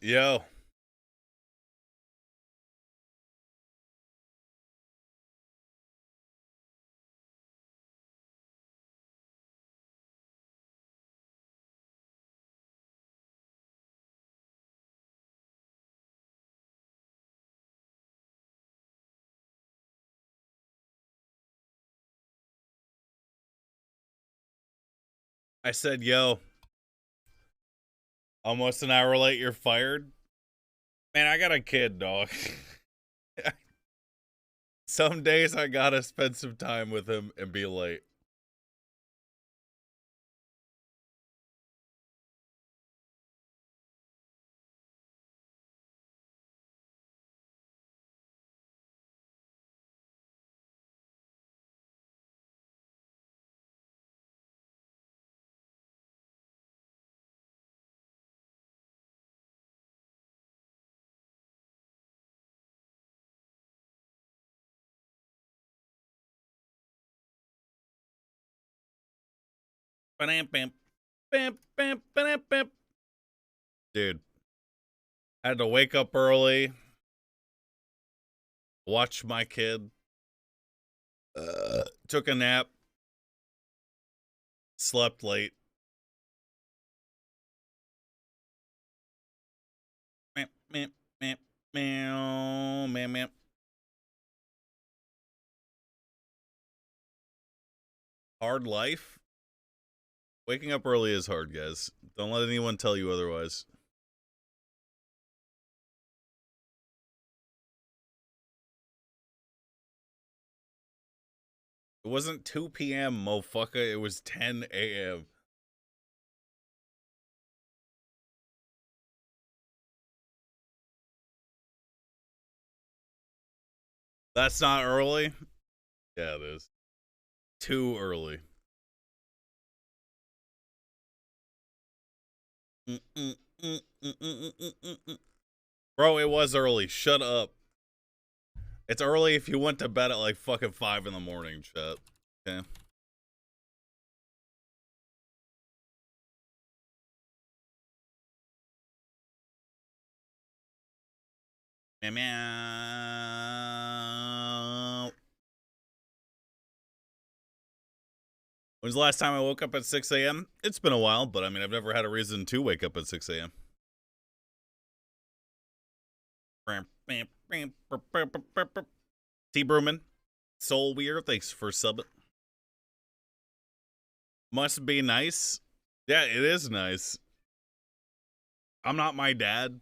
Yo. I said, yo. Almost an hour late, you're fired? Man, I got a kid, dog. Some days I gotta spend some time with him and be late. Dude, I had to wake up early, watch my kid, took a nap, slept late. Hard life? Waking up early is hard, guys. Don't let anyone tell you otherwise. It wasn't 2 p.m., motherfucker. It was 10 a.m. That's not early? Yeah, it is. Too early. Bro, it was early. Shut up. It's early if you went to bed at like fucking 5 in the morning, chat. Okay. Meow. When's the last time I woke up at 6 a.m.? It's been a while, but I mean, I've never had a reason to wake up at 6 a.m. T. Brewman. Soul Weird, thanks for subbing. Must be nice. Yeah, it is nice. I'm not my dad.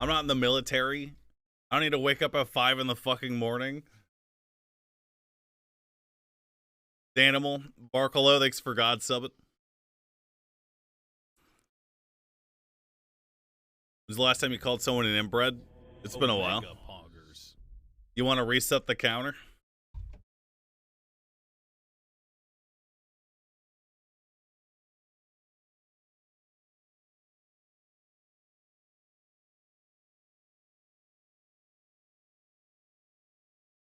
I'm not in the military. I don't need to wake up at 5 in the fucking morning. Danimal, Barcolo, thanks for God subbing. When's the last time you called someone an inbred? It's been a while. Poggers. You want to reset the counter?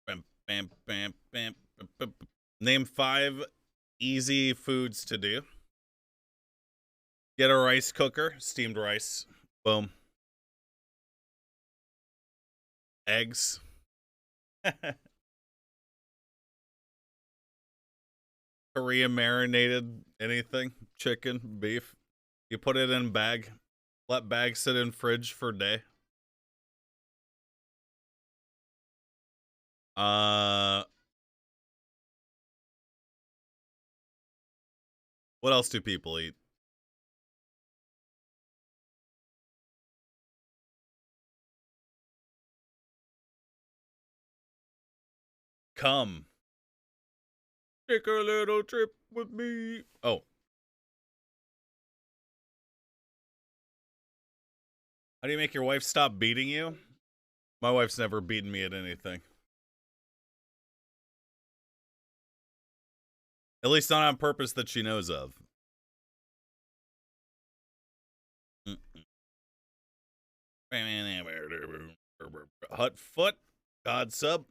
Bam, bam, bam, bam, bam, bam. Name 5 easy foods to do. Get a rice cooker, steamed rice. Boom. Eggs. Korean marinated anything. Chicken, beef. You put it in bag. Let bag sit in fridge for a day. What else do people eat? Come. Take a little trip with me. Oh. How do you make your wife stop beating you? My wife's never beaten me at anything. At least not on purpose that she knows of. Hutfoot, God sub.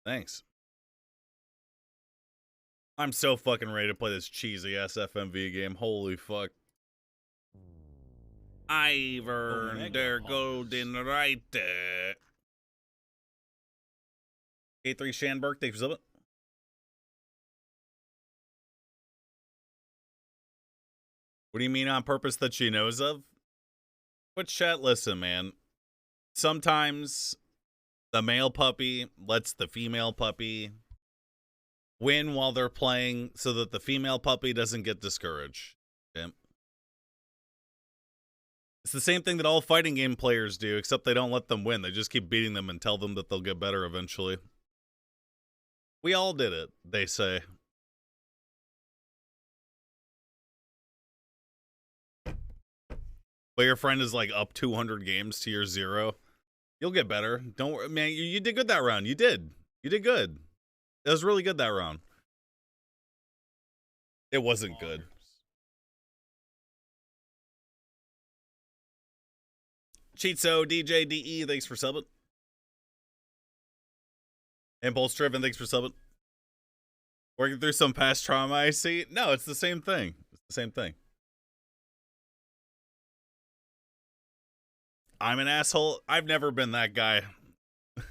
Thanks. I'm so fucking ready to play this cheesy ass FMV game. Holy fuck. Ivern der Golden Reiter. K3 Shanberg, thanks for subbing. What do you mean on purpose that she knows of? But chat, listen, man. Sometimes the male puppy lets the female puppy win while they're playing so that the female puppy doesn't get discouraged. Okay? It's the same thing that all fighting game players do, except they don't let them win. They just keep beating them and tell them that they'll get better eventually. We all did it, they say. But your friend is like up 200 games to your 0. You'll get better. Don't worry, man. You did good that round. You did. You did good. It was really good that round. It wasn't good. Cheatso, DJ DE, thanks for subbing. Impulse Driven, thanks for subbing. Working through some past trauma, I see. No, it's the same thing. It's the same thing. I'm an asshole. I've never been that guy.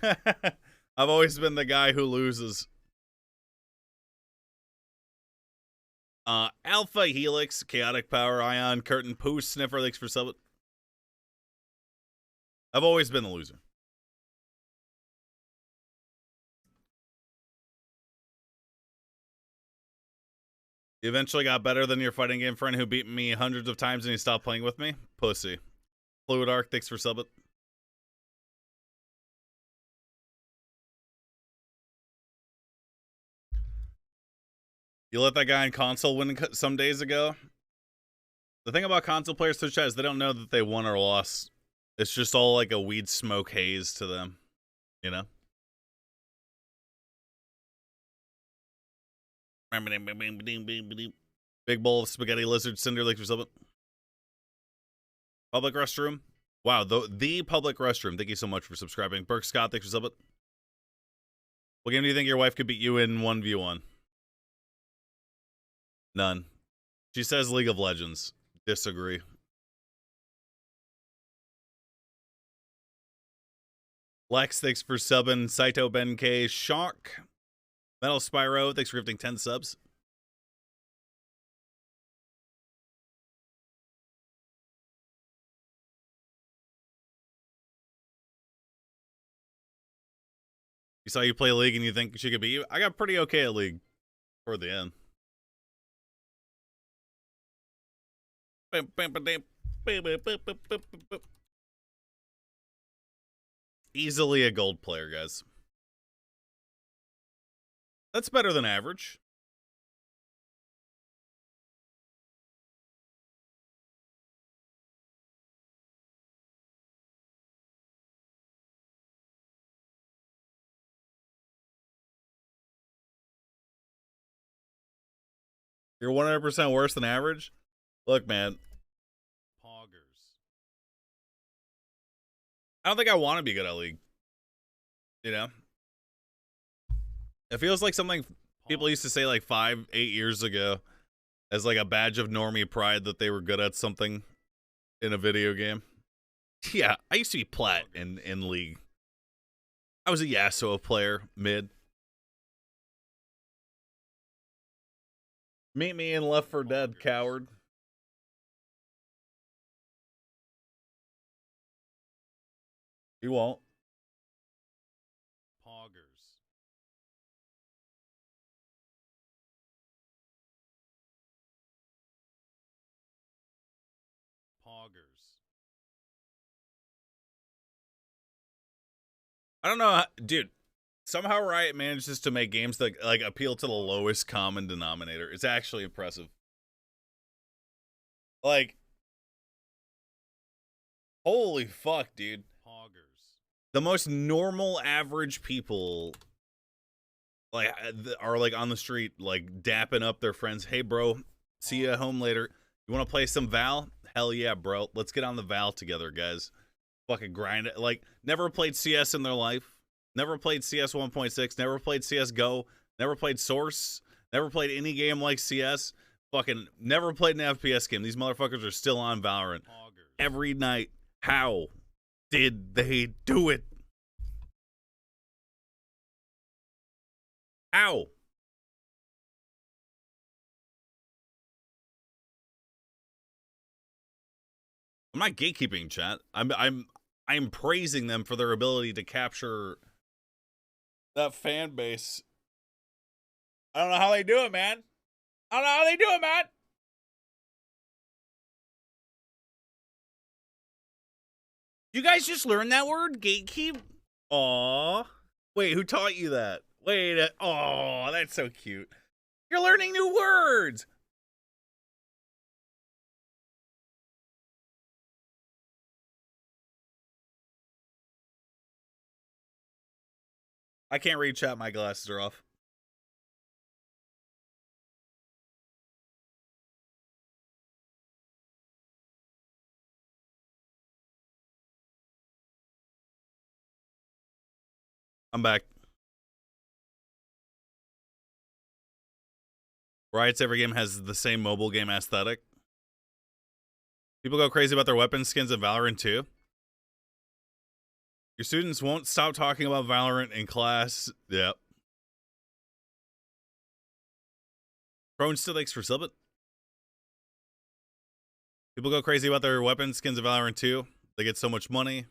I've always been the guy who loses. Alpha Helix, Chaotic Power, Ion, Curtain, Poo, Sniffer, thanks for subbing. I've always been the loser. You eventually got better than your fighting game friend who beat me hundreds of times and he stopped playing with me? Pussy. Fluid Arc, thanks for subbing. You let that guy in console win some days ago? The thing about console players to chat is they don't know that they won or lost. It's just all like a weed smoke haze to them, you know? Big bowl of spaghetti lizard cinder thanks for subbing. Public restroom. Wow, the public restroom. Thank you so much for subscribing. Burke Scott, thanks for subbing. What game do you think your wife could beat you in 1v1? None. She says League of Legends. Disagree. Lex, thanks for subbing. Saito Benkei, Shock. Metal Spyro, thanks for gifting 10 subs. You saw you play League and you think she could beat you? I got pretty okay at League toward the end. Easily a gold player, guys. That's better than average. You're 100% worse than average? Look, man. Poggers. I don't think I want to be good at League. You know? It feels like something people used to say like 5-8 years ago as like a badge of normie pride that they were good at something in a video game. Yeah, I used to be plat in League. I was a Yasuo player, mid. Meet me in Left 4 Dead, coward. You won't. Poggers. Poggers. I don't know, dude. Somehow Riot manages to make games that like appeal to the lowest common denominator. It's actually impressive. Like, holy fuck, dude. Poggers. The most normal average people like are like on the street like dapping up their friends. Hey bro, see you at home later. You want to play some Val? Hell yeah, bro. Let's get on the Val together, guys. Fucking grind it. Like, never played CS in their life. Never played CS 1.6. Never played CSGO. Never played Source. Never played any game like CS. Fucking never played an FPS game. These motherfuckers are still on Valorant every night. How did they do it? How? I'm not gatekeeping, chat. I'm praising them for their ability to capture that fan base. I don't know how they do it, man. I don't know how they do it, man. You guys just learned that word, gatekeep? Aw. Wait, who taught you that? Wait, oh, that's so cute. You're learning new words. I can't read chat. My glasses are off. I'm back. Riot's every game has the same mobile game aesthetic. People go crazy about their weapon skins in Valorant too. Your students won't stop talking about Valorant in class. Yep. Prone still thanks for subbing. People go crazy about their weapon skins in Valorant too. They get so much money.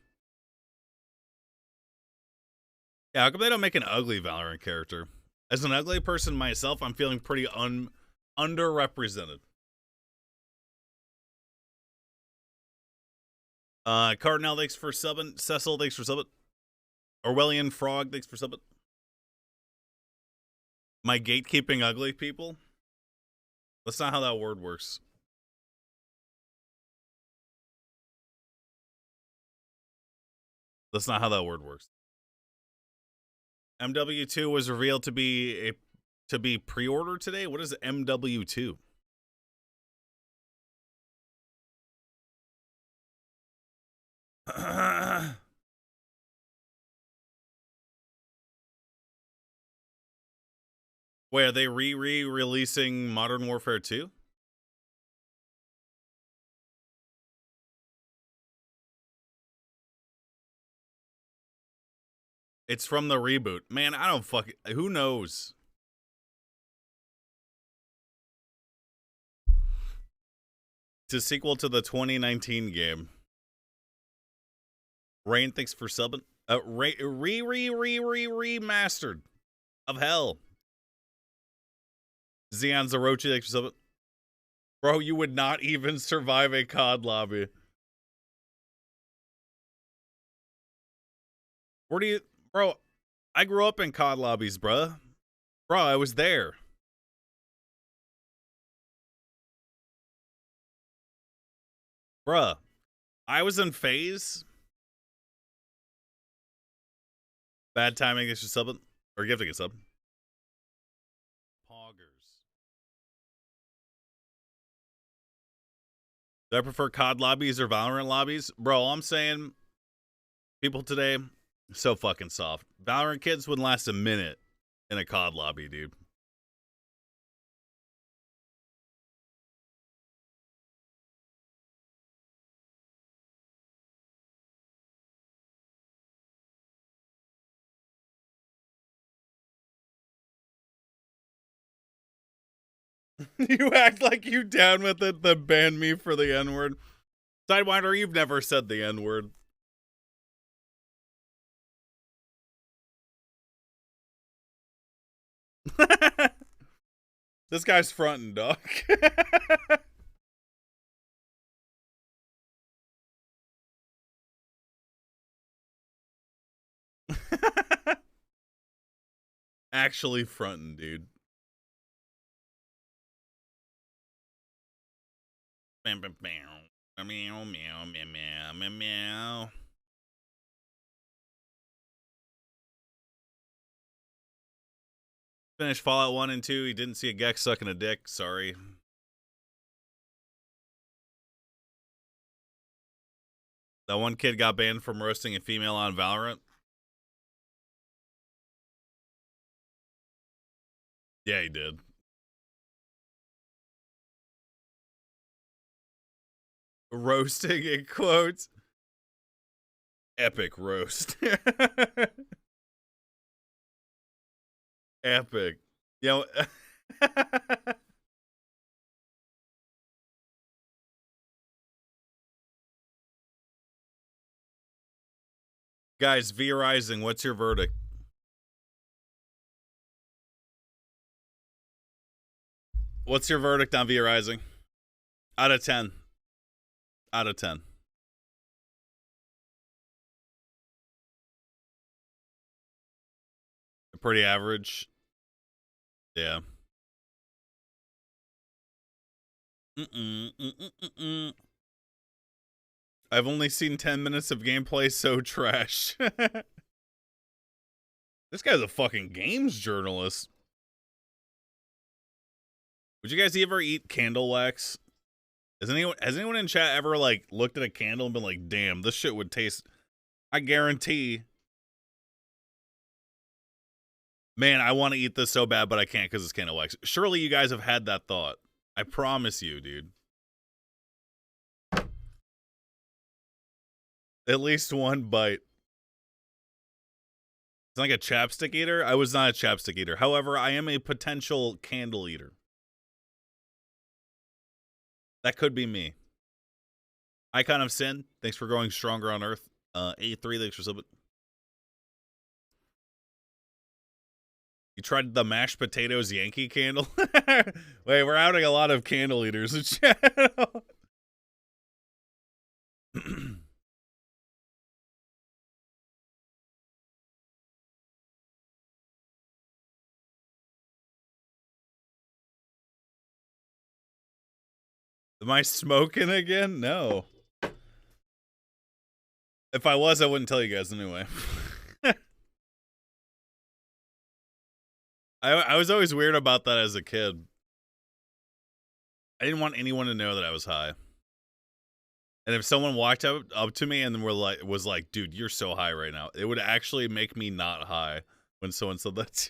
Yeah, how come they don't make an ugly Valorant character? As an ugly person myself, I'm feeling pretty underrepresented. Cardinal, thanks for subbing. Cecil, thanks for subbing. Orwellian Frog, thanks for subbing. My gatekeeping ugly people? That's not how that word works. That's not how that word works. MW2 was revealed to be pre-order today. What is MW2? Wait, are they re-releasing Modern Warfare 2? It's from the reboot. Man, I don't fucking... Who knows? It's a sequel to the 2019 game. Rain, thanks for subbing. Remastered of hell. Xeon Zerochi, thanks for subbing. Bro, you would not even survive a COD lobby. Where do you... Bro, I grew up in COD lobbies, bruh. Bro, I was there. Bruh, I was in phase. Bad timing, they should sub it. Or gifting a sub. Poggers. Do I prefer COD lobbies or Valorant lobbies? Bro, I'm saying people today, so fucking soft. Valorant kids wouldn't last a minute in a COD lobby, dude. You act like you down with it, then ban me for the N-word. Sidewinder, you've never said the N-word. This guy's fronting, dog. Actually fronting, dude. Meow, meow, meow, meow, meow, meow. Finished Fallout 1 and 2. He didn't see a Gex sucking a dick. Sorry. That one kid got banned from roasting a female on Valorant. Yeah, he did. Roasting in quotes. Epic roast. Epic. You know, guys, V Rising, what's your verdict? What's your verdict on V Rising? Out of 10. Out of 10. Pretty average. Yeah. I've only seen 10 minutes of gameplay, so trash. This guy's a fucking games journalist. Would you guys ever eat candle wax? Has anyone in chat ever like looked at a candle and been like, damn, this shit would taste, I guarantee. Man, I want to eat this so bad, but I can't because it's candle wax. Surely you guys have had that thought. I promise you, dude. At least one bite. It's like a chapstick eater. I was not a chapstick eater. However, I am a potential candle eater. That could be me. Icon of Sin, thanks for growing stronger on Earth. A3, thanks for subbing. You tried the mashed potatoes Yankee candle? Wait, we're outing a lot of candle eaters in chat. Am I smoking again? No. If I was, I wouldn't tell you guys anyway. I was always weird about that as a kid. I didn't want anyone to know that I was high. And if someone walked up to me and was like, dude, you're so high right now, it would actually make me not high when someone said that.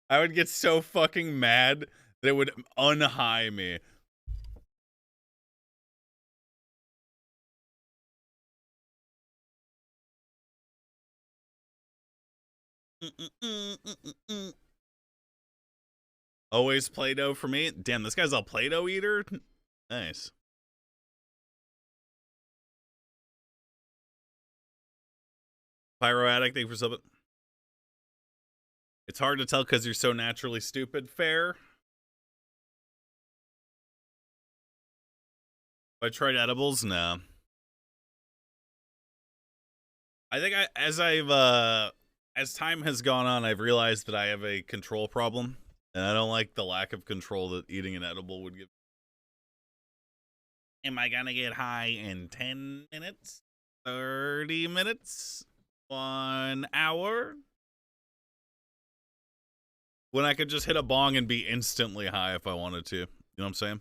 I would get so fucking mad that it would unhigh me. Always Play-Doh for me. Damn, this guy's a Play-Doh eater? Nice. Pyro Addict, thank you for subbing. It's hard to tell because you're so naturally stupid. Fair. I tried edibles? No. I think as time has gone on, I've realized that I have a control problem. And I don't like the lack of control that eating an edible would give. Am I gonna get high in 10 minutes? 30 minutes? 1 hour? When I could just hit a bong and be instantly high if I wanted to. You know what I'm saying?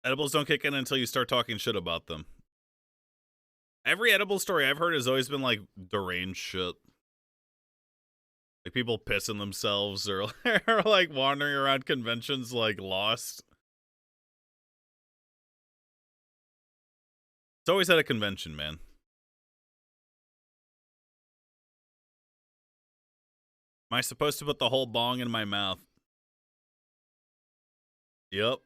Edibles don't kick in until you start talking shit about them. Every edible story I've heard has always been like deranged shit. Like people pissing themselves or like wandering around conventions like lost. It's always at a convention, man. Am I supposed to put the whole bong in my mouth? Yep.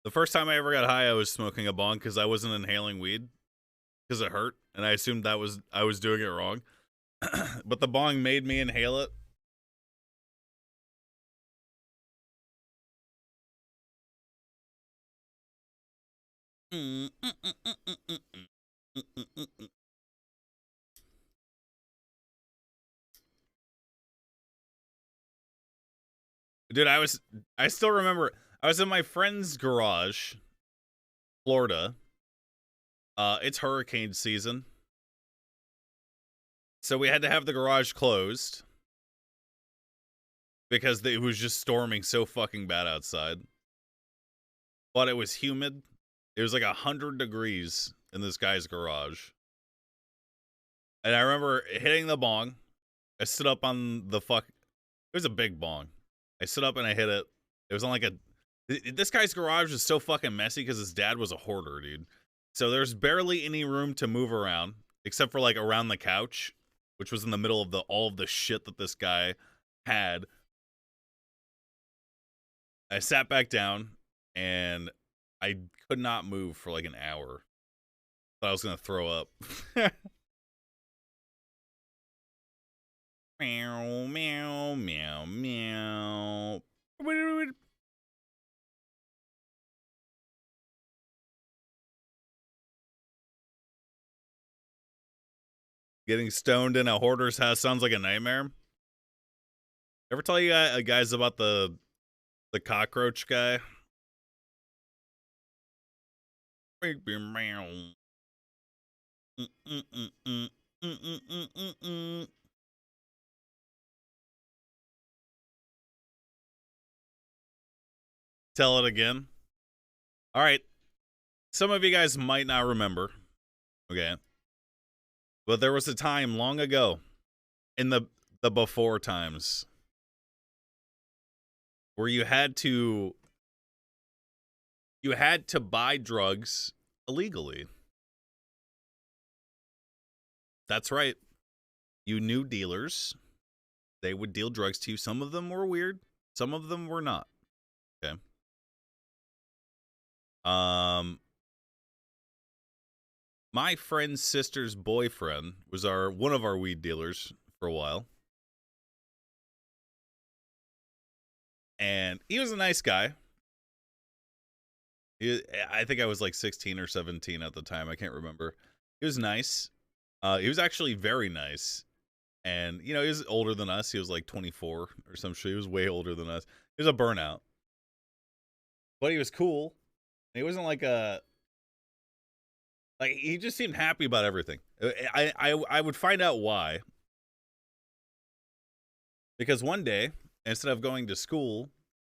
The first time I ever got high, I was smoking a bong because I wasn't inhaling weed because it hurt, and I assumed I was doing it wrong. But the bong made me inhale it. Dude, I still remember I was in my friend's garage, Florida. It's hurricane season. So we had to have the garage closed because it was just storming so fucking bad outside. but it was humid. It was like 100 degrees in this guy's garage. And I remember hitting the bong. I stood up on the it was a big bong. I stood up and I hit it. It was on like this guy's garage is so fucking messy because his dad was a hoarder, dude. So there's barely any room to move around except for like around the couch, which was in the middle of all of the shit that this guy had. I sat back down and I could not move for like an hour. Thought I was gonna throw up. Meow, meow, meow, meow. Getting stoned in a hoarder's house sounds like a nightmare. Ever tell you guys about the cockroach guy? Tell it again. All right. Some of you guys might not remember. Okay. But there was a time long ago in the before times where you had to buy drugs illegally. That's right. You knew dealers. They would deal drugs to you. Some of them were weird. Some of them were not. Okay. My friend's sister's boyfriend was one of our weed dealers for a while. And he was a nice guy. I think I was like 16 or 17 at the time. I can't remember. He was nice. He was actually very nice. And, you know, he was older than us. He was like 24 or some shit. He was way older than us. He was a burnout. But he was cool. He wasn't like he just seemed happy about everything. I would find out why. Because one day, instead of going to school,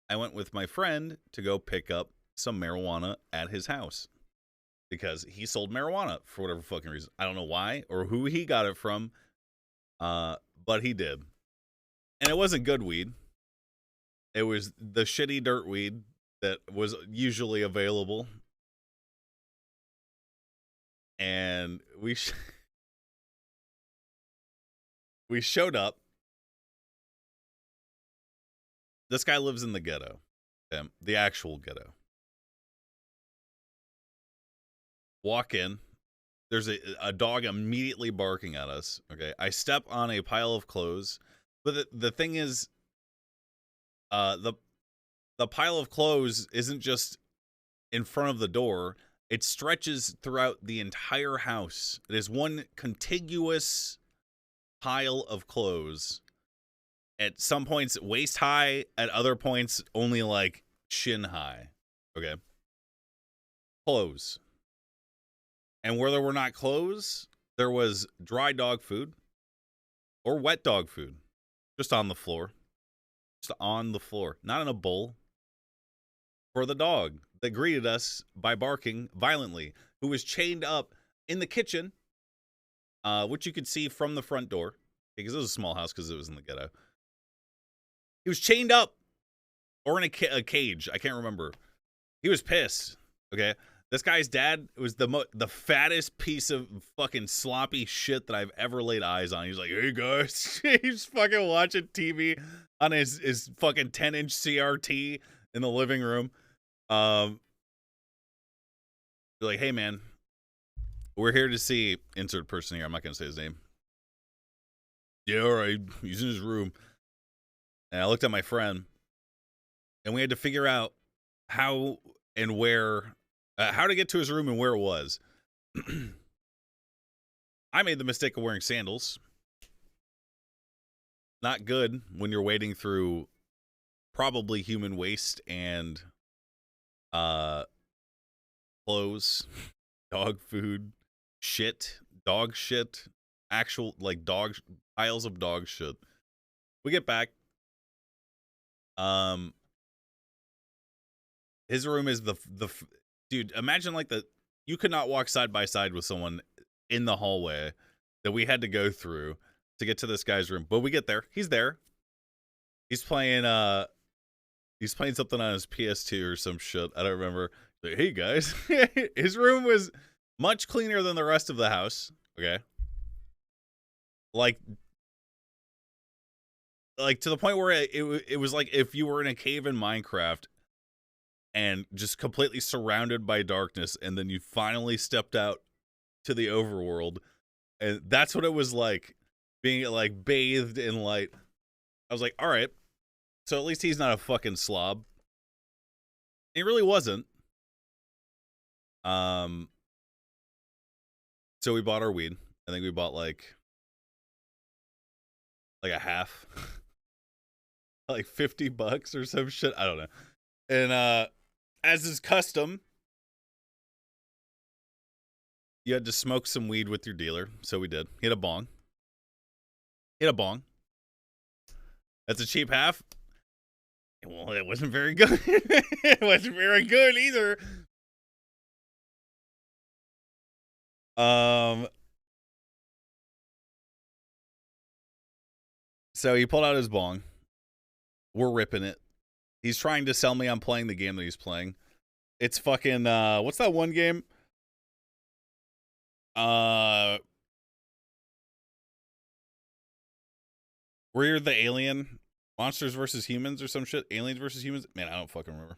I went with my friend to go pick up some marijuana at his house. Because he sold marijuana for whatever fucking reason. I don't know why or who he got it from. But he did. And it wasn't good weed. It was the shitty dirt weed that was usually available. And we showed up. This guy lives in the ghetto. The actual ghetto. Walk in. There's a dog immediately barking at us. Okay. I step on a pile of clothes. But the thing is, the pile of clothes isn't just in front of the door. It stretches throughout the entire house. It is one contiguous pile of clothes. At some points, waist high. At other points, only like shin high. Okay. Clothes. And where there were not clothes, there was dry dog food or wet dog food. Just on the floor. Just on the floor. Not in a bowl. For the dog that greeted us by barking violently, who was chained up in the kitchen, which you could see from the front door, because it was a small house because it was in the ghetto. He was chained up, or in a cage. I can't remember. He was pissed. Okay, this guy's dad was the fattest piece of fucking sloppy shit that I've ever laid eyes on. He's like, hey guys, he's fucking watching TV on his fucking 10-inch CRT in the living room. Like, hey man, we're here to see insert person here. I'm not gonna say his name. Yeah, all right. He's in his room. And I looked at my friend, and we had to figure out how and where, how to get to his room and where it was. I made the mistake of wearing sandals. Not good when you're wading through probably human waste and clothes, dog food, dog shit, actual like piles of dog shit. We get back. His room is dude, imagine like you could not walk side by side with someone in the hallway that we had to go through to get to this guy's room. But we get there. He's there. He's playing something on his PS2 or some shit. I don't remember. Like, hey guys. His room was much cleaner than the rest of the house. Okay. Like to the point where it was like if you were in a cave in Minecraft and just completely surrounded by darkness, and then you finally stepped out to the overworld, and that's what it was like, being like bathed in light. I was like, all right, so at least he's not a fucking slob. He really wasn't. So we bought our weed. I think we bought like a half. Like $50 or some shit. I don't know. And as is custom, you had to smoke some weed with your dealer. So we did. Hit a bong. That's a cheap half. Well, it wasn't very good. It wasn't very good either. So he pulled out his bong. We're ripping it. He's trying to sell me on playing the game that he's playing. It's fucking what's that one game? Where you're the alien, monsters versus humans or some shit. Aliens versus humans. Man, I don't fucking remember.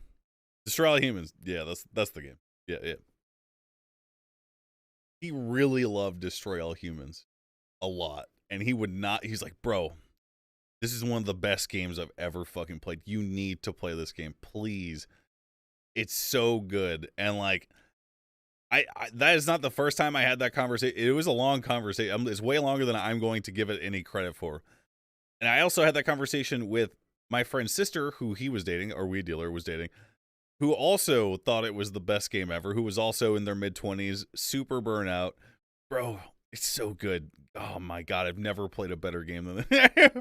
Destroy All Humans. Yeah, that's the game. Yeah. He really loved Destroy All Humans a lot, and he would not. He's like, bro, this is one of the best games I've ever fucking played. You need to play this game, please. It's so good. And like, I that is not the first time I had that conversation. It was a long conversation. It's way longer than I'm going to give it any credit for. And I also had that conversation with my friend's sister, who he was dating, or weed dealer was dating, who also thought it was the best game ever, who was also in their mid-20s, super burnout. Bro, it's so good. Oh my God, I've never played a better game than this.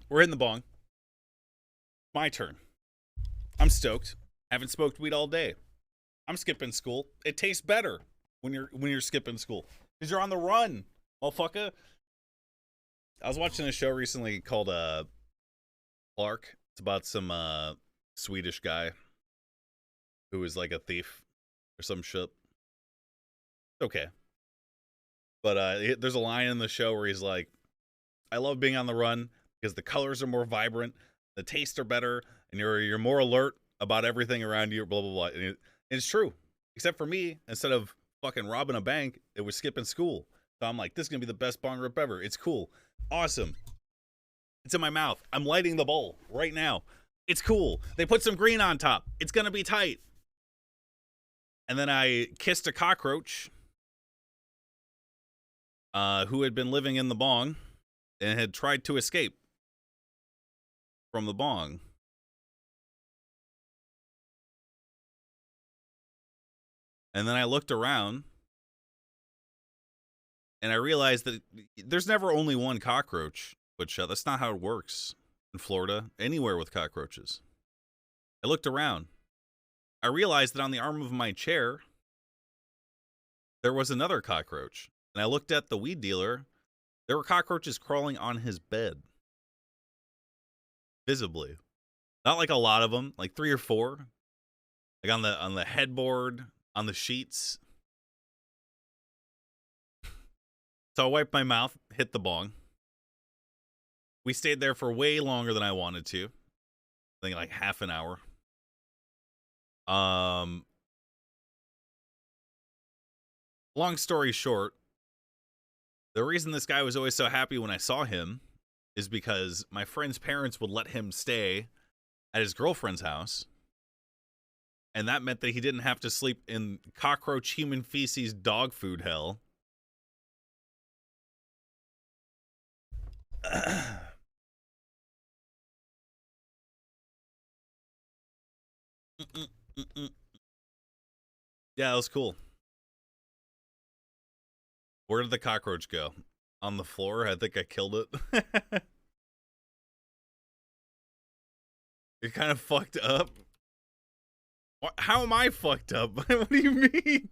We're in the bong. My turn. I'm stoked. Haven't smoked weed all day. I'm skipping school. It tastes better when you're skipping school because you're on the run, motherfucker. I was watching a show recently called Clark. It's about some Swedish guy who is like a thief or some shit. Okay. But there's a line in the show where he's like, I love being on the run because the colors are more vibrant, the tastes are better, and you're more alert about everything around you, blah, blah, blah. And it's true. Except for me, instead of fucking robbing a bank, it was skipping school. So I'm like, this is going to be the best bong rip ever. It's cool. Awesome. It's in my mouth. I'm lighting the bowl right now. It's cool. They put some green on top. It's going to be tight. And then I kissed a cockroach who had been living in the bong and had tried to escape from the bong. And then I looked around and I realized that there's never only one cockroach, but that's not how it works in Florida, anywhere with cockroaches. I looked around. I realized that on the arm of my chair, there was another cockroach. And I looked at the weed dealer. There were cockroaches crawling on his bed. Visibly. Not like a lot of them, like 3 or 4. Like on the headboard, on the sheets. So I wiped my mouth, hit the bong. We stayed there for way longer than I wanted to. I think like half an hour. Long story short, the reason this guy was always so happy when I saw him is because my friend's parents would let him stay at his girlfriend's house. And that meant that he didn't have to sleep in cockroach, human feces, dog food hell. Yeah, that was cool. Where did the cockroach go? On the floor? I think I killed it. You're kind of fucked up. How am I fucked up? What do you mean?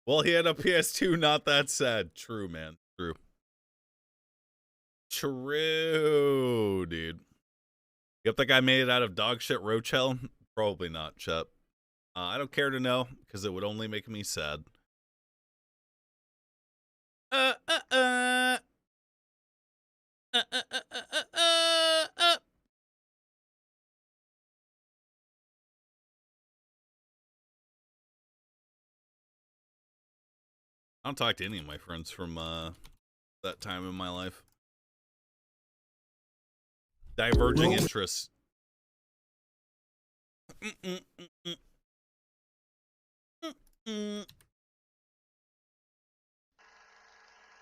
Well, he had a PS2, not that sad. True, man. True. True, dude. You think I made it out of dog shit roach hell? Probably not, Shep. I don't care to know, because it would only make me sad. I don't talk to any of my friends from that time in my life. Diverging interests.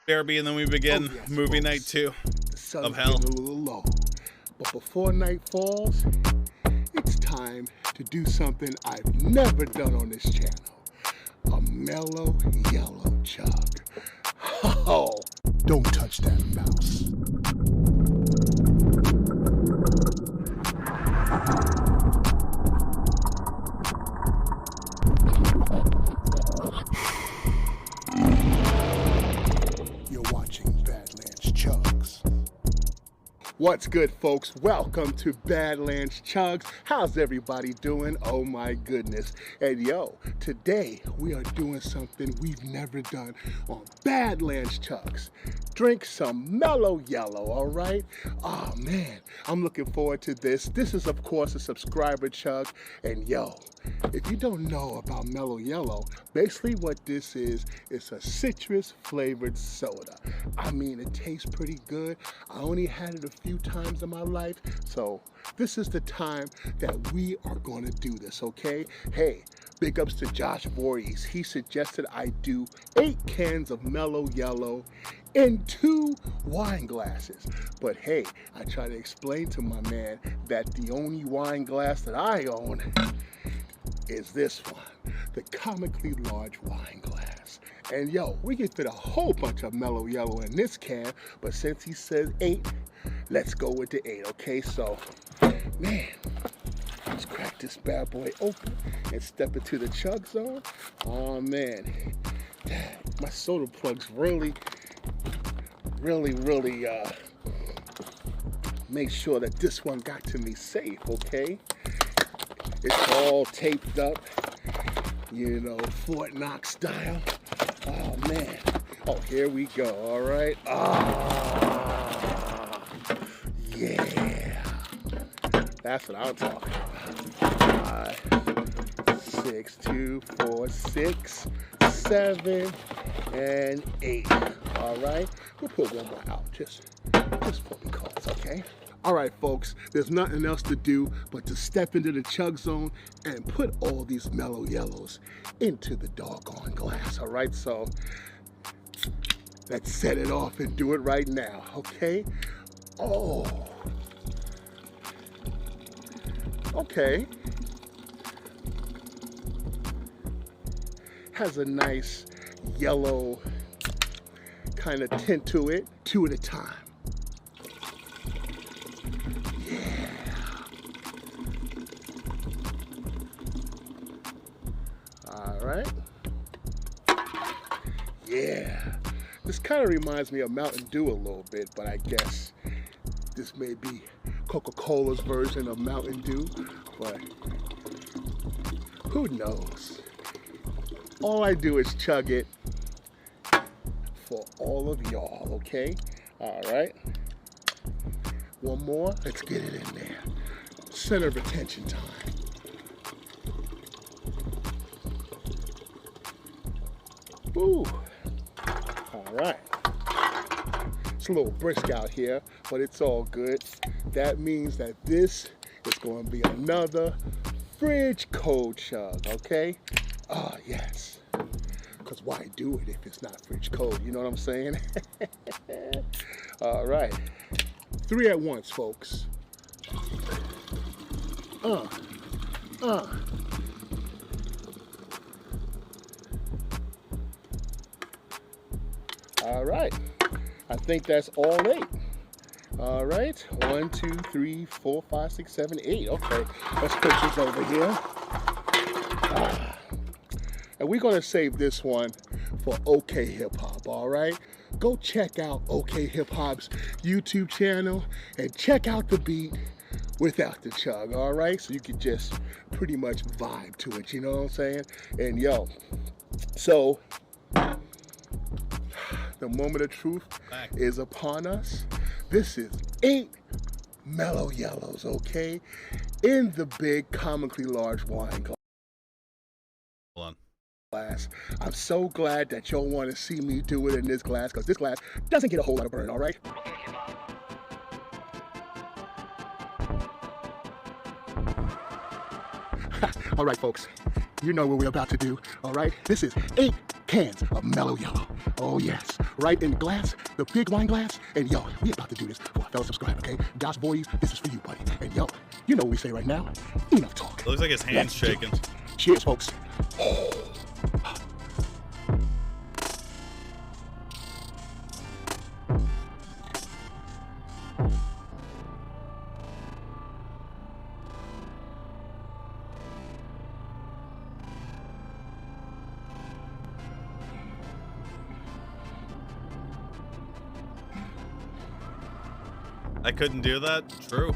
BRB, and then we begin movie folks. Night 2 of hell. A little low. But before night falls, it's time to do something I've never done on this channel. A Mello Yello chug. Oh, don't touch that mouse. You're watching Badlands Chugs. What's good, folks? Welcome to Badlands Chugs. How's everybody doing? Oh my goodness. And yo, today we are doing something we've never done on Badlands Chugs. Drink some Mello Yello, all right? Oh man, I'm looking forward to this. This is of course a subscriber chug. And yo, if you don't know about Mello Yello, basically what this is, it's a citrus flavored soda. I mean, it tastes pretty good. I only had it a few times in my life, so this is the time that we are going to do this, okay? Hey, big ups to Josh Voorhees. He suggested I do 8 cans of Mello Yello in 2 wine glasses. But hey, I try to explain to my man that the only wine glass that I own is this one, the comically large wine glass. And yo, we can fit a whole bunch of Mello Yello in this can, but since he says 8, let's go with the 8, okay? So, man, let's crack this bad boy open and step into the chug zone. Oh man, my soda plugs really make sure that this one got to me safe, okay? It's all taped up, you know, Fort Knox style. Oh man. Oh, here we go, all right? Ah, yeah. That's what I'm talking about. 5, 6, 2, 4, 6, 7, and 8. All right? We'll put one more out, just for the cause, okay? All right, folks, there's nothing else to do but to step into the chug zone and put all these Mello Yellos into the doggone glass, all right? So let's set it off and do it right now, okay? Oh, okay. Has a nice yellow kind of tint to it, 2 at a time. Right? Yeah. This kind of reminds me of Mountain Dew a little bit, but I guess this may be Coca-Cola's version of Mountain Dew, but who knows? All I do is chug it for all of y'all, okay? All right. One more. Let's get it in there. Center of attention time. Ooh, all right. It's a little brisk out here, but it's all good. That means that this is going to be another fridge cold chug, okay? Ah, yes. Because why do it if it's not fridge cold? You know what I'm saying? All right. 3 at once, folks. All right, I think that's all 8. All right, 1, 2, 3, 4, 5, 6, 7, 8. Okay, let's put this over here. And we're gonna save this one for OK Hip Hop, all right? Go check out OK Hip Hop's YouTube channel and check out the beat without the chug, all right? So you can just pretty much vibe to it, you know what I'm saying? And yo, so the moment of truth is upon us. This is 8 Mello Yellos, okay? In the big comically large wine glass. Hold on. I'm so glad that y'all want to see me do it in this glass, because this glass doesn't get a whole lot of burn, all right? All right, folks, you know what we're about to do, all right? This is 8 cans of Mello Yello. Oh, yes, right in the glass, the big wine glass. And yo, we about to do this for our fellow subscriber, okay? Josh Boys, this is for you, buddy. And yo, you know what we say right now? Enough talk. It looks like his hand's shaking. Cheers, folks. I couldn't do that? True.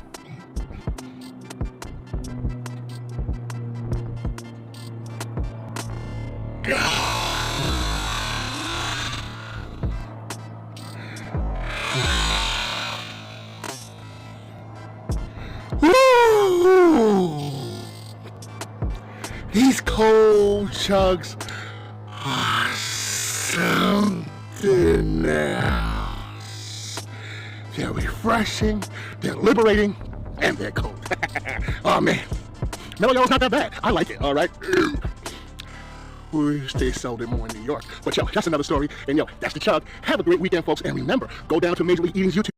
These cold chugs are something else. They're refreshing, they're liberating, and they're cold. Oh man, Mello Yello's not that bad. I like it, all right? Wish they sold it more in New York. But yo, that's another story. And yo, that's the chug. Have a great weekend, folks. And remember, go down to Major League Eating's YouTube.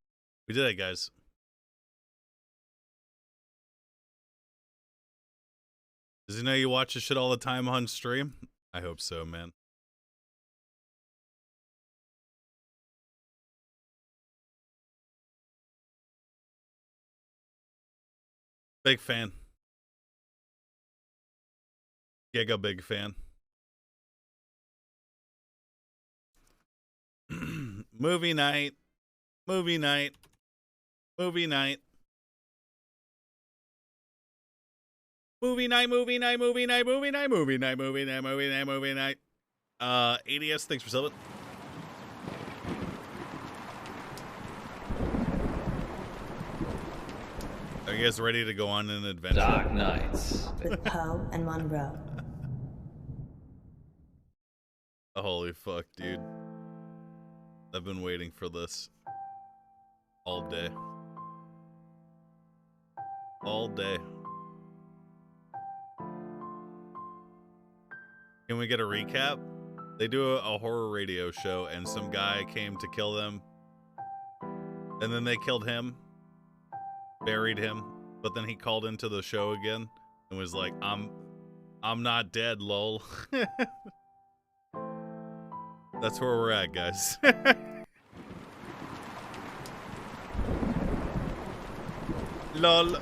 We did it, guys. Does he know you watch this shit all the time on stream? I hope so, man. Big fan. Giga big fan. Movie night. Movie night. Movie night. Movie night, movie night, movie night, movie night, movie night, movie night, movie night, movie night. ADS, thanks for subbing. Are you guys ready to go on an adventure? Dark Nights. With Poe and Munro. Oh, holy fuck, dude. I've been waiting for this all day. All day. Can we get a recap? They do a horror radio show and some guy came to kill them. And then they killed him. Buried him. But then he called into the show again and was like, I'm not dead, lol. That's where we're at, guys. Lol.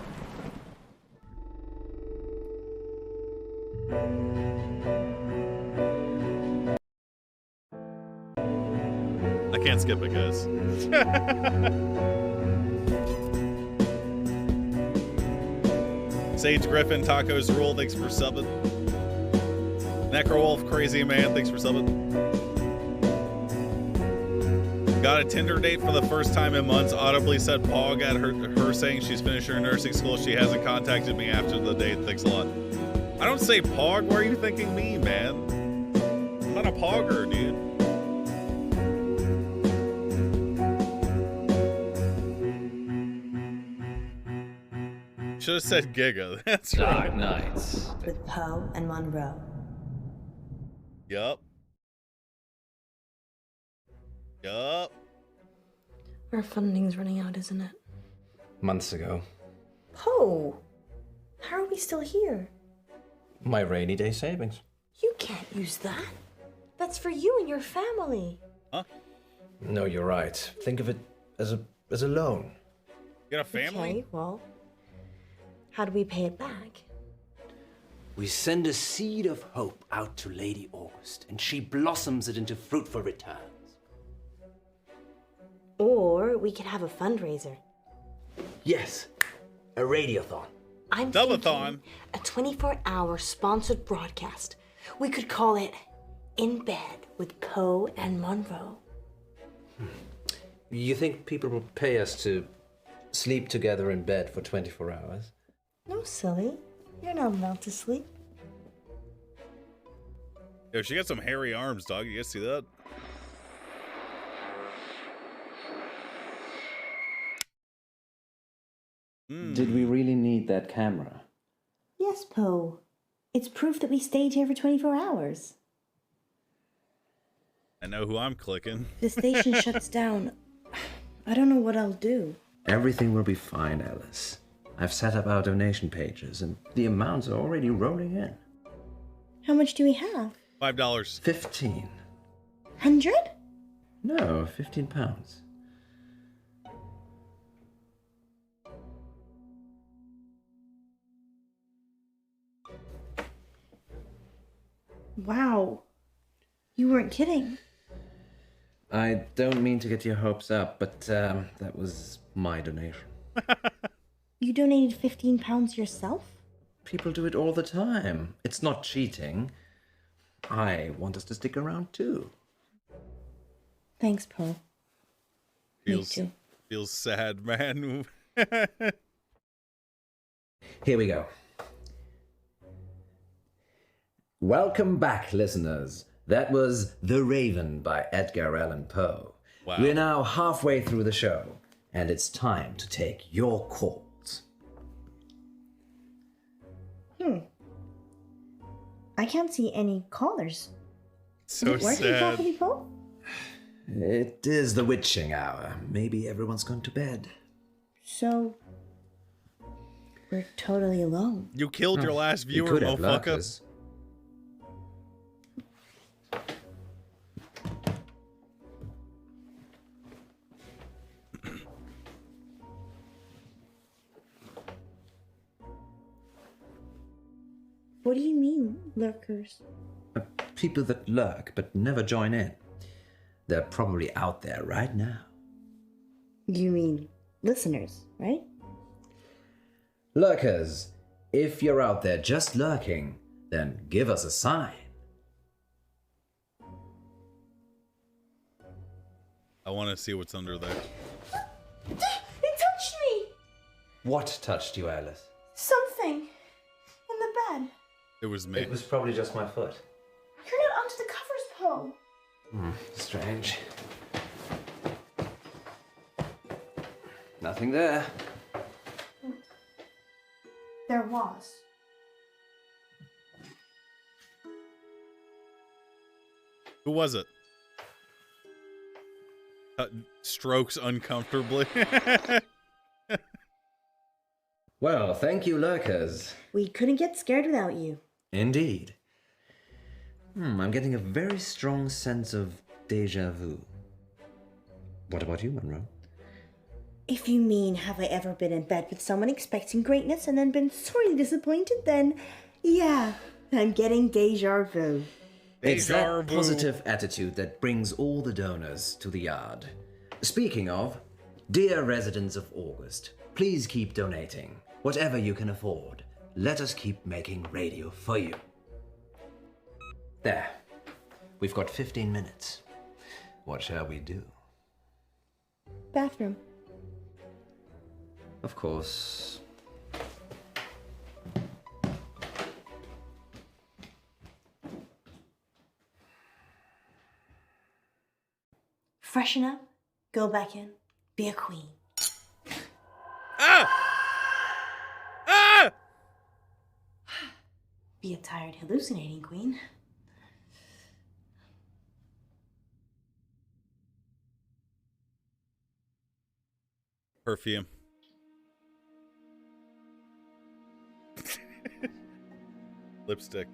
I can't skip it, guys. Sage Griffin, Tacos Rule, thanks for subbing. Necrowolf, Crazy Man, thanks for subbing. Got a Tinder date for the first time in months. Audibly said Pog at her saying she's finished her nursing school. She hasn't contacted me after the date. Thanks a lot. I don't say Pog. Why are you thinking me, man? I'm not a Pogger, dude. Should have said Giga. That's right. Dark Nights. With Poe and Munro. Yup. Yup. Our funding's running out, isn't it? Months ago. Poe! How are we still here? My rainy day savings. You can't use that. That's for you and your family. Huh? No, you're right. Think of it as a loan. You got a family? Okay, well, how do we pay it back? We send a seed of hope out to Lady August, and she blossoms it into fruitful returns. Or we could have a fundraiser. Yes, a radiothon. I'm Double-thon. thinking a 24-hour sponsored broadcast. We could call it In Bed with Poe and Munro. You think people will pay us to sleep together in bed for 24 hours? No, silly. You're not allowed to sleep. Yo, she got some hairy arms, dog. You guys see that? Did we really need that camera? Yes, Poe. It's proof that we stayed here for 24 hours. I know who I'm clicking. If the station shuts down, I don't know what I'll do. Everything will be fine, Alice. I've set up our donation pages, and the amounts are already rolling in. How much do we have? $5. 15. 100? No, 15 pounds. Wow. You weren't kidding. I don't mean to get your hopes up, but that was my donation. You donated 15 pounds yourself? People do it all the time. It's not cheating. I want us to stick around too. Thanks, Poe. Feels, Me too. feels sad, man. Here we go. Welcome back, listeners. That was The Raven by Edgar Allan Poe. Wow. We're now halfway through the show, and it's time to take your calls. I can't see any callers. So Is it working sad. properly, Poe? It is the witching hour. Maybe everyone's gone to bed. So, we're totally alone. You killed your last You viewer, could have motherfucker. lurkers. What do you mean, lurkers? People that lurk but never join in. They're probably out there right now. You mean listeners, right? Lurkers, if you're out there just lurking, then give us a sign. I want to see what's under there. It touched me! What touched you, Alice? Something. In the bed. It was me. It was probably just my foot. You're not under the covers, Poe. Strange. Nothing there. There was. Who was it? Strokes uncomfortably. Well, thank you, lurkers. We couldn't get scared without you. Indeed. I'm getting a very strong sense of déjà vu. What about you, Monroe? If you mean, have I ever been in bed with someone expecting greatness and then been sorely disappointed, then yeah, I'm getting déjà vu. It's Deja that vu. positive attitude that brings all the donors to the yard. Speaking of, dear residents of August, please keep donating. Whatever you can afford. Let us keep making radio for you. There. We've got 15 minutes. What shall we do? Bathroom. Of course. Freshen up, go back in, be a queen. Ah! Ah! Be a tired, hallucinating queen. Perfume. Lipstick.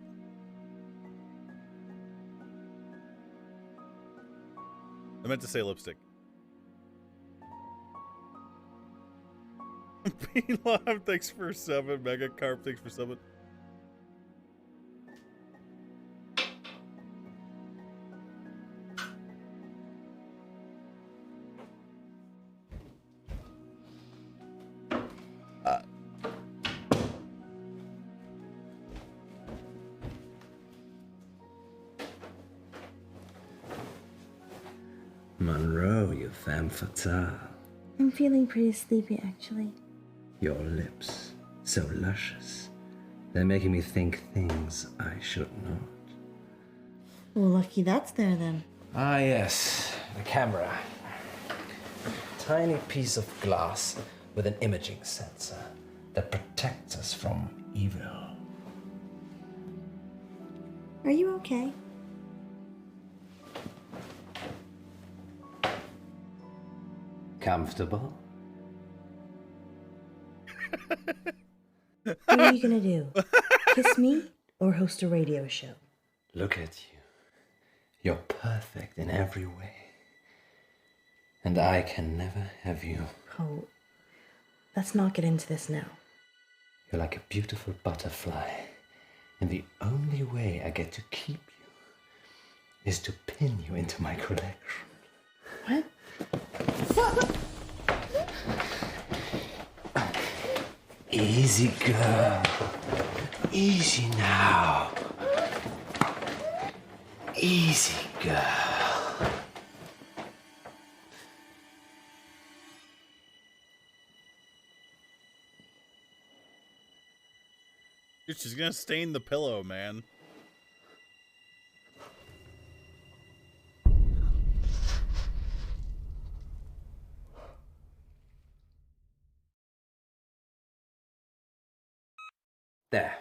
I meant to say lipstick. Elon, thanks for subbing. Mega Carp, thanks for subbing. Munro, you femme fatale. I'm feeling pretty sleepy, actually. Your lips, so luscious. They're making me think things I should not. Well, lucky that's there then. Ah, yes, the camera. Tiny piece of glass with an imaging sensor that protects us from evil. Are you okay? Comfortable? What are you gonna do? Kiss me or host a radio show? Look at you. You're perfect in every way. And I can never have you. Oh, let's not get into this now. You're like a beautiful butterfly. And the only way I get to keep you is to pin you into my collection. What? Easy, girl. Easy now. Easy, girl. Dude, she's gonna stain the pillow, man. There.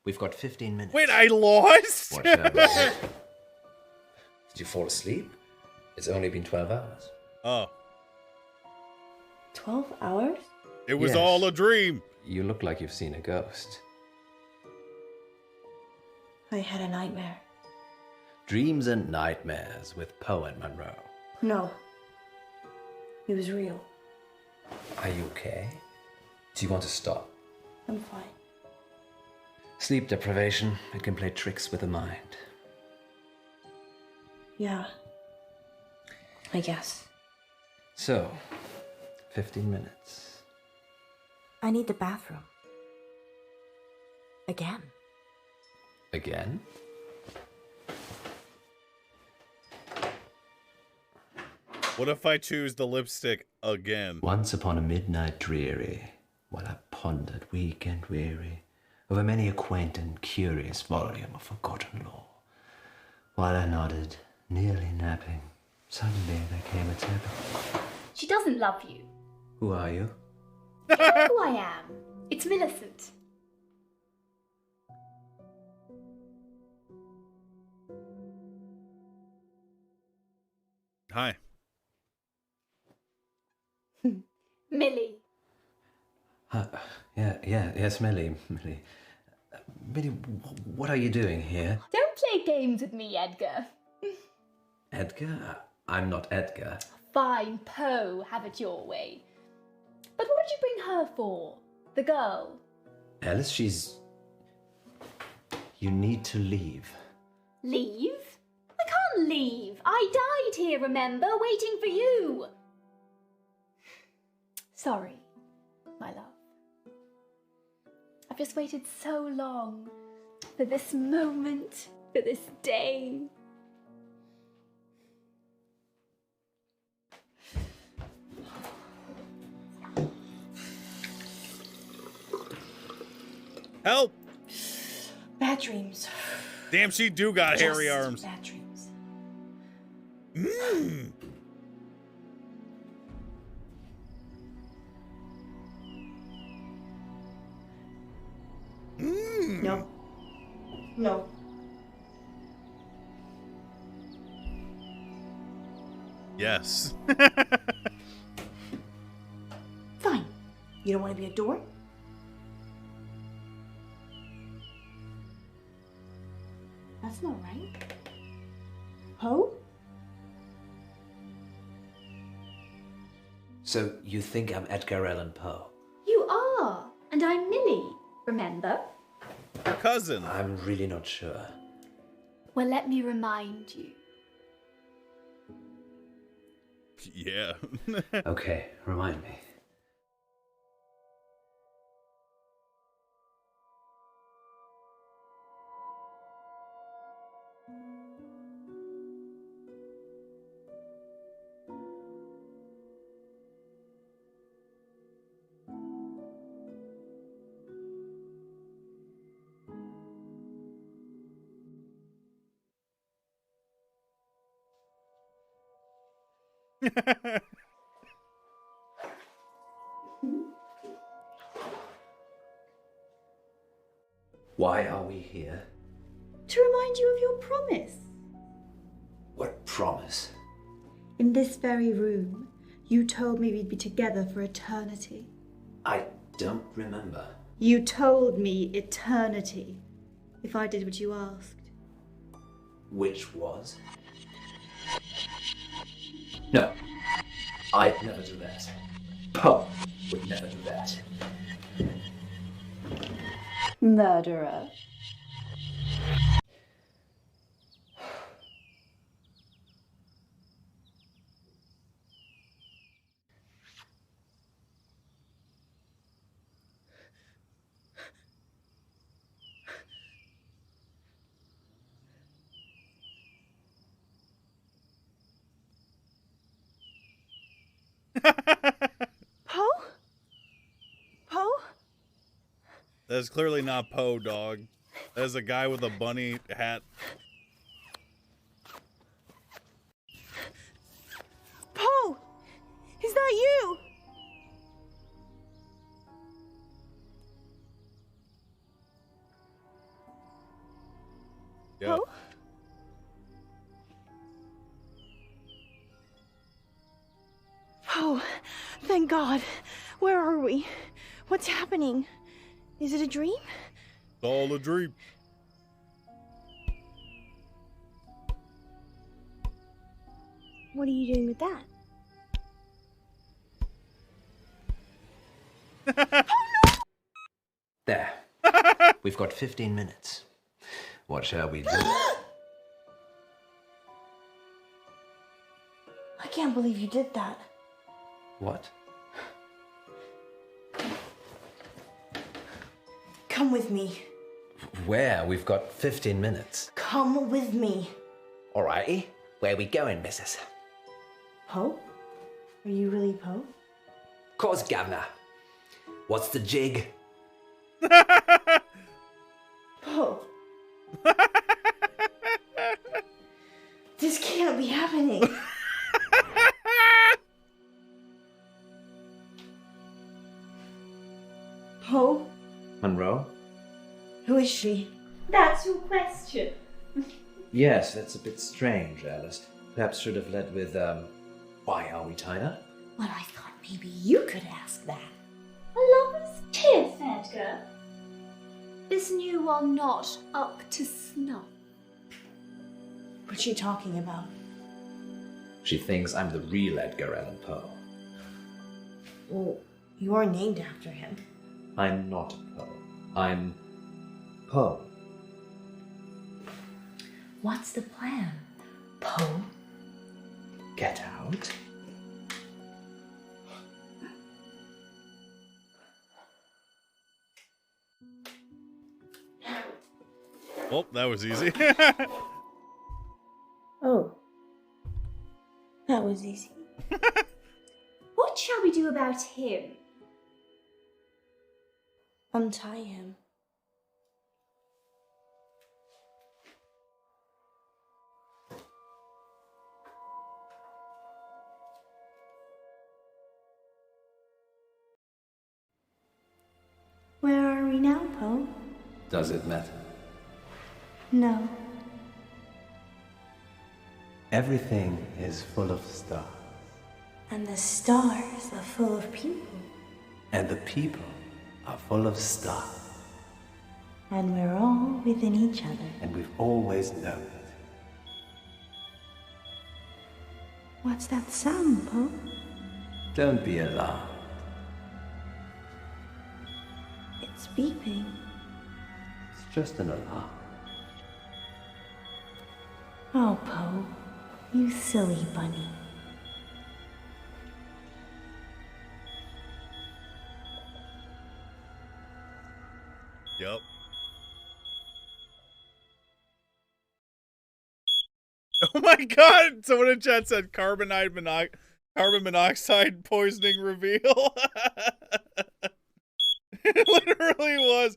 We've got 15 minutes. Wait, I lost? Watch out, Did you fall asleep? It's only been 12 hours. Oh, 12 hours? it was Yes. all a dream. You look like you've seen a ghost. I had a nightmare. Dreams and Nightmares with Poe and Munro. No. It was real. Are you okay? Do you want to stop? I'm fine. Sleep deprivation, it can play tricks with the mind. Yeah. I guess. So, 15 minutes. I need the bathroom. Again. Again? What if I choose the lipstick again? Once upon a midnight dreary, while I pondered weak and weary over many a quaint and curious volume of forgotten lore, while I nodded, nearly napping, suddenly there came a tap. She doesn't love you. Who are you? You know who I am. It's Millicent. Hi. Millie. Yes, Millie. Millie, what are you doing here? Don't play games with me, Edgar. Edgar? I'm not Edgar. Fine, Poe, have it your way. But what did you bring her for? The girl? Alice, she's... You need to leave. Leave? I can't leave. I died here, remember, waiting for you. Sorry, my love. I've just waited so long for this moment, for this day. Help! Bad dreams. Damn, she do got hairy Just arms. Bad dreams. Mmm. Mmm. No. No. Yes. Fine. You don't want to be a door? That's not right. Poe? So you think I'm Edgar Allan Poe? You Remember? Your cousin. I'm really not sure. Well, let me remind you. Yeah. Okay, remind me. Why are we here? To remind you of your promise. What promise? In this very room, you told me we'd be together for eternity. I don't remember. You told me eternity, if I did what you asked. Which was? No, I'd never do that. Poe would never do that. Murderer. Poe? Poe? That's clearly not Poe, dog. That's a guy with a bunny hat. Poe! Is that you? Yep. Poe? Oh, thank God. Where are we? What's happening? Is it a dream? It's all a dream. What are you doing with that? There. We've got 15 minutes. What shall we do? I can't believe you did that. What? Come with me. Where? We've got 15 minutes. Come with me. Alrighty. Where we going, missus? Poe? Are you really Poe? Course, governor. What's the jig? Poe. This can't be happening. Poe? Munro? Who is she? That's your question. Yes, that's a bit strange, Alice. Perhaps should have led with, why are we tied up? Well, I thought maybe you could ask that. A lover's kiss, Edgar. Isn't you one not up to snuff? What's she talking about? She thinks I'm the real Edgar Allan Poe. Well, you're named after him. I'm not Poe. I'm Poe. What's the plan, Poe? Get out. Oh, that was easy. Oh. That was easy. What shall we do about him? Untie him. Where are we now, Poe? Does it matter? No. Everything is full of stars, And the stars are full of people. and the people are full of stars, And we're all within each other. and we've always known it. What's that sound, Poe? Don't be alarmed. It It's beeping. It's just an alarm. Oh, Poe, you silly bunny. Yep. Oh my god! Someone in chat said carbon monoxide poisoning reveal. It literally was.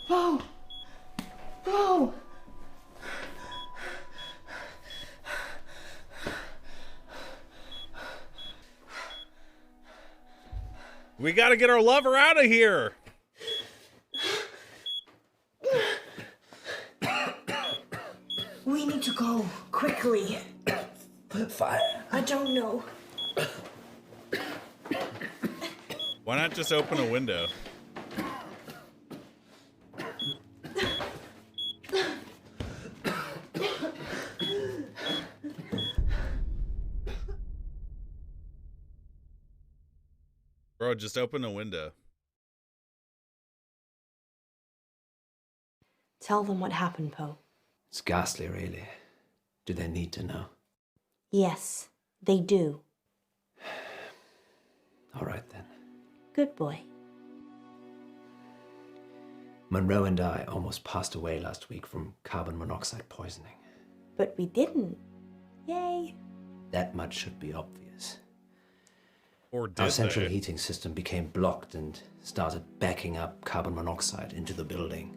Poe! Poe! We gotta get our lover out of here. We need to go quickly. Fire. I don't know. Why not just open a window? Bro, just open a window. Tell them what happened, Poe. It's ghastly, really. Do they need to know? Yes, they do. All right, then. Good boy. Munro and I almost passed away last week from carbon monoxide poisoning. But we didn't. Yay. That much should be obvious. Or did Our central they? heating system became blocked and started backing up carbon monoxide into the building.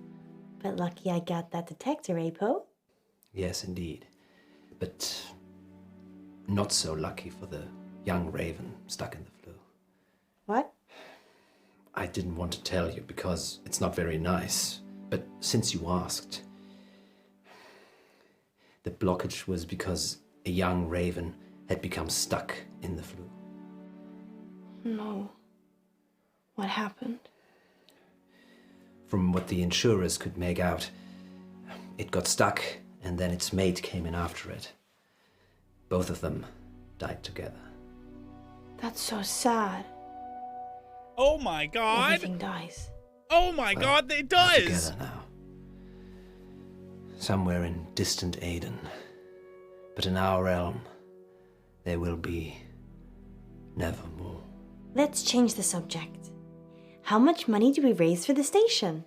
But lucky I got that detector, eh, Poe? Yes, indeed. But not so lucky for the young raven stuck in the flue. What? I didn't want to tell you because it's not very nice. But since you asked, the blockage was because a young raven had become stuck in the flue. No. What happened? From what the insurers could make out, it got stuck and then its mate came in after it. Both of them died together. That's so sad. Oh my god! Everything dies. Oh my god, it They're does! together now. Somewhere in distant Aden. But in our realm, they will be nevermore. Let's change the subject. How much money do we raise for the station?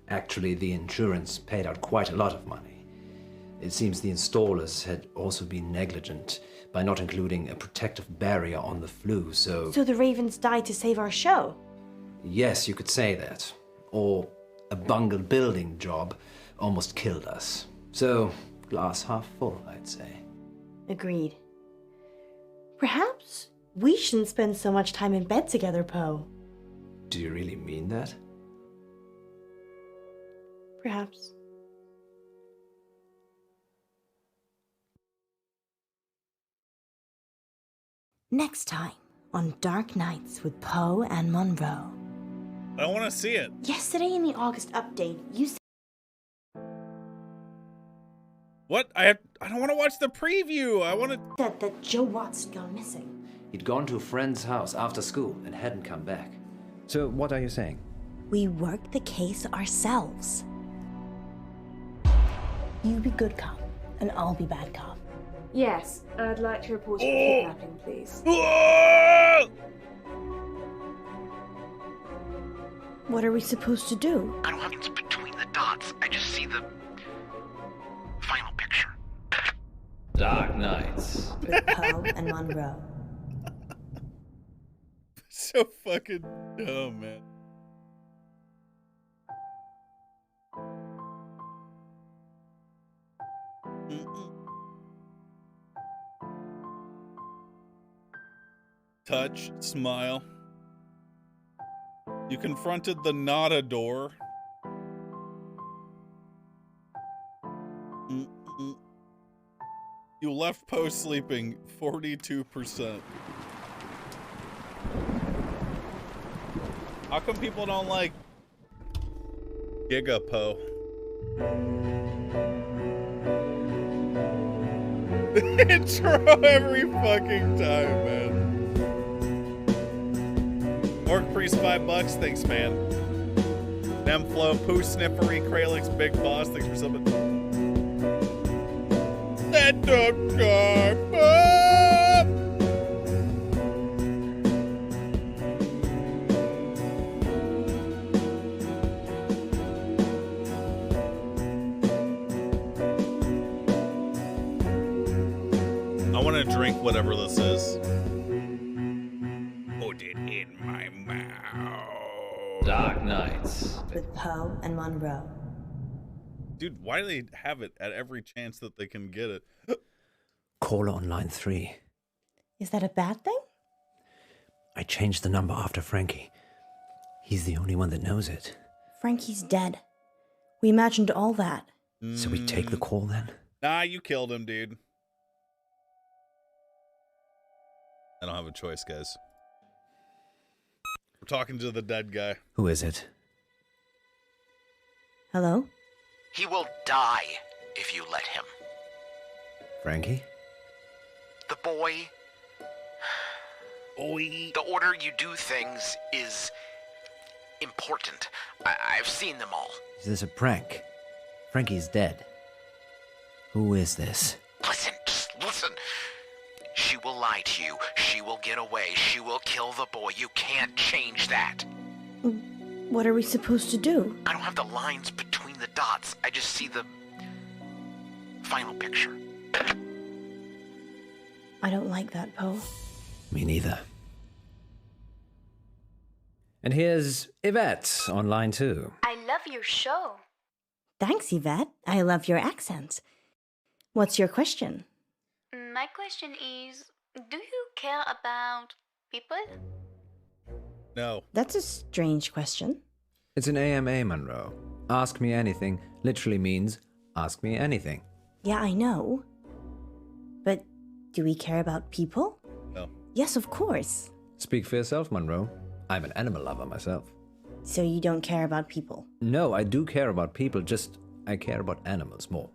Actually, the insurance paid out quite a lot of money. It seems the installers had also been negligent by not including a protective barrier on the flue, so... So the ravens died to save our show? Yes, you could say that. Or a bungled building job almost killed us. So, glass half full, I'd say. Agreed. Perhaps we shouldn't spend so much time in bed together, Poe. Do you really mean that? Perhaps. Next time on Dark Nights with Poe and Munro. I don't want to see it. Yesterday in the August update, you said What? I don't want to watch the preview. I want to... that Joe Watts had gone missing. He'd gone to a friend's house after school and hadn't come back. So, what are you saying? We worked the case ourselves. You be good cop, and I'll be bad cop. Yes, I'd like to report a kidnapping, please. What are we supposed to do? I don't have it's between the dots. I just see the final picture. Dark Nights. With Poe and Munro. So fucking dumb, man. Touch, smile. You confronted the Nada door. You left Poe sleeping 42%. How come people don't like Giga Poe. Intro every fucking time, man. Orc Priest $5. Thanks, man. Nemflow, Poo Sniffery, Kralix, Big Boss. Thanks for something. That dog time. I want to drink whatever this is. Put it in my mouth. Dark Nights. With Poe and Munro. Dude, why do they have it at every chance that they can get it? Caller on line 3. Is that a bad thing? I changed the number after Frankie. He's the only one that knows it. Frankie's dead. We imagined all that. So we take the call then? Nah, you killed him, dude. I don't have a choice, guys. We're talking to the dead guy. Who is it? Hello? He will die if you let him. Frankie? The boy. Oi. The order you do things is important. I've seen them all. Is this a prank? Frankie's dead. Who is this? Listen, just listen. She will lie to you. She will get away. She will kill the boy. You can't change that. What are we supposed to do? I don't have the lines between the dots. I just see the final picture. I don't like that, Poe. Me neither. And here's Yvette on line 2. I love your show. Thanks, Yvette. I love your accent. What's your question? My question is, do you care about people? No. That's a strange question. It's an AMA, Munro. Ask me anything literally means ask me anything. Yeah, I know. But do we care about people? No. Yes, of course. Speak for yourself, Munro. I'm an animal lover myself. So you don't care about people? No, I do care about people, just I care about animals more.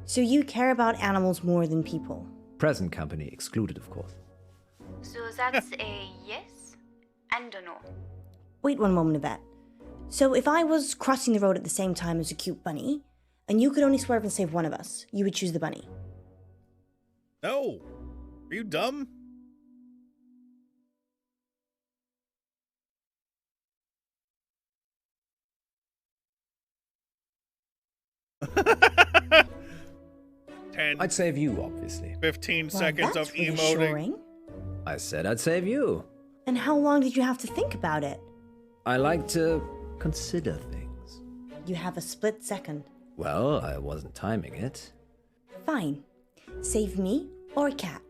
So you care about animals more than people? Present company excluded, of course. So that's a yes and a no. Wait one moment, Yvette. So if I was crossing the road at the same time as a cute bunny, and you could only swerve and save one of us, you would choose the bunny? No. Are you dumb? I'd save you, obviously. 15 Well, seconds that's of emoting. reassuring. I said I'd save you. And how long did you have to think about it? I like to consider things. You have a split second. Well, I wasn't timing it. Fine. Save me or a cat?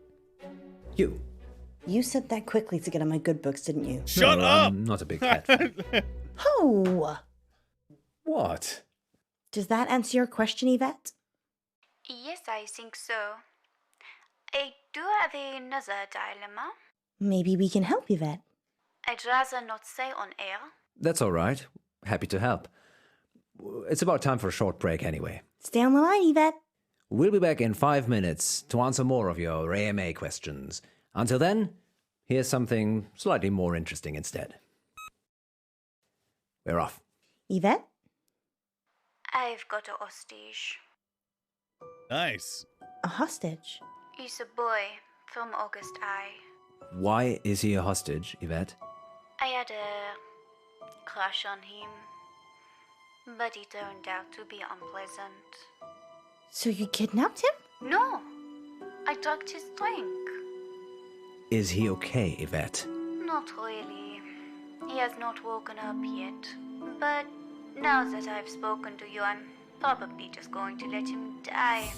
You. You said that quickly to get on my good books, didn't you? Shut No, up! I'm not a big cat fan. Oh! What? Does that answer your question, Yvette? Yes, I think so. I do have another dilemma. Maybe we can help, Yvette. I'd rather not say on air. That's all right. Happy to help. It's about time for a short break anyway. Stay on the line, Yvette. We'll be back in 5 minutes to answer more of your AMA questions. Until then, here's something slightly more interesting instead. We're off. Yvette? I've got a hostage. Nice. A hostage? He's a boy from August High. Why is he a hostage, Yvette? I had a crush on him, but he turned out to be unpleasant. So you kidnapped him? No, I drugged his drink. Is he okay, Yvette? Not really. He has not woken up yet. But now that I've spoken to you, I'm probably just going to let him die.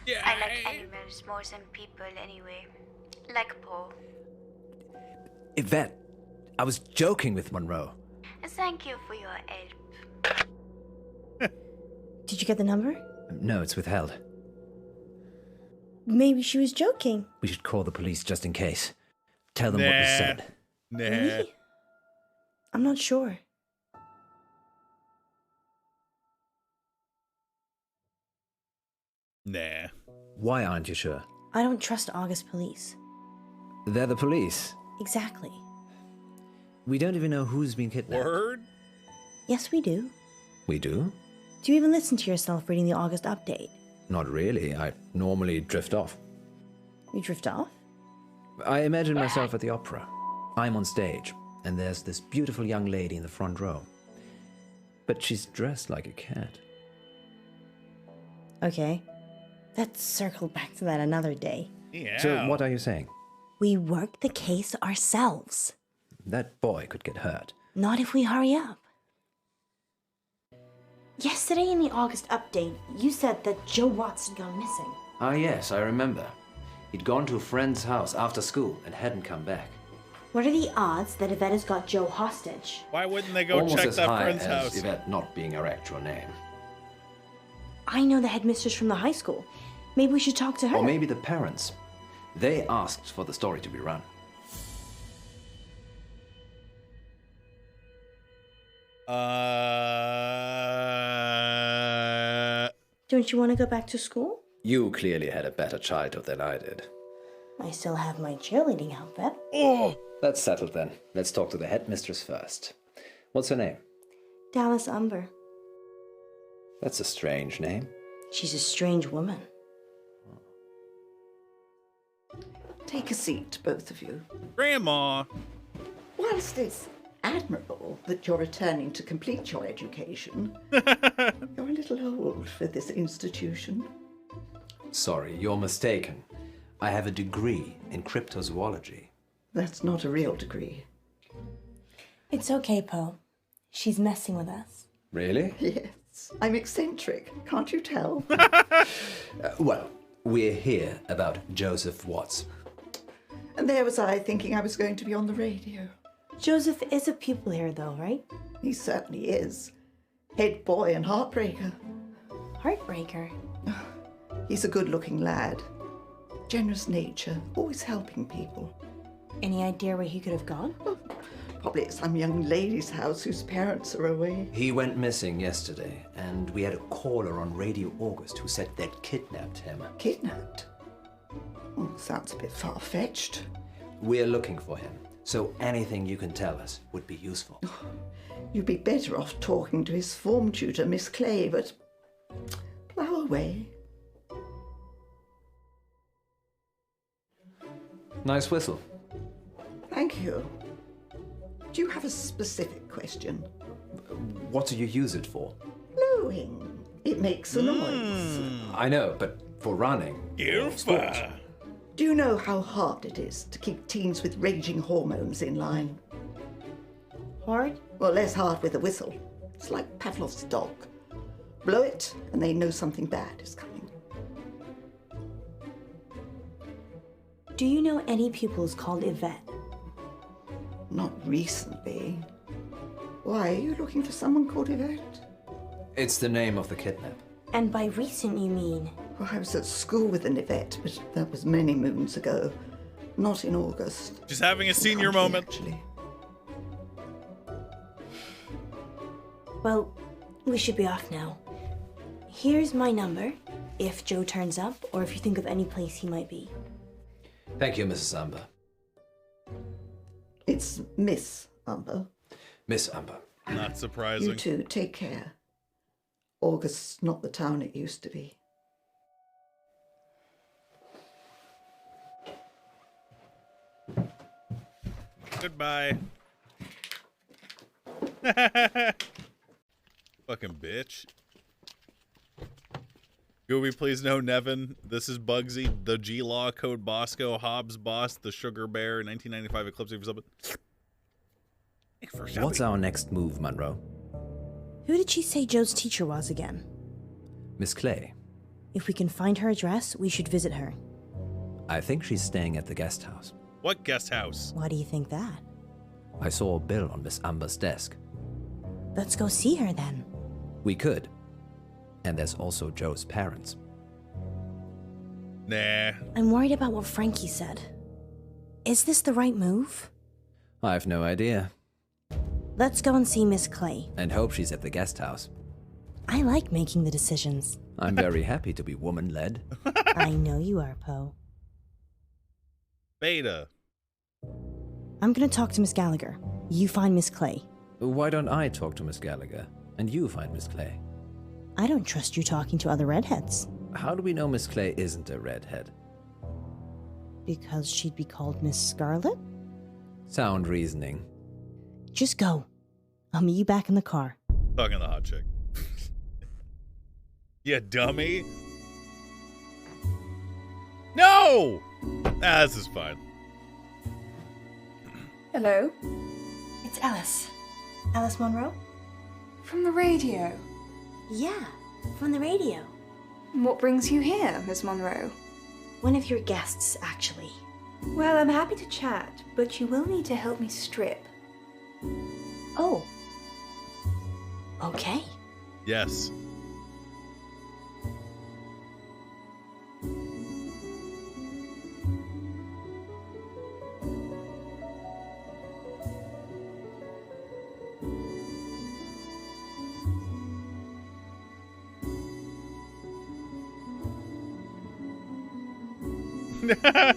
Yeah. I like animals more than people anyway. Like Poe. Yvette, I was joking with Munro. Thank you for your help. Did you get the number? No, it's withheld. Maybe she was joking. We should call the police just in case. Tell them what was said. Nah. Really? I'm not sure. Nah. Why aren't you sure? I don't trust August police. They're the police. Exactly. We don't even know who's been kidnapped. Word? Yes, we do. We do? Do you even listen to yourself reading the August update? Not really. I normally drift off. You drift off? I imagine myself at the opera. I'm on stage, and there's this beautiful young lady in the front row. But she's dressed like a cat. Okay. Let's circle back to that another day. Yeah. So what are you saying? We work the case ourselves. That boy could get hurt. Not if we hurry up. Yesterday in the August update, you said that Joe Watts had gone missing. Ah, yes, I remember. He'd gone to a friend's house after school and hadn't come back. What are the odds that Yvette has got Joe hostage? Why wouldn't they go Almost check as that high friend's as house? Yvette not being her actual name. I know the headmistress from the high school. Maybe we should talk to her. Or maybe the parents. They asked for the story to be run. Don't you want to go back to school? You clearly had a better childhood than I did. I still have my cheerleading outfit. Oh! That's settled then. Let's talk to the headmistress first. What's her name? Dallas Umber. That's a strange name. She's a strange woman. Take a seat, both of you. Grandma! Whilst it's admirable that you're returning to complete your education, you're a little old for this institution. Sorry, you're mistaken. I have a degree in cryptozoology. That's not a real degree. It's okay, Poe. She's messing with us. Really? Yes, I'm eccentric, can't you tell? Well, we're here about Joseph Watts. And there was I thinking I was going to be on the radio. Joseph is a pupil here, though, right? He certainly is. Head boy and heartbreaker. Heartbreaker. He's a good-looking lad. Generous nature, always helping people. Any idea where he could have gone? Oh, probably at some young lady's house whose parents are away. He went missing yesterday, and we had a caller on Radio August who said they'd kidnapped him. Kidnapped? Oh, sounds a bit far-fetched. We're looking for him, so anything you can tell us would be useful. You'd be better off talking to his form tutor, Miss Clay, but plough away. Nice whistle. Thank you. Do you have a specific question? What do you use it for? Blowing. It makes a noise. I know, but for running. or sports. Do you know how hard it is to keep teens with raging hormones in line? Hard? Well, less hard with a whistle. It's like Pavlov's dog. Blow it, and they know something bad is coming. Do you know any pupils called Yvette? Not recently. Why, are you looking for someone called Yvette? It's the name of the kidnap. And by recent, you mean? Well, I was at school with an Yvette, but that was many moons ago. Not in August. Just having a senior Country, moment. Actually. Well, we should be off now. Here's my number, if Joe turns up, or if you think of any place he might be. Thank you, Mrs. Umber. It's Miss Umber. Miss Umber. Not surprising. You too, take care. August's not the town it used to be. Goodbye. Fucking bitch. Gooby, please know Nevin. This is Bugsy, the G-Law, Code Bosco, Hobbs Boss, the Sugar Bear, 1995 Eclipse for something. What's our next move, Munro? Who did she say Joe's teacher was again? Miss Clay. If we can find her address, we should visit her. I think she's staying at the guest house. What guest house? Why do you think that? I saw a bill on Miss Umber's desk. Let's go see her then. We could. And there's also Joe's parents. Nah. I'm worried about what Frankie said. Is this the right move? I've no idea. Let's go and see Miss Clay. And hope she's at the guest house. I like making the decisions. I'm very happy to be woman-led. I know you are, Poe. Beta. I'm gonna talk to Miss Gallagher. You find Miss Clay. Why don't I talk to Miss Gallagher, and you find Miss Clay? I don't trust you talking to other redheads. How do we know Miss Clay isn't a redhead? Because she'd be called Miss Scarlet? Sound reasoning. Just go. I'll meet you back in the car. Talking to the hot chick. You dummy. No! This is fine. Hello? It's Alice. Alice Munro? From the radio. Yeah, from the radio. What brings you here, Miss Monroe? One of your guests, actually. Well, I'm happy to chat, but you will need to help me strip. Oh. Okay. Yes.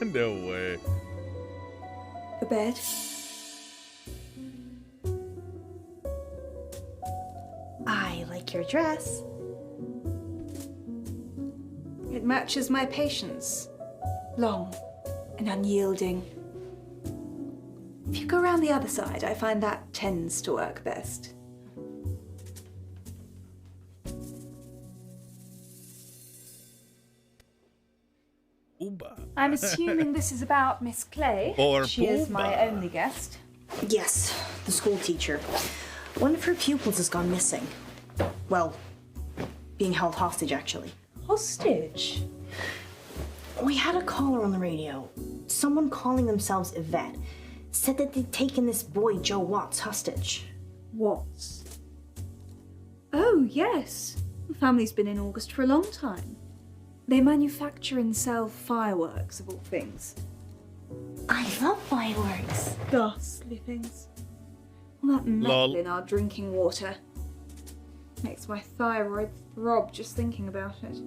No way. The bed. I like your dress. It matches my patience. Long and unyielding. If you go around the other side, I find that tends to work best. I'm assuming this is about Miss Clay. Or she is my Pooba. only guest. Yes, the school teacher. One of her pupils has gone missing. Well, being held hostage, actually. Hostage? We had a caller on the radio. Someone calling themselves Yvette said that they'd taken this boy, Joe Watts, hostage. Watts? Oh, yes. The family's been in August for a long time. They manufacture and sell fireworks, of all things. I love fireworks. Ghastly things. All that metal in our drinking water. Makes my thyroid throb just thinking about it.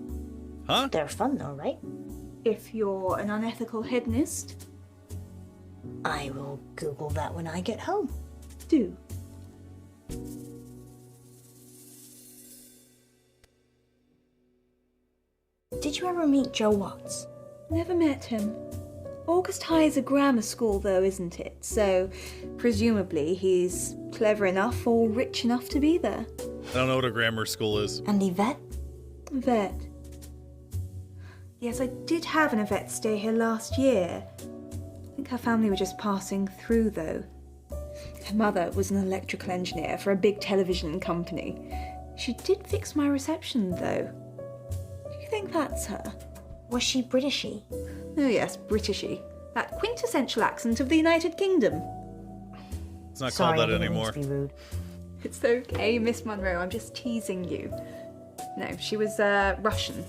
Huh? They're fun though, right? If you're an unethical hedonist. I will Google that when I get home. Do. Did you ever meet Joe Watts? Never met him. August High is a grammar school though, isn't it? So, presumably he's clever enough or rich enough to be there. I don't know what a grammar school is. And Yvette? Yvette. Yes, I did have an Yvette stay here last year. I think her family were just passing through though. Her mother was an electrical engineer for a big television company. She did fix my reception though. Do you think that's her? Was she Britishy? Oh yes, Britishy. That quintessential accent of the United Kingdom. It's not called that anymore. Be rude. It's okay, Miss Monroe, I'm just teasing you. No, she was Russian.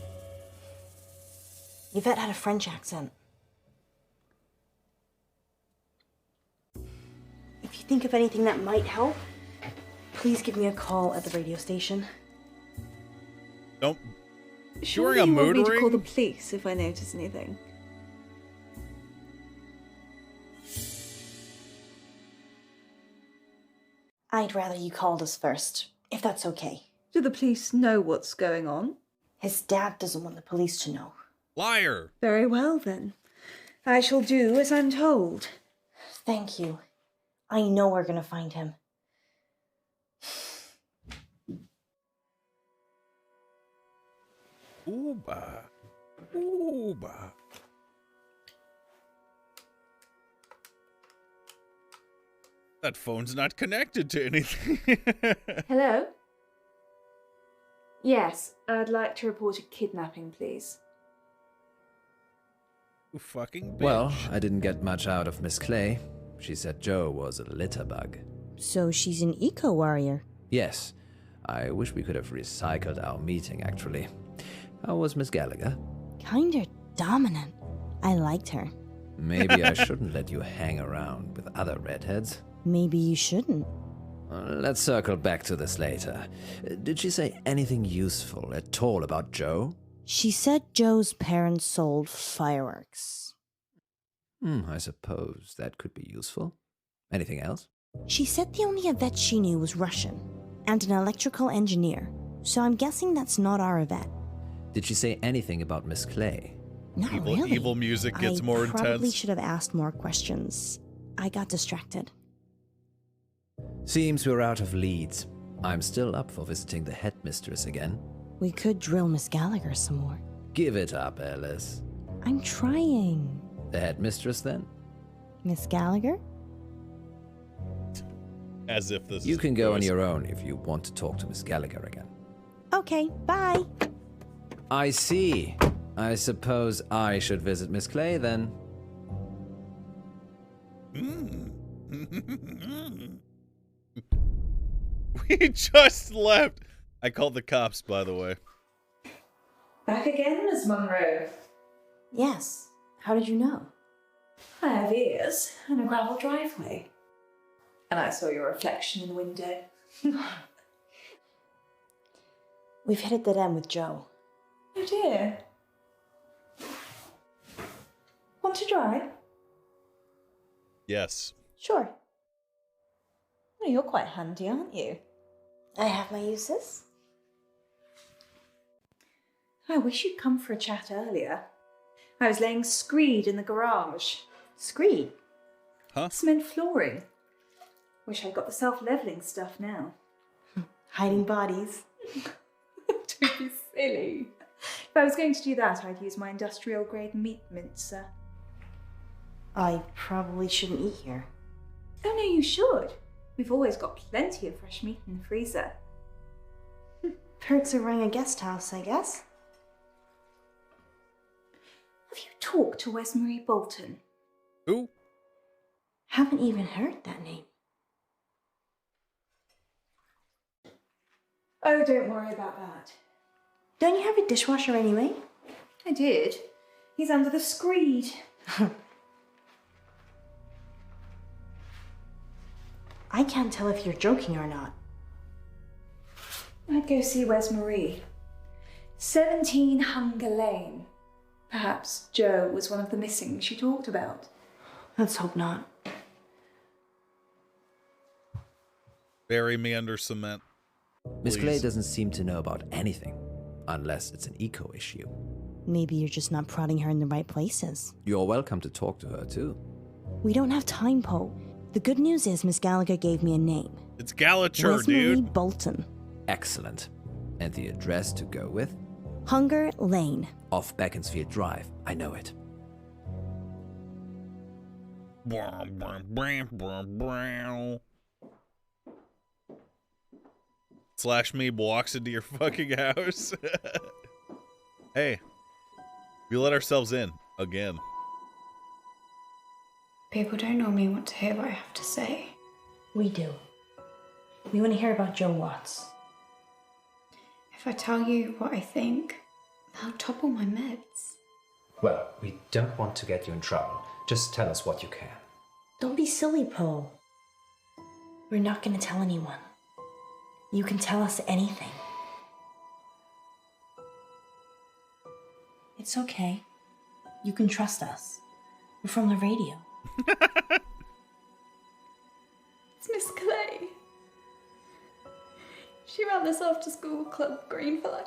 Yvette had a French accent. If you think of anything that might help, please give me a call at the radio station. Don't. Surely During a you want mood me to call the ring? police if I notice anything. I'd rather you called us first, if that's okay. Do the police know what's going on? His dad doesn't want the police to know. Liar. Very well then. I shall do as I'm told. Thank you. I know we're gonna find him. Ooba. Ooba. That phone's not connected to anything. Hello? Yes, I'd like to report a kidnapping, please. You fucking bitch. Well, I didn't get much out of Miss Clay. She said Joe was a litter bug. So she's an eco-warrior. Yes, I wish we could have recycled our meeting, actually. How was Miss Gallagher? Kinda dominant. I liked her. Maybe I shouldn't let you hang around with other redheads. Maybe you shouldn't. Let's circle back to this later. Did she say anything useful at all about Joe? She said Joe's parents sold fireworks. I suppose that could be useful. Anything else? She said the only Yvette she knew was Russian, and an electrical engineer, so I'm guessing that's not our Yvette. Did she say anything about Miss Clay? Not really. Evil music gets more intense. I probably should have asked more questions. I got distracted. Seems we're out of leads. I'm still up for visiting the headmistress again. We could drill Miss Gallagher some more. Give it up, Alice. I'm trying. The headmistress, then? Miss Gallagher? As if this You can go on your own if you want to talk to Miss Gallagher again. Okay, bye. I see. I suppose I should visit Miss Clay, then. We just left. I called the cops, by the way. Back again, Miss Munro. Yes. How did you know? I have ears and a gravel driveway. And I saw your reflection in the window. We've hit a dead end with Joe. Oh dear. Want to drive? Yes. Sure. Well, you're quite handy, aren't you? I have my uses. I wish you'd come for a chat earlier. I was laying screed in the garage. Screed? Huh? Cement flooring. Wish I'd got the self-leveling stuff now. Hiding bodies. Don't be silly. If I was going to do that, I'd use my industrial-grade meat mincer. I probably shouldn't eat here. Oh no, you should. We've always got plenty of fresh meat in the freezer. Perks of running a guest house, I guess. Have you talked to Wesmarie Bolton? Who? Haven't even heard that name. Oh, don't worry about that. Don't you have a dishwasher anyway? I did. He's under the screed. I can't tell if you're joking or not. I'd go see Wesmarie. 17 Hunger Lane. Perhaps Joe was one of the missing she talked about. Let's hope not. Bury me under cement. Miss Please. Clay doesn't seem to know about anything, unless it's an eco issue. Maybe you're just not prodding her in the right places. You're welcome to talk to her, too. We don't have time, Poe. The good news is Miss Gallagher gave me a name. It's Gallagher, Wesmarie dude. Bolton. Excellent. And the address to go with? Hunger Lane. Off Beaconsfield Drive. I know it. Slash me walks into your fucking house. Hey, we let ourselves in again. People don't normally want to hear what I have to say. We do. We want to hear about Joe Watts. If I tell you what I think, they'll topple my meds. Well, we don't want to get you in trouble. Just tell us what you can. Don't be silly, Poe. We're not going to tell anyone. You can tell us anything. It's okay. You can trust us. We're from the radio. It's Miss Clay. She ran this after-school club, Green for Life.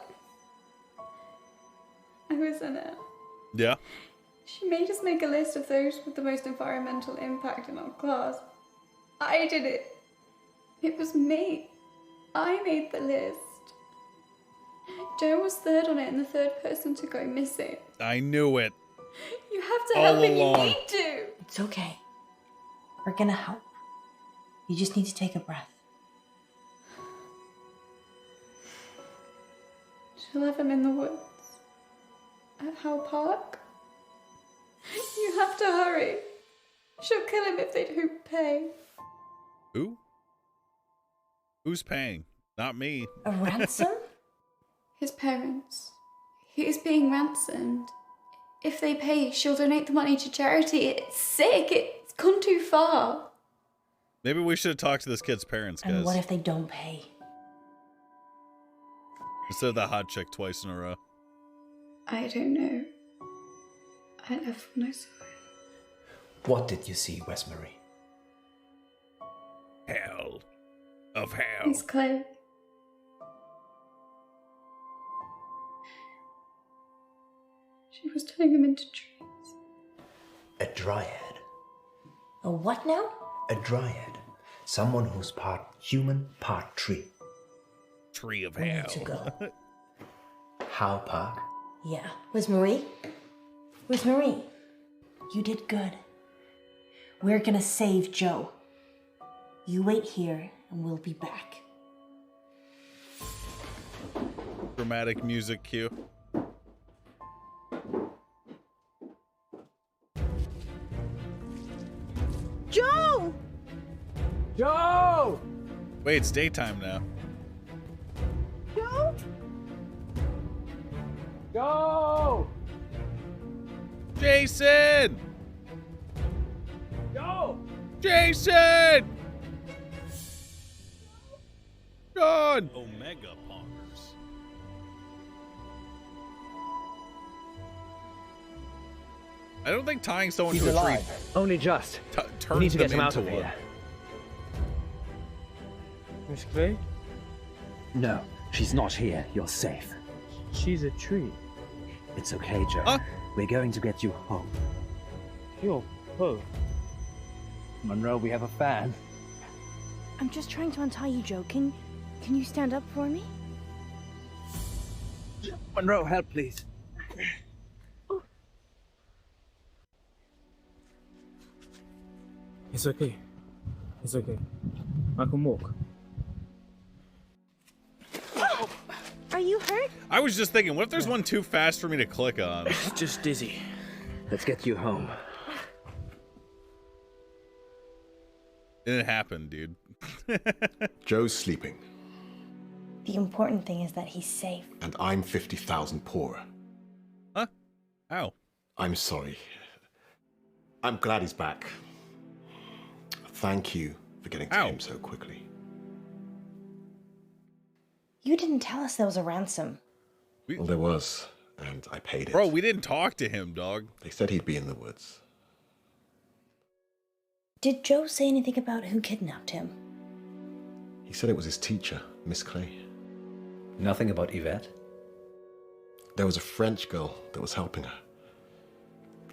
I was in it. Yeah. She made us make a list of those with the most environmental impact in our class. I did it. It was me. I made the list. Joe was third on it and the third person to go missing. I knew it. You have to All help me. along. You need to. It's okay. We're gonna help. You just need to take a breath. She'll have him in the woods. At Howe Park. You have to hurry. She'll kill him if they don't pay. Who? Who's paying? Not me. A ransom? His parents. He is being ransomed. If they pay, she'll donate the money to charity. It's sick. It's gone too far. Maybe we should have talked to this kid's parents, guys. And what if they don't pay? Instead of that hot chick twice in a row. I don't know. I left when I saw it. What did you see, Westmarie? Hell of hell. It's Clay. She was turning him into trees. A dryad. A what now? A dryad. Someone who's part human, part tree. Tree of We hell. need to go. How, Park? Yeah. Where's Marie? Where's Marie? You did good. We're gonna save Joe. You wait here and we'll be back. Dramatic music cue. Joe! Joe! Wait, it's daytime now. Joe? Joe! Jason! Joe! Jason! John! Omega Pongers. I don't think tying someone He's to a alive. tree Only just. turns We need to get them him out into of one. here. Miss Clay? No, she's not here. You're safe. She's a tree. It's okay, Joe. Huh? We're going to get you home. You're Poe. Munro, we have a fan. I'm just trying to untie you, Joe. Can you stand up for me? Munro, help, please. It's okay. It's okay. I can walk. Are you hurt? I was just thinking, what if there's one too fast for me to click on? Just dizzy. Let's get you home. It happened, dude. Joe's sleeping, The important thing is that he's safe. and I'm 50,000 poorer. Huh? Ow. I'm sorry. I'm glad he's back. Thank you for getting to Ow. him so quickly. You didn't tell us there was a ransom. Well, there was, and I paid it. Bro, we didn't talk to him, dog. They said he'd be in the woods. Did Joe say anything about who kidnapped him? He said it was his teacher, Miss Clay. Nothing about Yvette? There was a French girl that was helping her.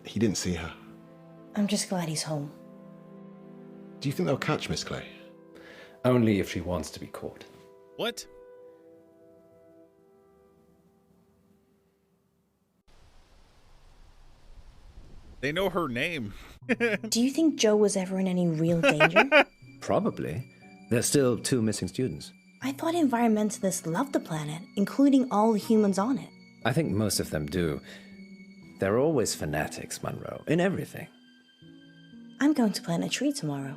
He didn't see her. I'm just glad he's home. Do you think they'll catch Miss Clay? Only if she wants to be caught. What? They know her name. Do you think Joe was ever in any real danger? Probably. There's still 2 missing students. I thought environmentalists loved the planet, including all the humans on it. I think most of them do. They're always fanatics, Munro, in everything. I'm going to plant a tree tomorrow,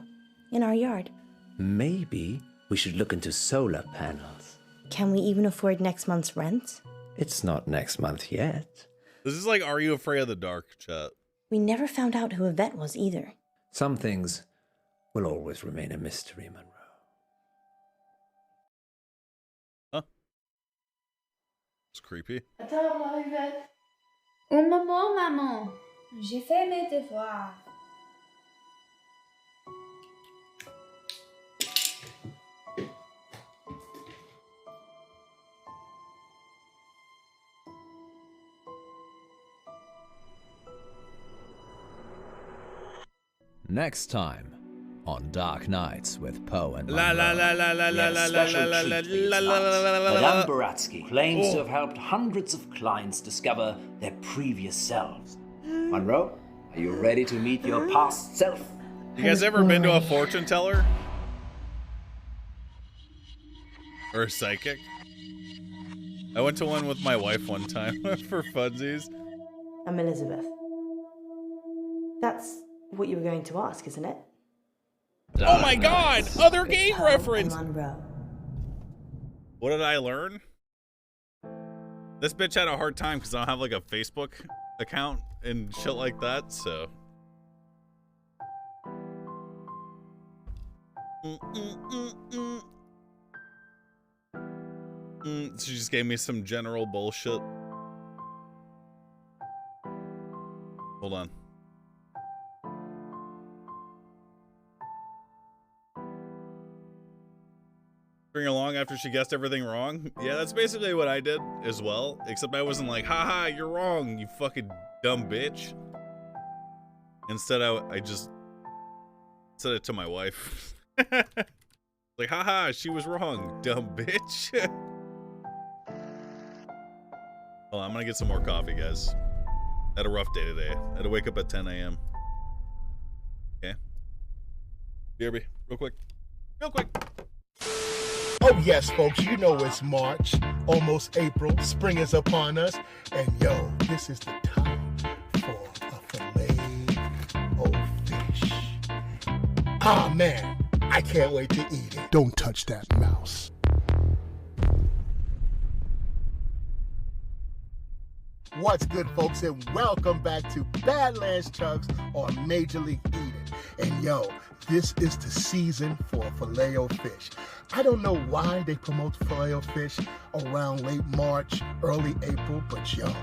in our yard. Maybe we should look into solar panels. Can we even afford next month's rent? It's not next month yet. This is like, are you afraid of the dark, chat? We never found out who Yvette was either. Some things will always remain a mystery, Munro. Huh? It's creepy. Attends, Yvette. Un moment, maman. J'ai fait mes devoirs. Next time on Dark Nights with Poe and La la Munro. la la la la la la Special la treat la for you la tonight. la la la la. Madame Baratsky claims to Oh. have helped hundreds of clients discover their previous selves. Monroe, are you ready to meet your past self? You guys ever been to a fortune teller? Or a psychic? I went to one with my wife one time for funsies. I'm Elizabeth. That's what you were going to ask, isn't it? Oh my god! Other game Poe reference! and Munro. What did I learn? This bitch had a hard time because I don't have like a Facebook account and shit like that, so. She just gave me some general bullshit. Hold on. String along after she guessed everything wrong? Yeah, that's basically what I did as well. Except I wasn't like, haha, you're wrong, you fucking dumb bitch. Instead, I just said it to my wife. Like, haha, she was wrong, dumb bitch. Hold on, I'm gonna get some more coffee, guys. I had a rough day today. I had to wake up at 10 a.m. Okay. BRB, real quick. Real quick. Oh yes, folks, you know it's March, almost April, spring is upon us, and yo, this is the time for a Filet-O-Fish. Ah man, I can't wait to eat it. Don't touch that mouse. What's good, folks, and welcome back to Badlands Chugs or Major League Eating. And yo, this is the season for Filet-O-Fish. I don't know why they promote Filet-O-Fish around late March, early April, but yo,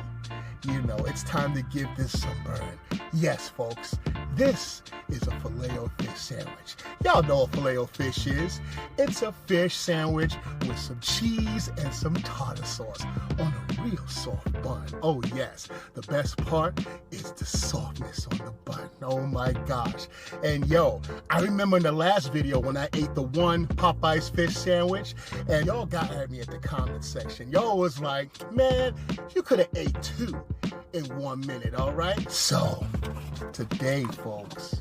you know, it's time to give this some burn. Yes, folks, this is a Filet-O-Fish sandwich. Y'all know what Filet-O-Fish is. It's a fish sandwich with some cheese and some tartar sauce on a real soft bun. Oh yes, the best part is the softness on the bun. Oh my gosh. And yo, I remember in the last video when I ate the one Popeye's fish sandwich, and y'all got at me at the comment section. Y'all was like, man, you could have ate two in 1 minute, all right? So, today, folks,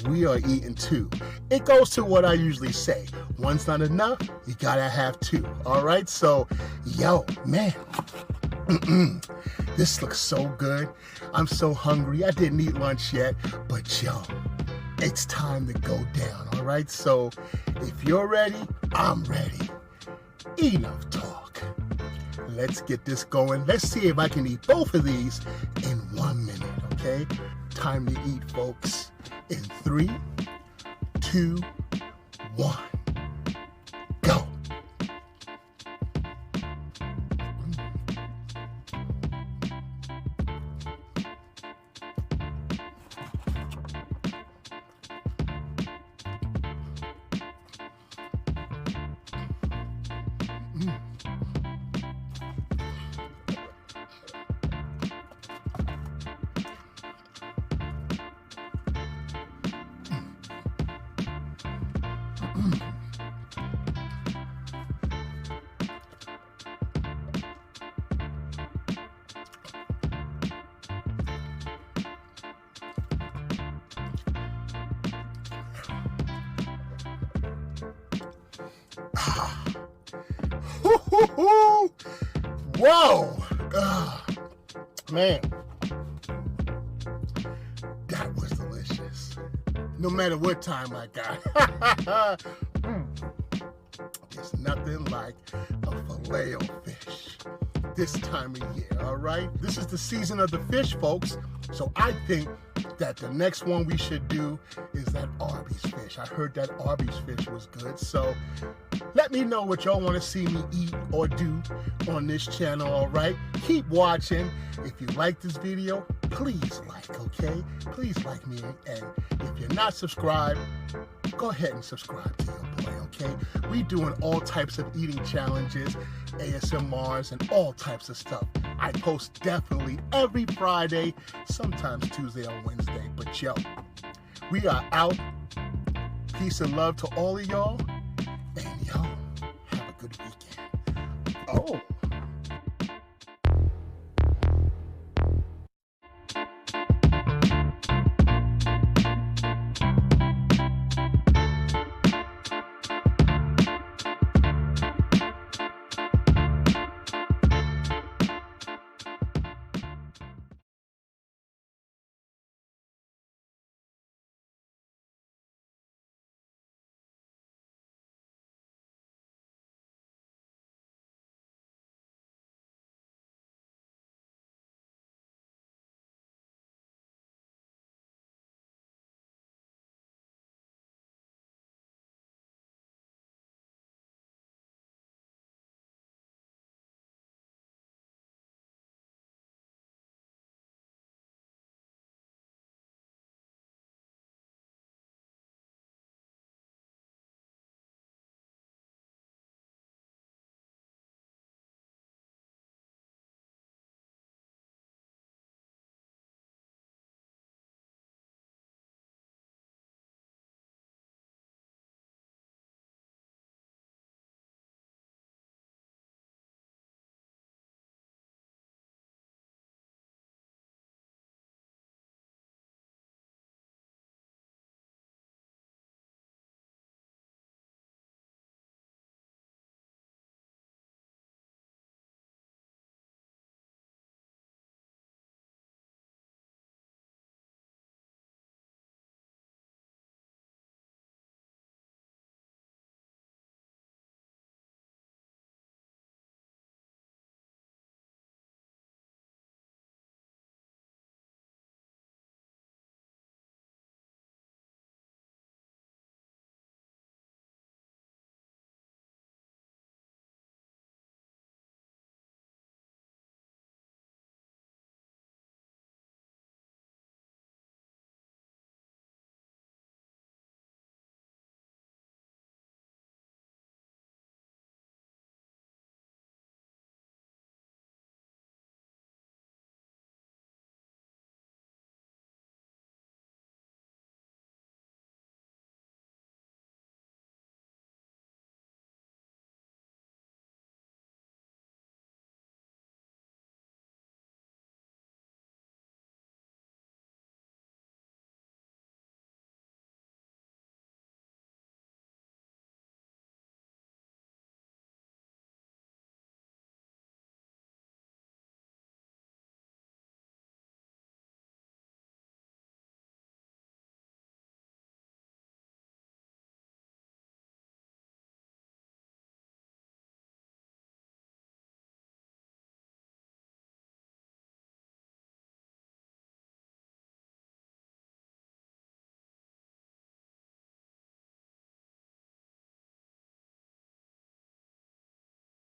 we are eating two. It goes to what I usually say. One's not enough, you gotta have two, all right? So, yo, man, this looks so good. I'm so hungry. I didn't eat lunch yet, but yo, it's time to go down, all right? So, if you're ready, I'm ready. Enough talk. Let's get this going. Let's see if I can eat both of these in 1 minute, okay? Time to eat, folks. In 3, 2, 1, go. Whoa! Man, that was delicious. No matter what time I got. There's nothing like a Filet-O-Fish this time of year, all right? This is the season of the fish, folks. So I think that the next one we should do is that Arby's fish. I heard that Arby's fish was good. So let me know what y'all want to see me eat or do on this channel, all right? Keep watching. If you like this video, please like, okay? Please like me. And if you're not subscribed, go ahead and subscribe to your boy, okay? We doing all types of eating challenges, ASMRs, and all types of stuff. I post definitely every Friday, sometimes Tuesday or Wednesday. But yo, we are out. Peace and love to all of y'all. And yo, have a good weekend. Oh.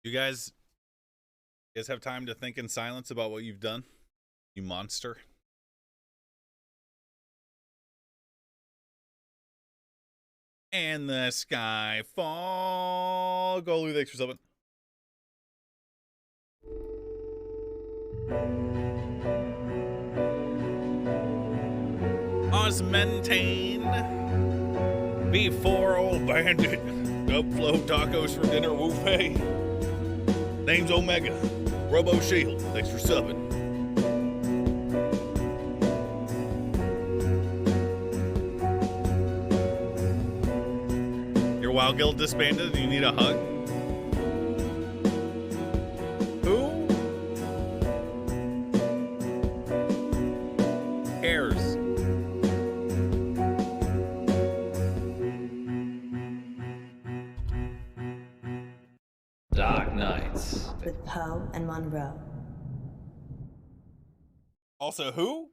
You guys have time to think in silence about what you've done? You monster. And the sky fall. Golu, thanks for subbing. Osmentane. Before old bandit. Upflow tacos for dinner. Woo-fay. Name's Omega. Robo Shield. Thanks for subbing. Your WoW guild disbanded and you need a hug? Who cares? Dark Nights. With Poe and Munro. Also, who?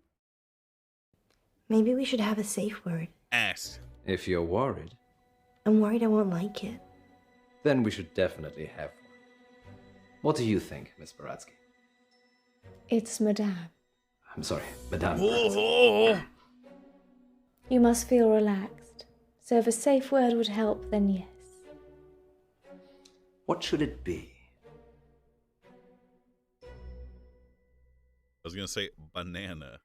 Maybe we should have a safe word. Asked. If you're worried, I'm worried I won't like it. then we should definitely have one. What do you think, Miss Baratsky? It's Madame. I'm sorry, Madame. Whoa. You must feel relaxed. So if a safe word would help, then yes. What should it be? I was gonna say banana.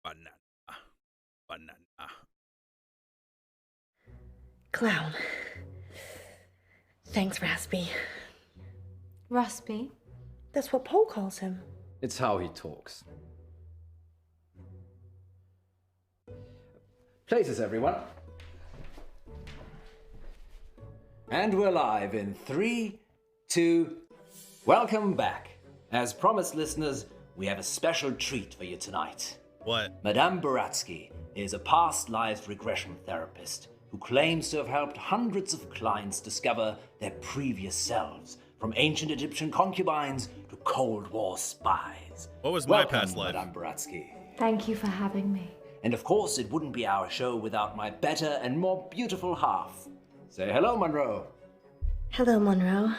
Banana. Banana. Clown. Thanks, Raspy. Raspy? That's what Poe calls him. It's how he talks. Places, everyone. And we're live in 3, 2... Welcome back. As promised, listeners, we have a special treat for you tonight. What? Madame Baratsky is a past life regression therapist who claims to have helped hundreds of clients discover their previous selves, from ancient Egyptian concubines to Cold War spies. What was my Welcome, past life? Madame Baratsky. Thank you for having me. And of course, it wouldn't be our show without my better and more beautiful half. Say hello, Munro. Hello, Munro.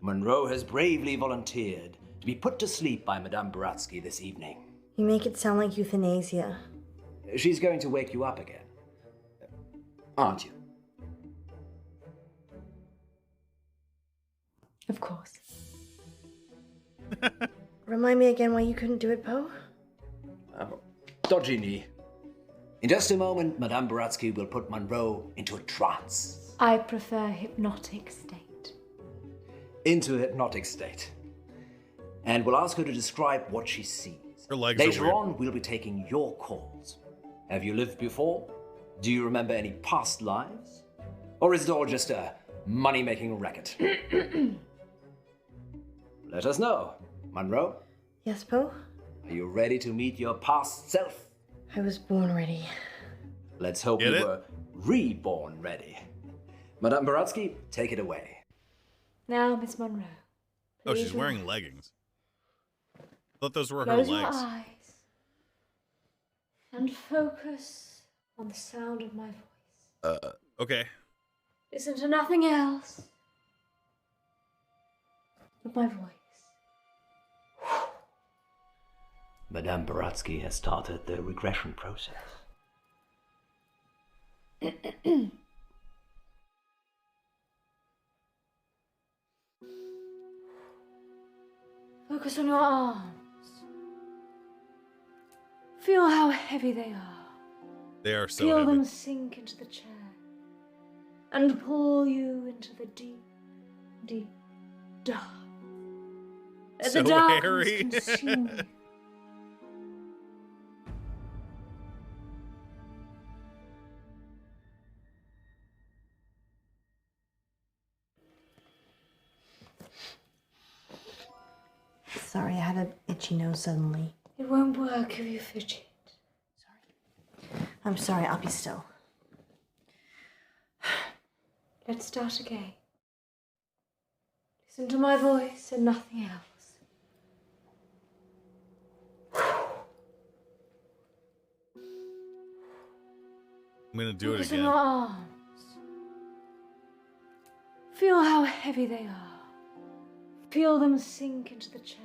Munro has bravely volunteered to be put to sleep by Madame Baratsky this evening. You make it sound like euthanasia. She's going to wake you up again. Aren't you? Of course. Remind me again why you couldn't do it, Poe? Dodgy knee. In just a moment, Madame Baratsky will put Munro into a trance. I prefer hypnotic state. Into a hypnotic state. And we'll ask her to describe what she sees. Her legs are Later weird. on, we'll be taking your calls. Have you lived before? Do you remember any past lives? Or is it all just a money-making racket? Let us know. Munro, Yes, Poe? are you ready to meet your past self? I was born ready. Let's hope Get you it? were reborn ready. Madame Baratsky, take it away. Now, Miss Munro. Oh, please she's wearing relax. leggings. I thought those were her Close your legs. eyes and focus on the sound of my voice. Okay. Listen to nothing else but my voice. Madame Baratsky has started the regression process. Focus on your arms. Feel how heavy they are. They are so Feel heavy. them sink into the chair and pull you into the deep, deep dark. Let So the darkness hairy. consume you. Sorry, I had an itchy nose suddenly. It won't work if you fidget. I'm sorry, I'll be still. Let's start again. Listen to my voice and nothing else. gonna do it Focus on again. your arms. Feel how heavy they are. Feel them sink into the chair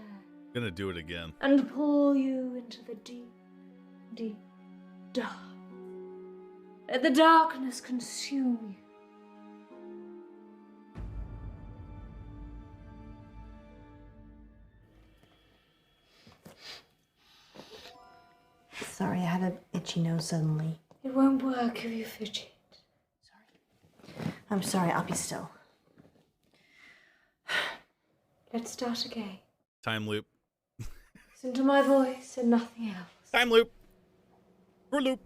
I'm gonna do it again. and pull you into the deep, deep dark. Let the darkness consume you. Sorry, I had an itchy nose suddenly. It won't work if you fidget. I'm sorry, I'll be still. Let's start again. Time loop. Listen to my voice and nothing else. Time loop. For loop.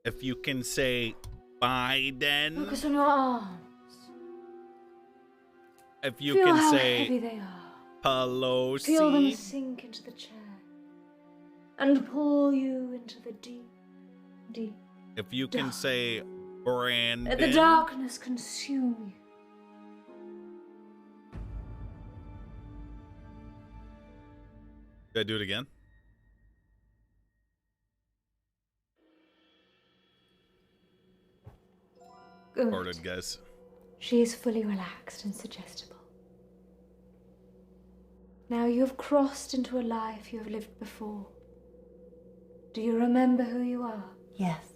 If you can say Biden. Focus on your arms. If you Feel can how say heavy they are. Pelosi. Feel them sink into the chair and pull you into the deep, deep. If you can dark. say Brandon. Let the darkness consume you. Did I do it again? Good. Recorded, guys. She is fully relaxed and suggestible. Now you have crossed into a life you have lived before. Do you remember who you are? Yes.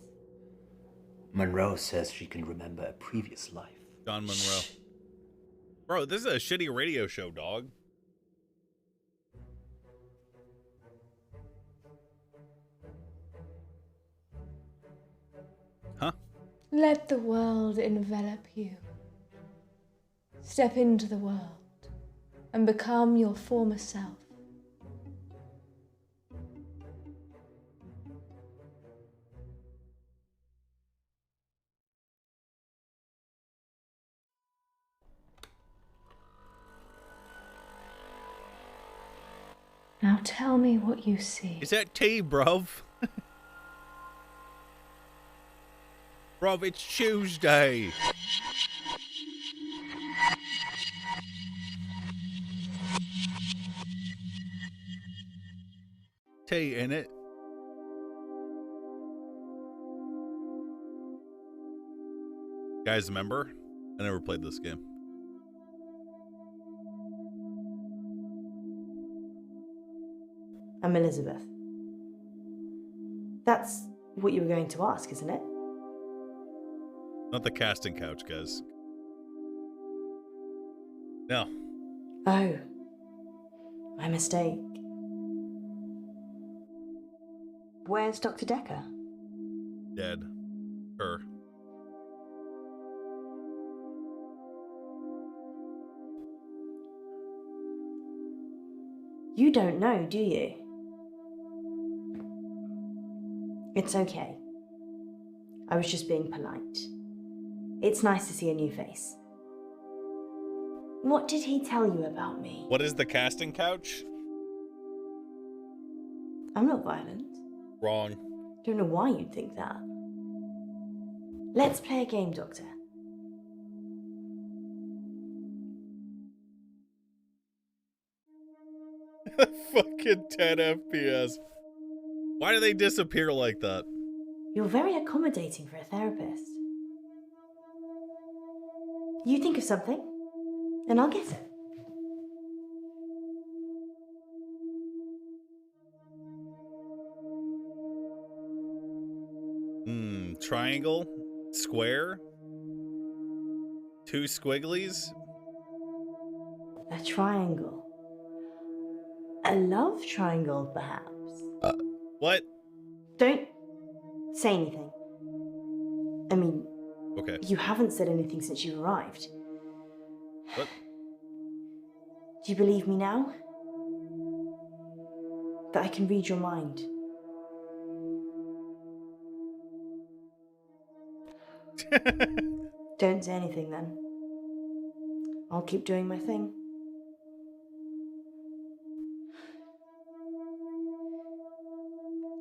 Monroe says she can remember a previous life. John Monroe. Bro, this is a shitty radio show, dog. Huh? Let the world envelop you. Step into the world and become your former self. Now tell me what you see. Is that tea, bruv? Bruv, it's Tuesday. Tea in it. Guys, remember? I never played this game. I'm Elizabeth. That's what you were going to ask, isn't it? Not the casting couch, guys. No. Oh. My mistake. Where's Dr. Decker? Dead. Her. You don't know, do you? It's okay. I was just being polite. It's nice to see a new face. What did he tell you about me? What is the casting couch? I'm not violent. Wrong. Don't know why you'd think that. Let's play a game, Doctor. Fucking 10 FPS. Why do they disappear like that? You're very accommodating for a therapist. You think of something, and I'll guess it. Triangle? Square? Two squigglies? A triangle. A love triangle, perhaps. What? Don't say anything. I mean, Okay. you haven't said anything since you arrived. What? Do you believe me now? That I can read your mind? Don't say anything then. I'll keep doing my thing.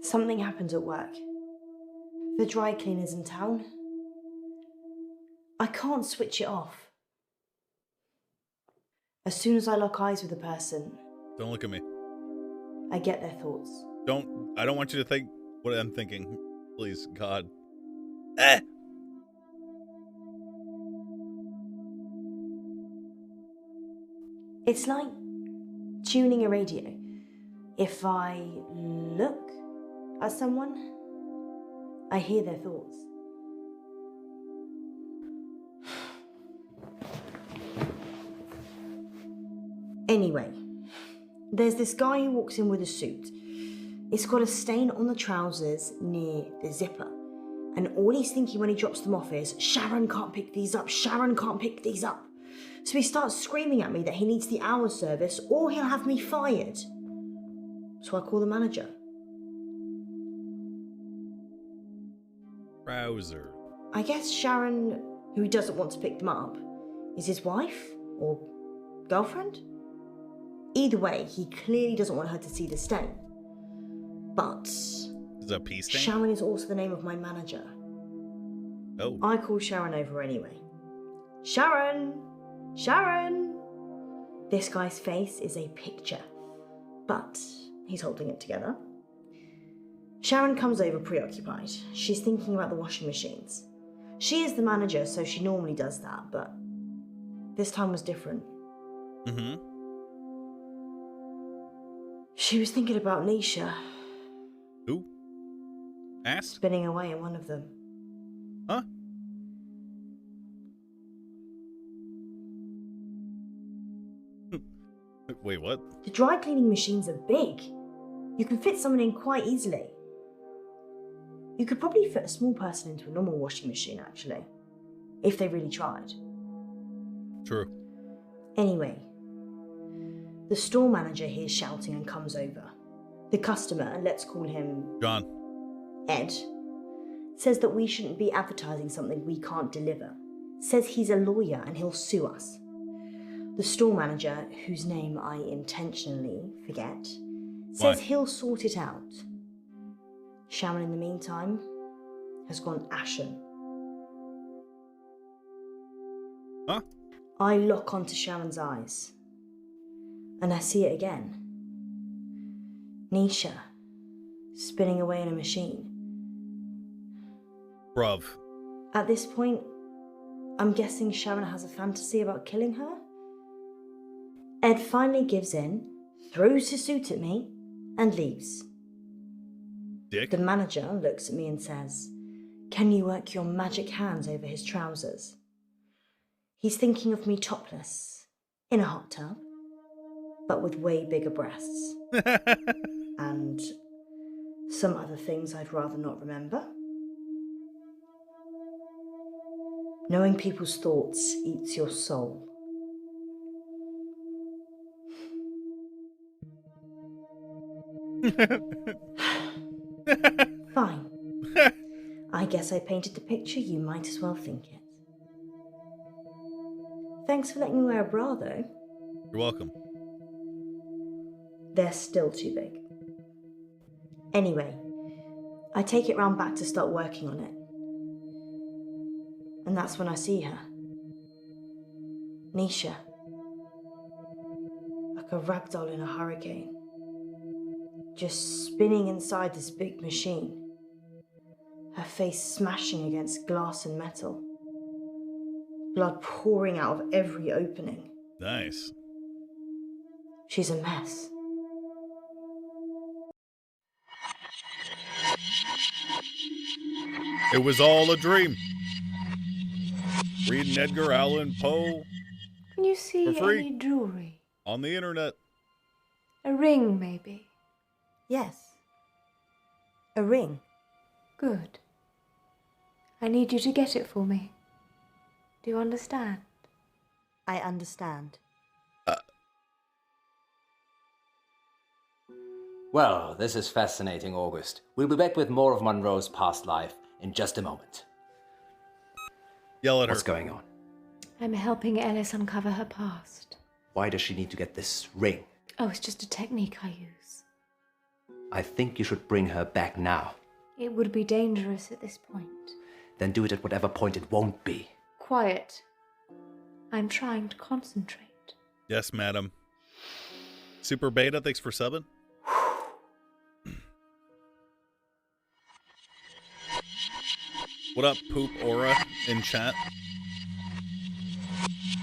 Something happened at work. The dry cleaner's in town. I can't switch it off. As soon as I lock eyes with a person, Don't look at me. I get their thoughts. I don't want you to think what I'm thinking. Please, God. Eh. It's like tuning a radio. If I look at someone, I hear their thoughts. Anyway, there's this guy who walks in with a suit. It's got a stain on the trousers near the zipper. And all he's thinking when he drops them off is, Sharon can't pick these up, Sharon can't pick these up. So he starts screaming at me that he needs the hour service or he'll have me fired. So I call the manager. Trouser. I guess Sharon, who doesn't want to pick them up, is his wife or girlfriend? Either way, he clearly doesn't want her to see the stain. But Is that a pea stain? Sharon is also the name of my manager. Oh. I call Sharon over anyway. Sharon! Sharon! This guy's face is a picture, but he's holding it together. Sharon comes over preoccupied. She's thinking about the washing machines. She is the manager, so she normally does that, but this time was different. Mm-hmm. She was thinking about Nisha. Who? Ass? Spinning away in one of them. Huh? Wait, what? The dry cleaning machines are big. You can fit someone in quite easily. You could probably fit a small person into a normal washing machine, actually. If they really tried. True. Anyway, the store manager hears shouting and comes over. The customer, let's call him John. Ed, says that we shouldn't be advertising something we can't deliver. Says he's a lawyer and he'll sue us. The store manager, whose name I intentionally forget, says he'll sort it out. Sharon, in the meantime, has gone ashen. Huh? I lock onto Sharon's eyes, and I see it again. Nisha, spinning away in a machine. Bruv. At this point, I'm guessing Sharon has a fantasy about killing her? Ed finally gives in, throws his suit at me, and leaves. Dick. The manager looks at me and says, "Can you work your magic hands over his trousers?" He's thinking of me topless, in a hot tub, but with way bigger breasts. And some other things I'd rather not remember. Knowing people's thoughts eats your soul. Fine. I guess I painted the picture, you might as well think it. Thanks for letting me wear a bra, though. You're welcome. They're still too big. Anyway, I take it round back to start working on it. And that's when I see her. Nisha. Like a ragdoll in a hurricane. Just spinning inside this big machine. Her face smashing against glass and metal. Blood pouring out of every opening. Nice. She's a mess. It was all a dream. Reading Edgar Allan Poe Can you see for free. any jewelry? On the internet. A ring, maybe? Yes. A ring. Good. I need you to get it for me. Do you understand? I understand. Well, this is fascinating, August. We'll be back with more of Munro's past life in just a moment. Yell at her. What's going on? I'm helping Ellis uncover her past. Why does she need to get this ring? Oh, it's just a technique I use. I think you should bring her back now. It would be dangerous at this point. Then do it at whatever point it won't be. Quiet. I'm trying to concentrate. Yes, madam. Super Beta, thanks for subbing. What up, Poop Aura in chat?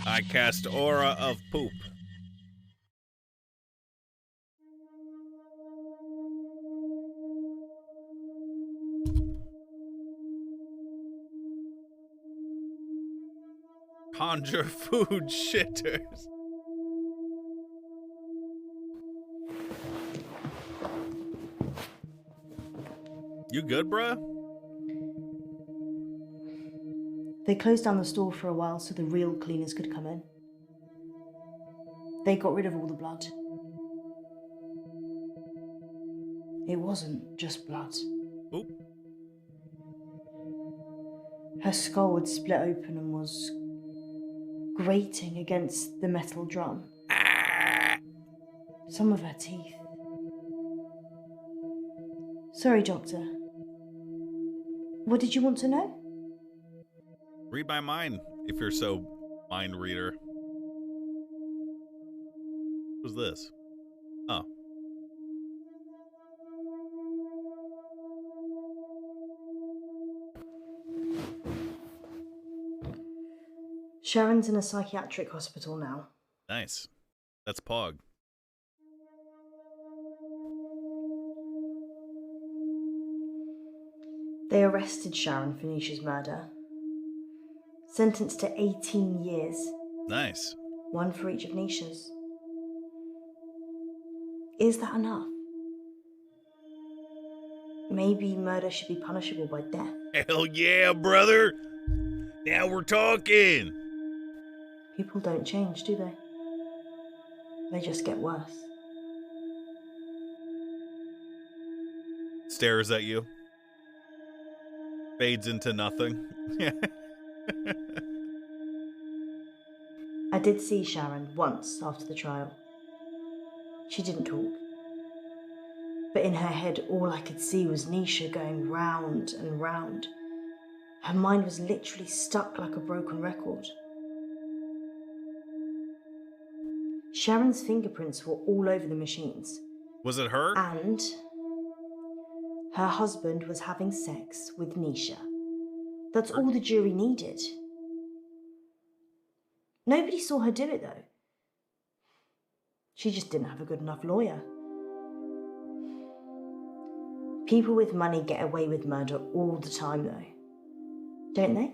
I cast Aura of Poop. Conjure food shitters. You good, bruh? They closed down the store for a while so the real cleaners could come in. They got rid of all the blood. It wasn't just blood. Oop. Her skull had split open and was grating against the metal drum. Some of her teeth. Sorry, Doctor. What did you want to know? Read my mind, if you're so mind reader. Who's this? Oh. Sharon's in a psychiatric hospital now. Nice. That's Pog. They arrested Sharon for Nisha's murder. Sentenced to 18 years. Nice. One for each of Nisha's. Is that enough? Maybe murder should be punishable by death. Hell yeah, brother! Now we're talking! People don't change, do they? They just get worse. Stares at you. Fades into nothing. I did see Sharon once after the trial. She didn't talk. But in her head, all I could see was Nisha going round and round. Her mind was literally stuck like a broken record. Sharon's fingerprints were all over the machines. Was it her? And her husband was having sex with Nisha. That's all the jury needed. Nobody saw her do it, though. She just didn't have a good enough lawyer. People with money get away with murder all the time, though. Don't they?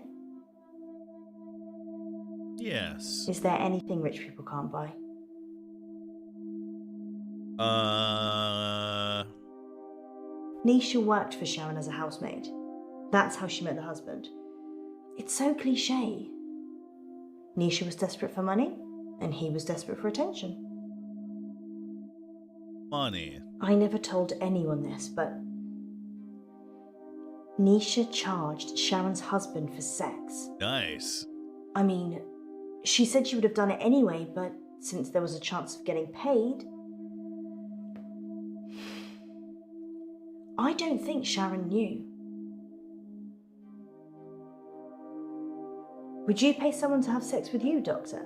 Yes. Is there anything rich people can't buy? Nisha worked for Sharon as a housemaid. That's how she met the husband. It's so cliche. Nisha was desperate for money, and he was desperate for attention. Money. I never told anyone this, but Nisha charged Sharon's husband for sex. Nice. I mean, she said she would have done it anyway, but since there was a chance of getting paid, I don't think Sharon knew. Would you pay someone to have sex with you, Doctor?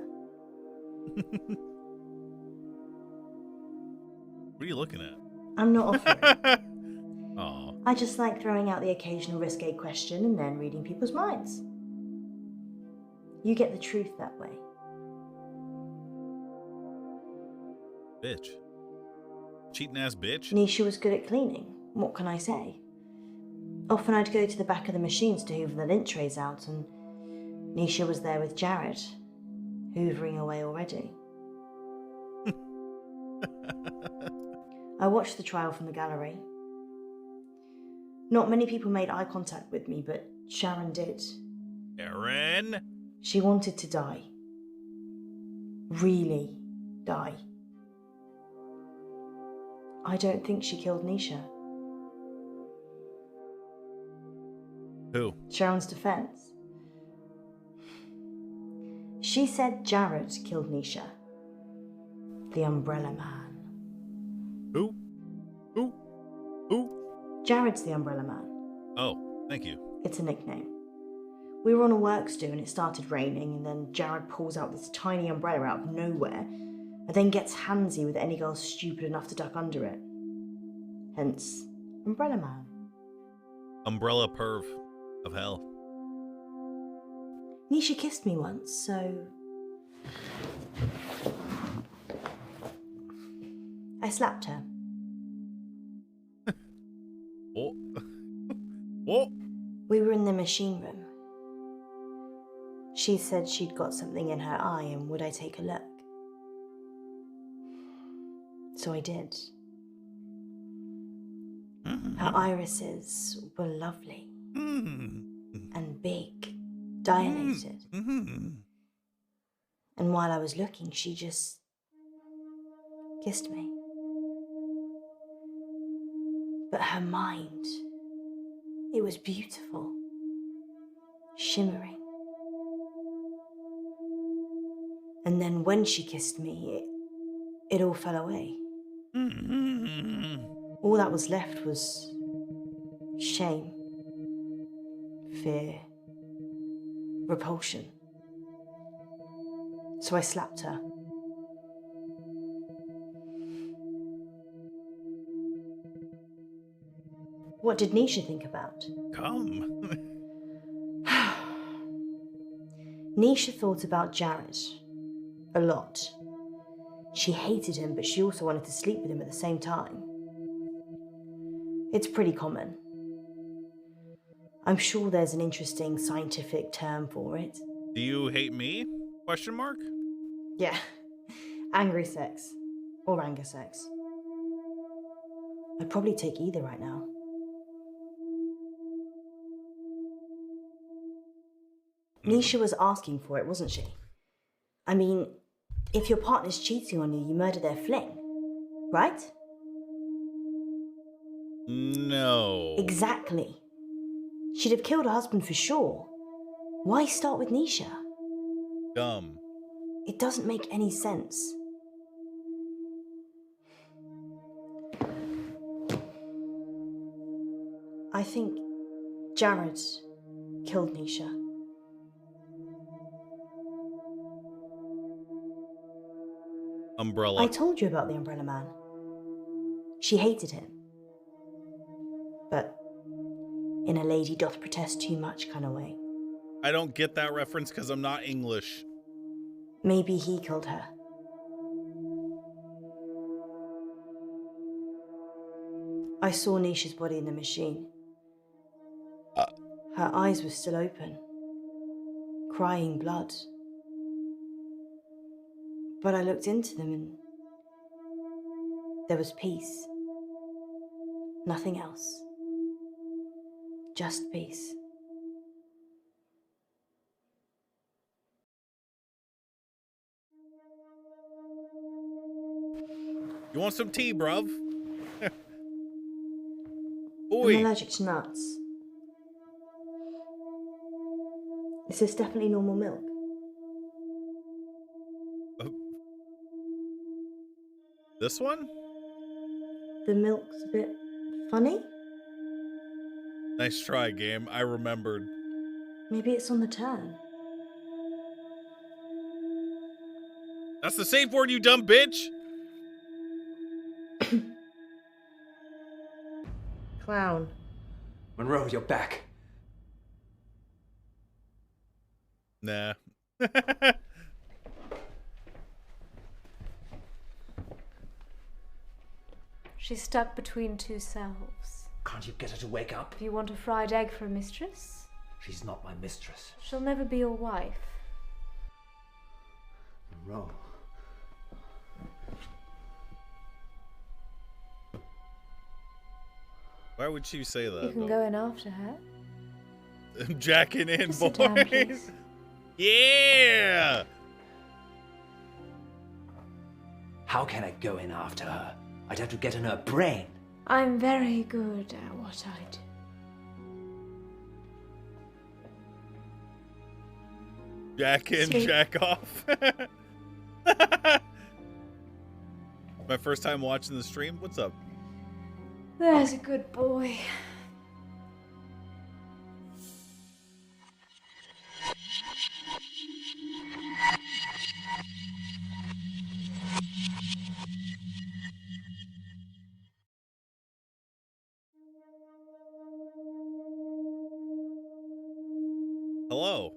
What are you looking at? I'm not offering. Aw. I just like throwing out the occasional risque question and then reading people's minds. You get the truth that way. Bitch. Cheating ass bitch. Nisha was good at cleaning. What can I say? Often I'd go to the back of the machines to hoover the lint trays out, and Nisha was there with Jared, hoovering away already. I watched the trial from the gallery. Not many people made eye contact with me, but Sharon did. Sharon? She wanted to die. Really die. I don't think she killed Nisha. Who? Sharon's defense. She said Jared killed Nisha. The Umbrella Man. Who? Jared's the Umbrella Man. Oh, thank you. It's a nickname. We were on a works do and it started raining, and then Jared pulls out this tiny umbrella out of nowhere and then gets handsy with any girl stupid enough to duck under it. Hence, Umbrella Man. Umbrella perv of hell. Nisha kissed me once, so I slapped her. Oh. Oh. We were in the machine room. She said she'd got something in her eye and would I take a look? So I did. Her irises were lovely and big, dilated. And while I was looking, she just kissed me. But her mind, it was beautiful, shimmering. And then when she kissed me, it all fell away. All that was left was shame, fear, repulsion. So I slapped her. What did Nisha think about? Come. Nisha thought about Jared a lot. She hated him, but she also wanted to sleep with him at the same time. It's pretty common. I'm sure there's an interesting scientific term for it. Do you hate me? Question mark? Yeah. Angry sex. Or anger sex. I'd probably take either right now. Nisha was asking for it, wasn't she? I mean, if your partner's cheating on you, you murder their fling, right? No. Exactly. She'd have killed her husband for sure. Why start with Nisha? Dumb. It doesn't make any sense. I think Jared killed Nisha. Umbrella. I told you about the Umbrella Man. She hated him. But in a lady doth protest too much kind of way. I don't get that reference because I'm not English. Maybe he killed her. I saw Nisha's body in the machine. Her eyes were still open, crying blood. But I looked into them and there was peace. Nothing else. Just peace. You want some tea, bruv? I'm allergic to nuts. Is this definitely normal milk? This one? The milk's a bit funny? Nice try, game. I remembered. Maybe it's on the turn. That's the safe word, you dumb bitch! Clown. Munro, you're back. Nah. She's stuck between two selves. Can't you get her to wake up? Do you want a fried egg for a mistress? She's not my mistress. She'll never be your wife. Munro. Why would she say that? You can go in after her. I'm jacking in, Just boys. sit down, please. Yeah! How can I go in after her? I'd have to get in her brain. I'm very good at what I do. Jack in, Sweet. jack off. My first time watching the stream. What's up? There's a good boy. Hello.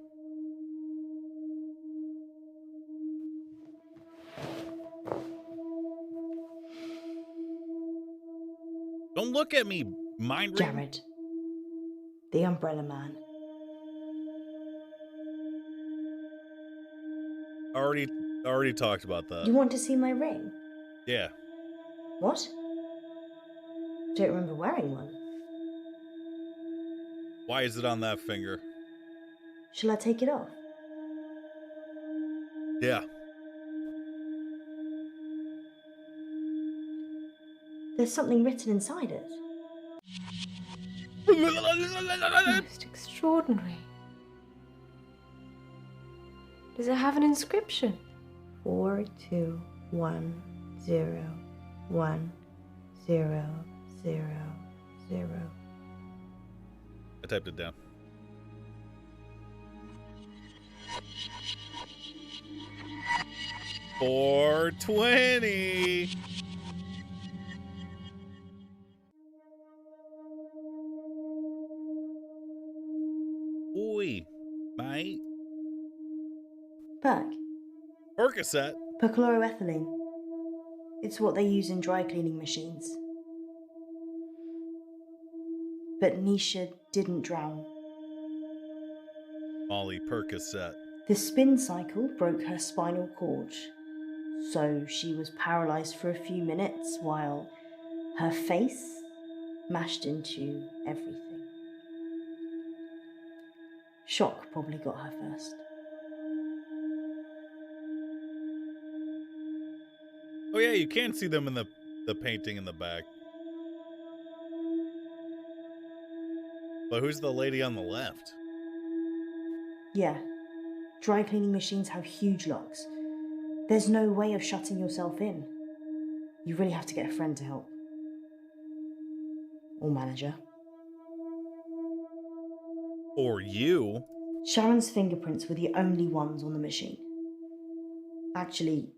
Don't look at me, mind reading. Jared, the umbrella man. Already talked about that. You want to see my ring? Yeah. What? Don't remember wearing one. Why is it on that finger? Shall I take it off? Yeah. There's something written inside it. Most extraordinary. Does it have an inscription? 421010000. I typed it down. $420. Oi, mate. Berg. Percocet. Perchloroethylene. It's what they use in dry cleaning machines. But Nisha didn't drown. Molly Percocet. The spin cycle broke her spinal cord, so she was paralyzed for a few minutes while her face mashed into everything. Shock probably got her first. Oh yeah, you can see them in the painting in the back. But who's the lady on the left? Yeah, dry cleaning machines have huge locks. There's no way of shutting yourself in. You really have to get a friend to help. Or manager. Or you. Sharon's fingerprints were the only ones on the machine. Actually,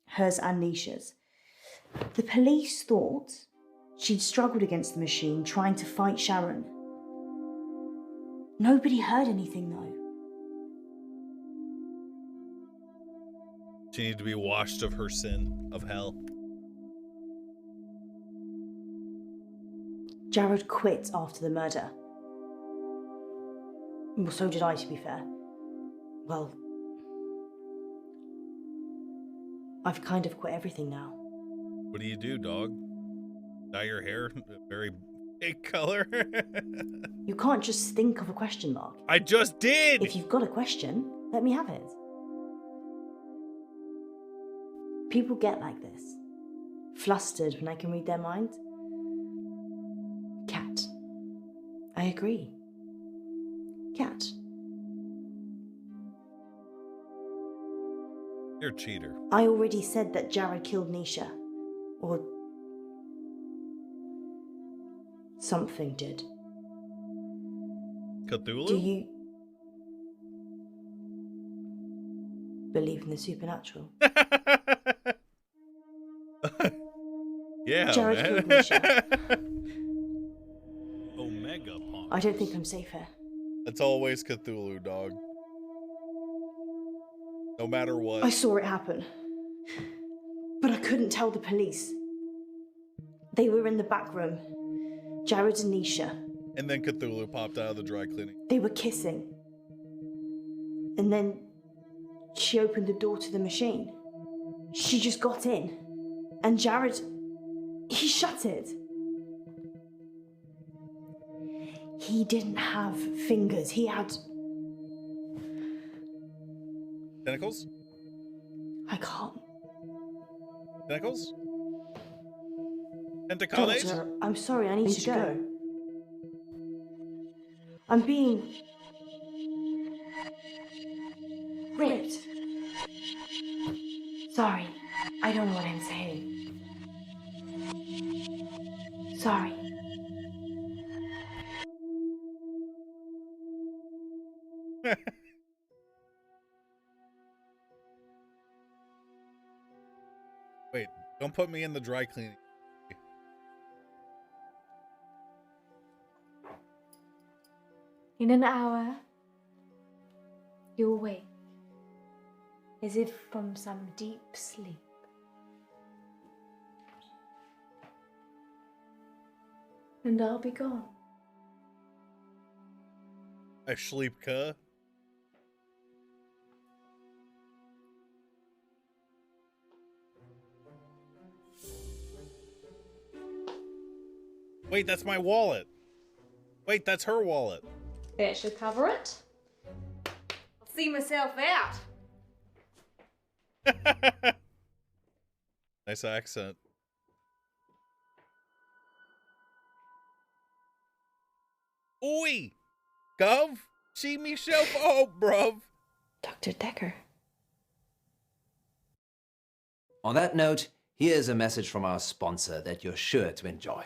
hers and Nisha's. The police thought she'd struggled against the machine trying to fight Sharon. Nobody heard anything though. She needed to be washed of her sin of hell. Jared quit after the murder. Well, so did I, to be fair. Well, I've kind of quit everything now. What do you do, dog? Dye your hair a very big color? You can't just think of a question mark. I just did! If you've got a question, let me have it. People get like this. Flustered when I can read their mind. Cat. I agree. Cat. You're a cheater. I already said that Jared killed Nisha. Or something did. Cthulhu? Do you believe in the supernatural? Yeah, Jared man. killed Nisha. Omega Punk. I don't think I'm safe here. It's always Cthulhu, dog. No matter what. I saw it happen. But I couldn't tell the police. They were in the back room. Jared and Nisha. And then Cthulhu popped out of the dry cleaning. They were kissing. And then she opened the door to the machine. She just got in. And Jared, he shut it. He didn't have fingers. He had... Tentacles? I can't. Tentacles? Tentacles? Doctor, I'm sorry, I need to go. I'm being... raped. Sorry, I don't know what I'm saying. Sorry. Wait, don't put me in the dry cleaning. In an hour, you'll wake, as if from some deep sleep. and I'll be gone. I sleep ka. Wait, that's my wallet. Wait, that's her wallet. That should cover it. I'll see myself out. Nice accent. Oi! Gov? See myself out, bruv. Dr. Decker. On that note, here's a message from our sponsor that you're sure to enjoy.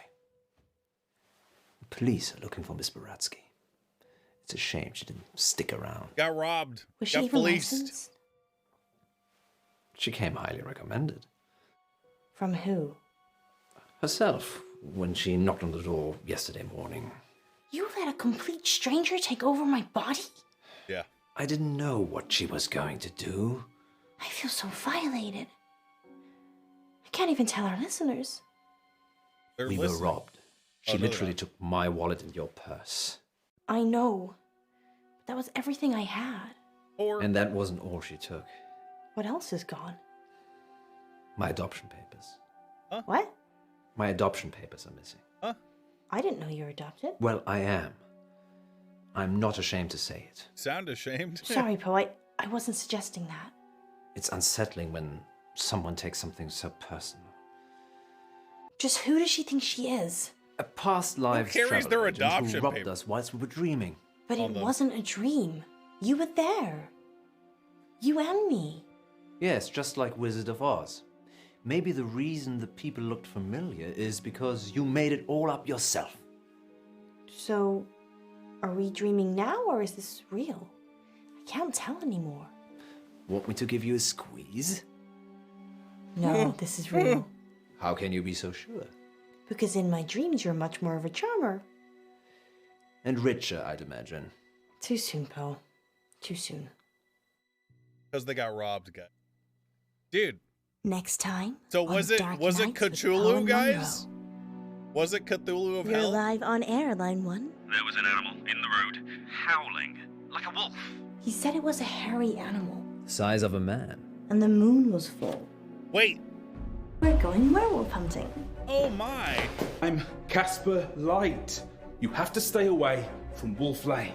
The police are looking for Miss Baratsky. It's a shame she didn't stick around. Got robbed. Was Got she even fleeced. licensed? She came highly recommended. From who? Herself, when she knocked on the door yesterday morning. You let a complete stranger take over my body? Yeah. I didn't know what she was going to do. I feel so violated. I can't even tell our listeners. We were robbed. She Oh, no, literally they're not. took my wallet and your purse. I know. But that was everything I had. And that wasn't all she took. What else is gone? My adoption papers. What? My adoption papers are missing. I didn't know you were adopted. Well, I am. I'm not ashamed to say it. Sound ashamed? Sorry, Poe. I wasn't suggesting that. It's unsettling when someone takes something so personal. Just who does she think she is? A past lives carries travel their agent who adoption robbed papers? us whilst we were dreaming. But it wasn't a dream. You were there. You and me. Yes, just like Wizard of Oz. Maybe the reason the people looked familiar is because you made it all up yourself. So, are we dreaming now or is this real? I can't tell anymore. Want me to give you a squeeze? No, this is real. How can you be so sure? Because in my dreams, you're much more of a charmer. And richer, I'd imagine. Too soon, Poe. Too soon. Because they got robbed, guy. Dude. Next time. So on was it Dark Nights with Poe Cthulhu, and guys? Was it Cthulhu of You're Hell? live on air, line 1. There was an animal in the road, howling like a wolf. He said it was a hairy animal, Size of a man. and the moon was full. Wait. We're going werewolf hunting. Oh my. I'm Casper Light. You have to stay away from Wolf Lane.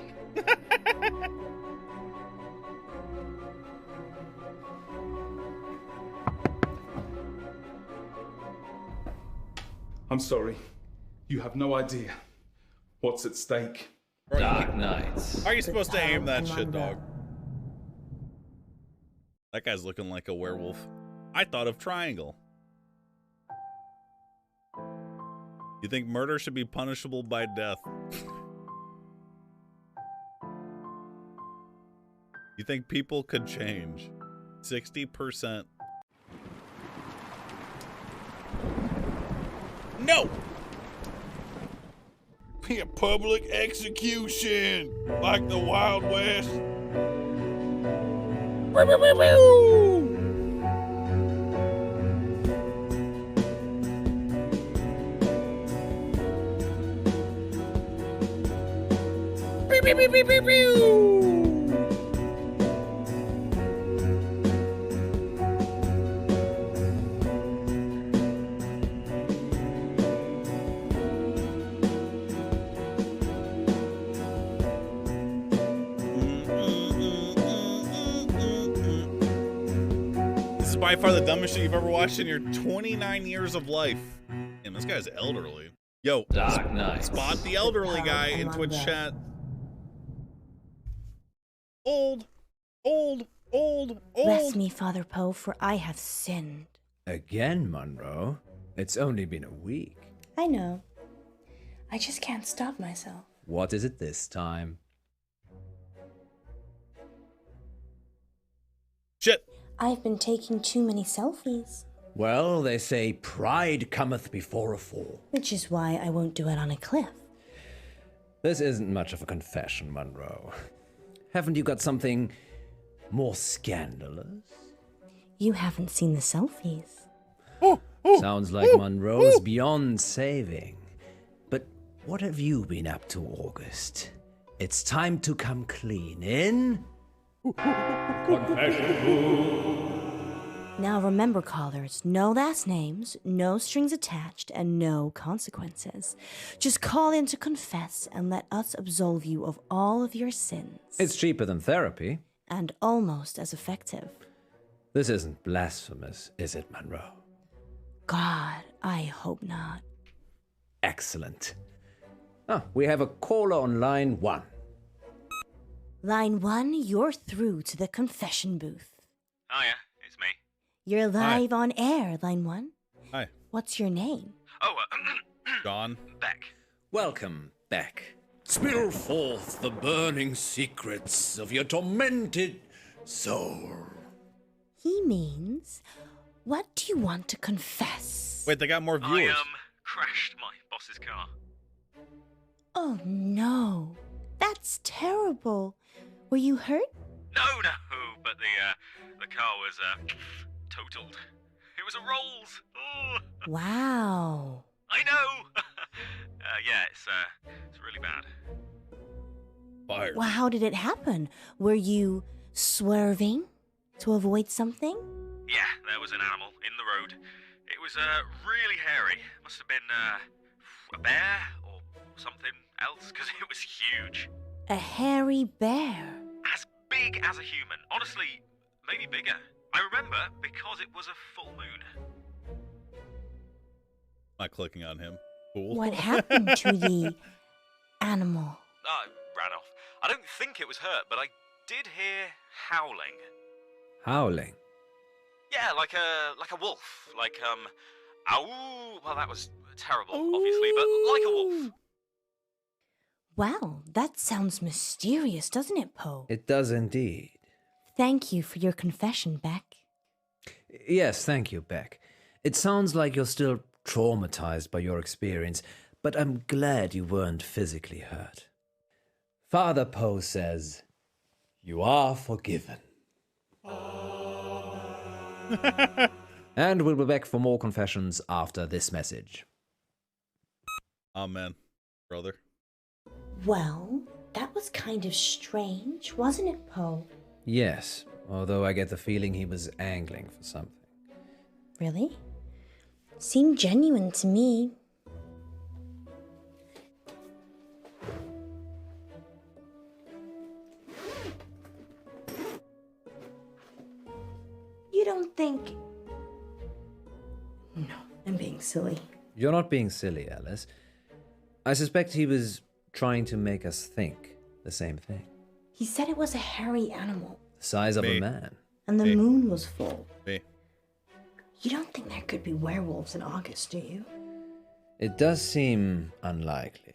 I'm sorry. You have no idea what's at stake. Dark Nights. How are you supposed to aim that shit, dog? That guy's looking like a werewolf. I thought of Triangle. You think murder should be punishable by death? You think people could change? 60%. No! Be a public execution like the Wild West. This is by far the dumbest shit you've ever watched in your 29 years of life. Damn, this guy's elderly. Yo, Dark Nights. spot the elderly guy in Twitch chat. Old. Bless me, Father Poe, for I have sinned. Again, Munro? It's only been a week. I know. I just can't stop myself. What is it this time? Shit. I've been taking too many selfies. Well, they say pride cometh before a fall. Which is why I won't do it on a cliff. This isn't much of a confession, Munro. Haven't you got something more scandalous? You haven't seen the selfies. Sounds like Munro's beyond saving. But What have you been up to, August? It's time to come clean in. Confession booth. Now remember, callers, no last names, no strings attached, and no consequences. Just call in to confess and let us absolve you of all of your sins. It's cheaper than therapy. And almost as effective. This isn't blasphemous, is it, Munro? God, I hope not. Excellent. We have a caller on line 1. Line 1, you're through to the confession booth. Hiya, it's me. You're live on air, line 1. Hi. What's your name? Oh, John. Beck. Welcome, Beck. Spill forth the burning secrets of your tormented soul. He means, what do you want to confess? Wait, they got more viewers. I, crashed my boss's car. Oh no, that's terrible. Were you hurt? No, but the car was, totaled. It was a Rolls. Oh. Wow. I know. Yeah, it's really bad. Fired. Well, how did it happen? Were you swerving to avoid something? Yeah, there was an animal in the road. It was really hairy. Must have been a bear or something else, because it was huge. A hairy bear. As big as a human. Honestly, maybe bigger. I remember because it was a full moon. Not clicking on him. Cool. What happened to the animal? I ran off. I don't think it was hurt, but I did hear howling. Howling? Yeah, like a wolf. Like, ow. Well, that was terrible, obviously, but like a wolf. Wow, that sounds mysterious, doesn't it, Poe? It does indeed. Thank you for your confession, Beck. Yes, thank you, Beck. It sounds like you're still traumatized by your experience, but I'm glad you weren't physically hurt. Father Poe says, you are forgiven. And we'll be back for more confessions after this message. Amen, brother. Well, that was kind of strange, wasn't it, Poe? Yes, although I get the feeling he was angling for something. Really? Seemed genuine to me. You don't think... No, I'm being silly. You're not being silly, Alice. I suspect he was trying to make us think the same thing. He said it was a hairy animal. The size of a man. And the moon was full. Me. You don't think there could be werewolves in August, do you? It does seem unlikely.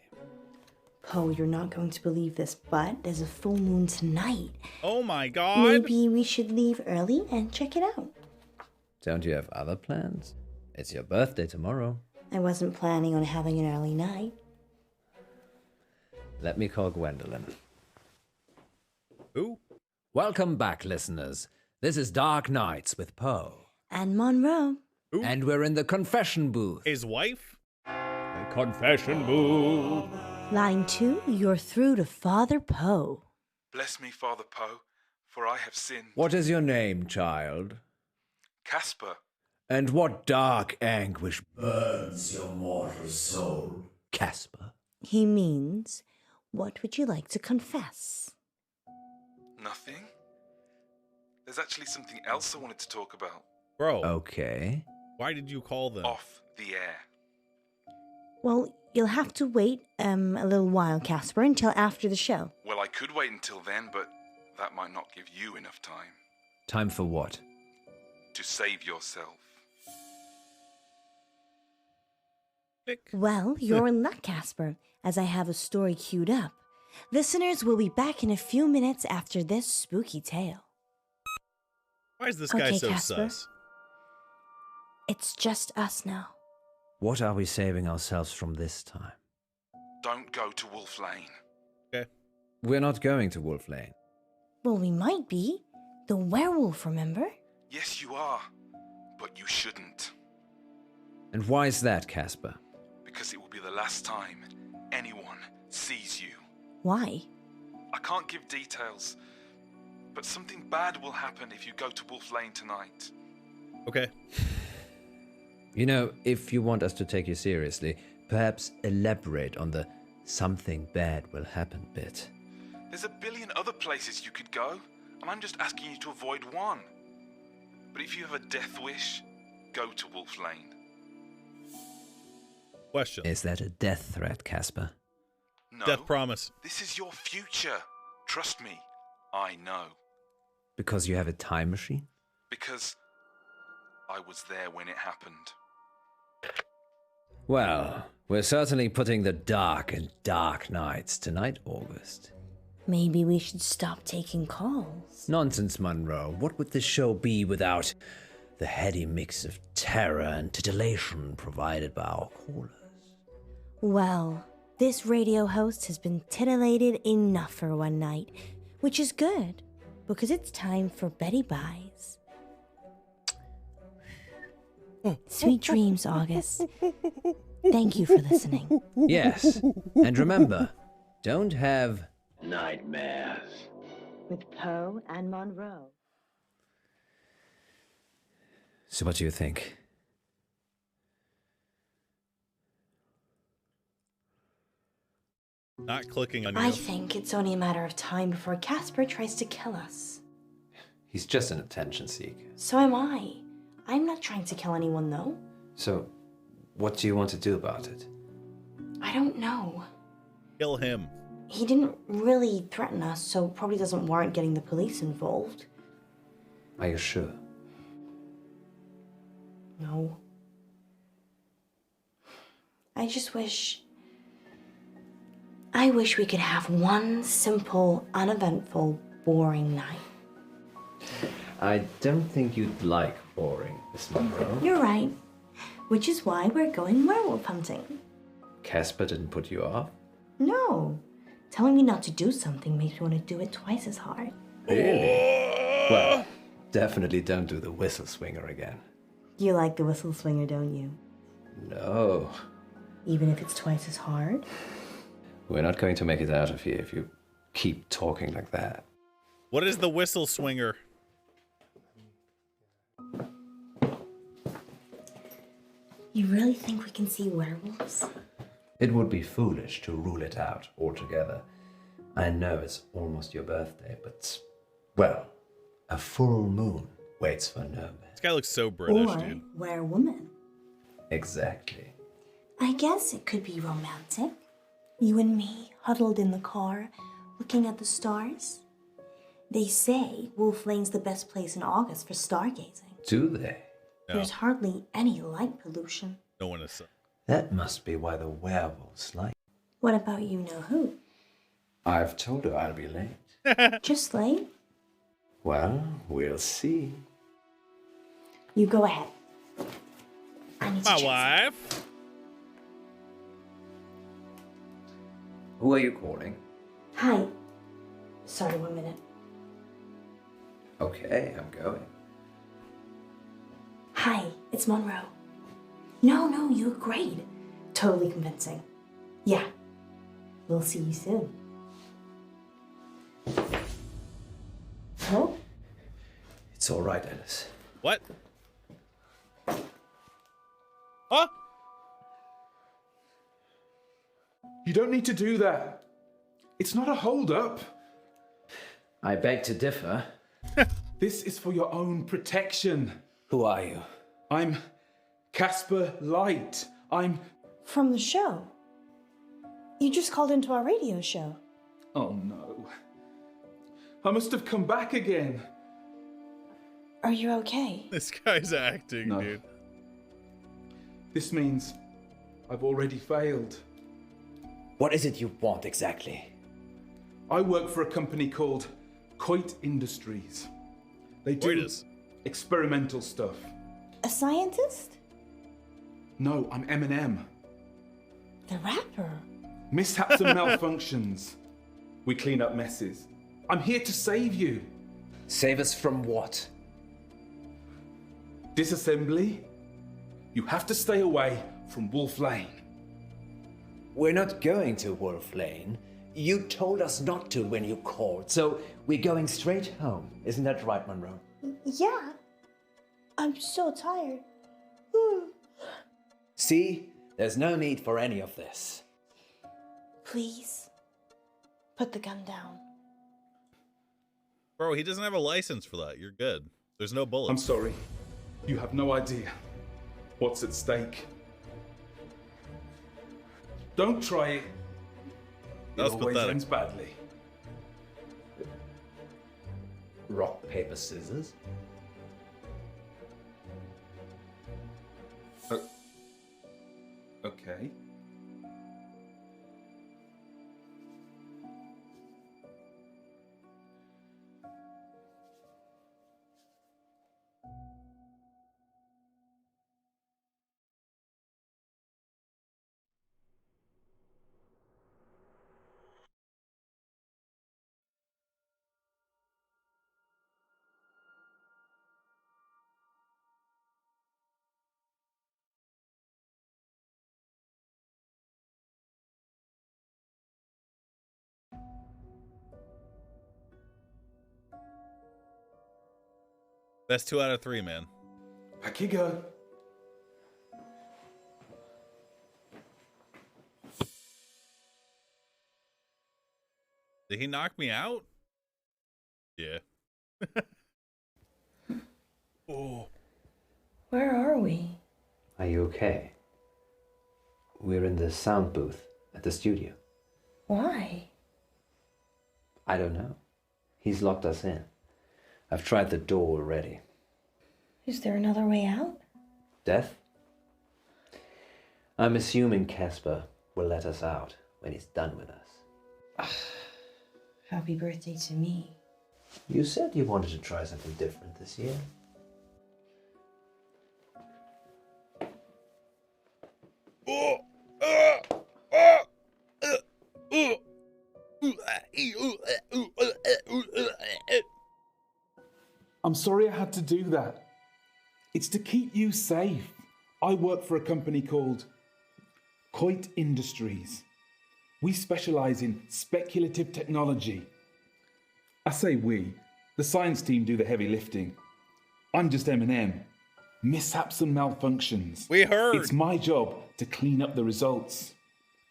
Poe, you're not going to believe this, but there's a full moon tonight. Oh my god! Maybe we should leave early and check it out. Don't you have other plans? It's your birthday tomorrow. I wasn't planning on having an early night. Let me call Gwendolyn. Who? Welcome back, listeners. This is Dark Nights with Poe. And Munro. Who? And we're in the confession booth. His wife? The confession booth. Line 2, you're through to Father Poe. Bless me, Father Poe, for I have sinned. What is your name, child? Casper. And what dark anguish burns your mortal soul, Casper? He means, what would you like to confess? Nothing. There's actually something else I wanted to talk about. Bro. Okay. Why did you call them? Off the air. Well, you'll have to wait a little while, Casper, until after the show. Well, I could wait until then, but that might not give you enough time. Time for what? To save yourself. Well, you're in luck, Casper, as I have a story queued up. Listeners will be back in a few minutes after this spooky tale. Why is this guy so Casper. sus? It's just us now. What are we saving ourselves from this time? Don't go to Wolf Lane. Okay. We're not going to Wolf Lane. Well, we might be. The werewolf, remember? Yes, you are. But you shouldn't. And why is that, Casper? Because it will be the last time anyone sees you. Why? I can't give details, but something bad will happen if you go to Wolf Lane tonight. Okay. You know, if you want us to take you seriously, perhaps elaborate on the something bad will happen bit. There's a billion other places you could go, and I'm just asking you to avoid one. But if you have a death wish, go to Wolf Lane. Question. Is that a death threat, Casper? No. Death promise. This is your future. Trust me, I know. Because you have a time machine? Because I was there when it happened. Well, we're certainly putting the dark in dark nights tonight, August. Maybe we should stop taking calls. Nonsense, Munro. What would this show be without the heady mix of terror and titillation provided by our callers? Well, this radio host has been titillated enough for one night, which is good, because it's time for Betty Buys. Sweet dreams, August. Thank you for listening. Yes, and remember, don't have nightmares. With Poe and Munro. So what do you think? Not clicking on you. I think it's only a matter of time before Casper tries to kill us. He's just an attention seeker. So am I. I'm not trying to kill anyone, though. So, what do you want to do about it? I don't know. Kill him. He didn't really threaten us, so probably doesn't warrant getting the police involved. Are you sure? No. I wish we could have one simple, uneventful, boring night. I don't think you'd like boring, Miss Munro. You're right. Which is why we're going werewolf hunting. Casper didn't put you off? No. Telling me not to do something makes me want to do it twice as hard. Really? Well, definitely don't do the whistle swinger again. You like the whistle swinger, don't you? No. Even if it's twice as hard? We're not going to make it out of here if you keep talking like that. What is the whistle swinger? You really think we can see werewolves? It would be foolish to rule it out altogether. I know it's almost your birthday, but, well, a full moon waits for no man. This guy looks so British, or dude. werewoman. Exactly. I guess it could be romantic. You and me, huddled in the car, looking at the stars. They say Wolf Lane's the best place in August for stargazing. Do they? No. There's hardly any light pollution. No one is. That must be why the werewolves like. What about you know who? I've told her I'll be late. Just late? Well, we'll see. You go ahead. I need to My check wife. Who are you calling? Hi. Sorry, 1 minute. Okay, I'm going. Hi, it's Munro. No, you look great. Totally convincing. Yeah. We'll see you soon. Oh? It's all right, Alice. What? Huh? You don't need to do that. It's not a hold-up. I beg to differ. This is for your own protection. Who are you? I'm Casper Light. I'm... From the show. You just called into our radio show. Oh no. I must have come back again. Are you okay? This guy's acting, No. dude. This means I've already failed. What is it you want exactly? I work for a company called Coit Industries. They do Coitus. experimental stuff. A scientist? No, I'm Eminem. The rapper? Mishaps and malfunctions. We clean up messes. I'm here to save you. Save us from what? Disassembly. You have to stay away from Wolf Lane. We're not going to Wolf Lane. You told us not to when you called, so we're going straight home. Isn't that right, Munro? Yeah. I'm so tired. See? There's no need for any of this. Please, put the gun down. Bro, he doesn't have a license for that. You're good. There's no bullets. I'm sorry. You have no idea what's at stake. Don't try it. It That's always pathetic. ends badly. Rock, paper, scissors? Okay. That's 2 out of 3, man. Back you go. Did he knock me out? Yeah. Oh. Where are we? Are you okay? We're in the sound booth at the studio. Why? I don't know. He's locked us in. I've tried the door already. Is there another way out? Death? I'm assuming Casper will let us out when he's done with us. Happy birthday to me. You said you wanted to try something different this year. I'm sorry I had to do that. It's to keep you safe. I work for a company called Coit Industries. We specialize in speculative technology. I say we. The science team do the heavy lifting. I'm just M&M. Mishaps and malfunctions. We heard. It's my job to clean up the results.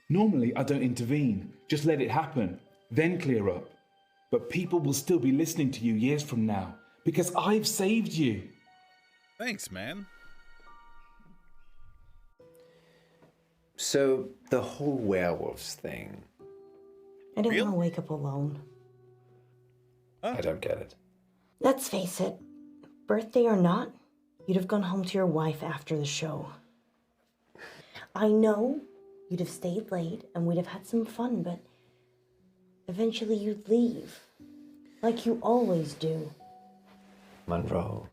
Normally, I don't intervene. Just let it happen, then clear up. But people will still be listening to you years from now because I've saved you. Thanks, man. So, the whole werewolves thing. I don't want to wake up alone. I don't get it. Let's face it, birthday or not, you'd have gone home to your wife after the show. I know you'd have stayed late and we'd have had some fun, but eventually you'd leave. Like you always do. Munro.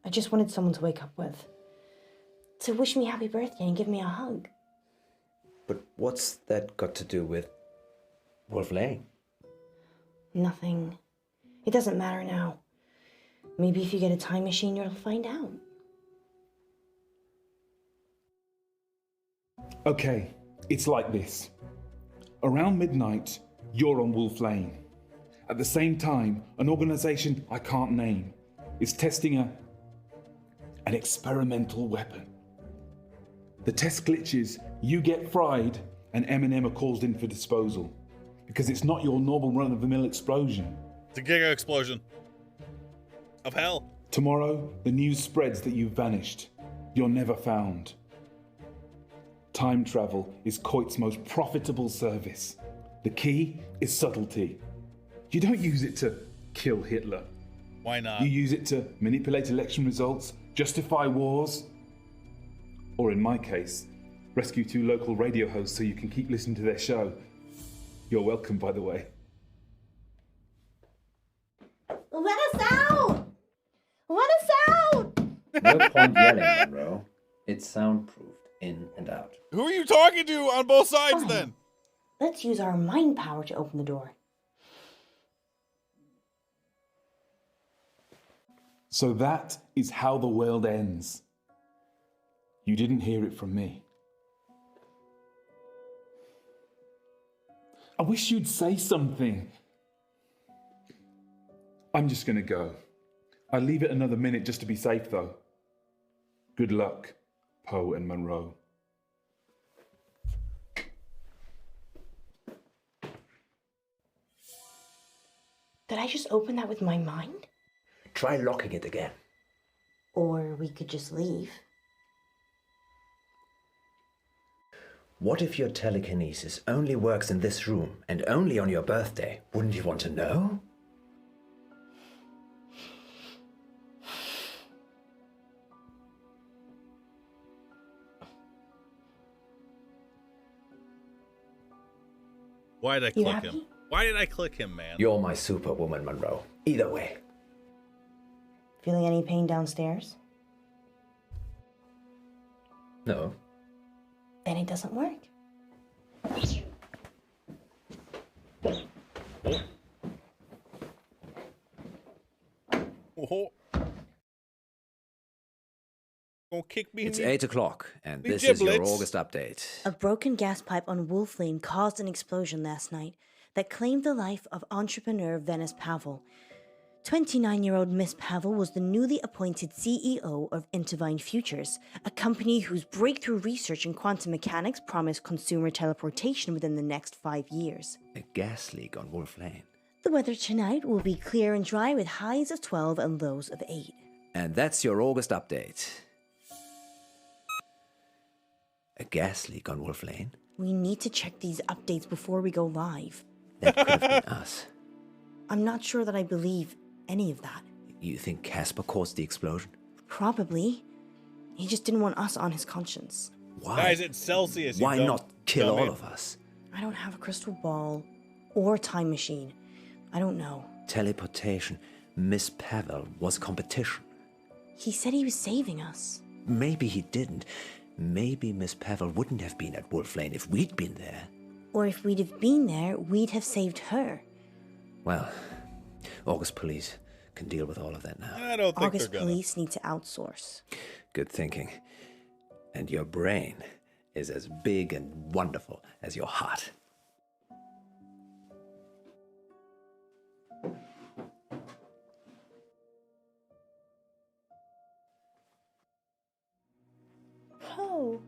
I just wanted someone to wake up with. To wish me happy birthday and give me a hug. But what's that got to do with Wolf Lane? Nothing. It doesn't matter now. Maybe if you get a time machine, you'll find out. Okay, it's like this. Around midnight, you're on Wolf Lane. At the same time, an organization I can't name is testing an experimental weapon. The test glitches, you get fried, and M&M are called in for disposal. Because it's not your normal run-of-the-mill explosion. It's a giga explosion. Of hell. Tomorrow, the news spreads that you've vanished. You're never found. Time travel is Coit's most profitable service. The key is subtlety. You don't use it to kill Hitler. Why not? You use it to manipulate election results, justify wars, or in my case, rescue 2 local radio hosts so you can keep listening to their show. You're welcome, by the way. Let us out! Let us out! No point yelling, Munro. It's soundproofed in and out. Who are you talking to on both sides Fine. then? Let's use our mind power to open the door. So that is how the world ends. You didn't hear it from me. I wish you'd say something. I'm just gonna go. I'll leave it another minute just to be safe, though. Good luck, Poe and Munro. Did I just open that with my mind? Try locking it again. Or we could just leave. What if your telekinesis only works in this room and only on your birthday? Wouldn't you want to know? Why did I click him? Why did I click him, man? You're my superwoman, Munro. Either way. Feeling any pain downstairs? No. Then it doesn't work. Oh. Don't kick me. It's 8 o'clock, and the this is your giblets. August update. A broken gas pipe on Wolf Lane caused an explosion last night that claimed the life of entrepreneur Venice Pavel. 29-year-old Miss Pavel was the newly appointed CEO of Intervine Futures, a company whose breakthrough research in quantum mechanics promised consumer teleportation within the next 5 years. A gas leak on Wolf Lane. The weather tonight will be clear and dry with highs of 12 and lows of 8. And that's your August update. A gas leak on Wolf Lane? We need to check these updates before we go live. That could have been us. I'm not sure that I believe any of that. You think Casper caused the explosion? Probably. He just didn't want us on his conscience. Why? Guys, it's Celsius. Why you not kill dummy. all of us? I don't have a crystal ball or time machine. I don't know. Teleportation. Miss Pavel was competition. He said he was saving us. Maybe he didn't. Maybe Miss Pavel wouldn't have been at Wolf Lane if we'd been there. Or if we'd have been there, we'd have saved her. Well, August police can deal with all of that now. I don't think August they're gonna. police need to outsource. Good thinking. And your brain is as big and wonderful as your heart. Poe,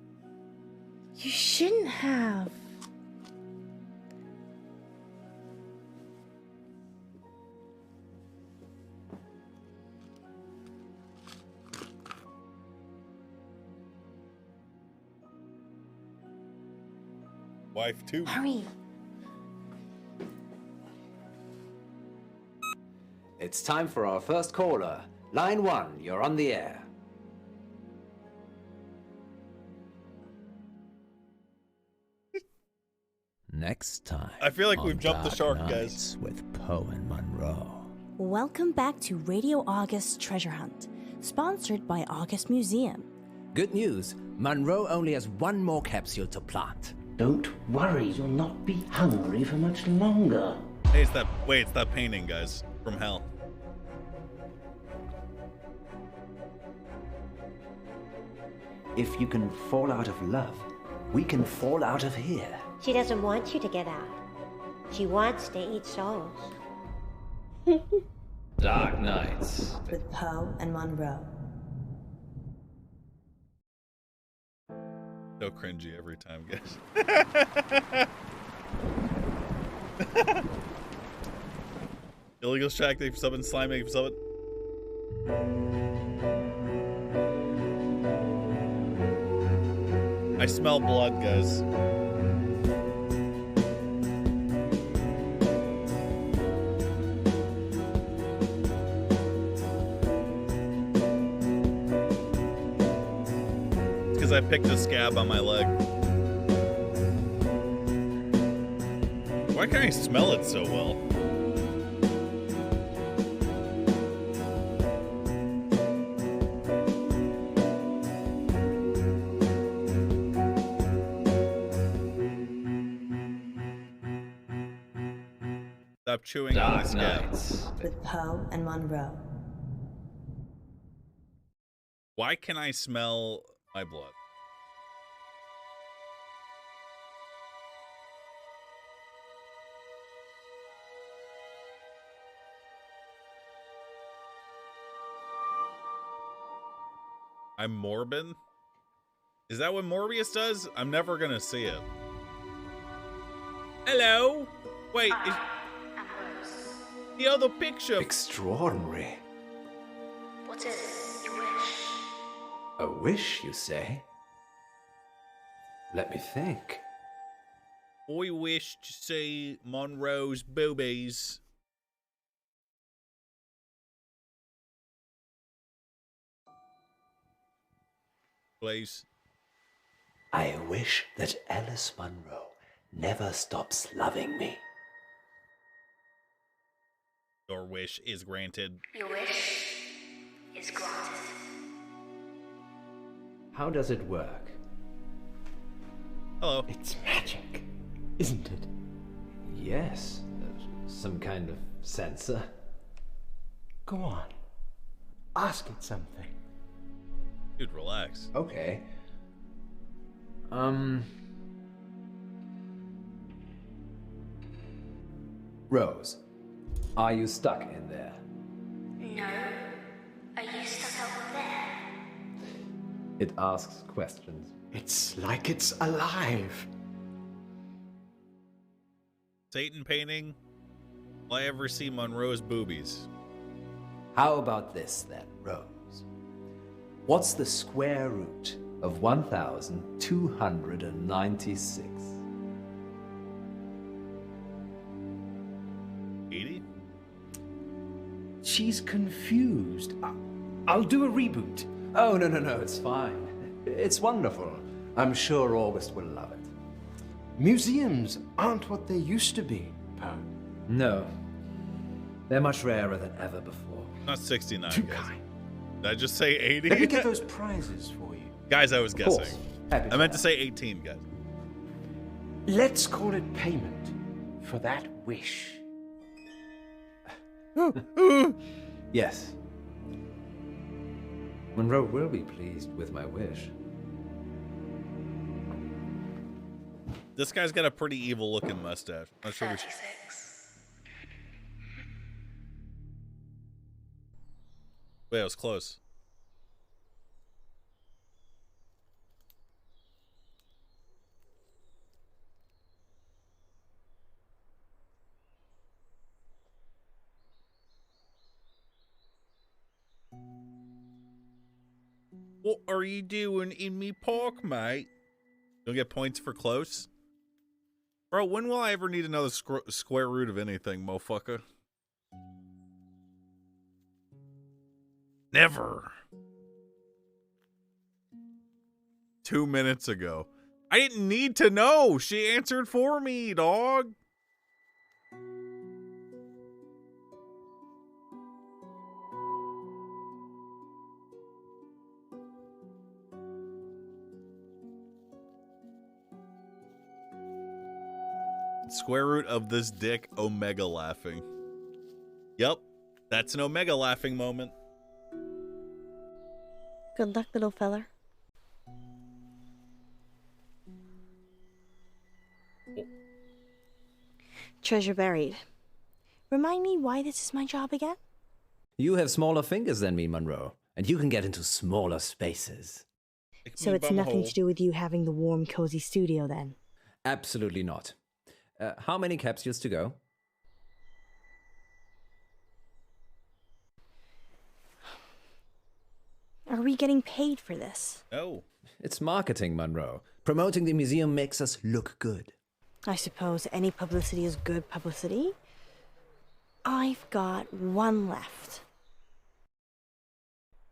you shouldn't have. Wife too. Hurry. It's time for our first caller. Line 1, you're on the air. Next time. I feel like on we've jumped the Dark shark, Nights guys. With Poe and Munro. Welcome back to Radio August Treasure Hunt, sponsored by August Museum. Good news. Munro only has one more capsule to plant. Don't worry, you'll not be hungry for much longer. Hey, it's that painting, guys, from hell. If you can fall out of love, we can fall out of here. She doesn't want you to get out. She wants to eat souls. Dark Nights. With Poe and Munro. So cringy every time, guys. Illegal Shack, thank you for subbing. Slime, thank you for subbing. I smell blood, guys. It's because I picked a scab on my leg. Why can't I smell it so well? Stop chewing on the scab. With Poe and Munro. Why can I smell my blood? I'm Morbin? Is that what Morbius does? I'm never gonna see it. Hello? Wait, is the other picture? Extraordinary. What is your wish? A wish, you say? Let me think. I wish to see Monroe's boobies. Please. I wish that Alice Munro never stops loving me. Your wish is granted. Your wish is granted. How does it work? Hello. It's magic, isn't it? Yes. Some kind of sensor. Go on. Ask it something. Dude, relax. Okay. Rose, are you stuck in there? No. Are you stuck over there? It asks questions. It's like it's alive. Satan painting? Will I ever see Monroe's boobies? How about this then, Rose? What's the square root of 1,296? 80? She's confused. I'll do a reboot. Oh, no, it's fine. It's wonderful. I'm sure August will love it. Museums aren't what they used to be, Poe. No. They're much rarer than ever before. Not 69, Too guys. kind. Did I just say 80? Let me get those prizes for you. Guys, I was guessing. course. Happy I meant to to say 18, guys. Let's call it payment for that wish. Yes. Monroe will be pleased with my wish. This guy's got a pretty evil looking mustache. Not sure which. 36. Wait, I was close. What are you doing in me park, mate? You'll get points for close? Bro, when will I ever need another square root of anything, motherfucker? Never. 2 minutes ago. I didn't need to know. She answered for me, dog. Square root of this dick, Omega laughing. Yep, that's an Omega laughing moment. Good luck, little feller. Treasure buried. Remind me why this is my job again? You have smaller fingers than me, Munro, and you can get into smaller spaces. So it's nothing to do with you having the warm, cozy studio then? Absolutely not. How many capsules to go? Are we getting paid for this? Oh. It's marketing, Munro. Promoting the museum makes us look good. I suppose any publicity is good publicity. I've got one left.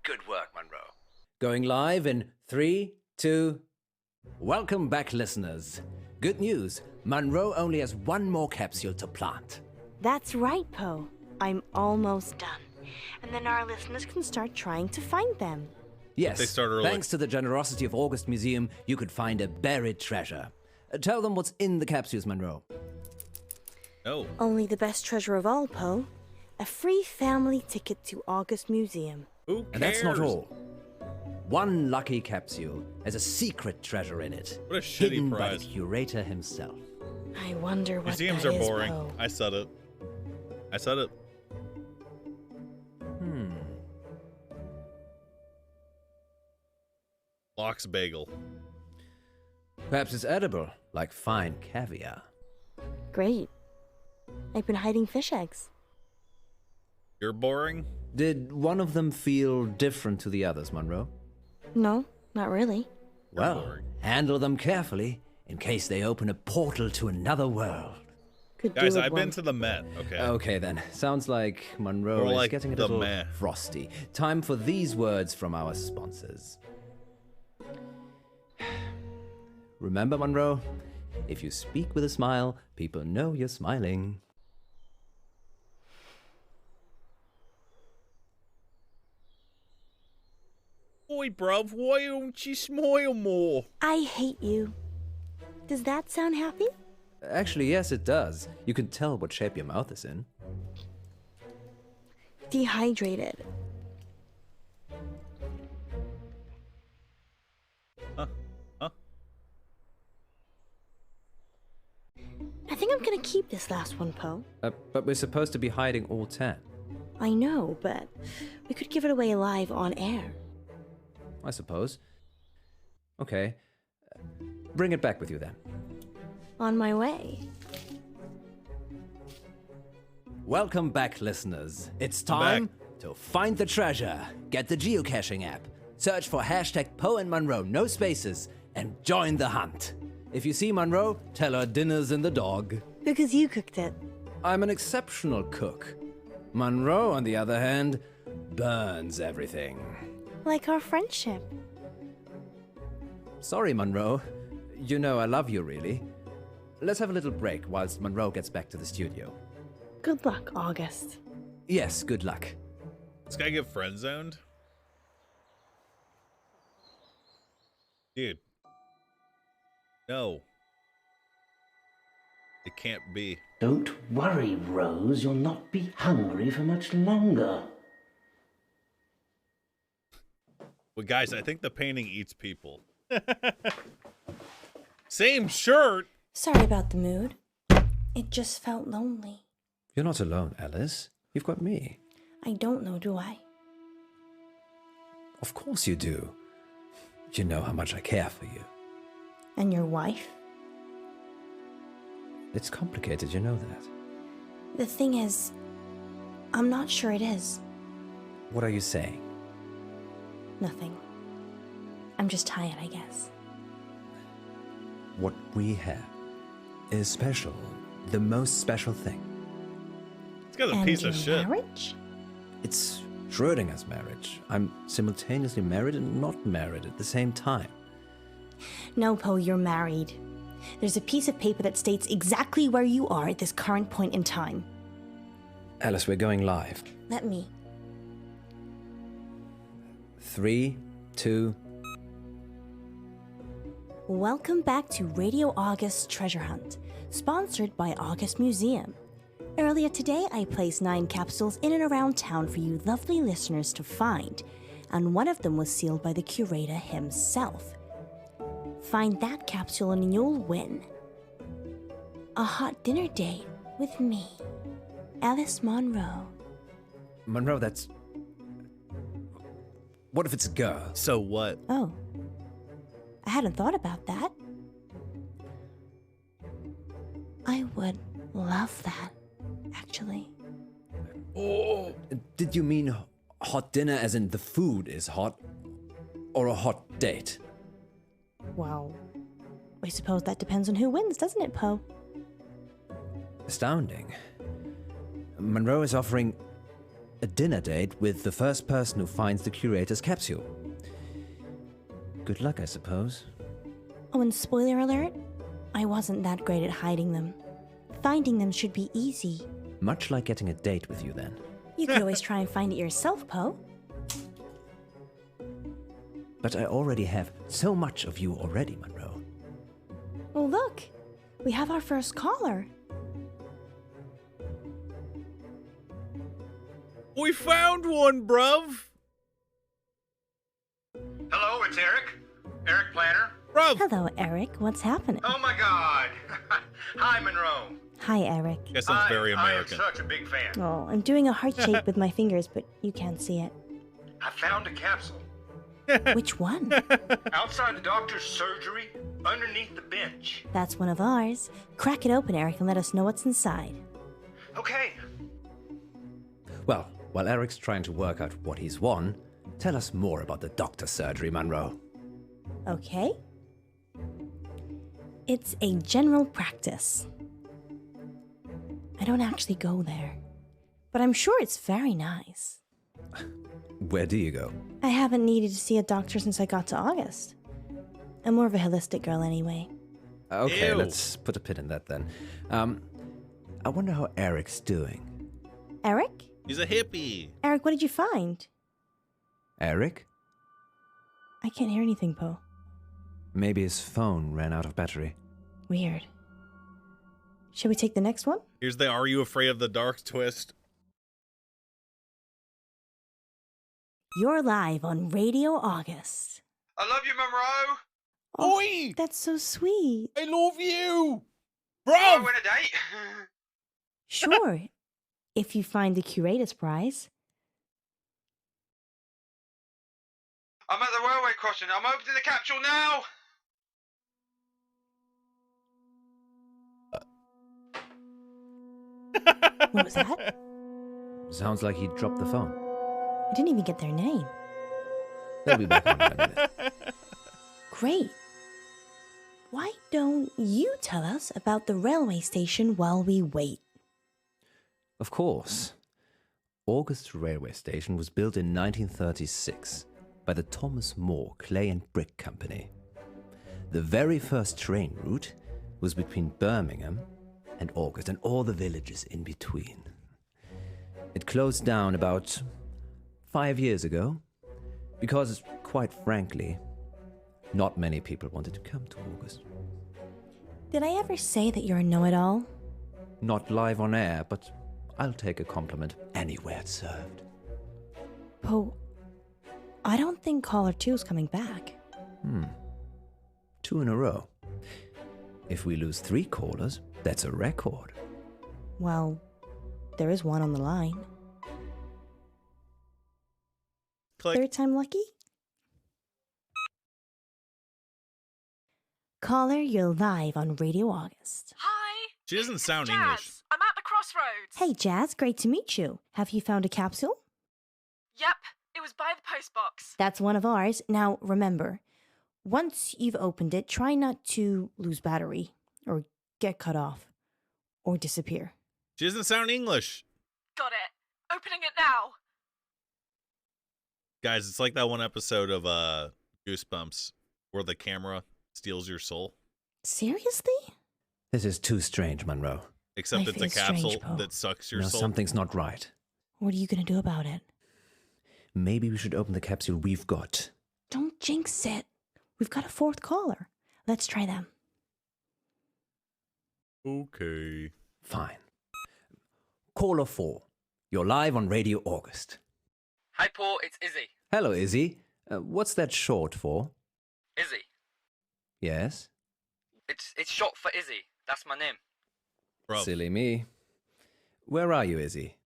Good work, Munro. Going live in 3, 2... Welcome back, listeners. Good news. Munro only has one more capsule to plant. That's right, Poe. I'm almost done. And then our listeners can start trying to find them. Yes, they start early. Thanks to the generosity of August Museum, you could find a buried treasure. Tell them what's in the capsules, Munro. Oh. Only the best treasure of all, Poe. A free family ticket to August Museum. Who cares? And that's not all. One lucky capsule has a secret treasure in it. What a shitty hidden by prize. the curator himself. I wonder what Museums that are is, boring. Poe. I said it. I said it. Ox bagel. Perhaps it's edible, like fine caviar. Great. I've been hiding fish eggs. You're boring? Did one of them feel different to the others, Munro? No, not really. Well, handle them carefully in case they open a portal to another world. Guys, I've been to the Met, okay? Okay then. Sounds like Munro is getting a little frosty. Time for these words from our sponsors. Remember, Munro, if you speak with a smile, people know you're smiling. Oi, bruv, why don't you smile more? I hate you. Does that sound happy? Actually, yes, it does. You can tell what shape your mouth is in. Dehydrated. I think I'm gonna keep this last one, Poe. But we're supposed to be hiding all 10. I know, but we could give it away live on air. I suppose. Okay. Bring it back with you then. On my way. Welcome back, listeners. It's time to find the treasure. Get the geocaching app. Search for hashtag Poe and Munro, no spaces, and join the hunt. If you see Munro, tell her dinner's in the dog. Because you cooked it. I'm an exceptional cook. Munro, on the other hand, burns everything. Like our friendship. Sorry, Munro. You know I love you, really. Let's have a little break whilst Munro gets back to the studio. Good luck, August. Yes, good luck. This guy get friend-zoned? Dude. No. It can't be. Don't worry, Rose. You'll not be hungry for much longer. Well, guys, I think the painting eats people. Same shirt. Sorry about the mood. It just felt lonely. You're not alone, Alice. You've got me. I don't know, do I? Of course you do. You know how much I care for you. And your wife? It's complicated, you know that. The thing is, I'm not sure it is. What are you saying? Nothing. I'm just tired, I guess. What we have is special. The most special thing. This guy's a piece of shit. Marriage? It's Schrodinger's marriage. I'm simultaneously married and not married at the same time. No, Poe, you're married. There's a piece of paper that states exactly where you are at this current point in time. Alice, we're going live. Let me. 3, 2... Welcome back to Radio August Treasure Hunt, sponsored by August Museum. Earlier today, I placed 9 capsules in and around town for you lovely listeners to find, and one of them was sealed by the curator himself. Find that capsule and you'll win. A hot dinner date with me, Alice Munro. Munro, that's... What if it's a girl? So what? Oh. I hadn't thought about that. I would love that, actually. Oh! Did you mean hot dinner as in the food is hot? Or a hot date? Well, I suppose that depends on who wins, doesn't it, Poe? Astounding. Munro is offering a dinner date with the first person who finds the curator's capsule. Good luck, I suppose. Oh, and spoiler alert, I wasn't that great at hiding them. Finding them should be easy. Much like getting a date with you, then. You could always try and find it yourself, Poe. But I already have so much of you already, Munro. Oh, look. We have our first caller. We found one, bruv. Hello, it's Eric. Eric Planner. Bruv. Hello, Eric. What's happening? Oh my God. Hi, Monroe. Hi, Eric. Guess that's very American. I am such a big fan. Oh, I'm doing a heart shape with my fingers, but you can't see it. I found a capsule. Which one? Outside the doctor's surgery, underneath the bench. That's one of ours. Crack it open, Eric, and let us know what's inside. Okay. Well, while Eric's trying to work out what he's won, tell us more about the doctor's surgery, Munro. Okay. It's a general practice. I don't actually go there, but I'm sure it's very nice. Where do you go? I haven't needed to see a doctor since I got to August. I'm more of a holistic girl anyway. Okay, Ew. let's put a pin in that then. I wonder how Eric's doing. Eric? He's a hippie. Eric, what did you find? Eric? I can't hear anything, Poe. Maybe his phone ran out of battery. Weird. Shall we take the next one? Here's the Are You Afraid of the Dark twist. You're live on Radio August. I love you, Munro. Oh, Oi! that's so sweet. I love you! I Bro! win a date. Sure, if you find the Curator's Prize. I'm at the railway crossing. I'm opening the capsule now. What was that? Sounds like he dropped the phone. I didn't even get their name. They'll be back in a minute. Great. Why don't you tell us about the railway station while we wait? Of course. August Railway Station was built in 1936 by the Thomas More Clay and Brick Company. The very first train route was between Birmingham and August and all the villages in between. It closed down about 5 years ago because, quite frankly, not many people wanted to come to August. Did I ever say that you're a know-it-all? Not live on air, but I'll take a compliment anywhere it's served. Poe, I don't think caller 2's coming back. 2 in a row. If we lose 3 callers, that's a record. Well, there is one on the line. Click. Third time lucky? Caller, you're live on Radio August. Hi. She doesn't sound Jazz. English. I'm at the crossroads. Hey, Jazz, great to meet you. Have you found a capsule? Yep, it was by the postbox. That's one of ours. Now, remember, once you've opened it, try not to lose battery, or get cut off, or disappear. She doesn't sound English. Got it. Opening it now. Guys, it's like that one episode of Goosebumps where the camera steals your soul. Seriously? This is too strange, Munro. Except Life it's a is strange, capsule Poe. that sucks your No, soul. something's not right. What are you going to do about it? Maybe we should open the capsule we've got. Don't jinx it. We've got a 4th caller. Let's try them. Okay. Fine. Caller 4. You're live on Radio August. Hi, Paul. It's Izzy. Hello, Izzy. What's that short for? Izzy. Yes? It's short for Izzy. That's my name. Bro. Silly me. Where are you, Izzy?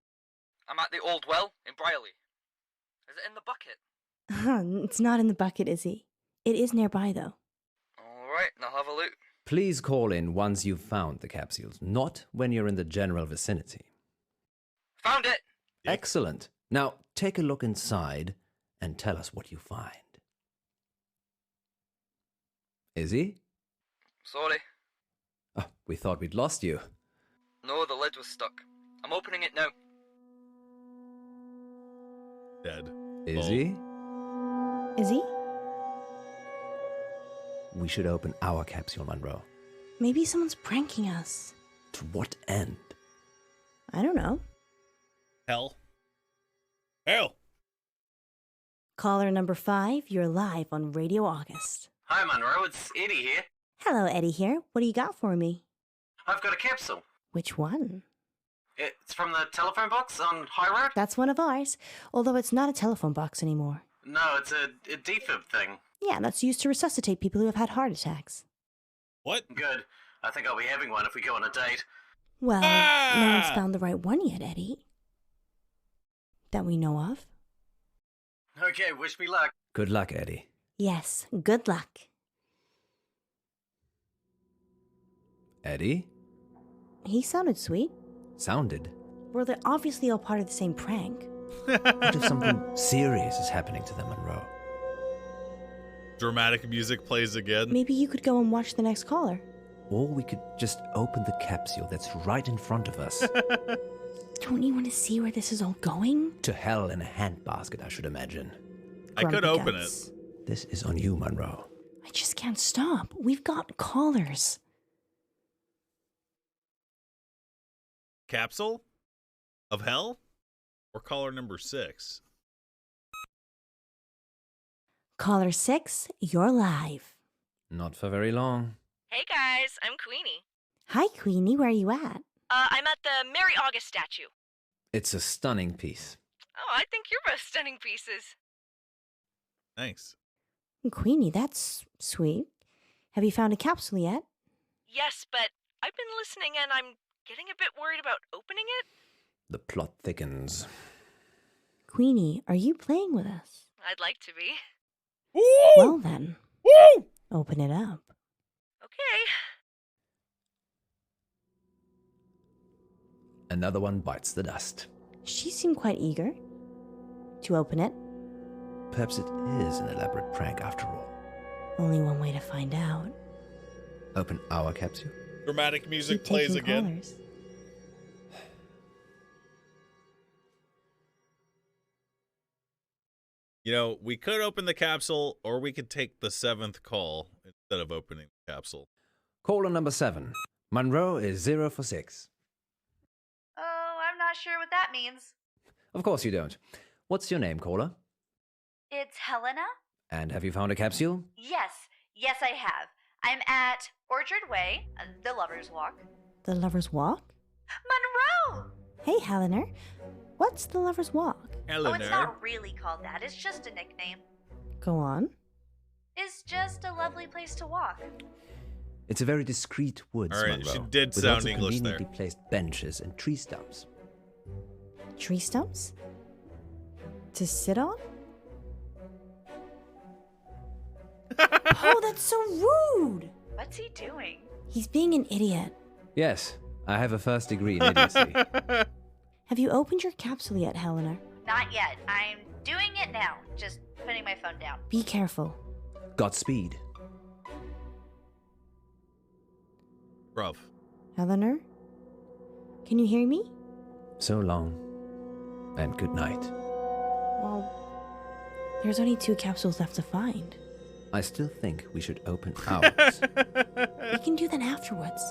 I'm at the Old Well in Brierley. Is it in the bucket? It's not in the bucket, Izzy. It is nearby, though. All right, I'll have a look. Please call in once you've found the capsules, not when you're in the general vicinity. Found it. Excellent. Now, take a look inside and tell us what you find. Izzy? Sorry. Oh, we thought we'd lost you. No, the lid was stuck. I'm opening it now. Dead. Izzy? Izzy? We should open our capsule, Munro. Maybe someone's pranking us. To what end? I don't know. Hell. Hell. Caller number 5, you're live on Radio August. Hi, Munro. It's Eddie here. Hello, Eddie here. What do you got for me? I've got a capsule. Which one? It's from the telephone box on High Road. That's one of ours, although it's not a telephone box anymore. No, it's a defib thing. Yeah, that's used to resuscitate people who have had heart attacks. What? Good. I think I'll be having one if we go on a date. Well, no one's found the right one yet, Eddie. That we know of. Okay, wish me luck. Good luck, Eddie. Yes, good luck. Eddie? He sounded sweet. Sounded. Well, they're obviously all part of the same prank. What if something serious is happening to them, Monroe? Dramatic music plays again. Maybe you could go and watch the next caller. Or we could just open the capsule that's right in front of us. Don't you want to see where this is all going? To hell in a handbasket, I should imagine. I could Grumpy open guts. it. This is on you, Monroe. I just can't stop. We've got callers. Capsule of hell or caller number 6? Caller 6, you're live. Not for very long. Hey guys, I'm Queenie. Hi, Queenie. Where are you at? I'm at the Mary August statue. It's a stunning piece. Oh, I think you're both stunning pieces. Thanks. Queenie, that's sweet. Have you found a capsule yet? Yes, but I've been listening and I'm getting a bit worried about opening it. The plot thickens. Queenie, are you playing with us? I'd like to be. Well then, open it up. Okay. Another one bites the dust. She seemed quite eager to open it. Perhaps it is an elaborate prank after all. Only one way to find out. Open our capsule. Dramatic music Keep plays taking again. callers. You know, we could open the capsule or we could take the 7th call instead of opening the capsule. Caller number 7. Monroe is 0 for 6. Oh, I'm not sure what that means. Of course you don't. What's your name, caller? It's Helena? And have you found a capsule? Yes, I have. I'm at Orchard Way, the Lover's Walk. The Lover's Walk? Monroe! Hey, Helena. What's the Lover's Walk? Oh, it's not really called that. It's just a nickname. Go on. It's just a lovely place to walk. It's a very discreet woods, All right, Monroe, she did with sound lots of English there. conveniently placed benches and tree stumps. Tree stumps? To sit on? Oh, that's so rude! What's he doing? He's being an idiot. Yes, I have a first degree in idiocy. Have you opened your capsule yet, Helena? Not yet. I'm doing it now. Just putting my phone down. Be careful. Godspeed. Rough. Helena? Can you hear me? So long, and good night. Well, there's only 2 capsules left to find. I still think we should open ours. We can do that afterwards.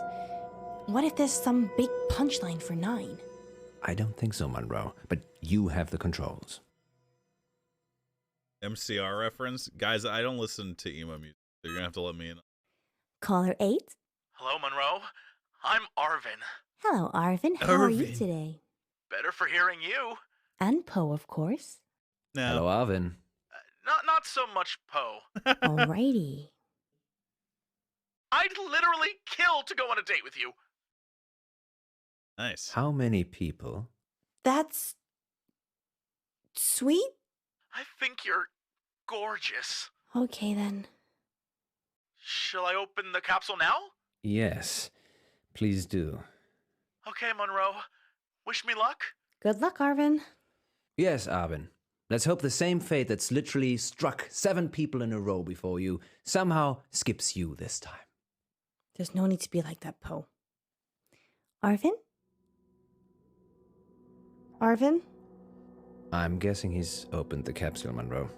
What if there's some big punchline for 9? I don't think so, Monroe, but you have the controls. MCR reference? Guys, I don't listen to emo music, so you're going to have to let me in. Caller 8? Hello, Monroe. I'm Arvin. Hello, Arvin. How are you Arvin. today? Better for hearing you. And Poe, of course. No. Hello, Arvin. Not so much Poe. Alrighty. I'd literally kill to go on a date with you. Nice. How many people? That's sweet? I think you're gorgeous. Okay, then. Shall I open the capsule now? Yes, please do. Okay, Monroe. Wish me luck. Good luck, Arvin. Yes, Arvin. Let's hope the same fate that's literally struck 7 people in a row before you somehow skips you this time. There's no need to be like that, Poe. Arvin? Arvin? I'm guessing he's opened the capsule, Monroe.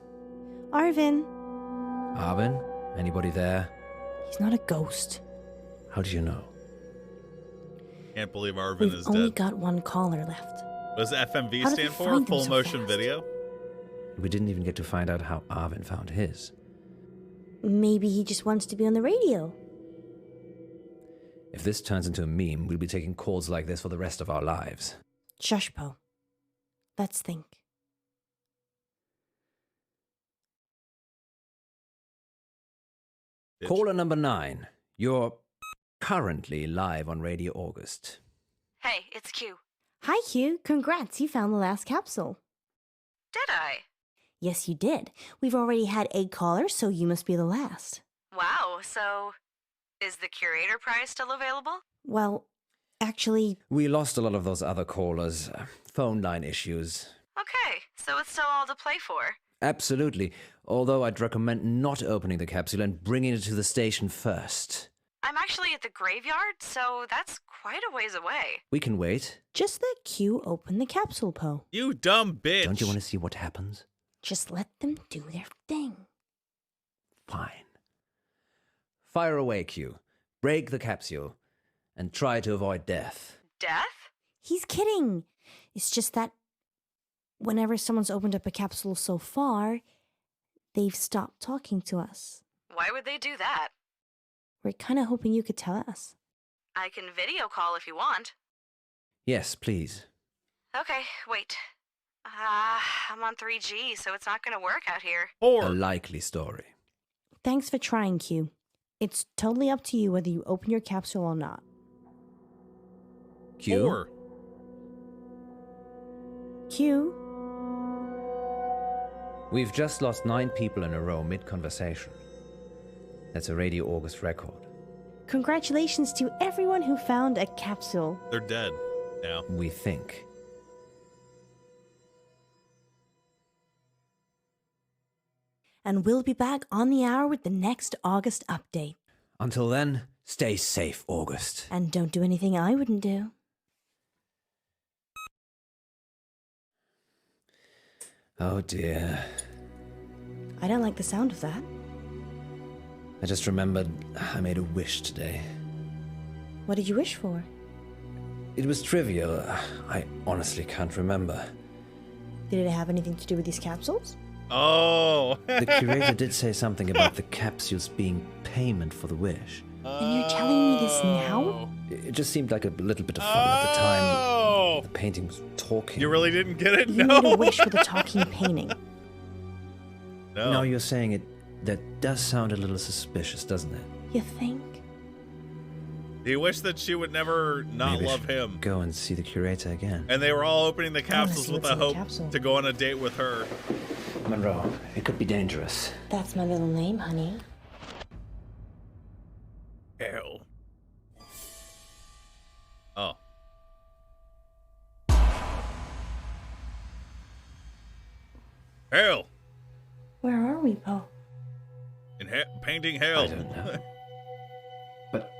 Arvin? Arvin? Anybody there? He's not a ghost. How do you know? Can't believe Arvin We've is only dead. got 1 caller left. What does FMV How did stand they for? find him Full so motion fast? video? We didn't even get to find out how Arvin found his. Maybe he just wants to be on the radio. If this turns into a meme, we'll be taking calls like this for the rest of our lives. Shush, Poe. Let's think. Caller number 9. You're currently live on Radio August. Hey, it's Q. Hi, Hugh. Congrats, you found the last capsule. Did I? Yes, you did. We've already had 8 callers, so you must be the last. Wow, so is the curator prize still available? Well, actually... We lost a lot of those other callers. Phone line issues. Okay, so it's still all to play for. Absolutely. Although I'd recommend not opening the capsule and bringing it to the station first. I'm actually at the graveyard, so that's quite a ways away. We can wait. Just let Q open the capsule, Poe. You dumb bitch. Don't you want to see what happens? Just let them do their thing. Fine. Fire away, Q. Break the capsule. And try to avoid death. Death? He's kidding. It's just that whenever someone's opened up a capsule so far, they've stopped talking to us. Why would they do that? We're kind of hoping you could tell us. I can video call if you want. Yes, please. Okay, wait. I'm on 3G, so it's not gonna work out here. A likely story. Thanks for trying, Q. It's totally up to you whether you open your capsule or not. Q? Q? We've just lost 9 people in a row mid-conversation. That's a Radio August record. Congratulations to everyone who found a capsule. They're dead now. We think. And we'll be back on the hour with the next August update. Until then, stay safe, August. And don't do anything I wouldn't do. Oh dear. I don't like the sound of that. I just remembered I made a wish today. What did you wish for? It was trivial. I honestly can't remember. Did it have anything to do with these capsules? Oh! The curator did say something about the capsules being payment for the wish. And you're telling me this now? It just seemed like a little bit of fun at the time. The painting was talking. You really didn't get it? You No. made a wish with a talking painting. No. Now you're saying it. That does sound a little suspicious, doesn't it? You think? He wished that she would never not Maybe I love should him. Go and see the curator again. And they were all opening the I wanna capsules see with what's the in the hope capsule. to go on a date with her. Monroe, it could be dangerous. That's my middle name, honey. Ew. Oh. Hell. Where are we, Poe? In painting hell. I don't know. But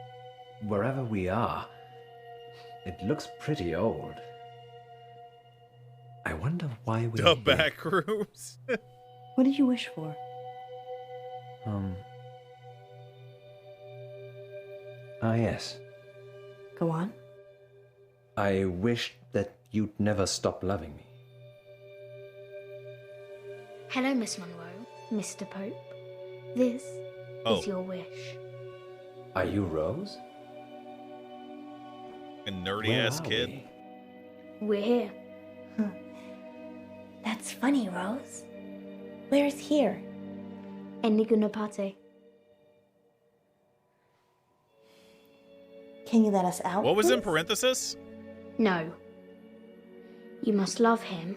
wherever we are, it looks pretty old. I wonder why we're The here. back rooms. What did you wish for? Yes. Go on. I wished that you'd never stop loving me. Hello, Miss Monroe, Mr. Pope. This is your wish. Are you Rose? A nerdy Where ass are kid. We're here. That's funny, Rose. Where's here? Eniguna Pate. Can you let us out? What was in please? parenthesis? No. You must love him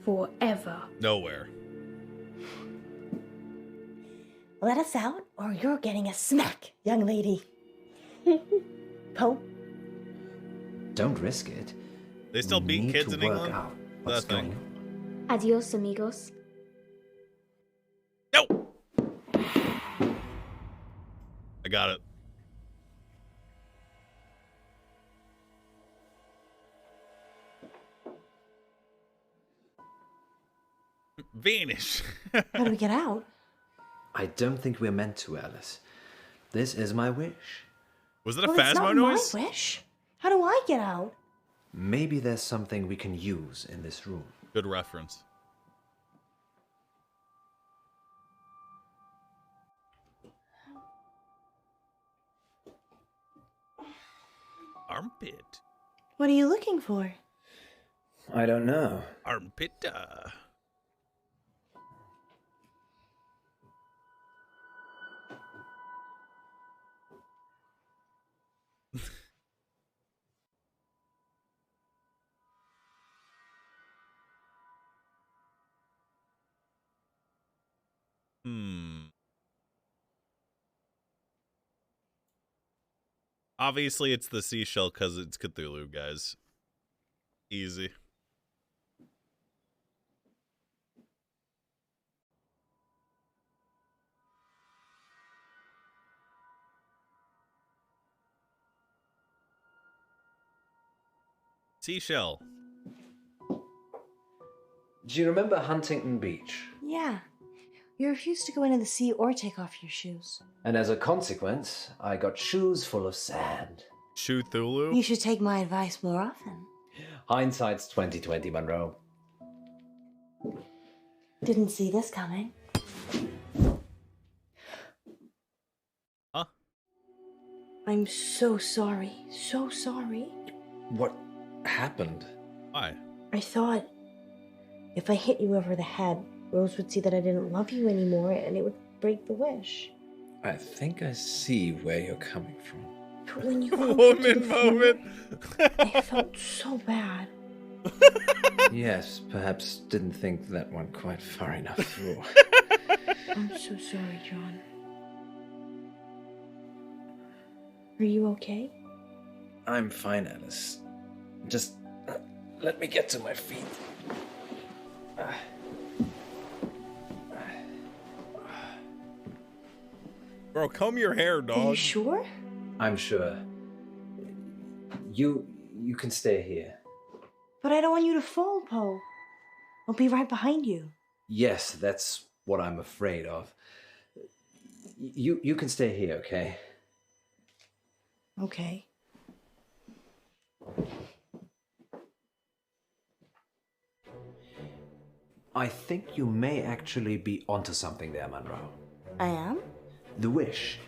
forever. Nowhere. Let us out, or you're getting a smack, young lady. Poe? Don't risk it. They still We beat need kids to in work England? out That what's thing. going on. Adios, amigos. No! I got it. Vanish. How do we get out? I don't think we're meant to, Alice. This is my wish. Was it a Well, it's Phasmo not noise? my wish. How do I get out? Maybe there's something we can use in this room. Good reference. Armpit. What are you looking for? I don't know. Armpit. Obviously, it's the seashell because it's Cthulhu, guys. Easy. Seashell. Do you remember Huntington Beach? Yeah. You refused to go into the sea or take off your shoes. And as a consequence, I got shoes full of sand. Shoe Thulu? You should take my advice more often. Hindsight's 20/20, Munro. Didn't see this coming. Huh? I'm so sorry. So sorry. What happened? Why? I thought if I hit you over the head, Rose would see that I didn't love you anymore and it would break the wish. I think I see where you're coming from. But when you walked Woman into the floor, moment. I felt so bad. Yes, perhaps didn't think that one quite far enough through. I'm so sorry, John. Are you okay? I'm fine, Alice. Just let me get to my feet. Bro, comb your hair, dog. Are you sure? I'm sure. You can stay here. But I don't want you to fall, Poe. I'll be right behind you. Yes, that's what I'm afraid of. You can stay here, okay? Okay. I think you may actually be onto something there, Munro. I am? The wish.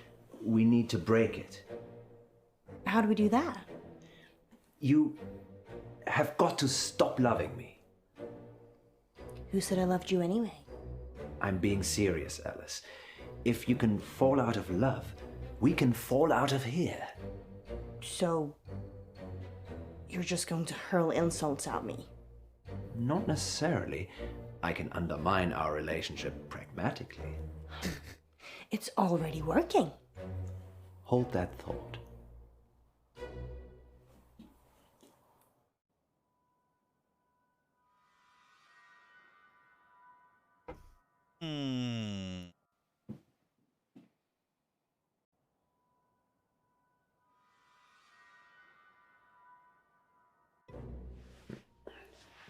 We need to break it. How do we do that? You have got to stop loving me. Who said I loved you anyway? I'm being serious, Alice. If you can fall out of love, we can fall out of here. So, you're just going to hurl insults at me? Not necessarily. I can undermine our relationship pragmatically. It's already working. Hold that thought.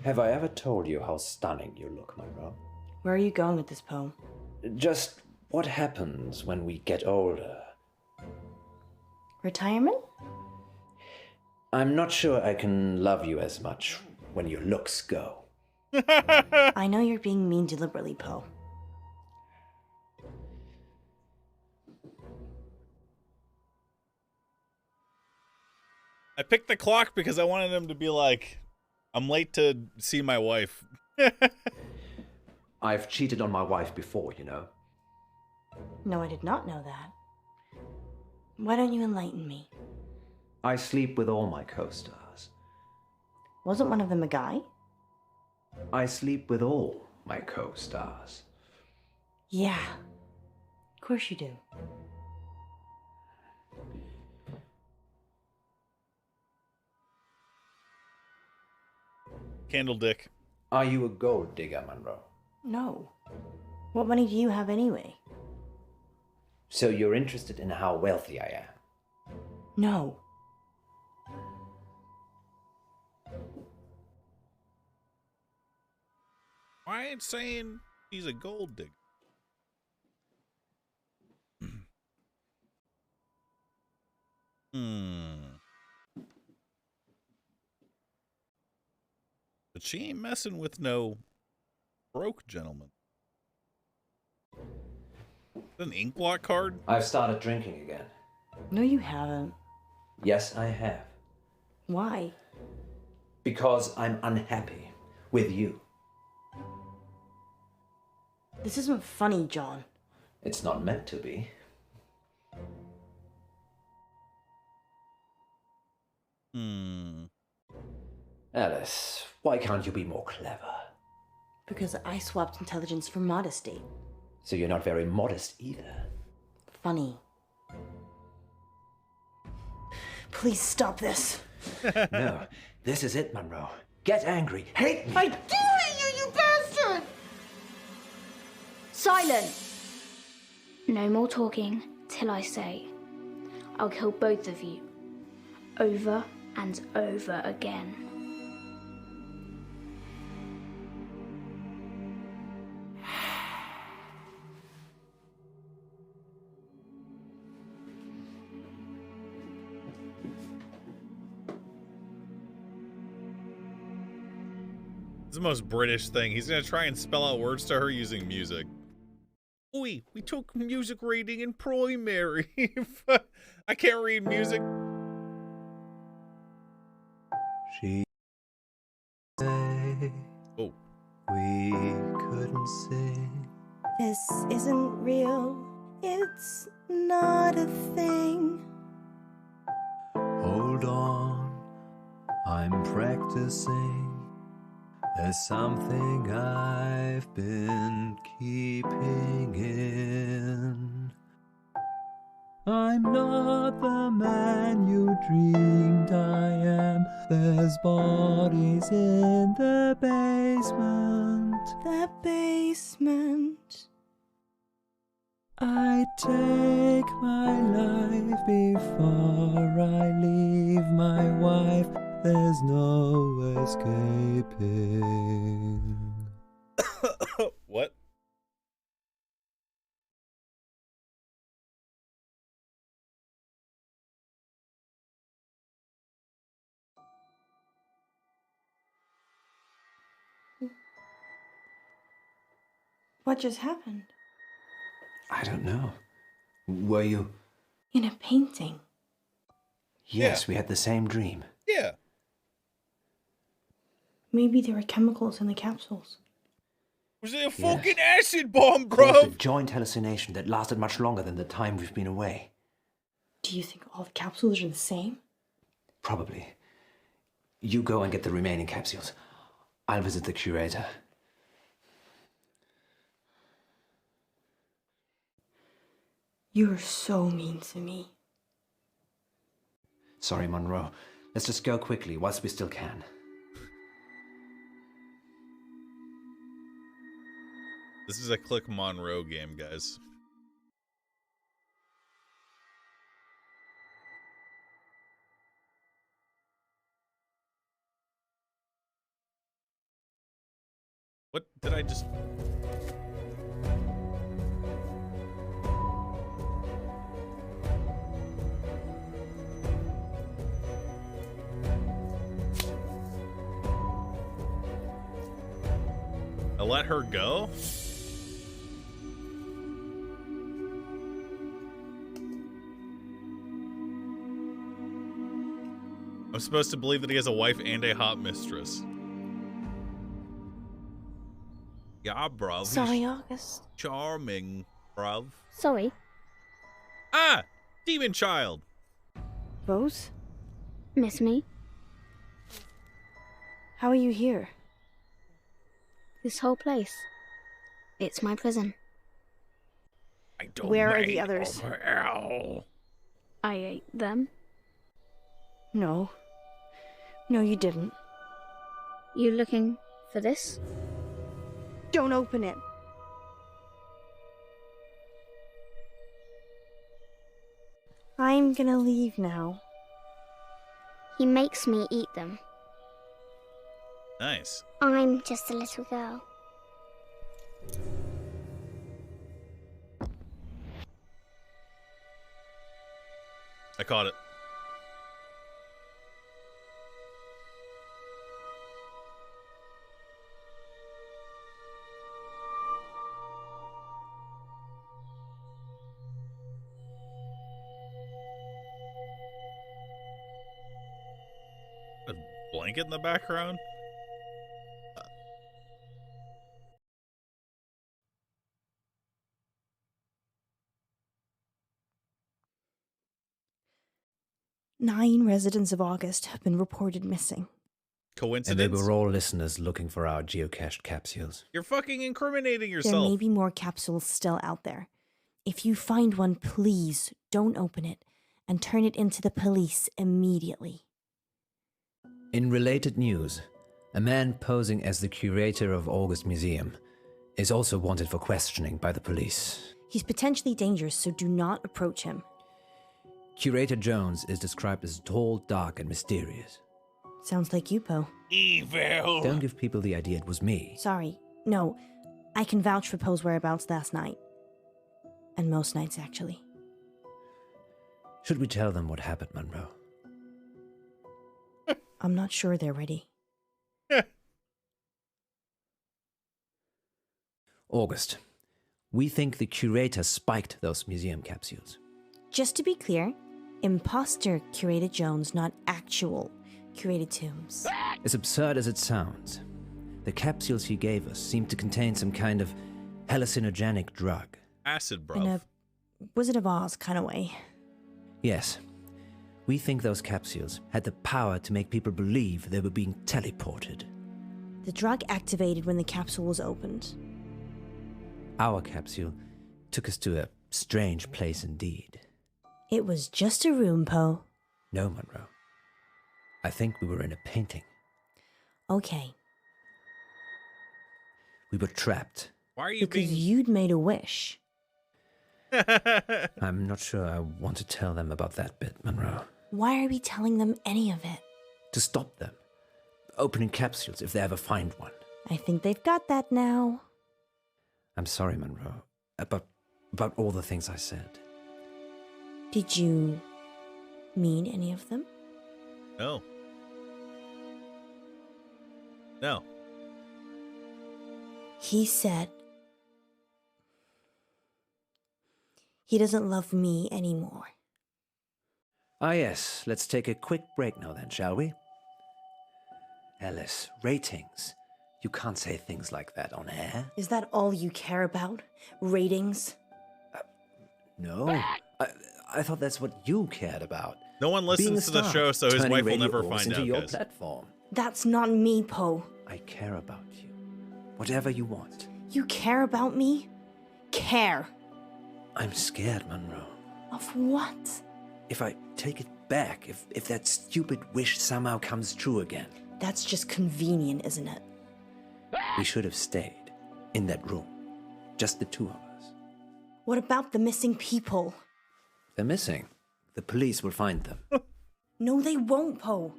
Have I ever told you how stunning you look, Munro? Where are you going with this poem? Just what happens when we get older. Retirement? I'm not sure I can love you as much when your looks go. I know you're being mean deliberately, Poe. I picked the clock because I wanted him to be like, I'm late to see my wife. I've cheated on my wife before, you know. No, I did not know that. Why don't you enlighten me? I sleep with all my co-stars. Wasn't one of them a guy? I sleep with all my co-stars. Yeah. Of course you do. Candle dick. Are you a gold digger, Munro? No. What money do you have anyway? So you're interested in how wealthy I am? No. I ain't saying he's a gold digger. But she ain't messing with no broke gentleman. An ink blot card? I've started drinking again. No, you haven't. Yes, I have. Why? Because I'm unhappy with you. This isn't funny, John. It's not meant to be. Alice, why can't you be more clever? Because I swapped intelligence for modesty. So you're not very modest either. Funny. Please stop this. No, this is it, Munro. Get angry. Hate me. I do hate you, you bastard! Silent! No more talking till I say, I'll kill both of you. Over and over again. It's the most British thing. He's gonna try and spell out words to her using music. We took music reading in primary. I can't read music. She say, oh, we couldn't sing. This isn't real. It's not a thing. Hold on, I'm practicing. There's something I've been keeping in. I'm not the man you dreamed I am. There's bodies in the basement. The basement. I take my life before I leave my wife. There's no escaping. What? What just happened? I don't know. Were you? In a painting. Yes, we had the same dream. Yeah. Maybe there were chemicals in the capsules. Was it a fucking acid bomb, Caused a bro? joint hallucination that lasted much longer than the time we've been away. Do you think all the capsules are the same? Probably. You go and get the remaining capsules. I'll visit the curator. You're so mean to me. Sorry, Munro. Let's just go quickly whilst we still can. This is a Click Monroe game, guys. What did I just... I let her go? I'm supposed to believe that he has a wife and a hot mistress. Yeah, bruv. Sorry, August. Charming, bruv. Sorry. Ah! Demon child! Rose? Miss me? How are you here? This whole place. It's my prison. I don't Where are the others? I ate them. No. No, you didn't. You looking for this? Don't open it. I'm gonna leave now. He makes me eat them. Nice. I'm just a little girl. I caught it. A blanket in the background? Nine residents of August have been reported missing. Coincidence? And they were all listeners looking for our geocached capsules. You're fucking incriminating There yourself. may be more capsules still out there. If you find one, please don't open it and turn it into the police immediately. In related news, a man posing as the curator of August Museum is also wanted for questioning by the police. He's potentially dangerous, so do not approach him. Curator Jones is described as tall, dark, and mysterious. Sounds like you, Poe. Evil! Don't give people the idea it was me. Sorry. No, I can vouch for Poe's whereabouts last night. And most nights, actually. Should we tell them what happened, Munro? I'm not sure they're ready. August, we think the curator spiked those museum capsules. Just to be clear, imposter curated Jones, not actual curated Tombs. As absurd as it sounds, the capsules he gave us seemed to contain some kind of hallucinogenic drug. Acid, bro. In a Wizard of Oz kind of way. Yes. We think those capsules had the power to make people believe they were being teleported. The drug activated when the capsule was opened. Our capsule took us to a strange place indeed. It was just a room, Poe. No, Munro. I think we were in a painting. Okay. We were trapped. Why are you because you'd made a wish. I'm not sure I want to tell them about that bit, Munro. Why are we telling them any of it? To stop them. Opening capsules if they ever find one. I think they've got that now. I'm sorry, Munro, about all the things I said. Did you mean any of them? No. No. He said he doesn't love me anymore. Ah, yes. Let's take a quick break now then, shall we? Alice, ratings. You can't say things like that on air. Is that all you care about? Ratings? No. I thought that's what you cared about. No one listens to the show, so his wife will never find out, your guys. platform. That's not me, Poe. I care about you. Whatever you want. You care about me? Care. I'm scared, Munro. Of what? If I take it back, if that stupid wish somehow comes true again. That's just convenient, isn't it? We should have stayed in that room. Just the two of us. What about the missing people? They're missing. The police will find them. No, they won't, Poe.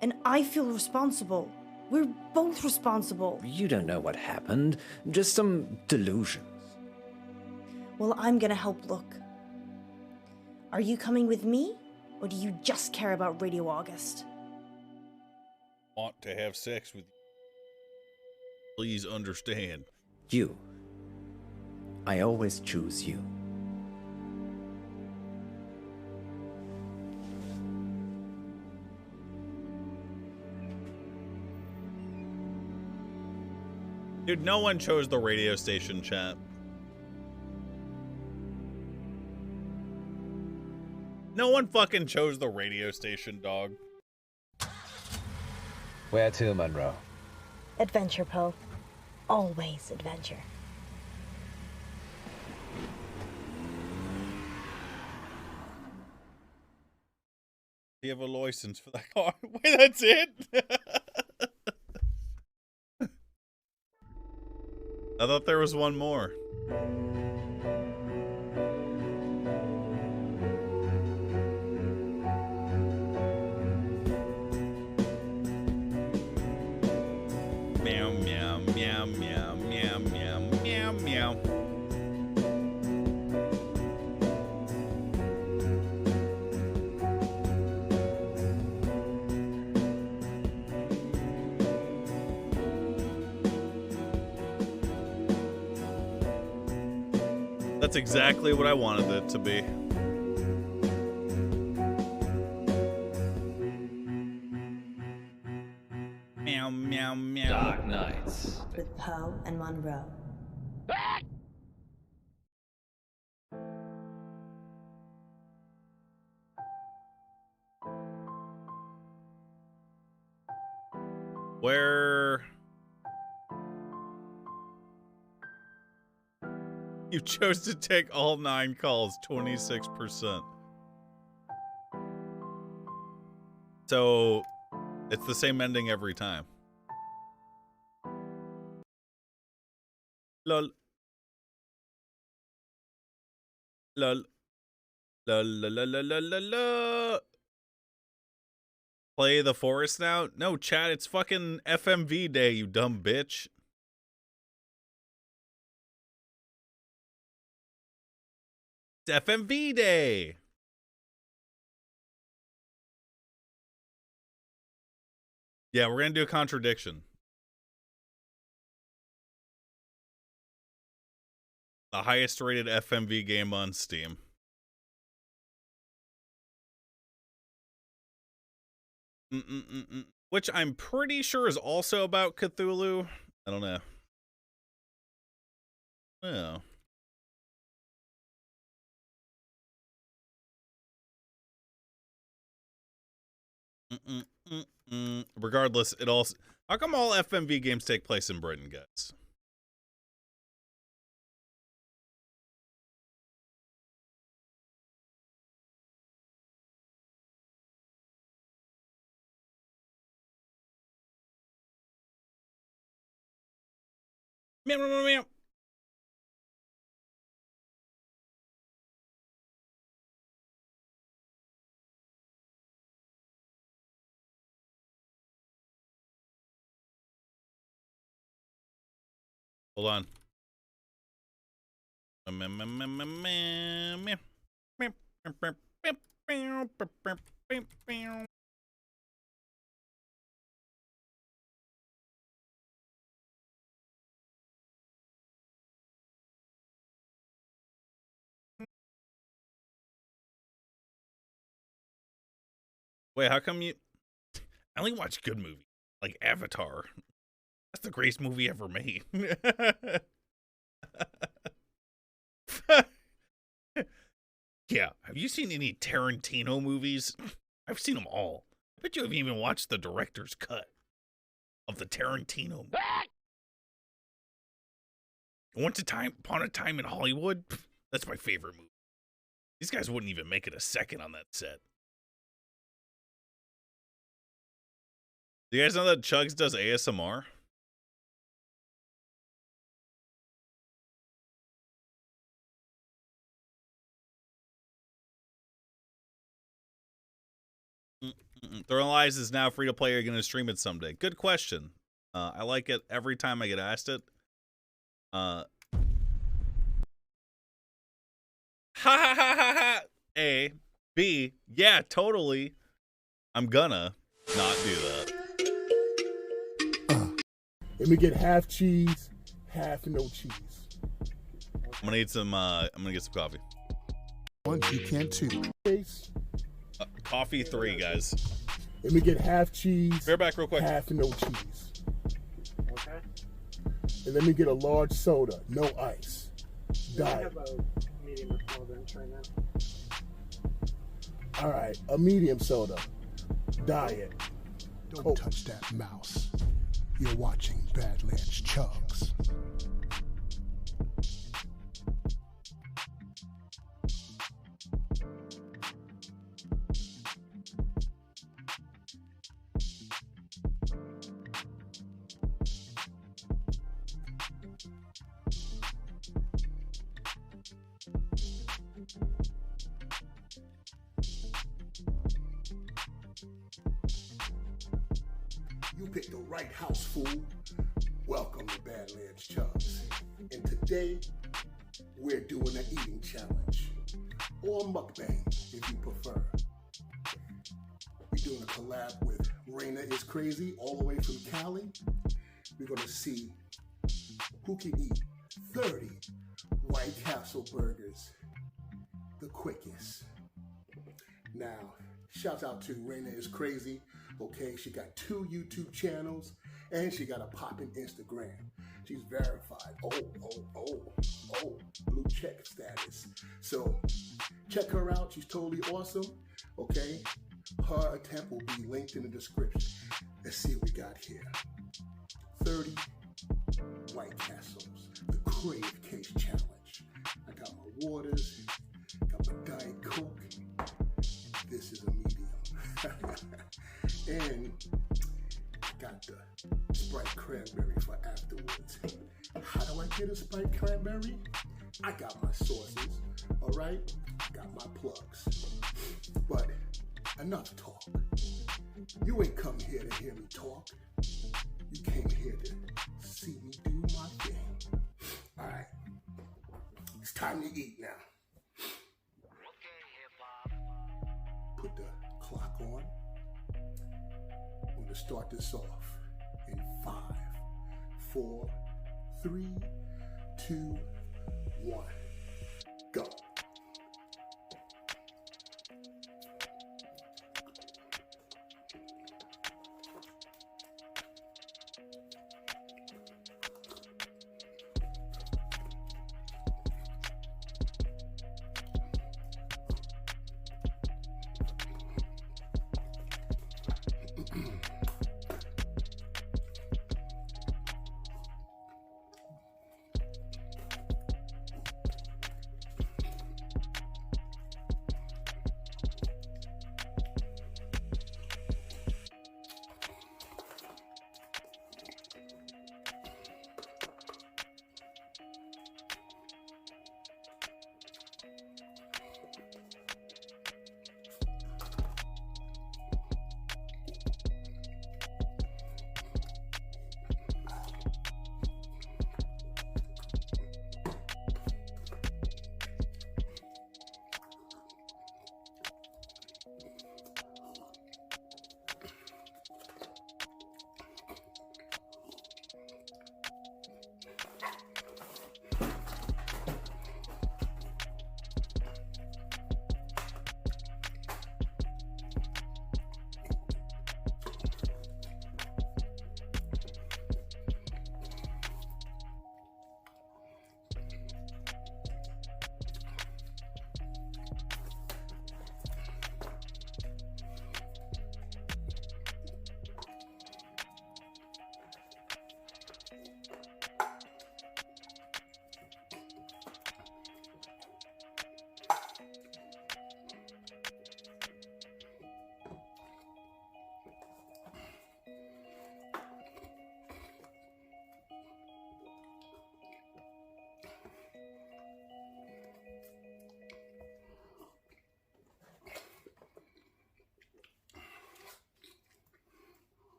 And I feel responsible. We're both responsible. You don't know what happened. Just some delusions. Well, I'm gonna help look. Are you coming with me? Or do you just care about Radio August? Want to have sex with you. Please understand. You. I always choose you. Dude, no one chose the radio station, chat. No one fucking chose the radio station, dog. Where to, Munro? Adventure, Poe. Always adventure. Do you have a license for that car? Wait, that's it? I thought there was one more. Meow, meow, meow, meow, meow, meow, meow, meow. That's exactly what I wanted it to be. Meow, meow, meow. Dark Nights. With Poe and Munro. Where you chose to take all 9 calls, 26%. So it's the same ending every time. Lol. Lol. Lol, lol, lol, lol, lol, lol. Play the forest now? No, chat, it's fucking FMV day, you dumb bitch. It's FMV day. Yeah, we're gonna do a contradiction. The highest rated FMV game on Steam. Which I'm pretty sure is also about Cthulhu. I don't know. Oh. Regardless, it also... How come all FMV games take place in Britain, guys? Meow, meow, meow, meow. Hold on. Wait, how come you... I only watch good movies, like Avatar. That's the greatest movie ever made. Yeah, have you seen any Tarantino movies? I've seen them all. I bet you haven't even watched the director's cut of the Tarantino movie. Once Upon a Time in Hollywood, that's my favorite movie. These guys wouldn't even make it a second on that set. Do you guys know that Chugs does ASMR? Throwing Lies is now free to play. Are you going to stream it someday? Good question. I like it every time I get asked it. Ha ha ha ha ha. A. B. Yeah, totally. I'm gonna not do that. Let me get half cheese, half no cheese. I'm gonna eat some. I'm gonna get some coffee. One, you can too. Coffee 3, guys. Let me get half cheese. Bear back real quick. Half no cheese. Okay. And let me get a large soda, no ice. Diet. All right, a medium soda. Diet. Don't touch that mouse. You're watching Badlands Chugs. You picked the right house, fool. Welcome to Badlands Chugs. And today, we're doing an eating challenge. Or mukbang, if you prefer. We're doing a collab with Raina is Crazy, all the way from Cali. We're gonna see who can eat 30 White Castle burgers the quickest. Now, shout out to Raina is Crazy. Okay, she got 2 YouTube channels and she got a poppin' Instagram. She's verified. Oh, blue check status. So check her out. She's totally awesome. Okay, her attempt will be linked in the description. Let's see what we got here. 30 White Castles, the Crave Case Challenge. I got my waters, got my Diet Coke. This is a medium. And got the Sprite Cranberry for afterwards. How do I get a Sprite Cranberry? I got my sources, all right? Got my plugs. But enough talk. You ain't come here to hear me talk. You came here to see me do my thing. All right. It's time to eat now. Put the clock on. I'm going to start this off in 5, 4, 3, 2, 1. Go.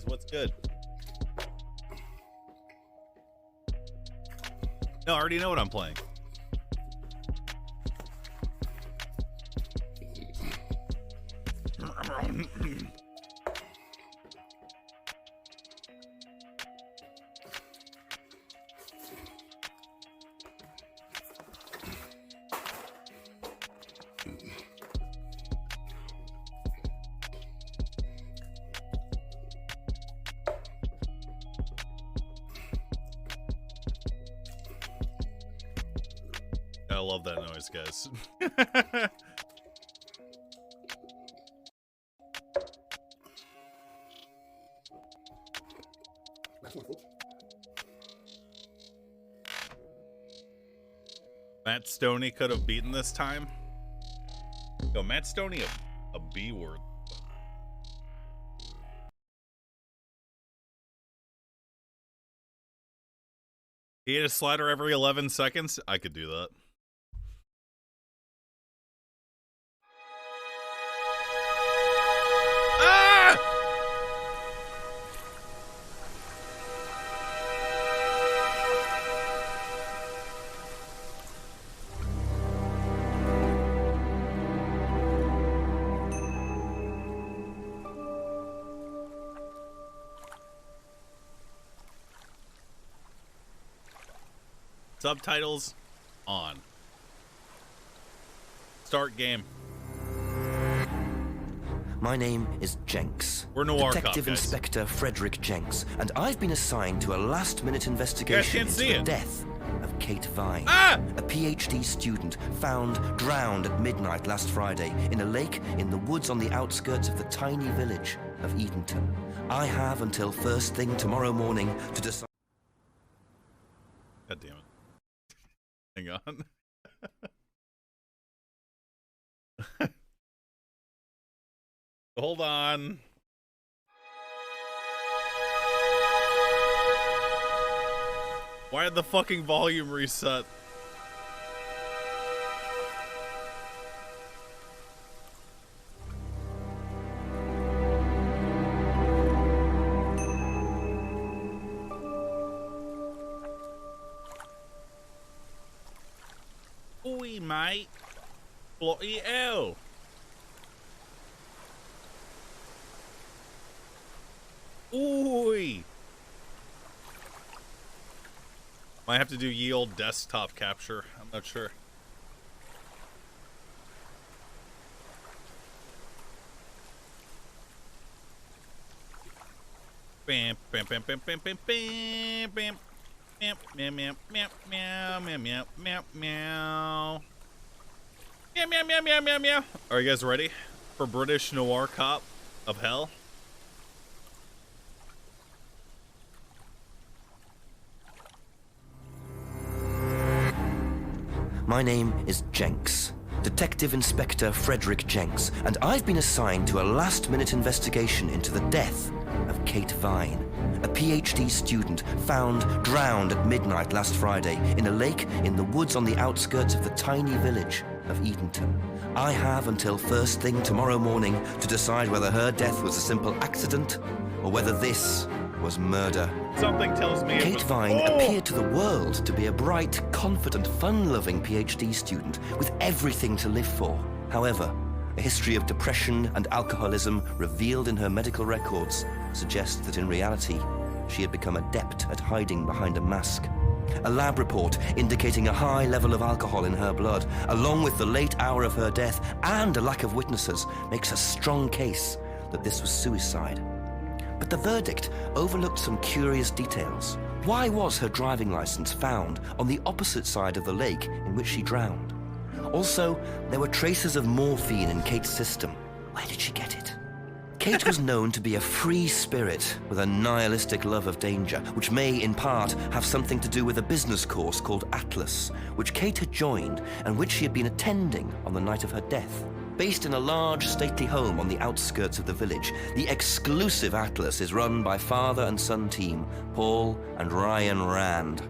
What's good? No, I already know what I'm playing. I love that noise, guys. Matt Stoney could have beaten this time. Yo, Matt Stoney a B word. He hit a slider every 11 seconds. I could do that. Subtitles on. Start game. My name is Jenks. We're Noir Detective Cop, guys. Inspector Frederick Jenks, and I've been assigned to a last-minute investigation into the death of Kate Vine, a PhD student found drowned at midnight last Friday in a lake in the woods on the outskirts of the tiny village of Edenton. I have until first thing tomorrow morning to decide. God damn it. Hang on. Hold on. Why did the fucking volume reset? Oi, mate. Bloody hell. Oi. Might have to do ye old desktop capture. I'm not sure. Bam, bam, bam, bam, bam, bam, bam, bam. Meow, meow, meow, meow, meow, meow, meow, meow, meow. Meow, meow, meow, meow, meow, meow. Are you guys ready for British Noir Cop of Hell? My name is Jenks. Detective Inspector Frederick Jenks, and I've been assigned to a last-minute investigation into the death of Kate Vine, a PhD student found drowned at midnight last Friday in a lake in the woods on the outskirts of the tiny village of Edenton. I have until first thing tomorrow morning to decide whether her death was a simple accident or whether this was murder. Something tells me Kate Vine appeared to the world to be a bright, confident, fun-loving PhD student with everything to live for. However, a history of depression and alcoholism revealed in her medical records suggests that in reality, she had become adept at hiding behind a mask. A lab report indicating a high level of alcohol in her blood, along with the late hour of her death and a lack of witnesses, makes a strong case that this was suicide. But the verdict overlooked some curious details. Why was her driving license found on the opposite side of the lake in which she drowned? Also, there were traces of morphine in Kate's system. Where did she get it? Kate was known to be a free spirit with a nihilistic love of danger, which may, in part, have something to do with a business course called Atlas, which Kate had joined and which she had been attending on the night of her death. Based in a large, stately home on the outskirts of the village, the exclusive Atlas is run by father and son team, Paul and Ryan Rand.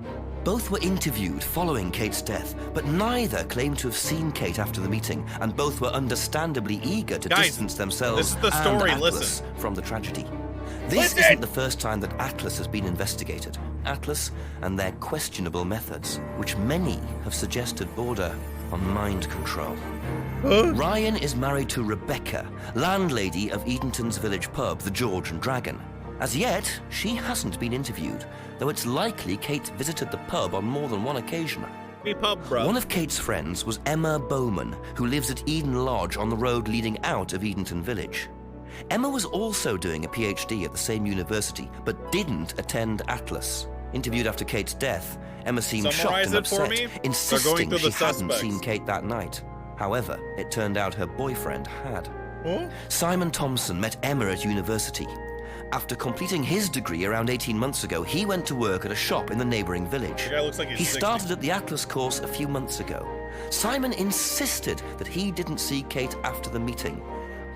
Both were interviewed following Kate's death, but neither claimed to have seen Kate after the meeting, and both were understandably eager to distance themselves this is the story. and Atlas Listen. from the tragedy. This isn't the first time that Atlas has been investigated. Atlas and their questionable methods, which many have suggested border on mind control. Ryan is married to Rebecca, landlady of Edenton's village pub, the George and Dragon. As yet, she hasn't been interviewed, though it's likely Kate visited the pub on more than one occasion. Hey, pub, bro. One of Kate's friends was Emma Bowman, who lives at Eden Lodge on the road leading out of Edenton Village. Emma was also doing a PhD at the same university, but didn't attend Atlas. Interviewed after Kate's death, Emma seemed shocked and upset, insisting she hadn't seen Kate that night. However, it turned out her boyfriend had. Huh? Simon Thompson met Emma at university. After completing his degree around 18 months ago, he went to work at a shop in the neighboring village. The guy looks like he's He 60. started at the Atlas course a few months ago. Simon insisted that he didn't see Kate after the meeting,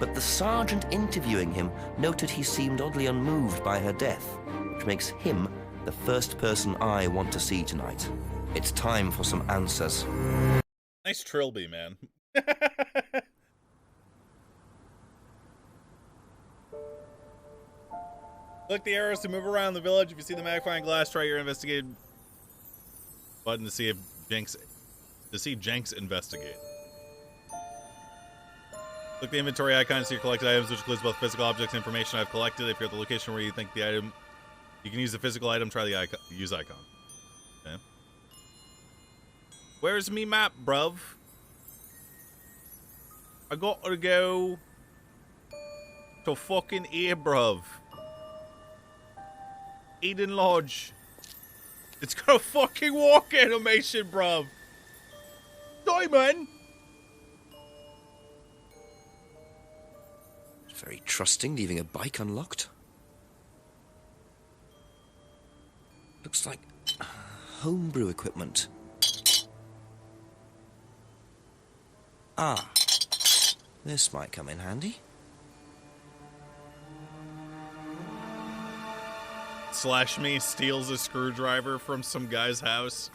but the sergeant interviewing him noted he seemed oddly unmoved by her death, which makes him the first person I want to see tonight. It's time for some answers. Nice trilby, man. Click the arrows to move around the village. If you see the magnifying glass, try your investigate button to see if Jenks investigate. Click the inventory icon to see your collected items, which includes both physical objects and information I've collected. If you're at the location where you think the item, you can use the physical item. Try the icon, use icon. Okay. Where's me map, bruv? I got to go to fucking here, bruv. Eden Lodge. It's got a fucking walk animation, bruv. Simon! Very trusting, leaving a bike unlocked. Looks like homebrew equipment. Ah, this might come in handy. Slash Me steals a screwdriver from some guy's house.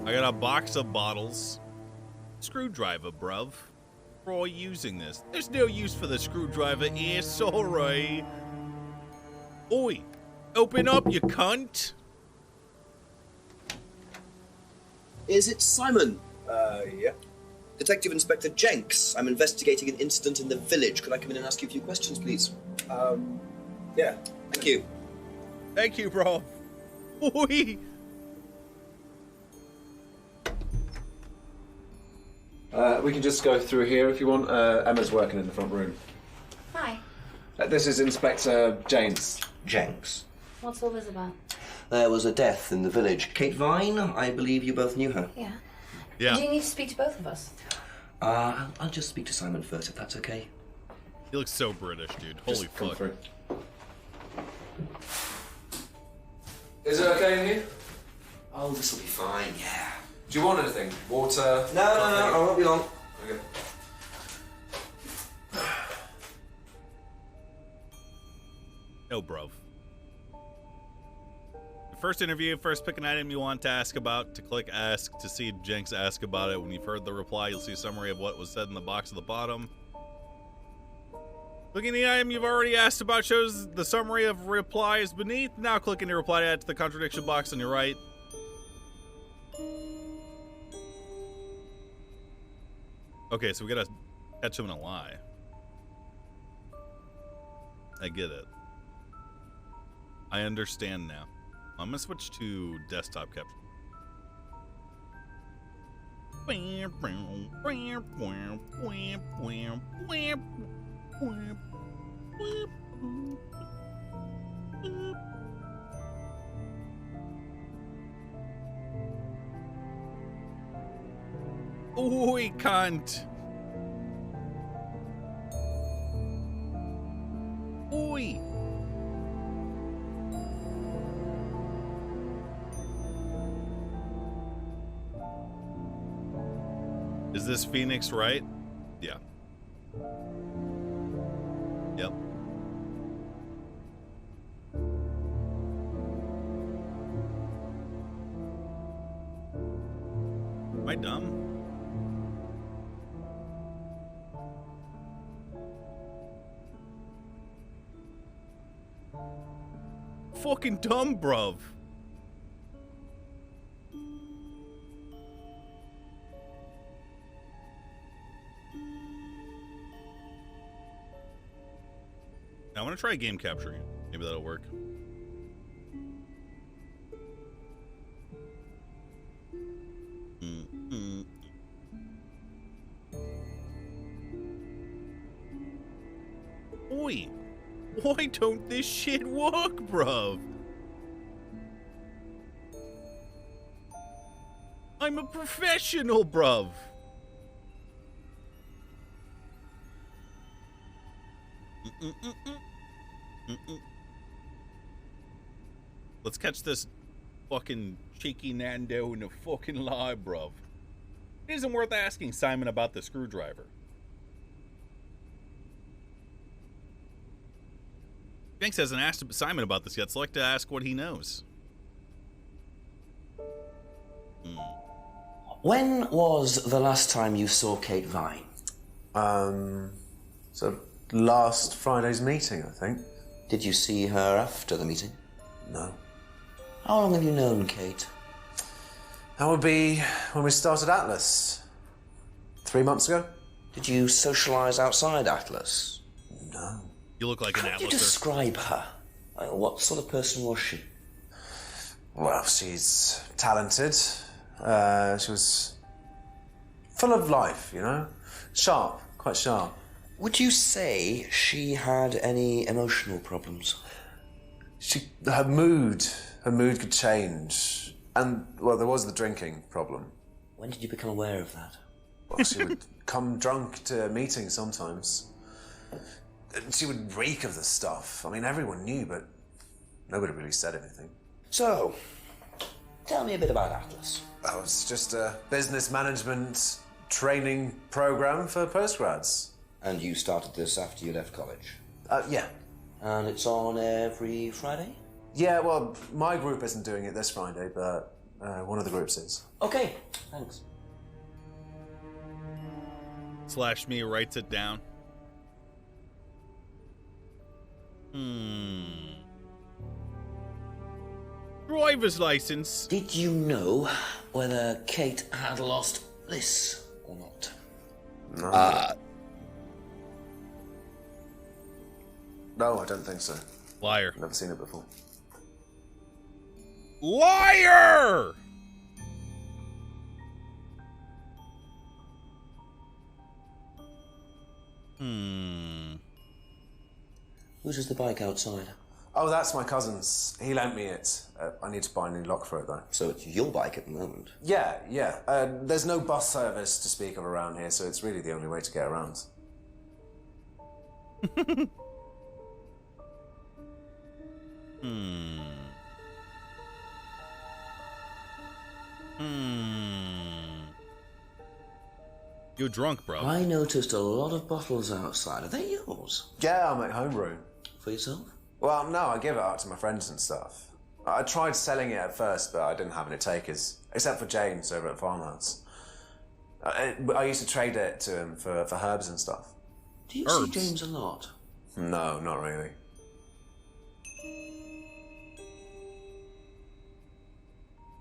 I got a box of bottles. Screwdriver, bruv. Try using this. There's no use for the screwdriver here, sorry. Oi, open up, you cunt. Is it Simon? Yeah. Detective Inspector Jenks. I'm investigating an incident in the village. Could I come in and ask you a few questions, please? Yeah. Thank you. Thank you, bro. Oi. We can just go through here if you want. Emma's working in the front room. Hi. This is Inspector James. Jenks. What's all this about? There was a death in the village. Kate Vine, I believe you both knew her. Yeah. Yeah. Do you need to speak to both of us? I'll just speak to Simon first, if that's okay. He looks so British, dude. Holy fuck. Is it okay in here? Oh, this will be fine, yeah. Do you want anything? Water? No, I won't be long. Okay. No, bruv. First interview, first pick an item you want to ask about. To click ask to see Jenks ask about it. When you've heard the reply, you'll see a summary of what was said in the box at the bottom. Clicking the item you've already asked about shows the summary of replies beneath. Now clicking to reply to add to the contradiction box on your right. Okay, so we gotta catch him in a lie. I get it. I understand now. I'm gonna switch to desktop capture. Oi, cunt! Oi! Is this Phoenix right? Yeah. Yep. Am I dumb? fucking dumb, bruv. I want to try game capturing. Maybe that'll work. Oi! Why don't this shit work, bruv? I'm a professional, bruv. Let's catch this fucking cheeky Nando in a fucking lie, bruv. It isn't worth asking Simon about the screwdriver. Banks hasn't asked Simon about this yet, so I'd like to ask what he knows. When was the last time you saw Kate Vine? So last Friday's meeting, I think. Did you see her after the meeting? No. How long have you known Kate? That would be when we started Atlas. 3 months ago. Did you socialise outside Atlas? No. You look like an How would you Atlaser. describe her? What sort of person was she? Well, she's talented. She was full of life, you know? Sharp, quite sharp. Would you say she had any emotional problems? Her mood could change. And, well, there was the drinking problem. When did you become aware of that? Well, she would come drunk to meetings sometimes. She would reek of the stuff. I mean, everyone knew, but nobody really said anything. So, tell me a bit about Atlas. That was just a business management training program for postgrads. And you started this after you left college? Yeah. And it's on every Friday? Yeah, well, my group isn't doing it this Friday, but one of the groups is. Okay, thanks. Slash me writes it down. Driver's license. Did you know whether Kate had lost this or not? No. No, I don't think so. Liar. Never seen it before. Liar! Whose is the bike outside? Oh, that's my cousin's. He lent me it. I need to buy a new lock for it, though. So it's your bike at the moment? Yeah. There's no bus service to speak of around here, so it's really the only way to get around. You're drunk, bro. I noticed a lot of bottles outside. Are they yours? Yeah, I make homebrew. For yourself? Well, no, I give it out to my friends and stuff. I tried selling it at first, but I didn't have any takers. Except for James over at Farmhouse. I used to trade it to him for herbs and stuff. Do you see James a lot? No, not really.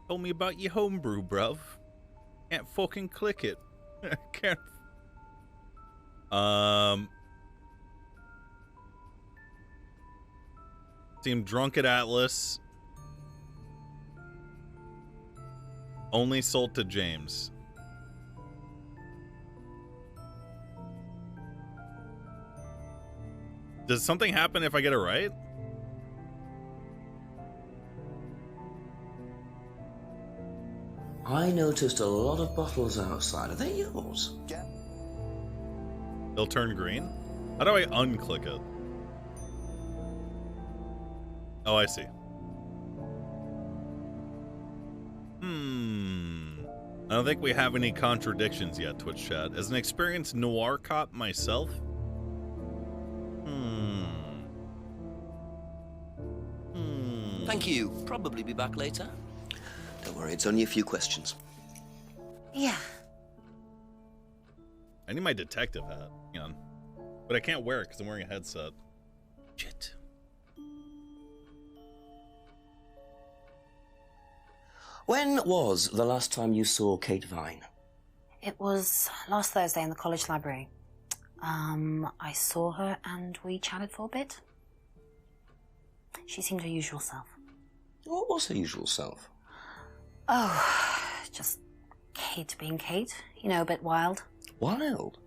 Told me about your homebrew, bruv. Can't fucking click it. Can't. Seemed drunk at Atlas. Only sold to James. Does something happen if I get it right? I noticed a lot of bottles outside. Are they yours? Yeah. They'll turn green? How do I unclick it? Oh, I see. I don't think we have any contradictions yet, Twitch chat. As an experienced noir cop myself, Thank you. Probably be back later. Don't worry, it's only a few questions. Yeah. I need my detective hat. Hang on. But I can't wear it because I'm wearing a headset. Shit. When was the last time you saw Kate Vine? It was last Thursday in the college library. I saw her and we chatted for a bit. She seemed her usual self. What was her usual self? Oh, just Kate being Kate. You know, a bit wild. Wild?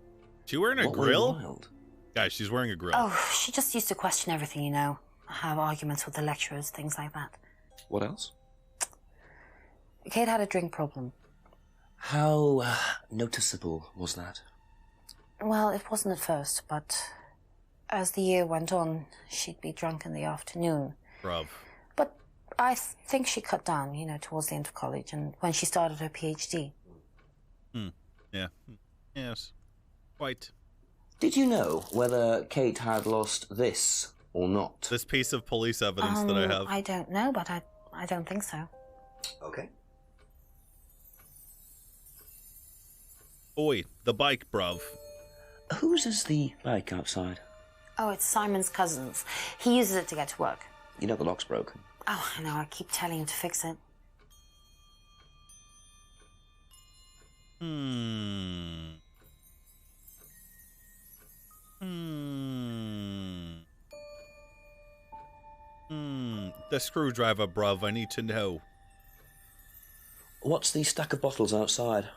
She wearing a What way grill? wild? Guys, she's wearing a grill. Oh, she just used to question everything, you know. Have arguments with the lecturers, things like that. What else? Kate had a drink problem. How noticeable was that? Well, it wasn't at first, but as the year went on, she'd be drunk in the afternoon. Bruv. But I think she cut down, you know, towards the end of college and when she started her PhD. Yeah. Yes. Quite. Did you know whether Kate had lost this or not? This piece of police evidence that I have. I don't know, but I don't think so. Okay. Oi, the bike, bruv. Whose is the bike outside? Oh, it's Simon's cousin's. He uses it to get to work. You know the lock's broken. Oh, I know. I keep telling him to fix it. The screwdriver, bruv. I need to know. What's the stack of bottles outside?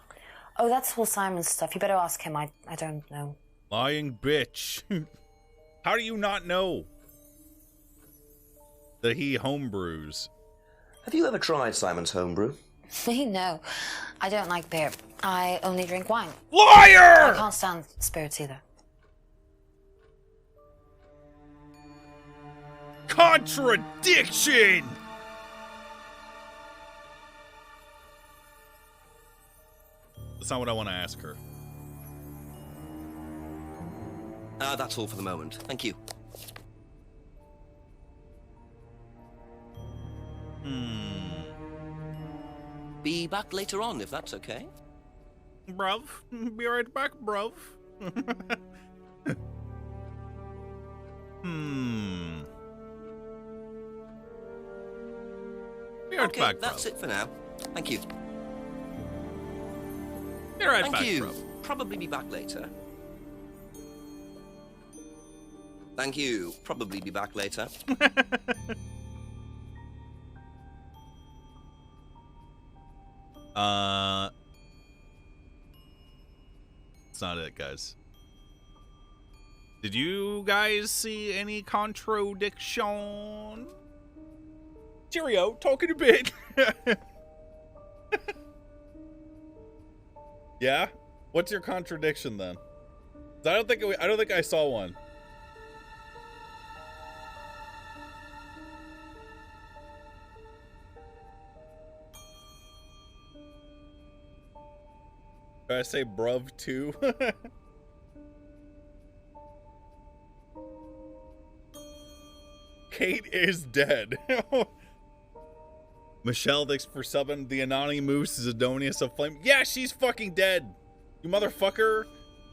Oh, that's all Simon's stuff. You better ask him. I don't know. Lying bitch. How do you not know that he homebrews? Have you ever tried Simon's homebrew? Me? No. I don't like beer. I only drink wine. Liar! I can't stand spirits either. Contradiction! That's not what I want to ask her. That's all for the moment. Thank you. Be back later on, if that's okay. Bruv. Be right back, bruv. Be right Okay, back, that's bruv. it for now. Thank you. Be right Thank back, you. bruv. Probably be back later. Thank you. Probably be back later. That's not it, guys. Did you guys see any contradiction? Cheerio, talking a bit. Yeah? What's your contradiction then? 'Cause I don't think I saw one. Did I say bruv too? Kate is dead. Michelle, thanks for subbing. The Anani Moose is Adonius of Flame. Yeah, she's fucking dead. You motherfucker.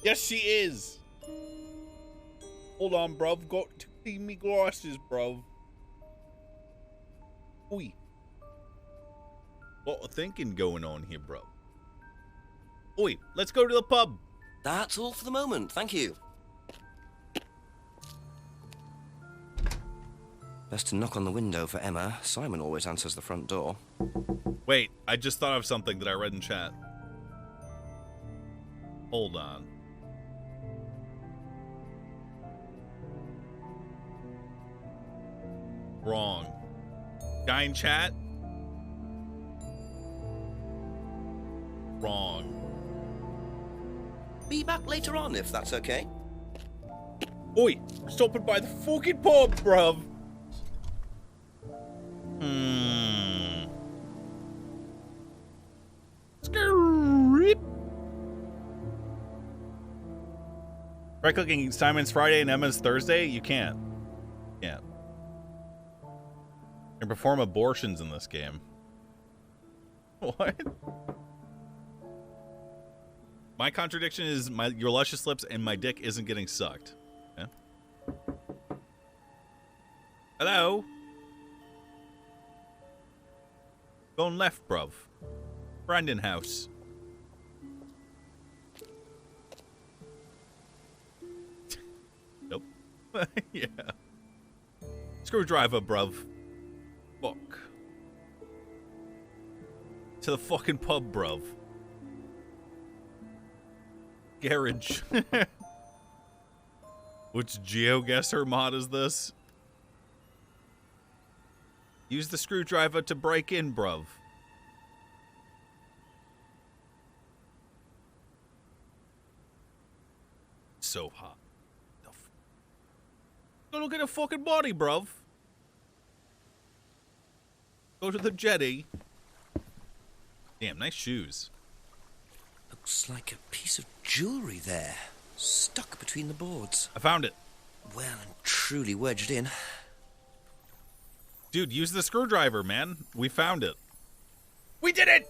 Yes, she is. Hold on, bruv. Go to see me glasses, bruv. Oi. What thinking going on here, bro? Oi, let's go to the pub. That's all for the moment. Thank you. Best to knock on the window for Emma. Simon always answers the front door. Wait, I just thought of something that I read in chat. Hold on. Wrong. Guy in chat? Wrong. Be back later on, if that's okay. Oi, stopping by the fucking pub, bruv. Screep. Right clicking Simon's Friday and Emma's Thursday? You can't. Can't. You can perform abortions in this game. What? My contradiction is your luscious lips and my dick isn't getting sucked. Okay. Hello? Going left, bruv. Brandon House. Nope. Yeah. Screwdriver, bruv. Fuck. To the fucking pub, bruv. Garage. Which GeoGuessr mod is this? Use the screwdriver to break in, bruv. So hot. Go look at a fucking body, bruv. Go to the jetty. Damn, nice shoes. Looks like a piece of jewellery there, stuck between the boards. I found it. Well and truly wedged in. Dude, use the screwdriver, man. We found it. We did it!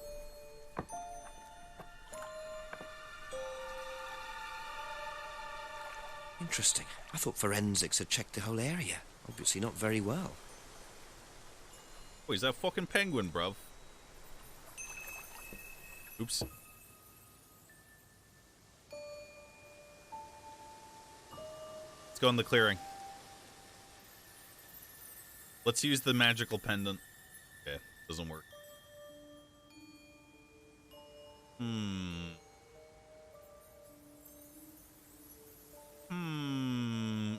Interesting. I thought forensics had checked the whole area. Obviously not very well. Oh, he's that fucking penguin, bruv. Oops. Let's go in the clearing. Let's use the magical pendant. Okay, doesn't work.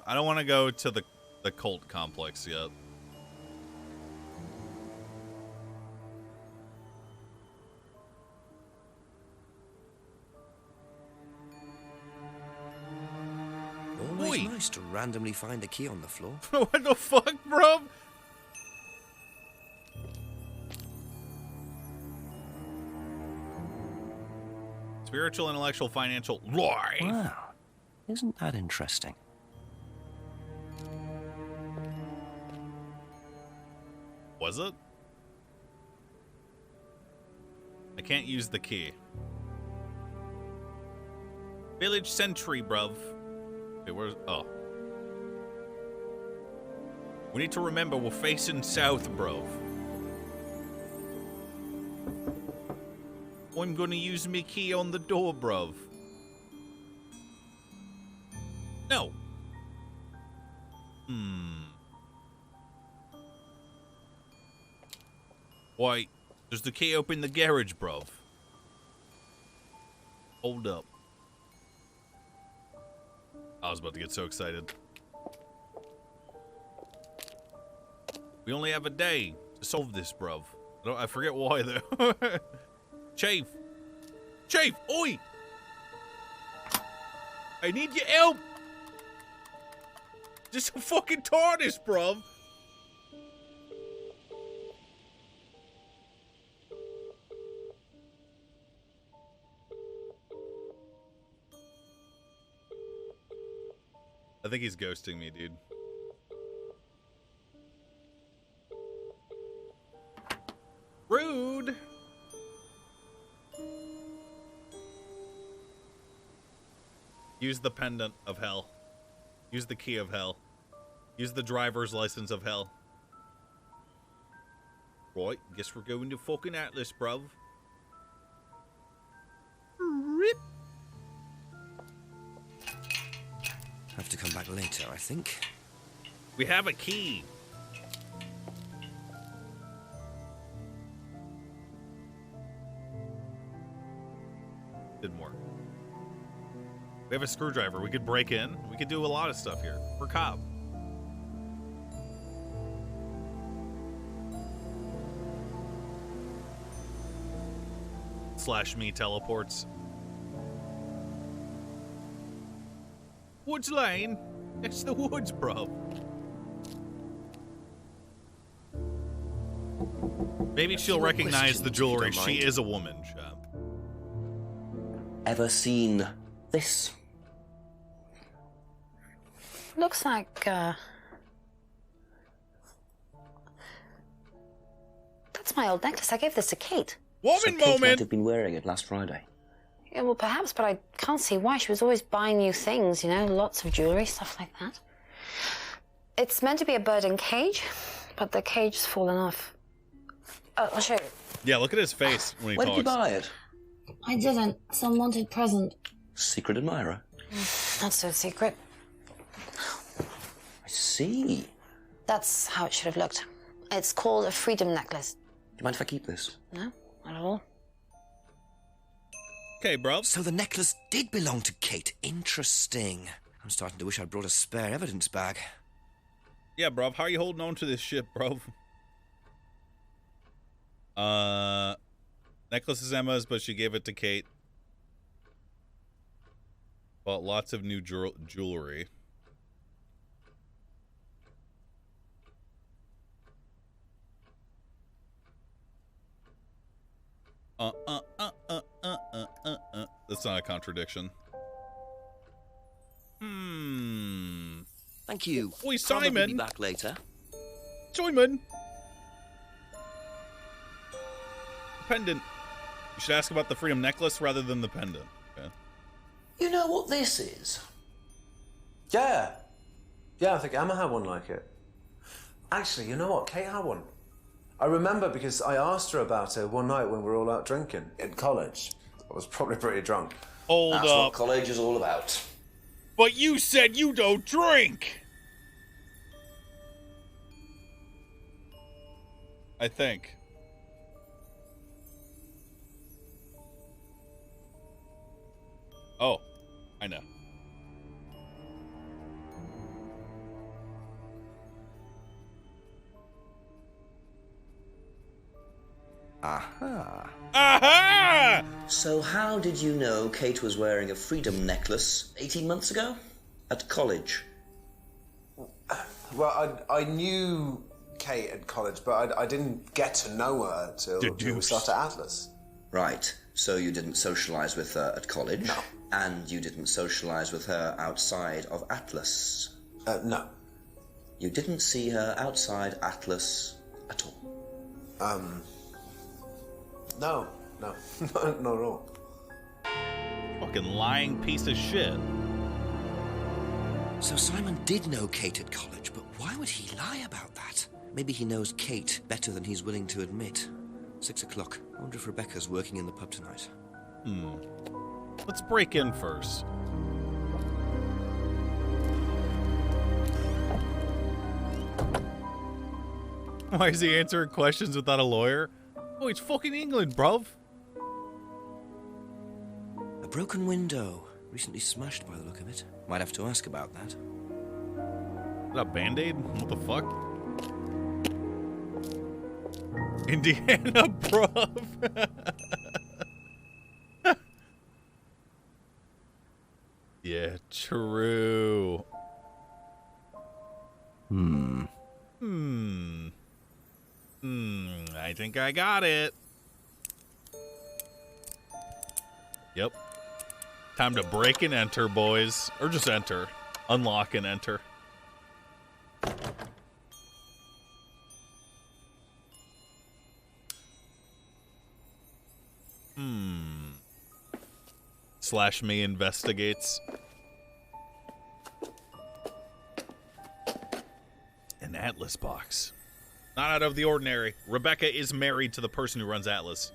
I don't want to go to the cult complex yet. Always nice to randomly find a key on the floor. What the fuck, bro? Spiritual, intellectual, financial life. Wow. Isn't that interesting? Was it? I can't use the key. Village sentry, bruv. Wait, where's... Oh. We need to remember we're facing south, bruv. I'm gonna use me key on the door, bruv. No. Why? Does the key open the garage, bruv? Hold up. I was about to get so excited. We only have a day to solve this, bruv. I forget why, though. Chief! Chief! Oi! I need your help! Just a fucking TARDIS, bruv! I think he's ghosting me, dude. Rude! Use the pendant of hell. Use the key of hell. Use the driver's license of hell. Right, guess we're going to fucking Atlas, bruv. Rip. Have to come back later, I think. We have a key. Didn't work. We have a screwdriver. We could break in. We could do a lot of stuff here. We're cop. / me teleports. Woods Lane? It's the woods, bro. Maybe she'll recognize the jewelry. She is a woman, chap. Ever seen this? Looks like, that's my old necklace. I gave this to Kate. So Kate might have been wearing it last Friday. Yeah, well, perhaps, but I can't see why. She was always buying new things, you know, lots of jewelry, stuff like that. It's meant to be a bird in cage, but the cage's fallen off. Oh, I'll show you. Yeah, look at his face when he Where talks. did you buy it? I didn't. Some wanted present. Secret admirer. Not so secret. I see. That's how it should have looked. It's called a freedom necklace. Do you mind if I keep this? No, not at all. Okay, bro. So the necklace did belong to Kate. Interesting. I'm starting to wish I'd brought a spare evidence bag. Yeah, bro. How are you holding on to this shit, bro? Necklace is Emma's, but she gave it to Kate. Bought lots of new jewelry. That's not a contradiction. Thank you. Oi, Probably Simon. be back later. Simon. Pendant. You should ask about the freedom necklace rather than the pendant. Okay. You know what this is? Yeah. Yeah, I think Emma had one like it. Actually, you know what? Kate had one. I remember because I asked her about it one night when we were all out drinking in college. I was probably pretty drunk. Hold That's up. what college is all about. But you said you don't drink! I think. Oh, I know. Aha. Aha! So how did you know Kate was wearing a freedom necklace 18 months ago? At college? Well, I knew Kate at college, but I didn't get to know her till we started at Atlas. Right. So you didn't socialize with her at college? No. And you didn't socialize with her outside of Atlas? No. You didn't see her outside Atlas at all? No. Not at all. Fucking lying piece of shit. So Simon did know Kate at college, but why would he lie about that? Maybe he knows Kate better than he's willing to admit. 6 o'clock. I wonder if Rebecca's working in the pub tonight. Let's break in first. Why is he answering questions without a lawyer? Oh, it's fucking England, bruv. A broken window. Recently smashed by the look of it. Might have to ask about that. Is that a Band-Aid? What the fuck? Indiana, bruv. Yeah, true. I think I got it. Yep. Time to break and enter, boys. Or just enter. Unlock and enter. Slash me investigates. An Atlas box. Not out of the ordinary. Rebecca is married to the person who runs Atlas.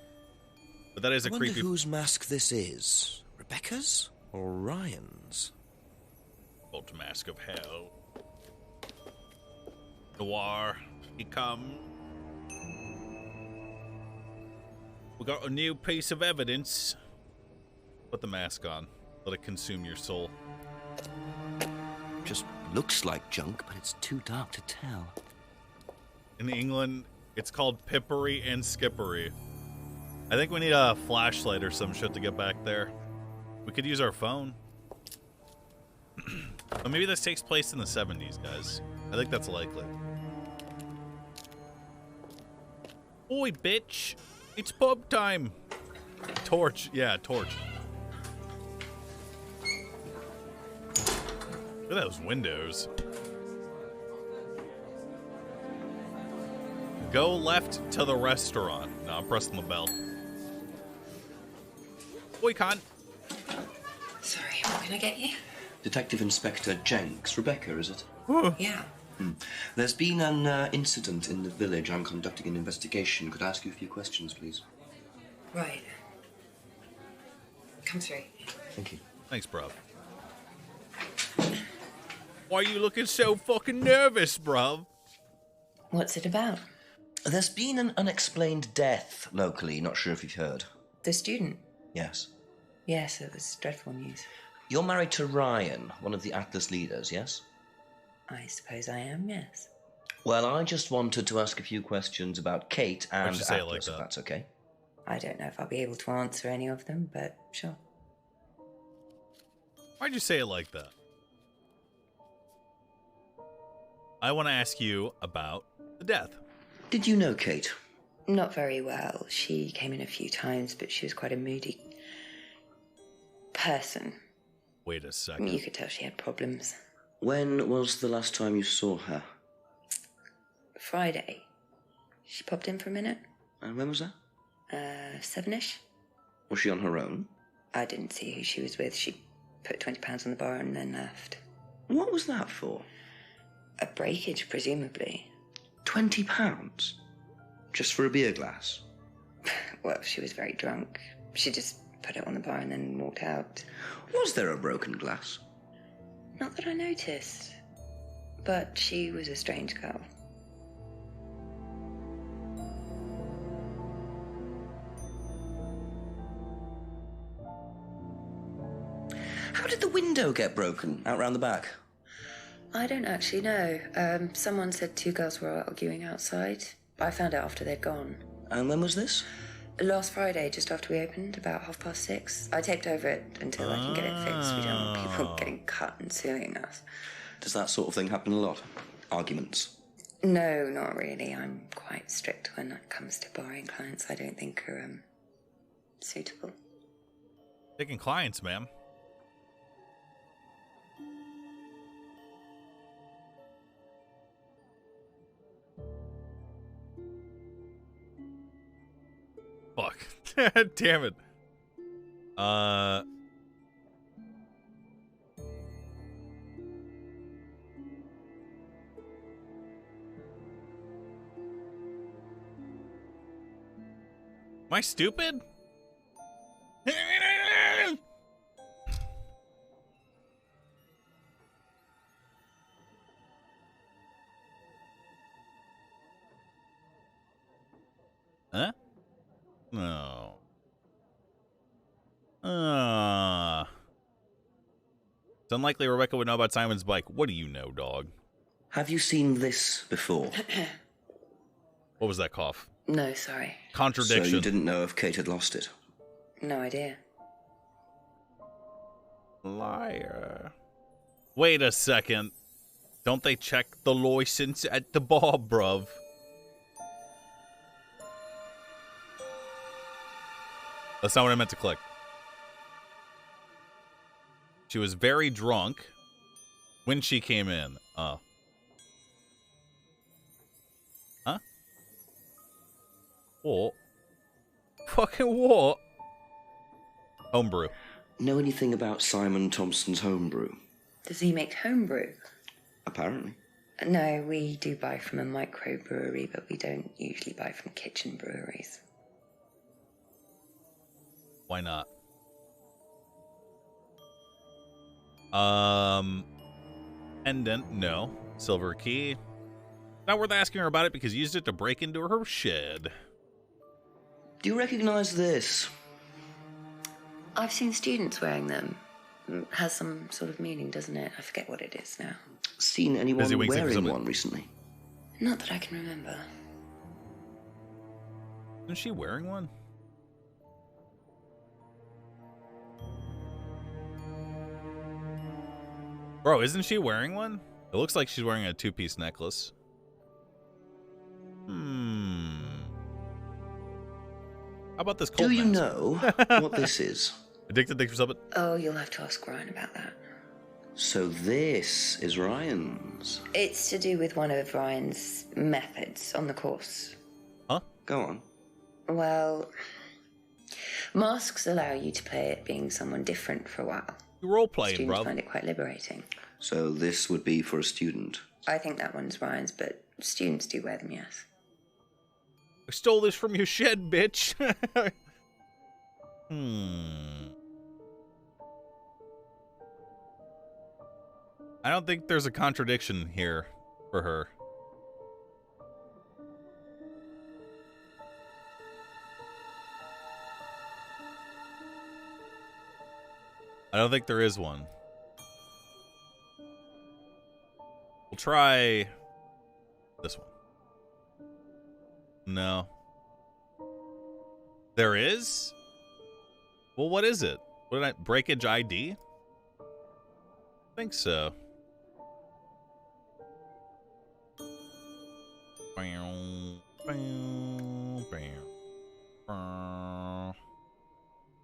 But that is a I wonder creepy... whose mask this is. Rebecca's or Ryan's? Old mask of hell. Noir, he come. We got a new piece of evidence. Put the mask on. Let it consume your soul. Just looks like junk, but it's too dark to tell. In England, it's called pippery and skippery. I think we need a flashlight or some shit to get back there. We could use our phone. But maybe this takes place in the 70s, guys. I think that's likely. Oi, bitch. It's pub time. Torch. Yeah, torch. Look at those windows. Go left to the restaurant. No, I'm pressing the bell. Oi, cunt. Sorry, what can I get you? Detective Inspector Jenks. Rebecca, is it? Yeah. There's been an incident in the village. I'm conducting an investigation. Could I ask you a few questions, please? Right. Come through. Thank you. Thanks, bruv. Why are you looking so fucking nervous, bruv? What's it about? There's been an unexplained death locally. Not sure if you've heard. The student? Yes. Yes, it was dreadful news. You're married to Ryan, one of the Atlas leaders, yes? I suppose I am, yes. Well, I just wanted to ask a few questions about Kate and Why'd you say it Atlas, like if that? that's okay. I don't know if I'll be able to answer any of them, but sure. Why'd you say it like that? I want to ask you about the death. Did you know Kate? Not very well. She came in a few times, but she was quite a moody person. Wait a second. You could tell she had problems. When was the last time you saw her? Friday. She popped in for a minute. And when was that? 7-ish. Was she on her own? I didn't see who she was with. She put £20 on the bar and then left. What was that for? A breakage, presumably. £20? Just for a beer glass? Well, she was very drunk. She just put it on the bar and then walked out. Was there a broken glass? Not that I noticed. But she was a strange girl. How did the window get broken out round the back? I don't actually know. Someone said two girls were arguing outside. I found out after they'd gone. And when was this? Last Friday, just after we opened, about 6:30. I taped over it until I can get it fixed. We don't want people getting cut and suing us. Does that sort of thing happen a lot? Arguments? No, not really. I'm quite strict when it comes to barring clients I don't think are suitable. Taking clients, ma'am. Fuck. Damn it. Am I stupid? Huh? No. It's unlikely Rebecca would know about Simon's bike. What do you know, dog? Have you seen this before? What was that cough? No, sorry. Contradiction. So you didn't know if Kate had lost it? No idea. Liar. Wait a second. Don't they check the license at the bar, bruv? That's not what I meant to click. She was very drunk when she came in. Oh. Huh? What? Fucking what? Homebrew. Know anything about Simon Thompson's homebrew? Does he make homebrew? Apparently. No, we do buy from a microbrewery, but we don't usually buy from kitchen breweries. Why not? Pendant, no. Silver key. Not worth asking her about it because you used it to break into her shed. Do you recognize this? I've seen students wearing them. Has some sort of meaning, doesn't it? I forget what it is now. Seen anyone wearing one recently? Not that I can remember. Isn't she wearing one? Bro, isn't she wearing one? It looks like she's wearing a two-piece necklace. How about this cold Do you mask? know what this is? Addicted thing for something? Oh, you'll have to ask Ryan about that. So this is Ryan's. It's to do with one of Ryan's methods on the course. Huh? Go on. Well, masks allow you to play at being someone different for a while. You role-playing, Students bro. find it quite liberating. So this would be for a student. I think that one's Ryan's, but students do wear them, yes. I stole this from your shed, bitch. I don't think there's a contradiction here for her. I don't think there is one. We'll try this one. No. There is? Well, what is it? What did I... Breakage ID? I think so.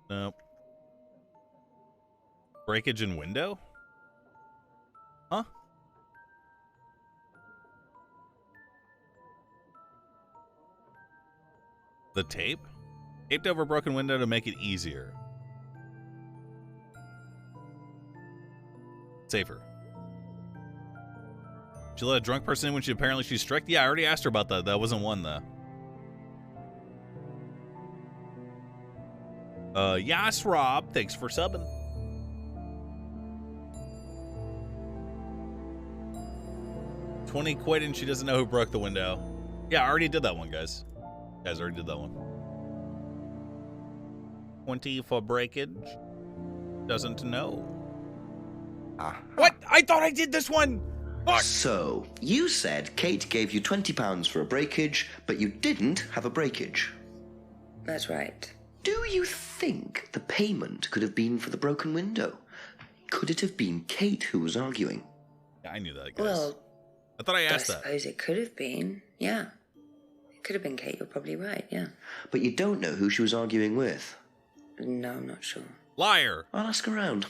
Nope. Breakage in window? Huh? The tape? Taped over broken window to make it easier. Safer. She let a drunk person in when she's struck? Yeah, I already asked her about that. That wasn't one, though. Yas Rob, thanks for subbing. $20 quid and she doesn't know who broke the window. Yeah, I already did that one, guys. Guys, already did that one. 20 for breakage. Doesn't know. What? I thought I did this one! Fuck! So, you said Kate gave you £20 for a breakage, but you didn't have a breakage. That's right. Do you think the payment could have been for the broken window? Could it have been Kate who was arguing? Yeah, I knew that, guys. Well, I thought I asked that. I suppose it could have been, yeah. It could have been Kate, you're probably right, yeah. But you don't know who she was arguing with? No, I'm not sure. Liar! I'll ask around.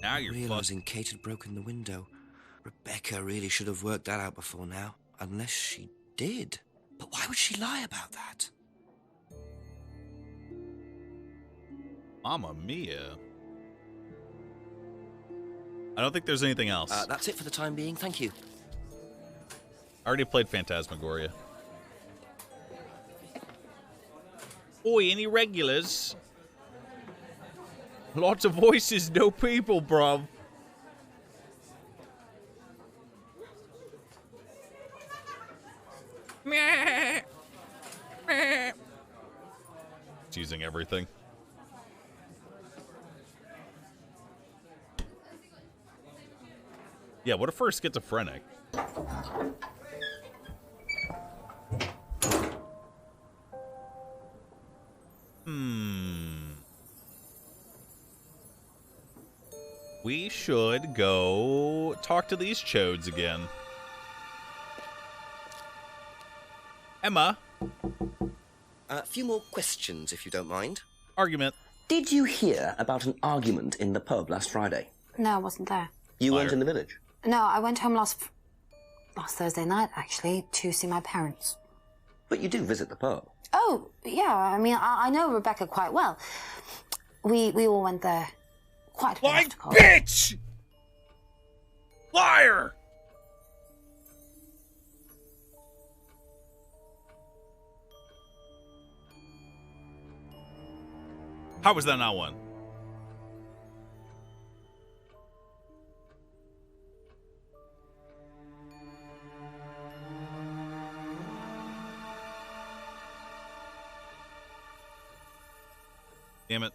Now you're realizing Kate had broken the window. Rebecca really should have worked that out before now. Unless she did. But why would she lie about that? Mamma mia. I don't think there's anything else. That's it for the time being, thank you. I already played Phantasmagoria. Oi, any regulars? Lots of voices, no people, bruv. It's using everything. Yeah, what if we're schizophrenic? We should go talk to these chodes again. Emma? A few more questions, if you don't mind. Argument. Did you hear about an argument in the pub last Friday? No, I wasn't there. You weren't in the village? No, I went home last Thursday night, actually, to see my parents. But you do visit the pub. Oh, yeah, I mean, I know Rebecca quite well. We all went there quite a bit after college. Bitch! Liar! How was that not one? Damn it.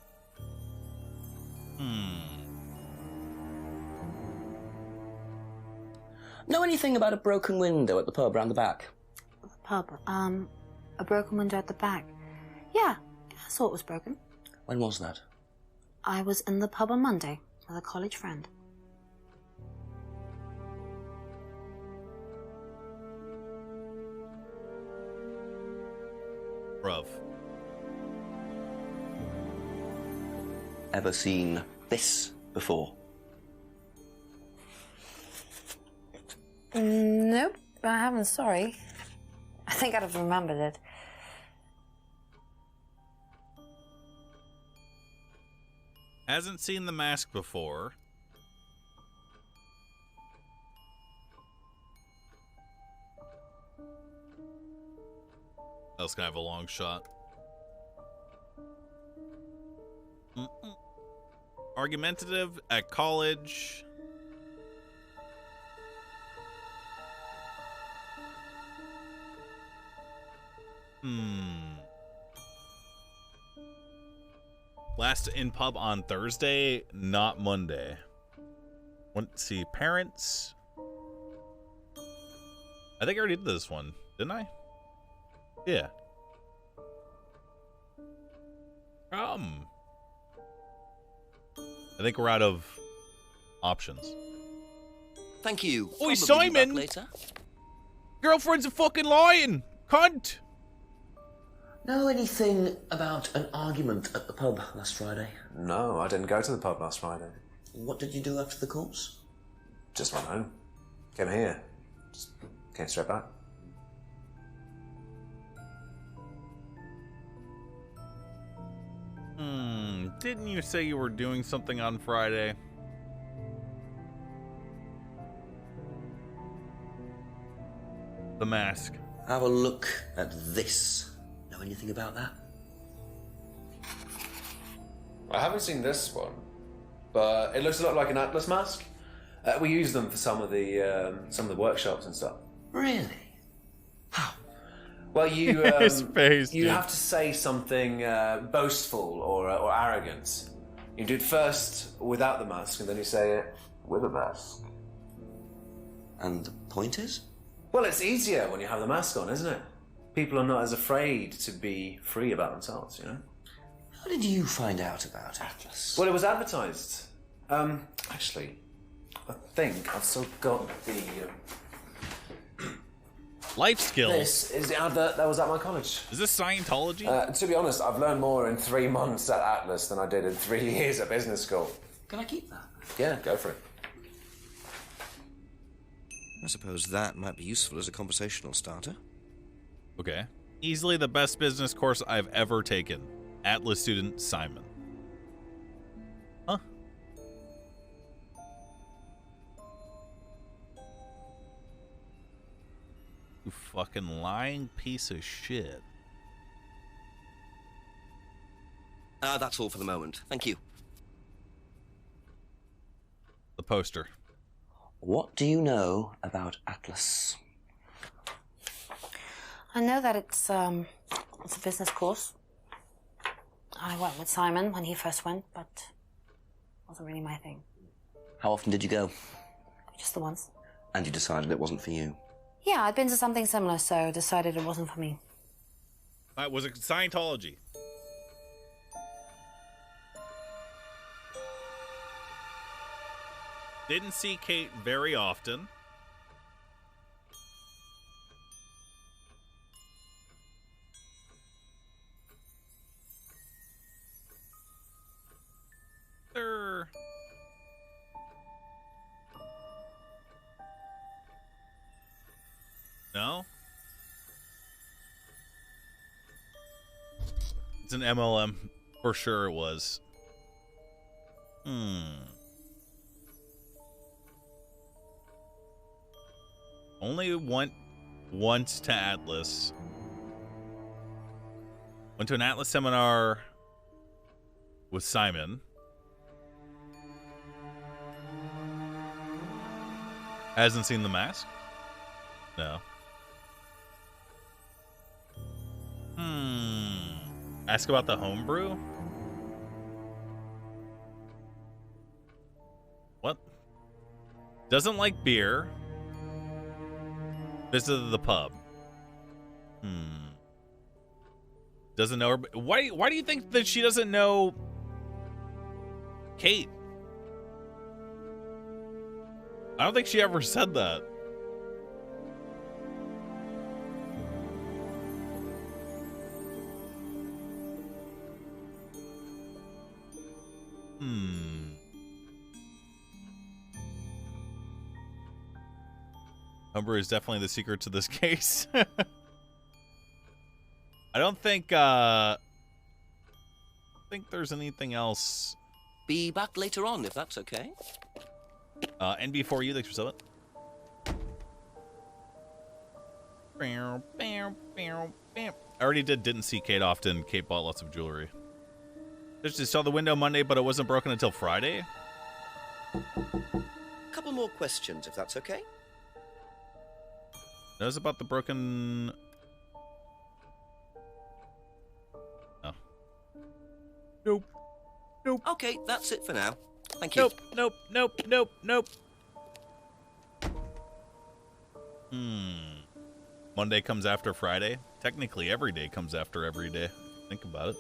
Know anything about a broken window at the pub round the back? The pub, a broken window at the back. Yeah, I saw it was broken. When was that? I was in the pub on Monday with a college friend. Bruv. Ever seen this before? Nope, I haven't, sorry. I think I'd have remembered it. Hasn't seen The Mask before. Else can have a long shot. Argumentative at college. Last in pub on Thursday, not Monday. Let's see, parents. I think I already did this one, didn't I? Yeah. I think we're out of options. Thank you. Oi, Probably be back Simon! later. Girlfriend's a fucking lying cunt! Know anything about an argument at the pub last Friday? No, I didn't go to the pub last Friday. What did you do after the course? Just went home. Came here. Just came straight back. Didn't you say you were doing something on Friday? The Mask. Have a look at this. Know anything about that? I haven't seen this one, but it looks a lot like an Atlas mask. We use them for some of the workshops and stuff. Really? Well, you His face, you dude. have to say something boastful or arrogant. You do it first without the mask, and then you say it with a mask. And the point is? Well, it's easier when you have the mask on, isn't it? People are not as afraid to be free about themselves, you know? How did you find out about Atlas? Well, it was advertised. Actually, I think I've still got the... Life skills. This is the advert that was at my college. Is this Scientology? To be honest, I've learned more in 3 months at Atlas than I did in 3 years at business school. Can I keep that? Yeah, go for it. I suppose that might be useful as a conversational starter. Okay. Easily the best business course I've ever taken. Atlas student Simon. Huh? You fucking lying piece of shit. That's all for the moment. Thank you. The poster. What do you know about Atlas? I know that it's a business course. I went with Simon when he first went, but it wasn't really my thing. How often did you go? Just the once. And you decided it wasn't for you? Yeah, I'd been to something similar, so decided it wasn't for me. That was a Scientology. Didn't see Kate very often. No? It's an MLM. For sure it was. Only went once to Atlas. Went to an Atlas seminar with Simon. Hasn't seen The Mask? No. Ask about the homebrew? What? Doesn't like beer. Visited the pub. Doesn't know her. Why do you think that she doesn't know Kate? I don't think she ever said that. Homebrew is definitely the secret to this case. I don't think there's anything else. Be back later on, if that's okay. NB4U, thanks for selling. I already didn't see Kate often. Kate bought lots of jewelry. Just saw the window Monday, but it wasn't broken until Friday. Couple more questions, if that's okay. Knows about the broken... Oh. Nope. Nope. Okay, that's it for now. Thank you. Nope. Monday comes after Friday. Technically, every day comes after every day. Think about it.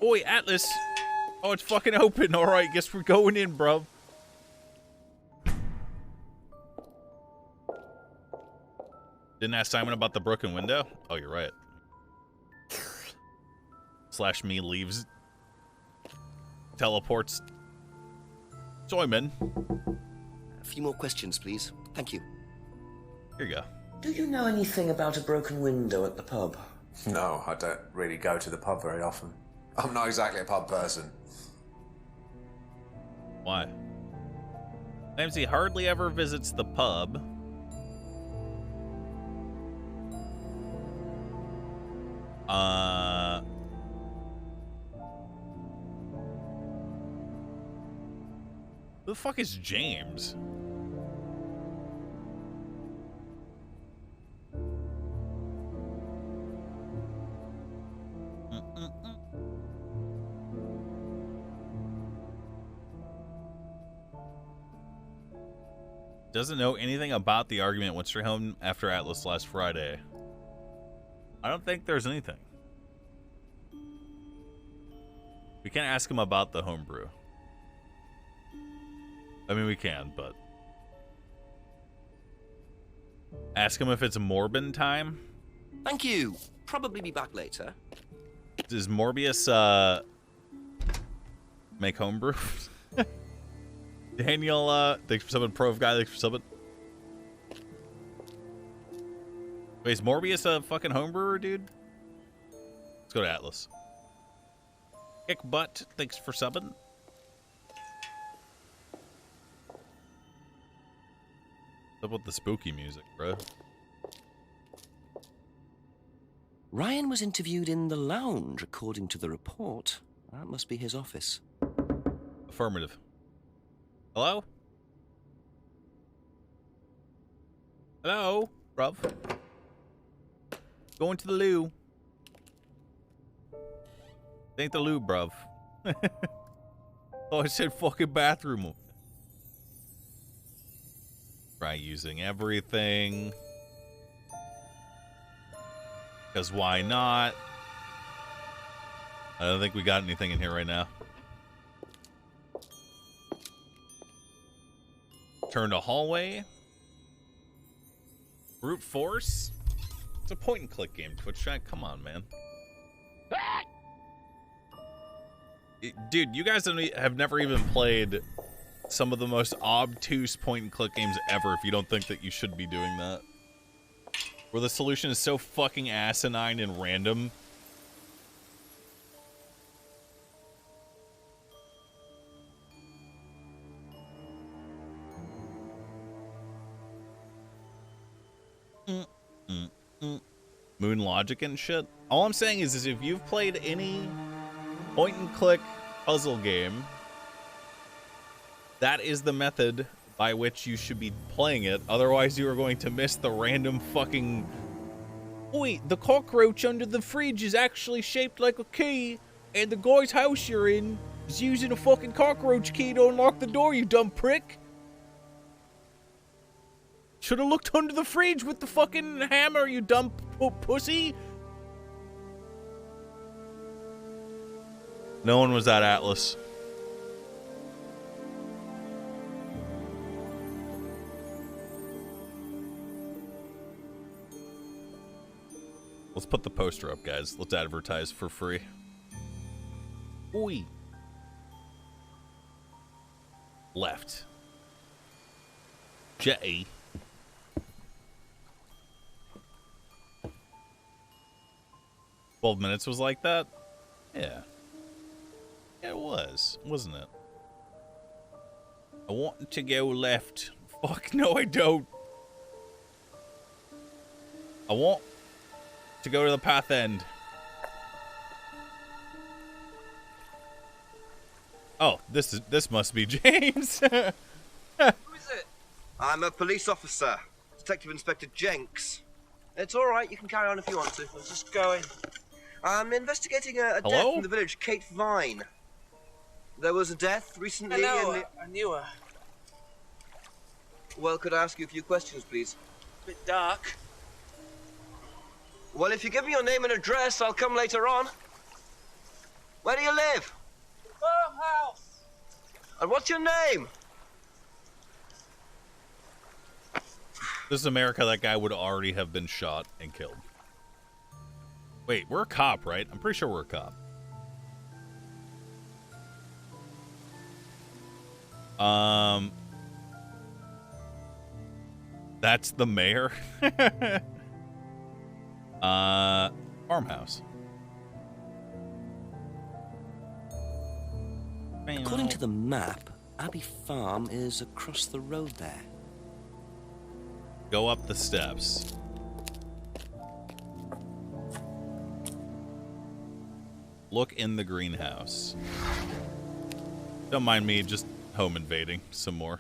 Oi, Atlas! Oh, it's fucking open. Alright, guess we're going in, bro. Didn't ask Simon about the broken window? Oh, you're right. Slash me leaves. Teleports. Simon. A few more questions, please. Thank you. Here you go. Do you know anything about a broken window at the pub? No, I don't really go to the pub very often. I'm not exactly a pub person. Why? Claims he hardly ever visits the pub. Who the fuck is James? Doesn't know anything about the argument went straight home after Atlas last Friday. I don't think there's anything. We can't ask him about the homebrew. I mean, we can, but... Ask him if it's Morbin time? Thank you. Probably be back later. Does Morbius, make homebrew? Daniel, thanks for subbing. Prov guy, thanks for subbing. Wait, is Morbius a fucking homebrewer, dude? Let's go to Atlas. Kick butt, thanks for subbing. What's up with the spooky music, bro? Ryan was interviewed in the lounge, according to the report. That must be his office. Affirmative. Hello? Hello, bruv. Going to the loo. Ain't the loo, bruv. Oh, I said fucking bathroom. Try using everything. Because why not? I don't think we got anything in here right now. Turn to hallway. Brute force? It's a point and click game, Twitch chat. Come on, man. Dude, you guys have never even played some of the most obtuse point and click games ever if you don't think that you should be doing that. Where the solution is so fucking asinine and random. Moon logic and shit. All I'm saying is if you've played any point and click puzzle game, that is the method by which you should be playing it. Otherwise, you are going to miss the random fucking... Wait, the cockroach under the fridge is actually shaped like a key, and the guy's house you're in is using a fucking cockroach key to unlock the door, you dumb prick. Should have looked under the fridge with the fucking hammer, you dumb pussy. No one was at Atlas. Let's put the poster up, guys. Let's advertise for free. Oi. Left. J. 12 minutes was like that? Yeah. Yeah, it was. Wasn't it? I want to go left. Fuck, no I don't. I want to go to the path end. Oh, this must be James. Who is it? I'm a police officer, Detective Inspector Jenks. It's all right. You can carry on if you want to. Let's just go in. I'm investigating a death in the village, Kate Vine. There was a death recently. I knew her. Well, could I ask you a few questions, please? Bit dark. Well, if you give me your name and address, I'll come later on. Where do you live? Farmhouse. And what's your name? This is America. That guy would already have been shot and killed. Wait, we're a cop, right? I'm pretty sure we're a cop. That's the mayor. Farmhouse. According to the map, Abbey Farm is across the road there. Go up the steps. Look in the greenhouse. Don't mind me just home invading some more.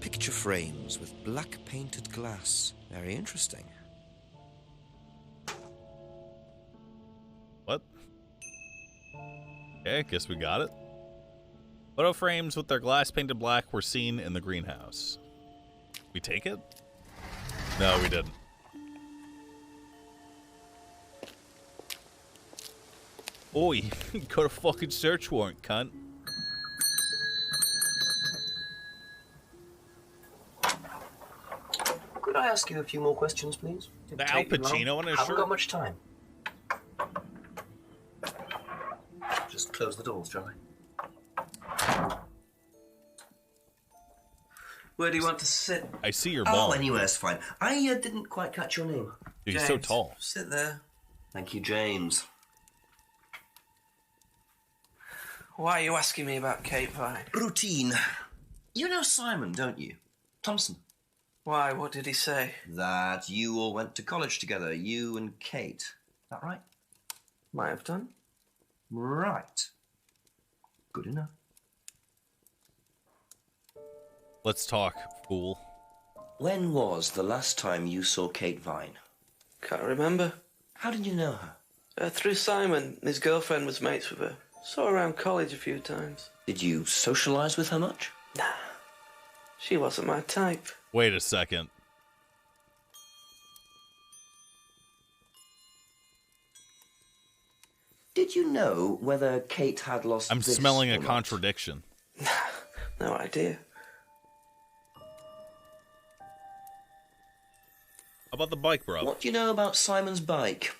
Picture frames with black painted glass. Very interesting. What? Okay, guess we got it. Photo frames with their glass painted black were seen in the greenhouse. We take it? No, we didn't. Oi, got a fucking search warrant, cunt. Could I ask you a few more questions, please? The Al Pacino on his Haven't shirt? got much time. Just close the doors, shall I? Where do you want to sit? I see your Oh, ball. anywhere's fine. I didn't quite catch your name. Dude, he's so tall. Sit there. Thank you, James. Why are you asking me about Kate Vine? Routine. You know Simon, don't you? Thompson. Why? What did he say? That you all went to college together, you and Kate. Is that right? Might have done. Right. Good enough. Let's talk, fool. When was the last time you saw Kate Vine? Can't remember. How did you know her? Through Simon. His girlfriend was mates with her. Saw her around college a few times. Did you socialise with her much? Nah. She wasn't my type. Wait a second. Did you know whether Kate had lost I'm this smelling or a not? contradiction. No idea. How about the bike, bro? What do you know about Simon's bike?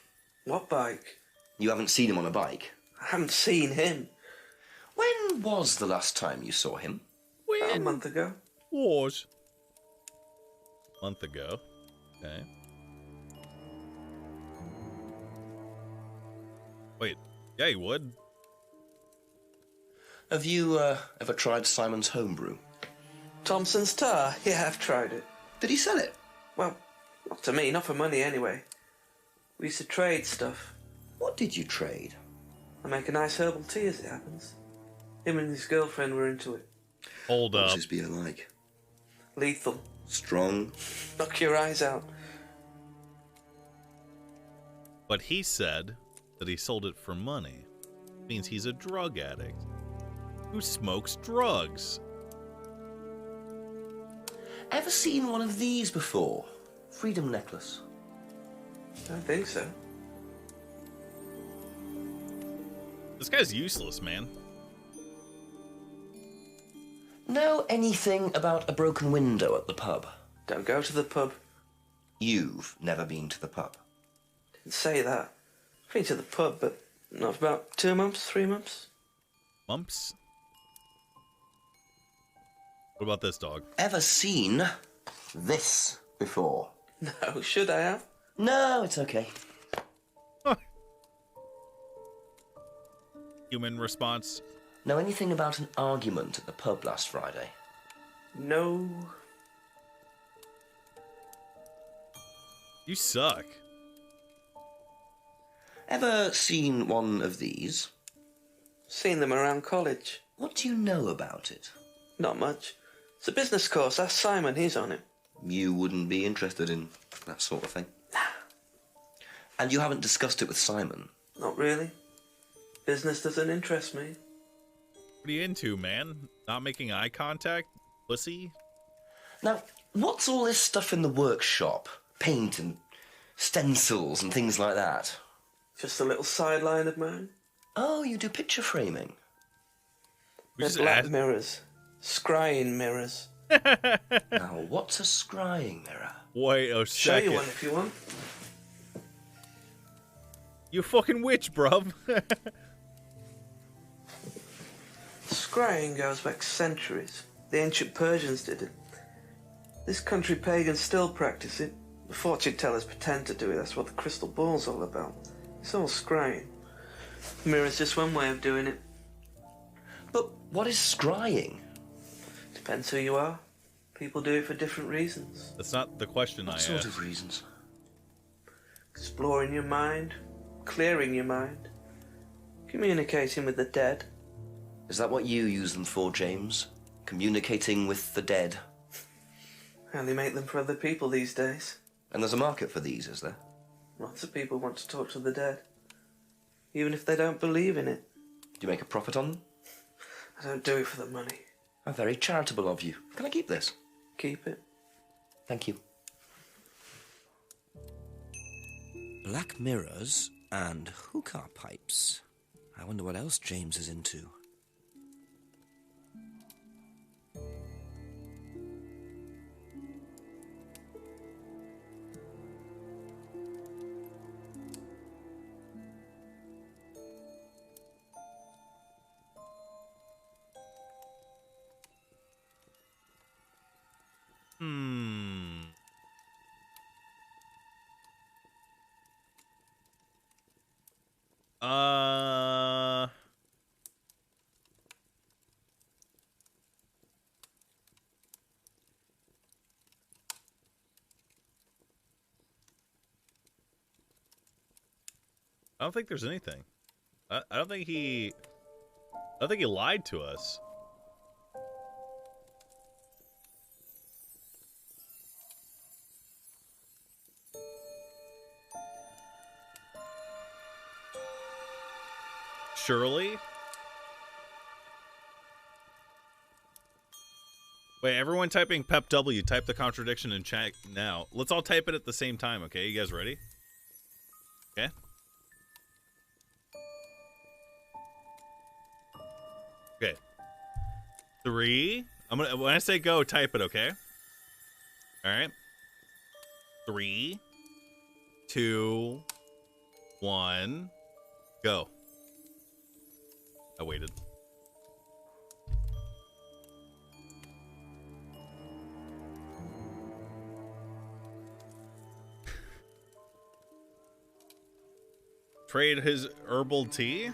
What bike? You haven't seen him on a bike? I haven't seen him. When was the last time you saw him? About a month ago. Was. Month ago. Okay. Wait. Yeah, he would. Have you ever tried Simon's homebrew? Thompson's tar? Yeah, I've tried it. Did he sell it? Well, not to me, not for money anyway. We used to trade stuff. What did you trade? I make a nice herbal tea as it happens. Him and his girlfriend were into it. Hold up. What's his beer like? Lethal. Strong? Knock your eyes out. But he said that he sold it for money. Means he's a drug addict. Who smokes drugs? Ever seen one of these before? Freedom necklace. I don't think so. This guy's useless, man. Know anything about a broken window at the pub? Don't go to the pub. You've never been to the pub? Didn't say that. I've been to the pub, but not for about 2 months, 3 months. Mumps? What about this dog? Ever seen this before? No, should I have? No, it's okay. Human response? Know anything about an argument at the pub last Friday? No. You suck. Ever seen one of these? Seen them around college. What do you know about it? Not much. It's a business course. Ask Simon, he's on it. You wouldn't be interested in that sort of thing? And you haven't discussed it with Simon? Not really. Business doesn't interest me. What are you into, man? Not making eye contact? Pussy? Now, what's all this stuff in the workshop? Paint and stencils and things like that? Just a little sideline of mine. Oh, you do picture framing? They're black mirrors. Scrying mirrors. Now, what's a scrying mirror? Wait a Show second. you one if you want. You fucking witch, bruv. Scrying goes back centuries. The ancient Persians did it. This country pagans still practice it. The fortune tellers pretend to do it. That's what the crystal ball's all about. It's all scrying. The mirror's just one way of doing it. But what is scrying? Depends who you are. People do it for different reasons. That's not the question I asked. What sort of reasons? Exploring your mind, clearing your mind, communicating with the dead. Is that what you use them for, James? Communicating with the dead? I only make them for other people these days. And there's a market for these, is there? Lots of people want to talk to the dead, even if they don't believe in it. Do you make a profit on them? I don't do it for the money. How very charitable of you. Can I keep this? Keep it. Thank you. Black mirrors and hookah pipes. I wonder what else James is into. I don't think there's anything. I don't think he lied to us. Surely? Wait, everyone typing Pep W, type the contradiction in chat now. Let's all type it at the same time, okay? You guys ready? Okay. Okay. 3. When I say go, type it, okay? Alright. 3, 2, 1, go. I waited. Trade his herbal tea?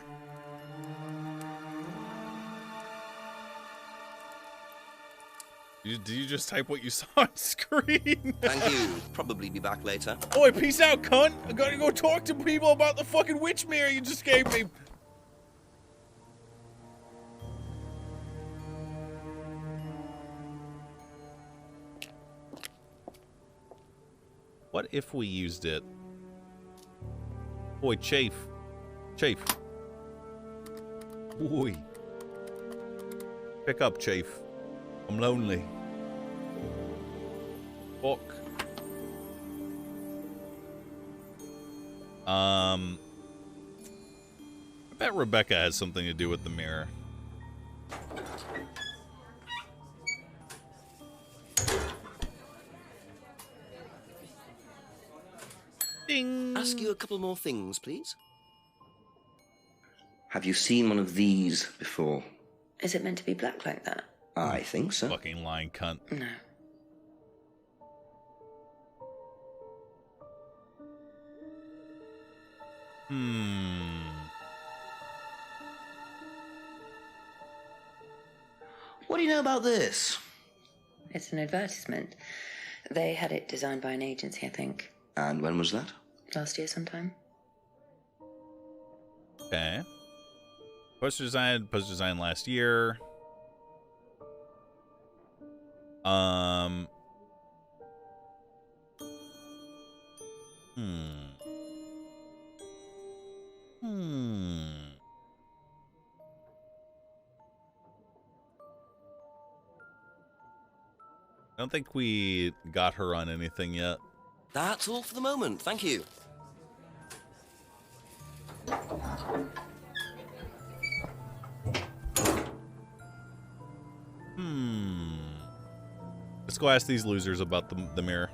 Did you just type what you saw on screen? Thank you. Probably be back later. Oi, peace out, cunt! I gotta go talk to people about the fucking witch mirror you just gave me. What if we used it? Boy, chafe. Chafe. Boy. Pick up, chafe. I'm lonely. Fuck. I bet Rebecca has something to do with the mirror. Ding. Ask you a couple more things, please. Have you seen one of these before? Is it meant to be black like that? I think so. Fucking lying cunt. No. What do you know about this? It's an advertisement. They had it designed by an agency, I think. And when was that? Last year sometime. Okay. Poster design last year. I don't think we got her on anything yet. That's all for the moment, thank you. Let's go ask these losers about the mirror.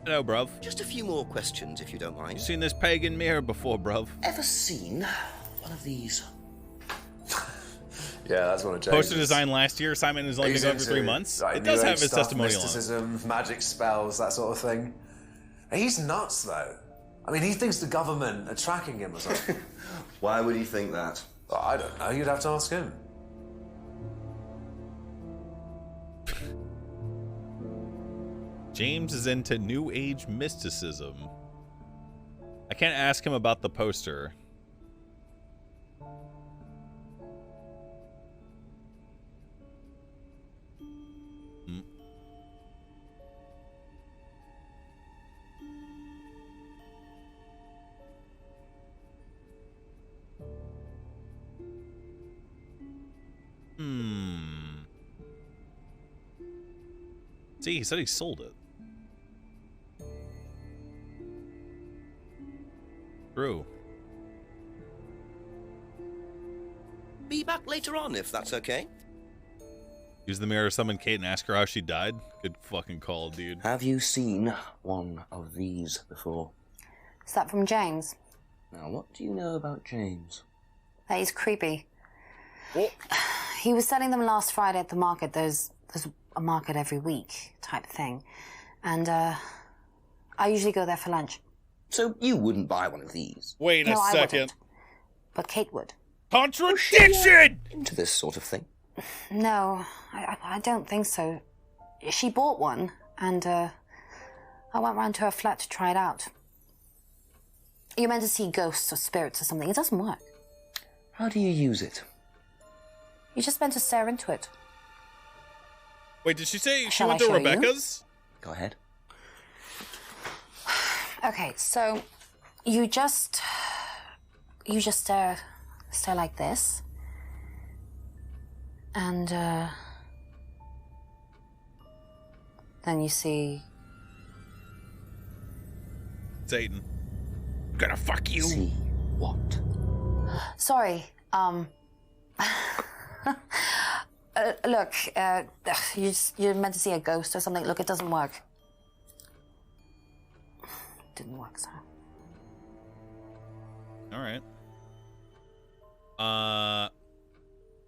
Hello, bruv. Just a few more questions, if you don't mind. You seen this pagan mirror before, bruv? Ever seen one of these? Yeah, that's one of James. Poster design last year. Simon has only been going for 3 months. Like, it does New have Age its stuff, testimonial on it. mysticism, magic spells, that sort of thing. He's nuts, though. I mean, he thinks the government are tracking him or something. Why would he think that? Well, I don't know. You'd have to ask him. James is into New Age mysticism. I can't ask him about the poster. See, he said he sold it. True. Be back later on, if that's okay. Use the mirror, summon Kate, and ask her how she died. Good fucking call, dude. Have you seen one of these before? Is that from James? Now, what do you know about James? That he's creepy. He was selling them last Friday at the market. There's a market every week type thing. And I usually go there for lunch. So you wouldn't buy one of these? Wait a I second. wouldn't. But Kate would. Contradiction! Into this sort of thing? No, I don't think so. She bought one, and I went round to her flat to try it out. You're meant to see ghosts or spirits or something. It doesn't work. How do you use it? You're just meant to stare into it. Wait, did she say she Shall went I to show you? Rebecca's? Go ahead. Okay, so you just stare like this, and then you see Satan. I'm gonna fuck you. See what? Sorry, look, you're meant to see a ghost or something. Look, it doesn't work. Didn't work, so. All right.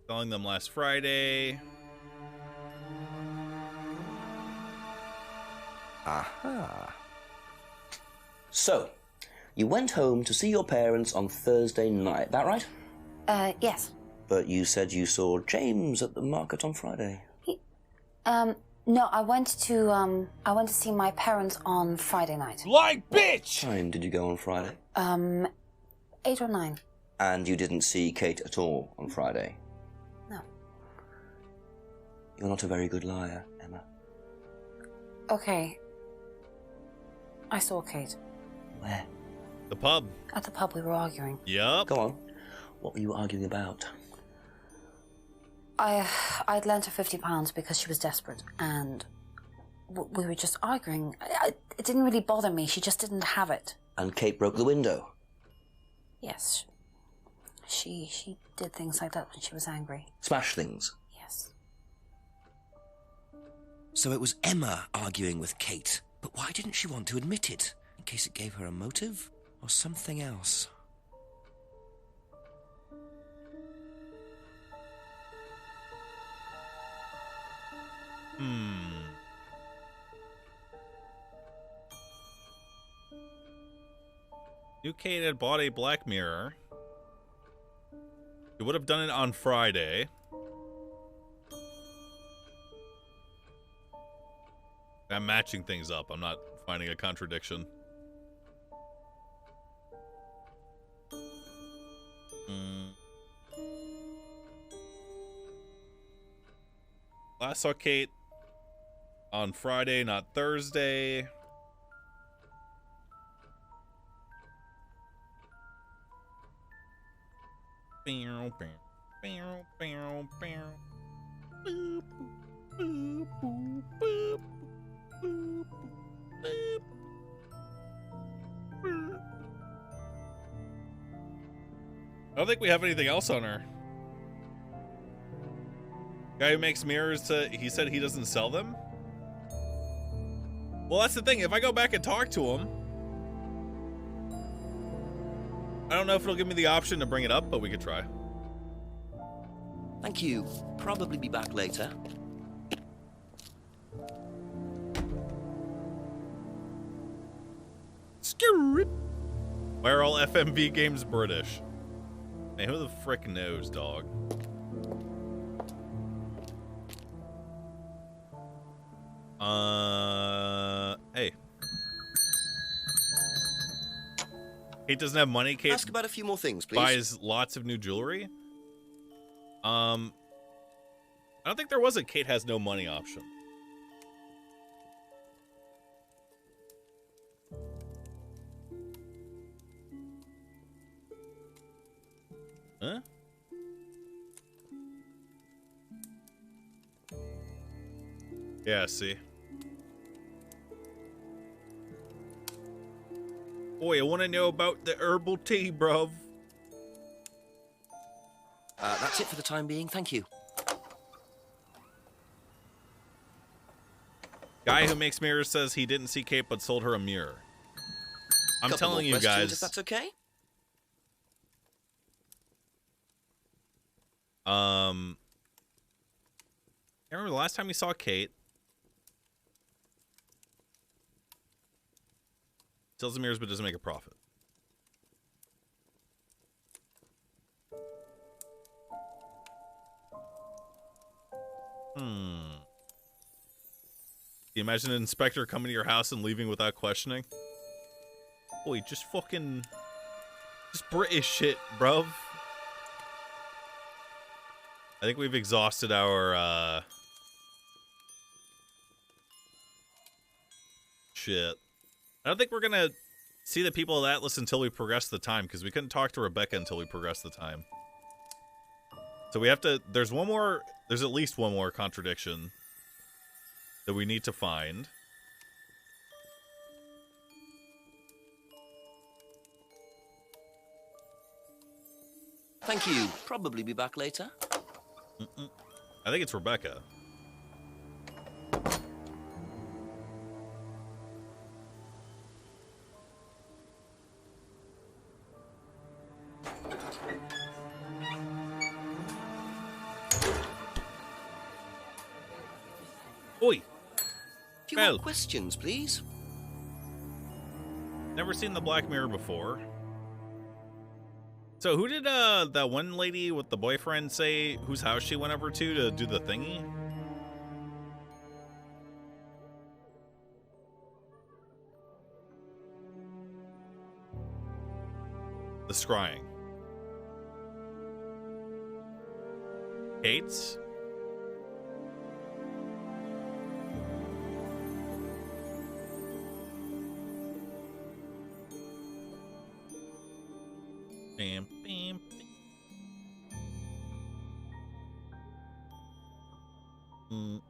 Selling them last Friday. Aha. So, you went home to see your parents on Thursday night, that right? Yes. But you said you saw James at the market on Friday. No, I went to see my parents on Friday night. Like bitch! What time did you go on Friday? 8 or 9. And you didn't see Kate at all on Friday? No. You're not a very good liar, Emma. Okay. I saw Kate. Where? The pub. At the pub, we were arguing. Yup. Go on. What were you arguing about? I'd lent her £50 because she was desperate, and we were just arguing. It didn't really bother me. She just didn't have it. And Kate broke the window? Yes. She did things like that when she was angry. Smash things? Yes. So it was Emma arguing with Kate, but why didn't she want to admit it? In case it gave her a motive? Or something else? New Kate had bought a black mirror. He would have done it on Friday. I'm matching things up. I'm not finding a contradiction. Last saw Kate on Friday, not Thursday. I don't think we have anything else on her. Guy who makes mirrors, he said he doesn't sell them? Well, that's the thing. If I go back and talk to him, I don't know if it'll give me the option to bring it up, but we could try. Thank you. Probably be back later. Why are all FMV games British? Man, who the frick knows, dog? Hey. Kate doesn't have money. Kate Ask about a few more things, please. buys lots of new jewelry. I don't think there was a Kate has no money option. Huh? Yeah, see. Boy, I want to know about the herbal tea, bruv. That's it for the time being. Thank you. Guy who makes mirrors says he didn't see Kate but sold her a mirror. I'm telling you guys. If that's okay. I remember the last time we saw Kate. Sells the mirrors but doesn't make a profit. Can you imagine an inspector coming to your house and leaving without questioning? Boy, just fucking... just British shit, bruv. I think we've exhausted our, shit. I don't think we're gonna see the people of Atlas until we progress the time, because we couldn't talk to Rebecca until we progress the time. So we have to... there's one more... there's at least one more contradiction that we need to find. Thank you. Probably be back later. I think it's Rebecca. Oi! A few more questions, please. Never seen the Black Mirror before. So who did that one lady with the boyfriend say whose house she went over to do the thingy? The scrying. Kate's? Bam, bam, bam.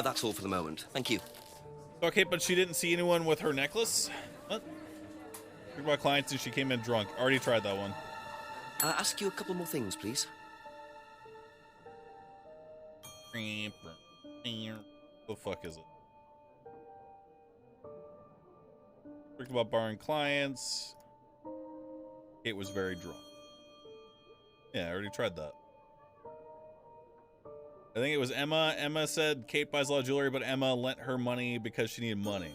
That's all for the moment. Thank you. Okay, but she didn't see anyone with her necklace? What? Talk about clients and she came in drunk. Already tried that one. Ask you a couple more things, please. What the fuck is it? Talked about barring clients. Kate was very drunk. Yeah, I already tried that. I think it was Emma. Emma said Kate buys a lot of jewelry, but Emma lent her money because she needed money.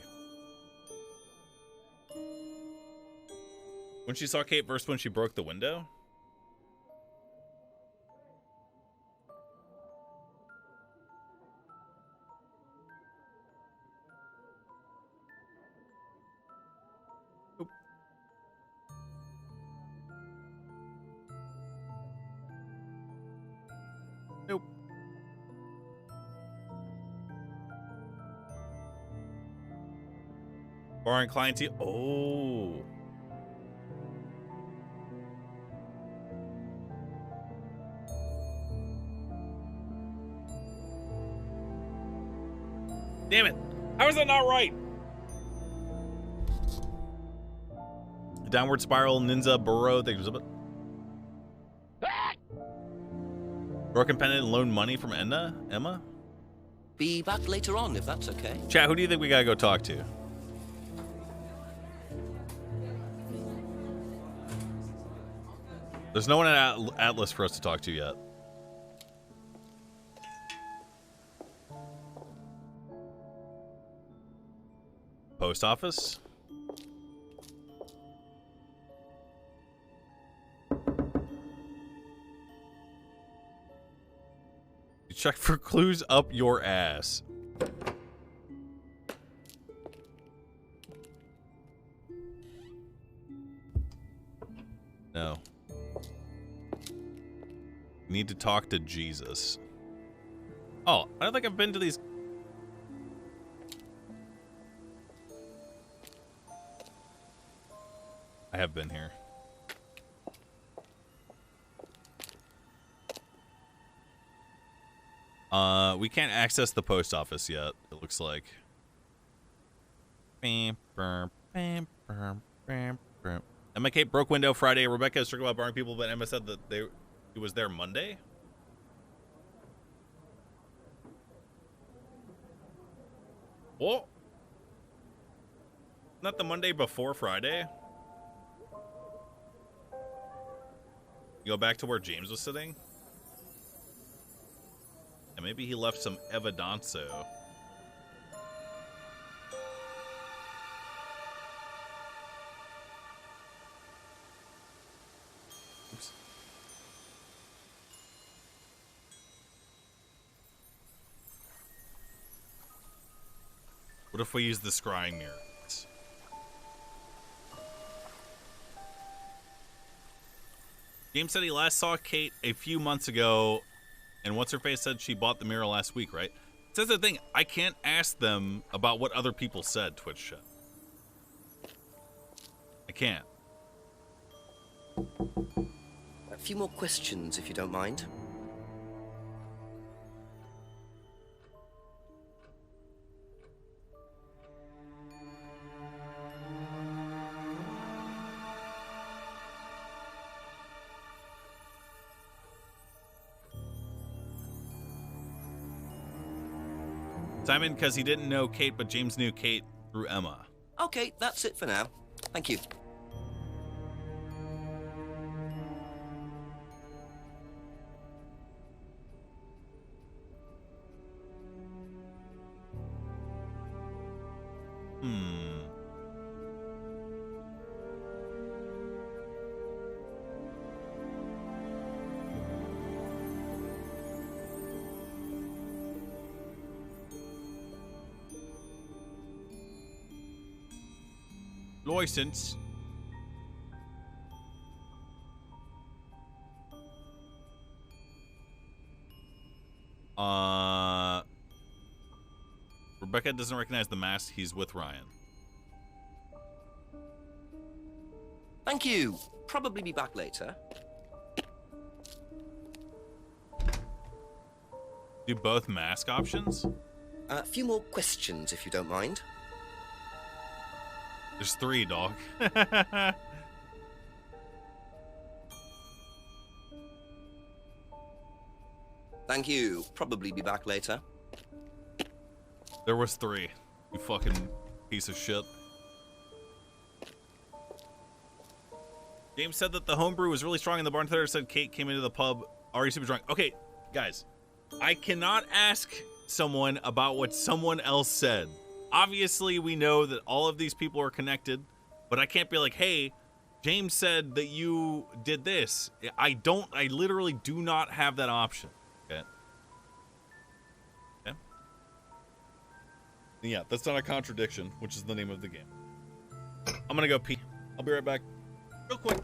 When she saw Kate first when she broke the window? Oop. Nope. Foreign client. Oh. Damn it. How is that not right? Downward Spiral, Ninja Burrow. Thank you. Broken pendant and loan money from Emma? Be back later on, if that's okay. Chat, who do you think we gotta go talk to? There's no one at Atlas for us to talk to yet. Post office? You check for clues up your ass. No. Need to talk to Jesus. Oh, I don't think I've been to these. I have been here. We can't access the post office yet, it looks like. Emma Kate broke window Friday. Rebecca is talking about barring people, but Emma said that it was there Monday. What? Not the Monday before Friday? You go back to where James was sitting? And maybe he left some evidanzo. Oops. What if we use the scrying mirror? James said he last saw Kate a few months ago, and what's-her-face said she bought the mirror last week, right? That's the thing. I can't ask them about what other people said, Twitch chat. I can't. A few more questions, if you don't mind. Simon, because he didn't know Kate, but James knew Kate through Emma. Okay, that's it for now. Thank you. License. Rebecca doesn't recognize the mask. He's with Ryan. Thank you. Probably be back later. Do both mask options? A few more questions, if you don't mind. There's 3, dog. Thank you. Probably be back later. There was 3. You fucking piece of shit. James said that the homebrew was really strong, and the bartender said Kate came into the pub already super drunk. Okay, guys. I cannot ask someone about what someone else said. Obviously, we know that all of these people are connected, but I can't be like, hey, James said that you did this. I literally do not have that option. Okay. Okay. Yeah, that's not a contradiction, which is the name of the game. I'm gonna go pee. I'll be right back. Real quick.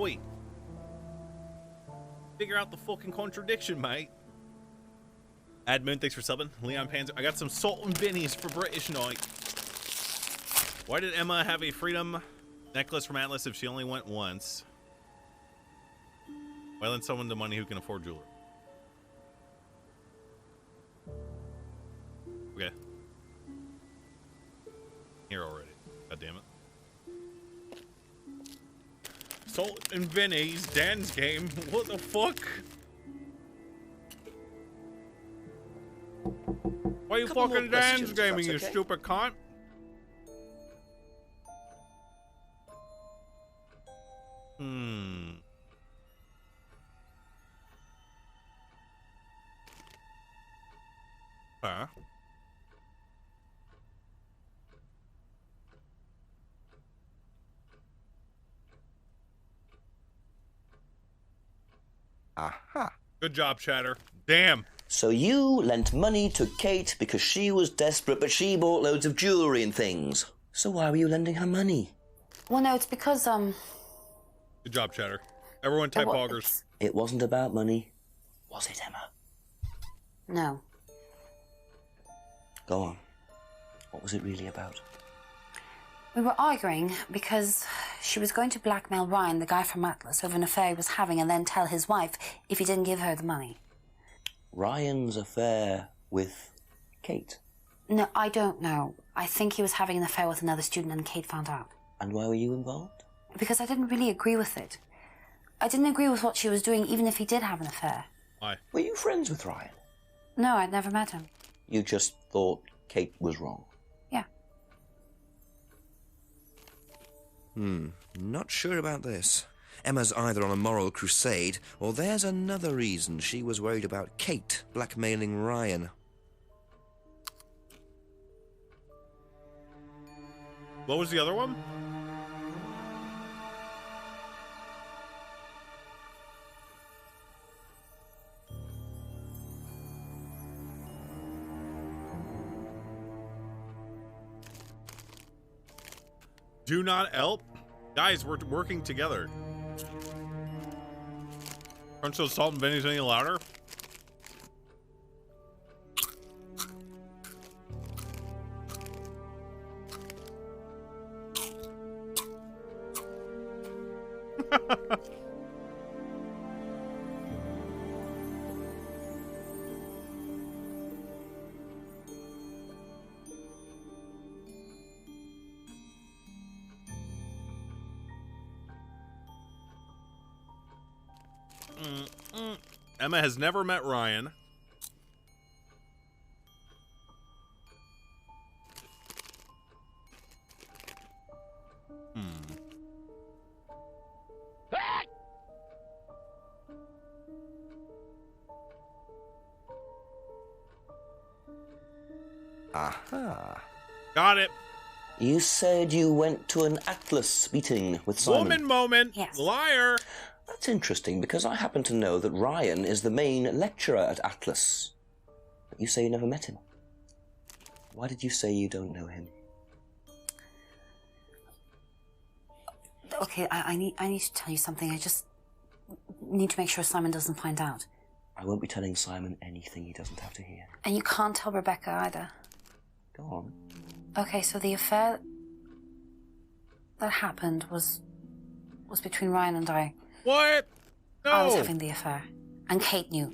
Boy. Figure out the fucking contradiction, mate. Admoon, thanks for subbing. Leon Panzer, I got some salt and bennies for British night. Why did Emma have a freedom necklace from Atlas if she only went once? Why lend someone the money who can afford jewelry? Okay. Here already. God damn it. Salt and Benny's Dan's game. What the fuck? Why are you fucking Dan's gaming, you stupid cunt? Huh? Aha. Good job, Chatter. Damn. So you lent money to Kate because she was desperate, but she bought loads of jewellery and things. So why were you lending her money? Well, no, it's because, Good job, Chatter. Everyone type augers. It wasn't about money. Was it, Emma? No. Go on. What was it really about? We were arguing because she was going to blackmail Ryan, the guy from Atlas, over an affair he was having, and then tell his wife if he didn't give her the money. Ryan's affair with Kate? No, I don't know. I think he was having an affair with another student and Kate found out. And why were you involved? Because I didn't really agree with it. I didn't agree with what she was doing, even if he did have an affair. Why? Were you friends with Ryan? No, I'd never met him. You just thought Kate was wrong? Yeah. Not sure about this. Emma's either on a moral crusade, or there's another reason she was worried about Kate blackmailing Ryan. What was the other one? Do not help? Guys, we're working together. Crunch those salt and bennies any louder? Emma has never met Ryan. Aha. Got it. You said you went to an Atlas meeting with Simon. Woman moment. Yes. Liar. That's interesting, because I happen to know that Ryan is the main lecturer at Atlas. But you say you never met him. Why did you say you don't know him? Okay, I need to tell you something. I just need to make sure Simon doesn't find out. I won't be telling Simon anything he doesn't have to hear. And you can't tell Rebecca either. Go on. Okay, so the affair that happened was between Ryan and I. What? No. I was having the affair, and Kate knew.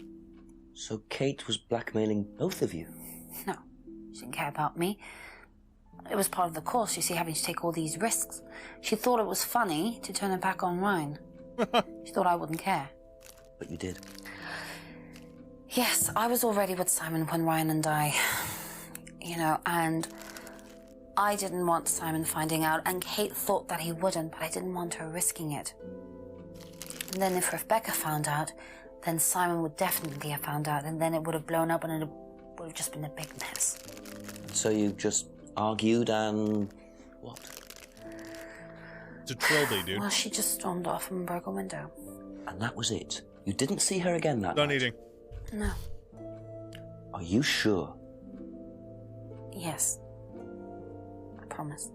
So Kate was blackmailing both of you? No, she didn't care about me. It was part of the course, you see, having to take all these risks. She thought it was funny to turn her back on Ryan. She thought I wouldn't care. But you did. Yes, I was already with Simon when Ryan and I, and I didn't want Simon finding out, and Kate thought that he wouldn't, but I didn't want her risking it. And then if Rebecca found out, then Simon would definitely have found out, and then it would have blown up, and it would have just been a big mess. So you just argued and what? It's a trilby, dude. Well, she just stormed off and broke a window. And that was it? You didn't see her again that Done night? eating. No. Are you sure? Yes. I promise.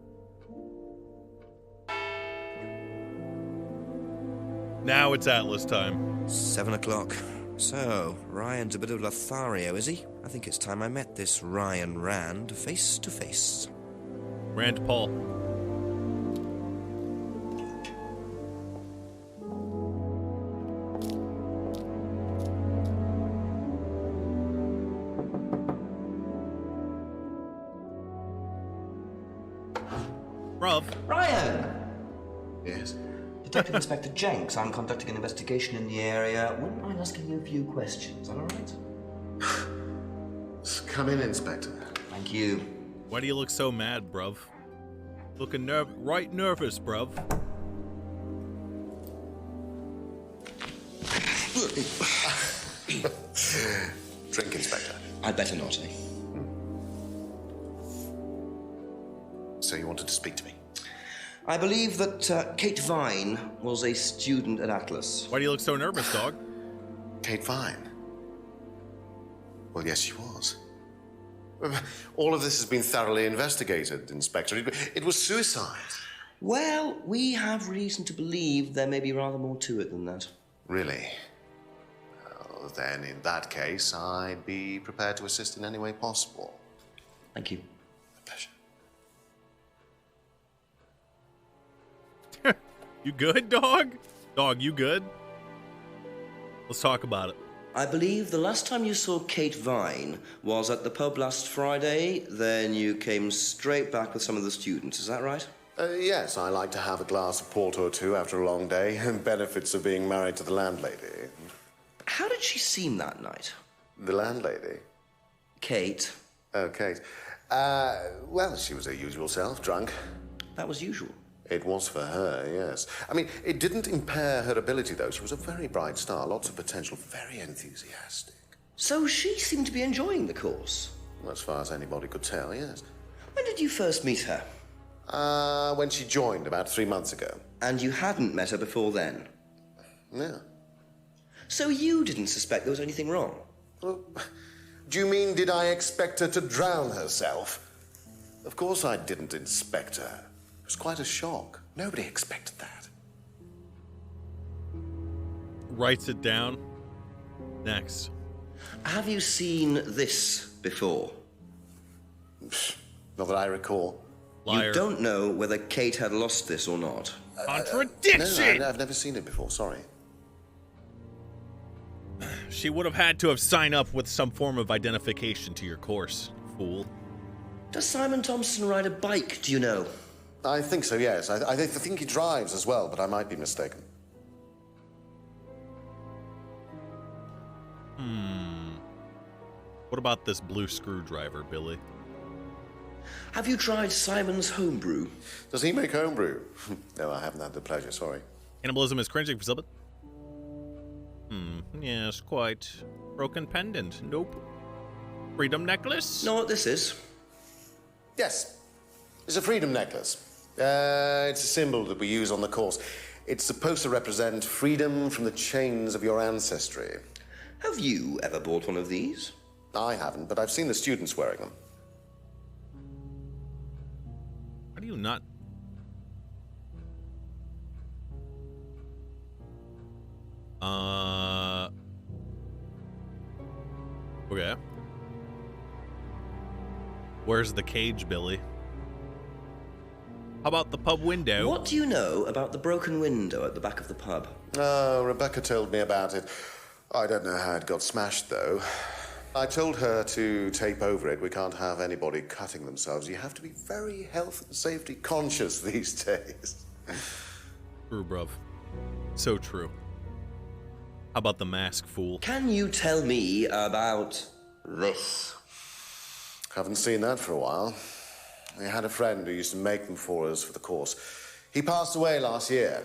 Now it's Atlas time. 7 o'clock. So, Ryan's a bit of Lothario, is he? I think it's time I met this Ryan Rand face to face. Rand Paul. Bruv. Ryan! Yes? Detective Inspector Jenks, I'm conducting an investigation in the area. Wouldn't mind asking you a few questions, all right? Come in, Inspector. Thank you. Why do you look so mad, bruv? Looking right nervous, bruv. Drink, Inspector. I'd better not, eh? So you wanted to speak to me? I believe that Kate Vine was a student at Atlas. Why do you look so nervous, dog? Kate Vine? Well, yes, she was. All of this has been thoroughly investigated, Inspector. It was suicide. Well, we have reason to believe there may be rather more to it than that. Really? Well, then, in that case, I'd be prepared to assist in any way possible. Thank you. A pleasure. You good, dog? Dog, you good? Let's talk about it. I believe the last time you saw Kate Vine was at the pub last Friday, then you came straight back with some of the students, is that right? Yes, I like to have a glass of port or two after a long day, and benefits of being married to the landlady. How did she seem that night? The landlady? Kate. Oh, Kate. Well, she was her usual self, drunk. That was usual. It was for her, yes. I mean, it didn't impair her ability, though. She was a very bright star, lots of potential, very enthusiastic. So she seemed to be enjoying the course? Well, as far as anybody could tell, yes. When did you first meet her? When she joined, about 3 months ago. And you hadn't met her before then? No. So you didn't suspect there was anything wrong? Well, do you mean, did I expect her to drown herself? Of course I didn't inspect her. It was quite a shock. Nobody expected that. Writes it down. Next. Have you seen this before? Not that I recall. Liar. You don't know whether Kate had lost this or not? Contradiction! No, I've never seen it before, sorry. She would have had to have signed up with some form of identification to your course, fool. Does Simon Thompson ride a bike, do you know? I think so, yes. I think he drives as well, but I might be mistaken. What about this blue screwdriver, Billy? Have you tried Simon's homebrew? Does he make homebrew? No, I haven't had the pleasure, sorry. Cannibalism is cringing for something? Yes, quite. Broken pendant. Nope. Freedom necklace? Know what this is? Yes. It's a freedom necklace. It's a symbol that we use on the course. It's supposed to represent freedom from the chains of your ancestry. Have you ever bought one of these? I haven't, but I've seen the students wearing them. How do you not... Okay. Where's the cage, Billy? How about the pub window? What do you know about the broken window at the back of the pub? Oh, Rebecca told me about it. I don't know how it got smashed, though. I told her to tape over it. We can't have anybody cutting themselves. You have to be very health and safety conscious these days. True, bruv. So true. How about the mask, fool? Can you tell me about this? Haven't seen that for a while. We had a friend who used to make them for us for the course. He passed away last year.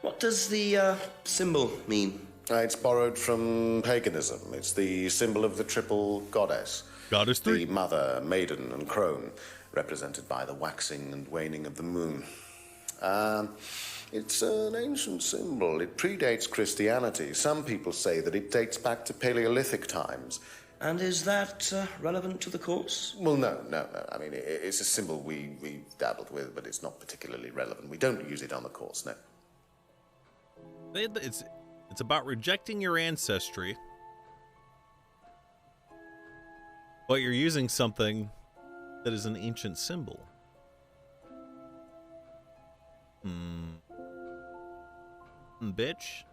What does the symbol mean? It's borrowed from paganism. It's the symbol of the triple goddess. Goddess three. The mother, maiden, and crone, represented by the waxing and waning of the moon. It's an ancient symbol. It predates Christianity. Some people say that it dates back to Paleolithic times. And is that relevant to the course? Well, no. I mean, it's a symbol we dabbled with, but it's not particularly relevant. We don't use it on the course, no. It's about rejecting your ancestry, but you're using something that is an ancient symbol. Bitch,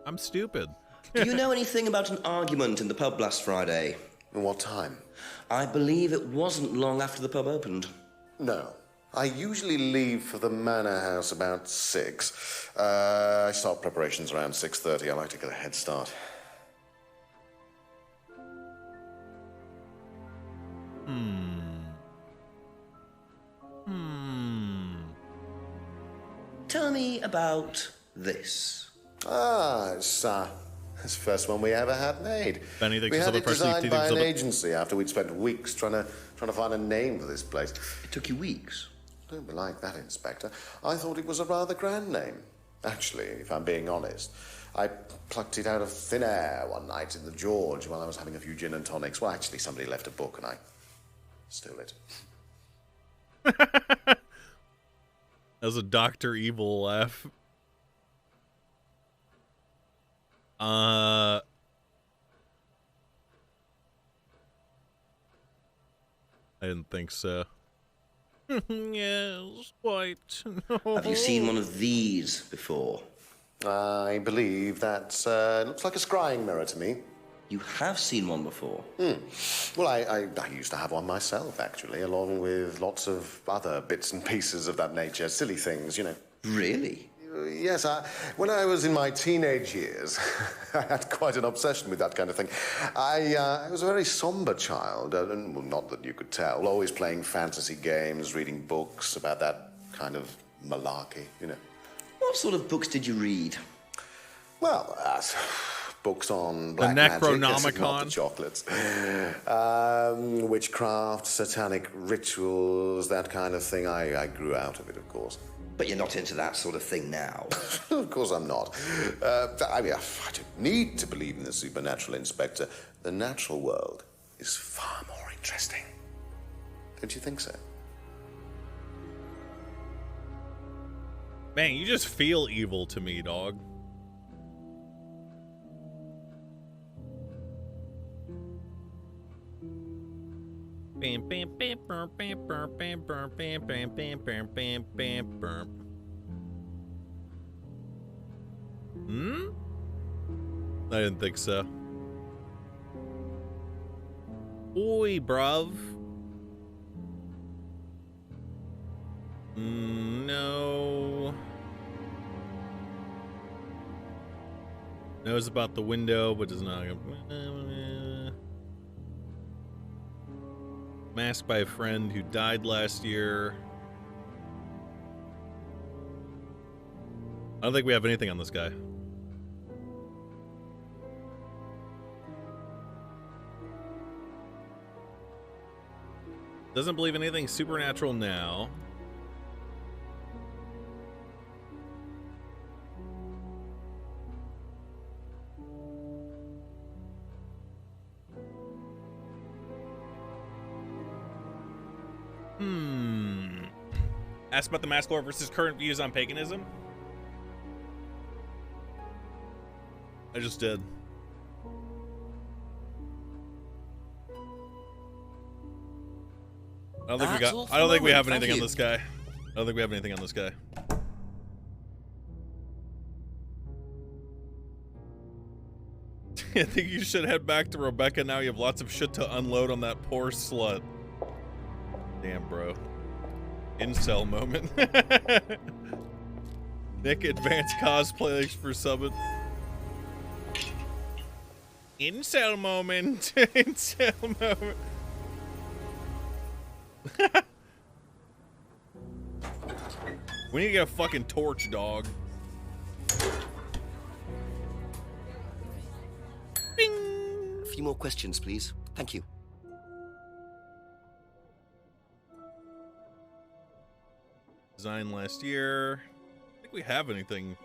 I'm stupid. Do you know anything about an argument in the pub last Friday? What time? I believe it wasn't long after the pub opened. No. I usually leave for the manor house about 6. I start preparations around 6:30. I like to get a head start. Tell me about this. It's the first one we ever had made. Benny thinks We it's had the it first designed by an thing- agency after we'd spent weeks trying to find a name for this place. It took you weeks? Don't be like that, Inspector. I thought it was a rather grand name. Actually, if I'm being honest, I plucked it out of thin air one night in the George while I was having a few gin and tonics. Well, actually, somebody left a book and I stole it. That was a Dr. Evil laugh. I didn't think so. Yes, quite. Have you seen one of these before? I believe that looks like a scrying mirror to me. You have seen one before? Well, I used to have one myself, actually, along with lots of other bits and pieces of that nature. Silly things, you know. Really? Yes, when I was in my teenage years, I had quite an obsession with that kind of thing. I was a very somber child, and well, not that you could tell, always playing fantasy games, reading books about that kind of malarkey, you know. What sort of books did you read? Well, books on black magic, Necronomicon. not the chocolates. Witchcraft, satanic rituals, that kind of thing. I grew out of it, of course. But you're not into that sort of thing now. Of course I'm not. I mean, I don't need to believe in the supernatural, Inspector. The natural world is far more interesting. Don't you think so? Man, you just feel evil to me, dog. Bam, bam, bam, bam, bam, bam, bam, bam, bam, bam, bam, bam, bam, bam, bam. I didn't think so. Oi, bruv. No. Knows about the window, but does not. Masked by a friend who died last year. I don't think we have anything on this guy. Doesn't believe anything supernatural now. Asked about the mask lore versus current views on paganism. I just did. I don't think we have anything on this guy. I don't think we have anything on this guy. I think you should head back to Rebecca now. You have lots of shit to unload on that poor slut. Damn, bro. Incel moment. Nick, advanced cosplay for summon. Incel moment. Incel moment. We need to get a fucking torch, dog. Bing! A few more questions, please. Thank you. Designed last year. I think we have anything.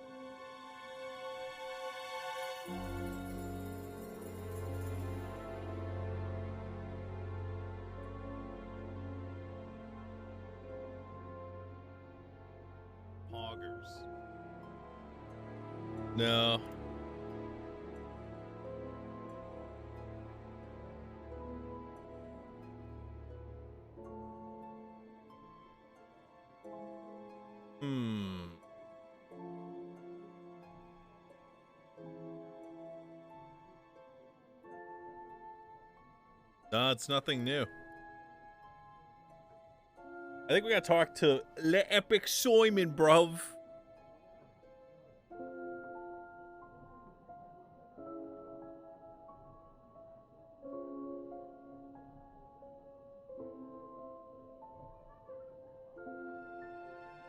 Hoggers. No. No, it's nothing new. I think we gotta talk to Le Epic Simon, bruv.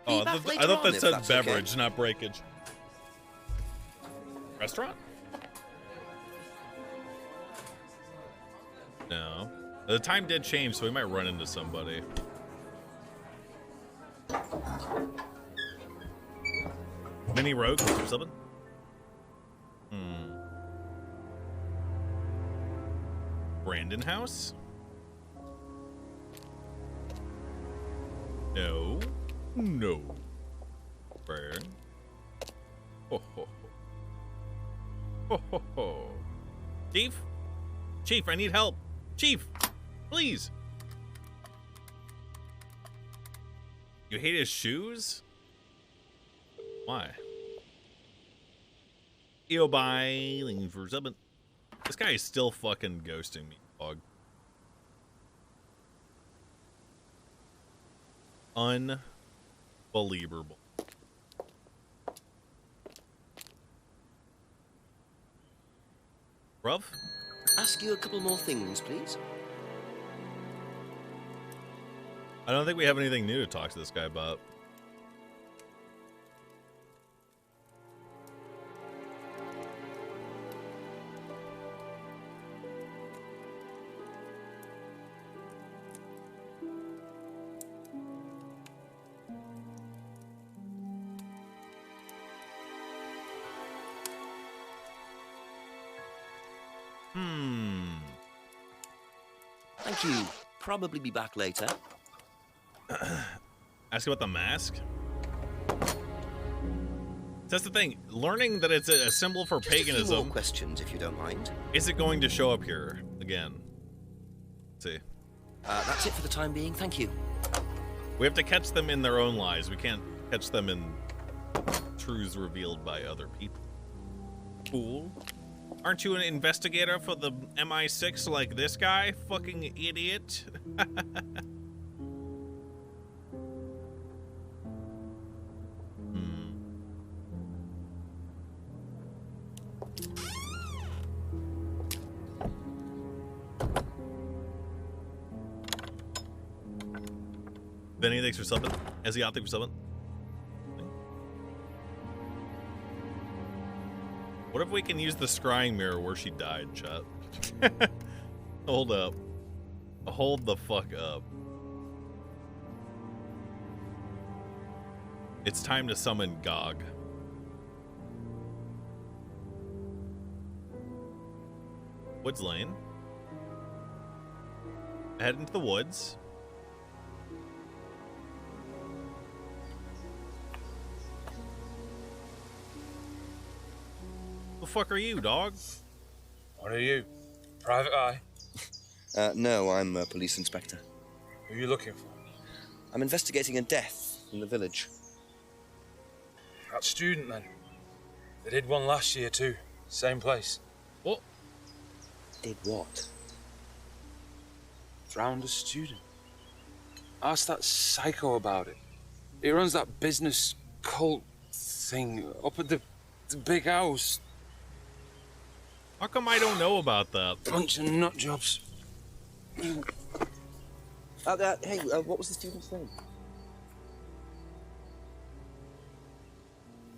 Oh, I thought that said beverage, okay. Not breakage. Restaurant? No. The time did change, so we might run into somebody. Mini rogue or something? Brandon House? No. No. Burn. Ho ho ho. Ho ho ho. Chief? Chief, I need help. Chief, please. You hate his shoes? Why? Eobile for something. This guy is still fucking ghosting me, dog. Unbelievable. Bruv? Ask you a couple more things, please. I don't think we have anything new to talk to this guy about. Thank you. Probably be back later. Ask about the mask? That's the thing. Learning that it's a symbol for Just paganism. A few more questions, if you don't mind. Is it going to show up here again? Let's see. That's it for the time being. Thank you. We have to catch them in their own lies. We can't catch them in truths revealed by other people. Cool. Aren't you an investigator for the MI6 like this guy? Fucking idiot. Benny, thanks for subbing. Ezzy, thanks for subbing. What if we can use the scrying mirror where she died, chat? Hold up. Hold the fuck up. It's time to summon Gog. Woods Lane. Head into the woods. The fuck are you, dog? What are you? Private eye? No, I'm a police inspector. Who are you looking for? I'm investigating a death in the village. That student, then. They did one last year, too. Same place. What? Did what? Drowned a student. Ask that psycho about it. He runs that business cult thing up at the big house. How come I don't know about that? Bunch of nut jobs. Hey, what was the student's name?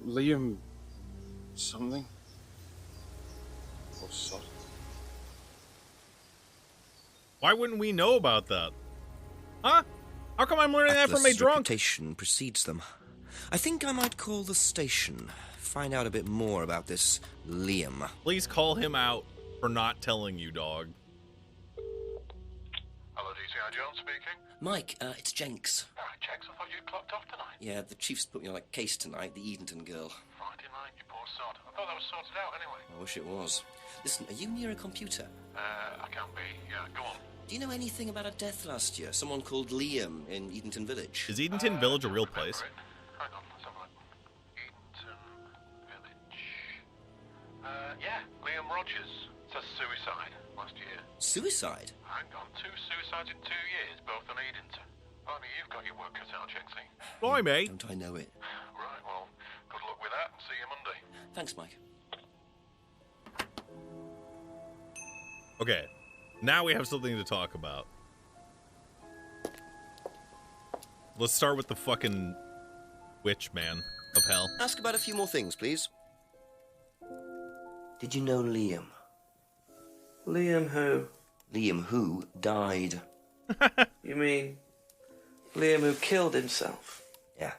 Liam... something? Or son? Why wouldn't we know about that? Huh? How come I'm learning that from a drunk? Reputation precedes them. I think I might call the station. Find out a bit more about this Liam. Please call him out for not telling you, dog. Hello, DCI Jones speaking. Mike, it's Jenks. Ah, Jenks, I thought you'd clocked off tonight. Yeah, the chief's put me on a case tonight, the Edenton girl. Friday mate, you poor sod. I thought that was sorted out anyway. I wish it was. Listen, are you near a computer? I can't be. Yeah, go on. Do you know anything about a death last year? Someone called Liam in Edenton Village. Is Edenton Village a real place? Hang on, let's have a look. Edenton Village. Yeah, Liam Rogers. Says suicide last year. Suicide? Hang on, 2 suicides in 2 years, both on Edenton. Only you've got your work cut out, Jenksy. Bye, mate. Don't I know it? Right, well, good luck with that, and see you Monday. Thanks, Mike. Okay, now we have something to talk about. Let's start with the fucking witch man of hell. Ask about a few more things, please. Did you know Liam? Liam who? Liam who died. You mean Liam who killed himself? Yeah.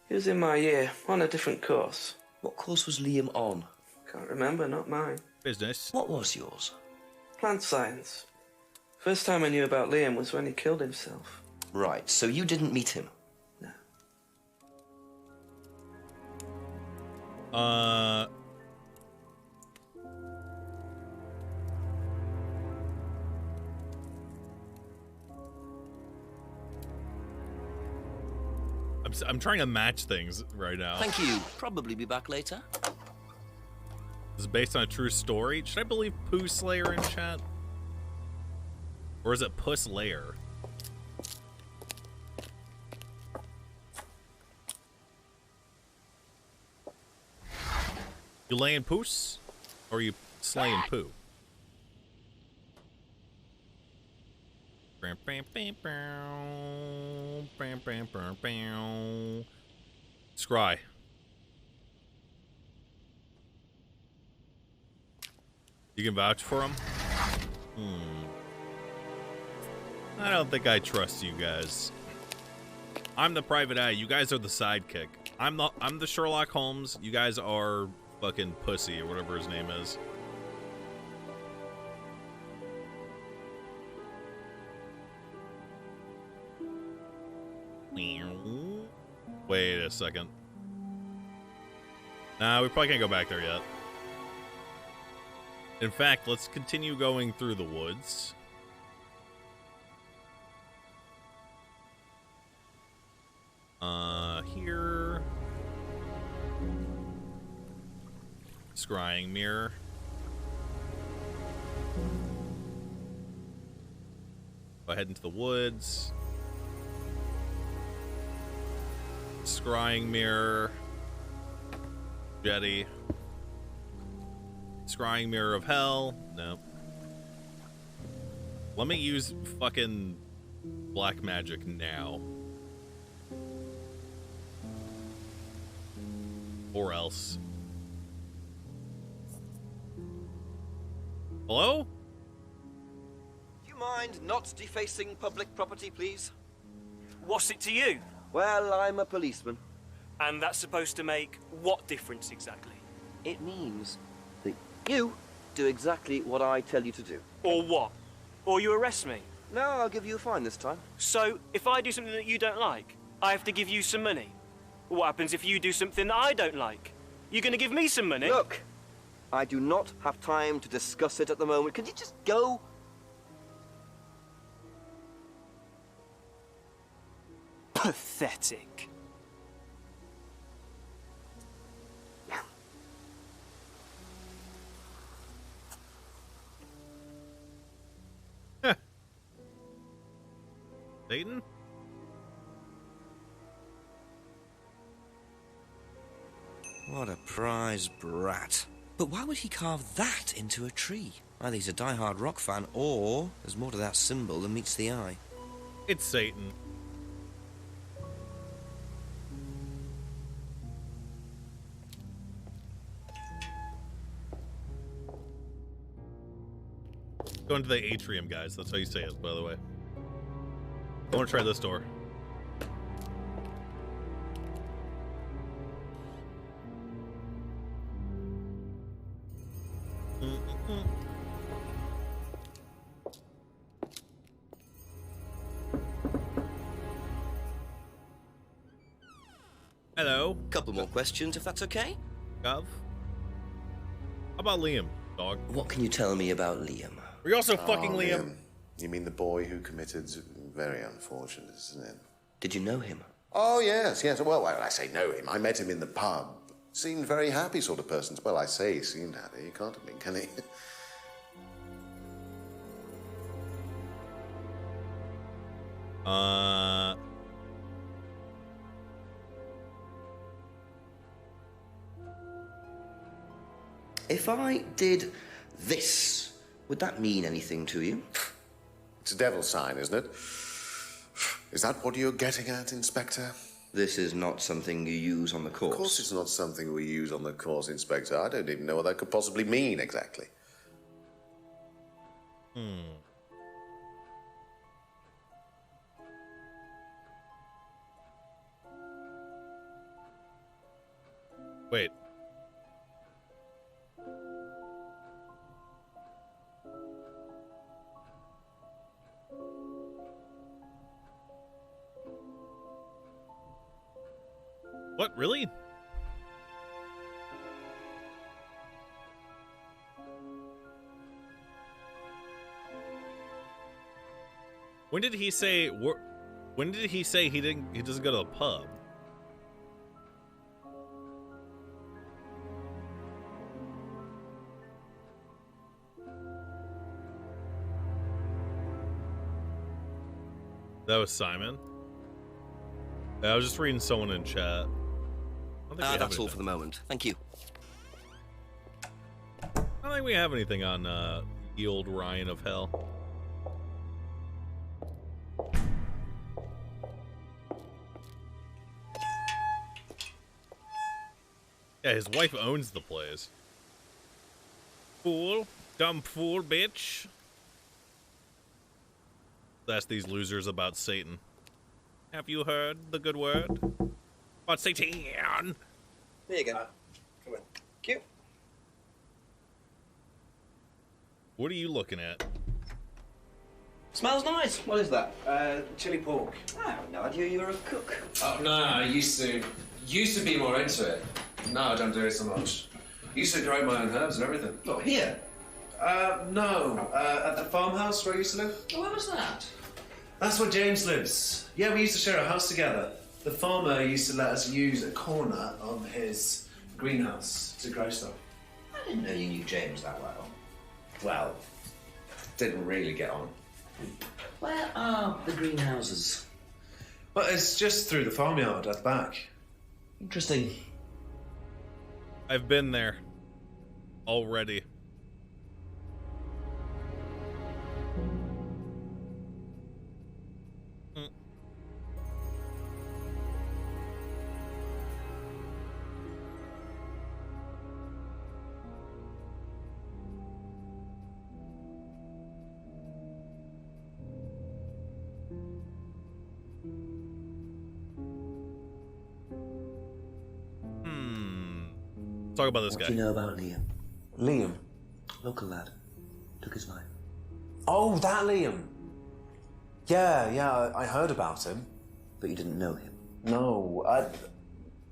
He was in my year, on a different course. What course was Liam on? Can't remember, not mine. Business. What was yours? Plant science. First time I knew about Liam was when he killed himself. Right, so you didn't meet him? No. I'm trying to match things right now. Thank you. Probably be back later. This is based on a true story. Should I believe Pooh Slayer in chat? Or is it Puss Layer? You laying poos? Or you slaying poo? Scry. You can vouch for him? I don't think I trust you guys. I'm the private eye. You guys are the sidekick. I'm the Sherlock Holmes. You guys are fucking Pussy or whatever his name is. Wait a second. Nah, we probably can't go back there yet. In fact, let's continue going through the woods. Here. Scrying mirror. Go ahead into the woods. Scrying mirror. Jetty. Scrying mirror of hell. Nope. Let me use fucking black magic now. Or else. Hello? Do you mind not defacing public property, please? What's it to you? Well, I'm a policeman. And that's supposed to make what difference exactly? It means that you do exactly what I tell you to do. Or what? Or you arrest me? No, I'll give you a fine this time. So, if I do something that you don't like, I have to give you some money? What happens if you do something that I don't like? You gonna give me some money? Look, I do not have time to discuss it at the moment. Can you just go? Pathetic. Satan? What a prize brat. But why would he carve that into a tree? Either he's a die-hard rock fan, or there's more to that symbol than meets the eye. It's Satan. Go into the atrium, guys. That's how you say it, by the way. I want to try this door. Hello. Couple more questions, if that's okay? Gov. How about Liam, dog? What can you tell me about Liam? Are you also fucking Liam? You mean the boy who committed... Very unfortunate, isn't it? Did you know him? Oh, yes. Well, when I say know him, I met him in the pub. Seemed very happy sort of person. Well, I say he seemed happy. He can't have been, can he? If I did this, would that mean anything to you? It's a devil's sign, isn't it? Is that what you're getting at, Inspector? This is not something you use on the course. Of course it's not something we use on the course, Inspector. I don't even know what that could possibly mean, exactly. Wait. What, really? When did he say he doesn't go to the pub? That was Simon. I was just reading someone in chat. That's all for the moment. Thank you. I don't think we have anything on the old Ryan of Hell. Yeah, his wife owns the place. Fool. Dumb fool, bitch. Ask these losers about Satan. Have you heard the good word? About Satan? There you go. Come on. Cute. What are you looking at? Smells nice. What is that? Chili pork. I have no idea you were a cook. Oh, no, I used to be more into it. No, I don't do it so much. Used to grow my own herbs and everything. What, here? No. At the farmhouse where I used to live. Oh, where was that? That's where James lives. Yeah, we used to share a house together. The farmer used to let us use a corner of his greenhouse to grow stuff. I didn't know you knew James that well. Well, didn't really get on. Where are the greenhouses? Well, it's just through the farmyard at the back. Interesting. I've been there. Already. Talk about this guy. What do you know about Liam? Liam? Local lad. Took his life. Oh, that Liam. Yeah, I heard about him. But you didn't know him? No,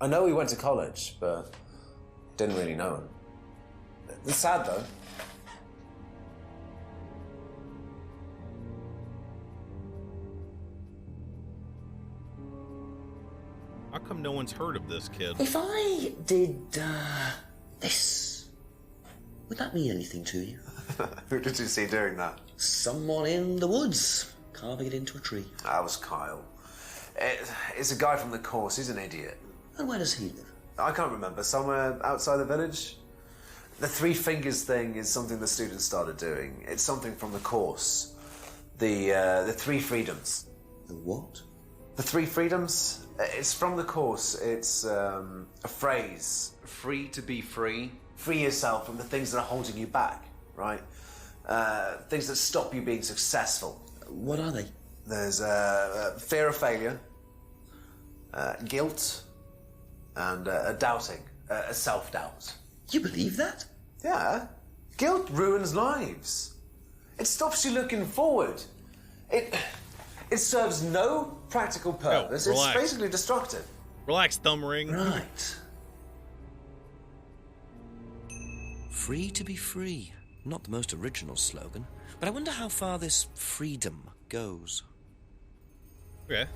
I know he went to college, but didn't really know him. It's sad, though. How come no one's heard of this kid? If I did, this, would that mean anything to you? Who did you see doing that? Someone in the woods, carving it into a tree. That was Kyle. It's a guy from the course, he's an idiot. And where does he live? I can't remember, somewhere outside the village? The three fingers thing is something the students started doing. It's something from the course. The three freedoms. The what? The three freedoms? It's from the course. It's a phrase. Free to be free. Free yourself from the things that are holding you back, right? Things that stop you being successful. What are they? There's fear of failure, guilt, and doubting, self-doubt. You believe that? Yeah. Guilt ruins lives. It stops you looking forward. It serves no practical purpose. It's basically destructive. Relax, thumb ring. Right. Free to be free. Not the most original slogan, but I wonder how far this freedom goes. Okay.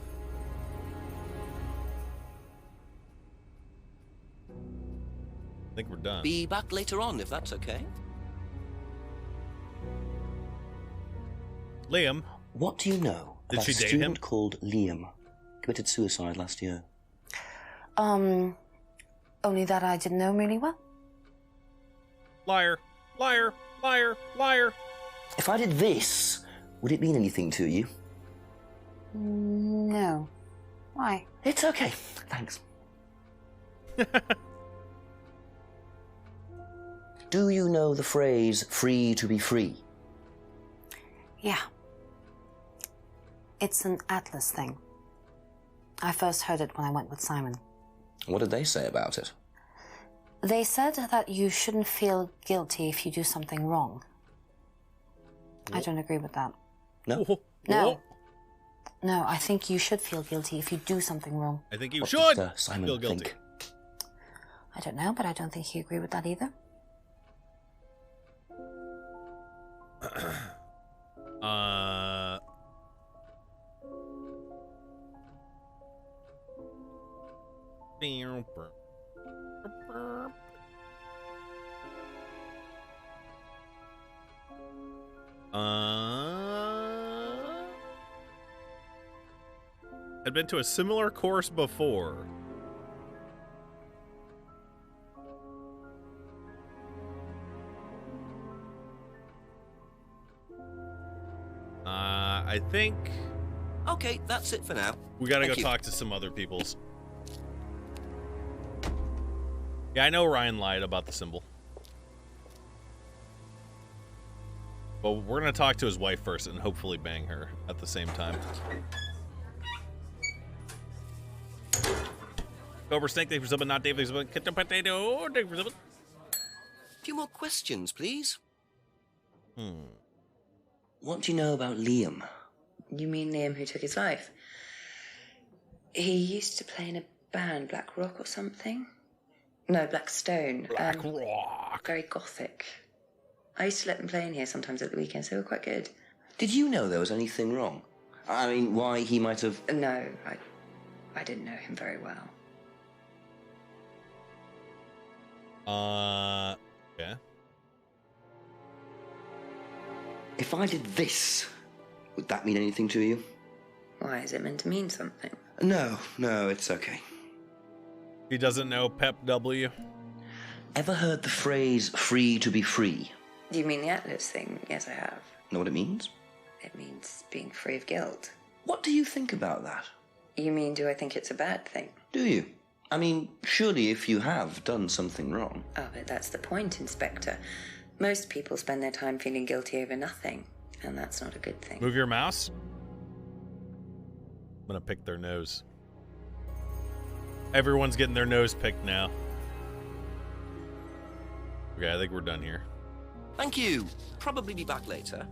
I think we're done. Be back later on, if that's okay. Liam. What do you know Did about she a date student him? called Liam? Committed suicide last year. Only that I didn't know him really well. Liar. Liar. Liar. Liar. If I did this, would it mean anything to you? No. Why? It's okay. Thanks. Do you know the phrase free to be free? Yeah. It's an Atlas thing. I first heard it when I went with Simon. What did they say about it? They said that you shouldn't feel guilty if you do something wrong. I don't agree with that. No? No. No, I think you should feel guilty if you do something wrong. I think you What should did, Simon feel guilty. think? I don't know, but I don't think he agreed with that either. I'd been to a similar course before. I think Okay, that's it for now. we gotta Thank go you. talk to some other peoples. Yeah, I know Ryan lied about the symbol. But we're gonna talk to his wife first and hopefully bang her at the same time. Cobra Snake, thank you for subbing. Not Dave, thank you for subbing. Kitten Potato, thank you for subbing. A few more questions, please. What do you know about Liam? You mean Liam who took his life? He used to play in a band, Black Rock or something? No, Black Stone. Black Rock. Very gothic. I used to let them play in here sometimes at the weekends. They were quite good. Did you know there was anything wrong? I mean, why he might have... No, I didn't know him very well. Yeah. If I did this, would that mean anything to you? Why, is it meant to mean something? No, it's okay. He doesn't know Pep W. Ever heard the phrase free to be free? Do you mean the Atlas thing? Yes, I have. Know what it means? It means being free of guilt. What do you think about that? You mean, do I think it's a bad thing? Do you? I mean, surely if you have done something wrong... Oh, but that's the point, Inspector. Most people spend their time feeling guilty over nothing, and that's not a good thing. Move your mouse. I'm gonna pick their nose. Everyone's getting their nose picked now. Okay, I think we're done here. Thank you. Probably be back later.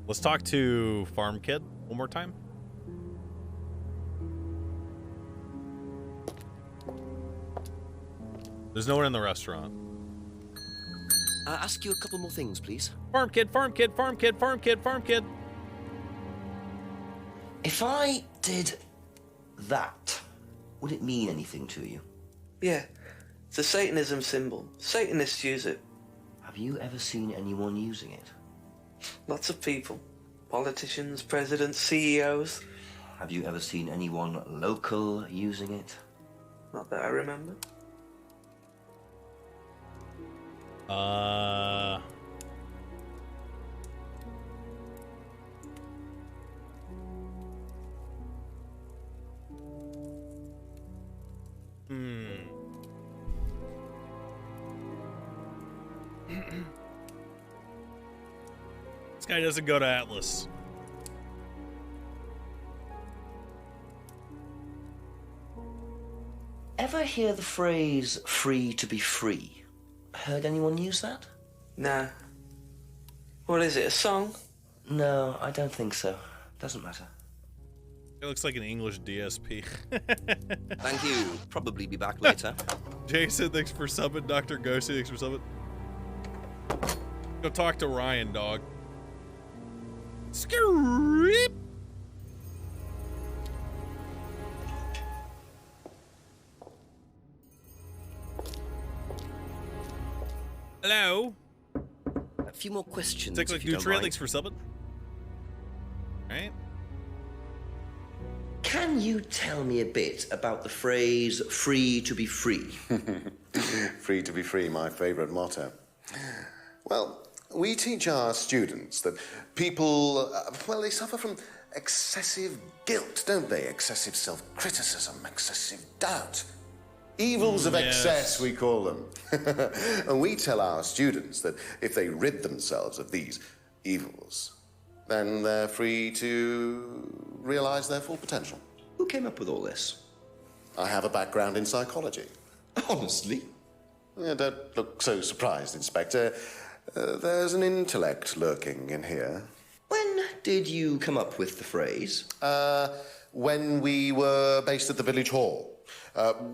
Let's talk to Farm Kid one more time. There's no one in the restaurant. Ask you a couple more things, please. Farm Kid, Farm Kid, Farm Kid, Farm Kid, Farm Kid. If I did that, would it mean anything to you? Yeah, it's a Satanism symbol. Satanists use it. Have you ever seen anyone using it? Lots of people. Politicians, presidents, CEOs. Have you ever seen anyone local using it? Not that I remember. This guy doesn't go to Atlas. Ever hear the phrase free to be free? heard anyone use that? Nah. What is it, a song? No, I don't think so. Doesn't matter. It looks like an English DSP. Thank you. Probably be back later. Jason, thanks for subbing. Dr. Ghosty, thanks for subbing. Go talk to Ryan, dog. Skreep. Hello. A few more questions. Thanks like Nutrient, thanks for subbing. Right. Can you tell me a bit about the phrase free to be free? Free to be free, my favourite motto. Well, we teach our students that people, well, they suffer from excessive guilt, don't they? Excessive self-criticism, excessive doubt. Evils of excess, we call them. And we tell our students that if they rid themselves of these evils, then they're free to realise their full potential. Who came up with all this? I have a background in psychology. Honestly? Yeah, don't look so surprised, Inspector. There's an intellect lurking in here. When did you come up with the phrase? When we were based at the village hall.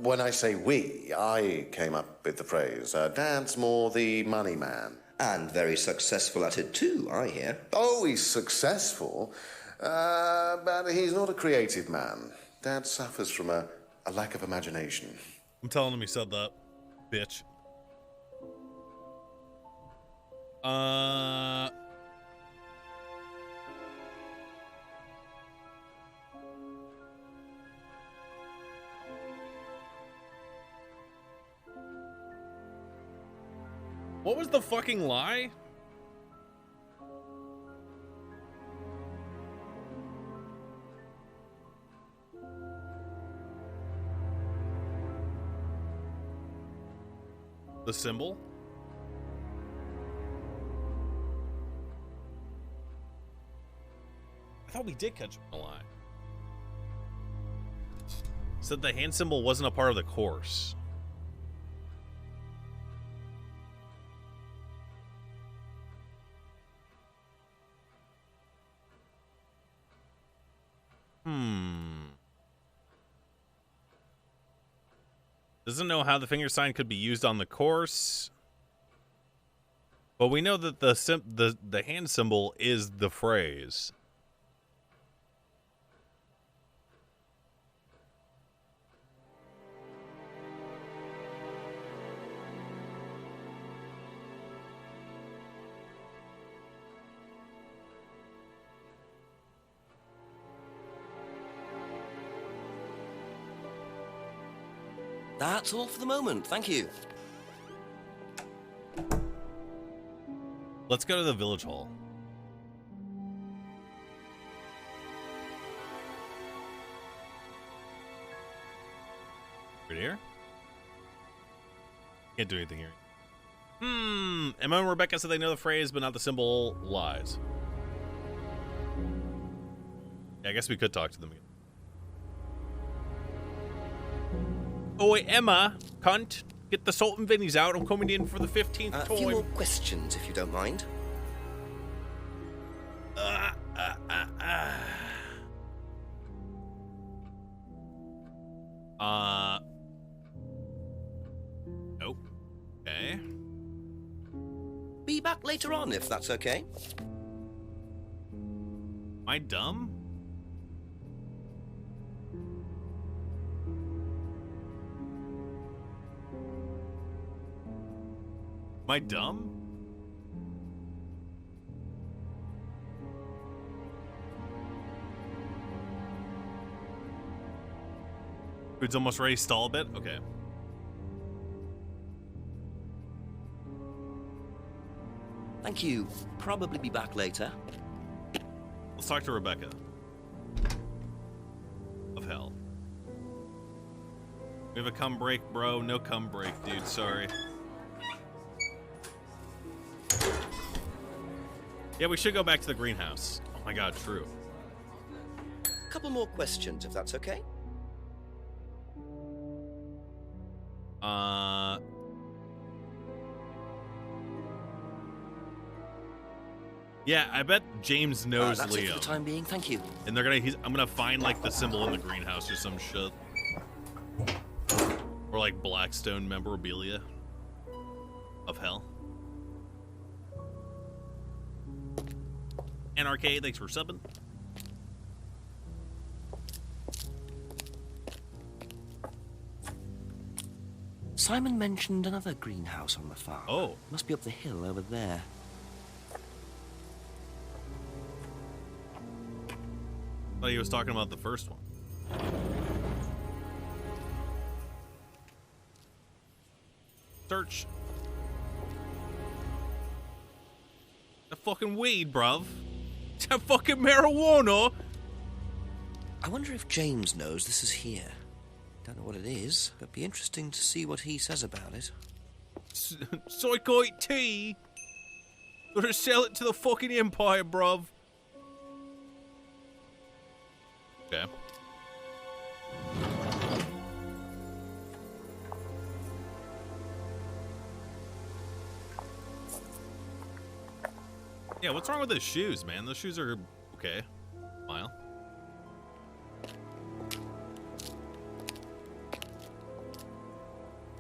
When I say we, I came up with the phrase. Dad's more the money man. And very successful at it too, I hear. Oh, he's successful, but he's not a creative man. Dad suffers from a lack of imagination. I'm telling him he said that, bitch. What was the fucking lie? The symbol? I thought we did catch a lie. Said the hand symbol wasn't a part of the course. Doesn't know how the finger sign could be used on the course. But we know that the hand symbol is the phrase. That's all for the moment. Thank you. Let's go to the village hall. Right here? Can't do anything here. Emma and Rebecca said they know the phrase, but not the symbol. Lies. Yeah, I guess we could talk to them again. Oh wait, Emma, cunt, get the salt and vinnies out. I'm coming in for the 15th time. A few more questions, if you don't mind. Nope. Okay. Be back later on, if that's okay. Am I dumb? Am I dumb? Food's almost ready. Stall a bit? Okay. Thank you. Probably be back later. Let's talk to Rebecca. Of hell. We have a cum break, bro. No cum break, dude. Sorry. Yeah, we should go back to the greenhouse. Oh my god, true. A couple more questions, if that's okay. Yeah, I bet James knows that's Liam. it for the time being. Thank you. And they're I'm gonna find like the symbol in the greenhouse or some shit. Or like Blackstone memorabilia of hell. NRK, thanks for subbing. Simon mentioned another greenhouse on the farm. Oh. Must be up the hill over there. I thought he was talking about the first one. Search. The fucking weed, bruv. It's a fucking marijuana. I wonder if James knows this is here. Don't know what it is, but be interesting to see what he says about it. Psychoid tea. Gotta sell it to the fucking Empire, bruv. Okay. Yeah, what's wrong with those shoes, man? Those shoes are okay. Smile.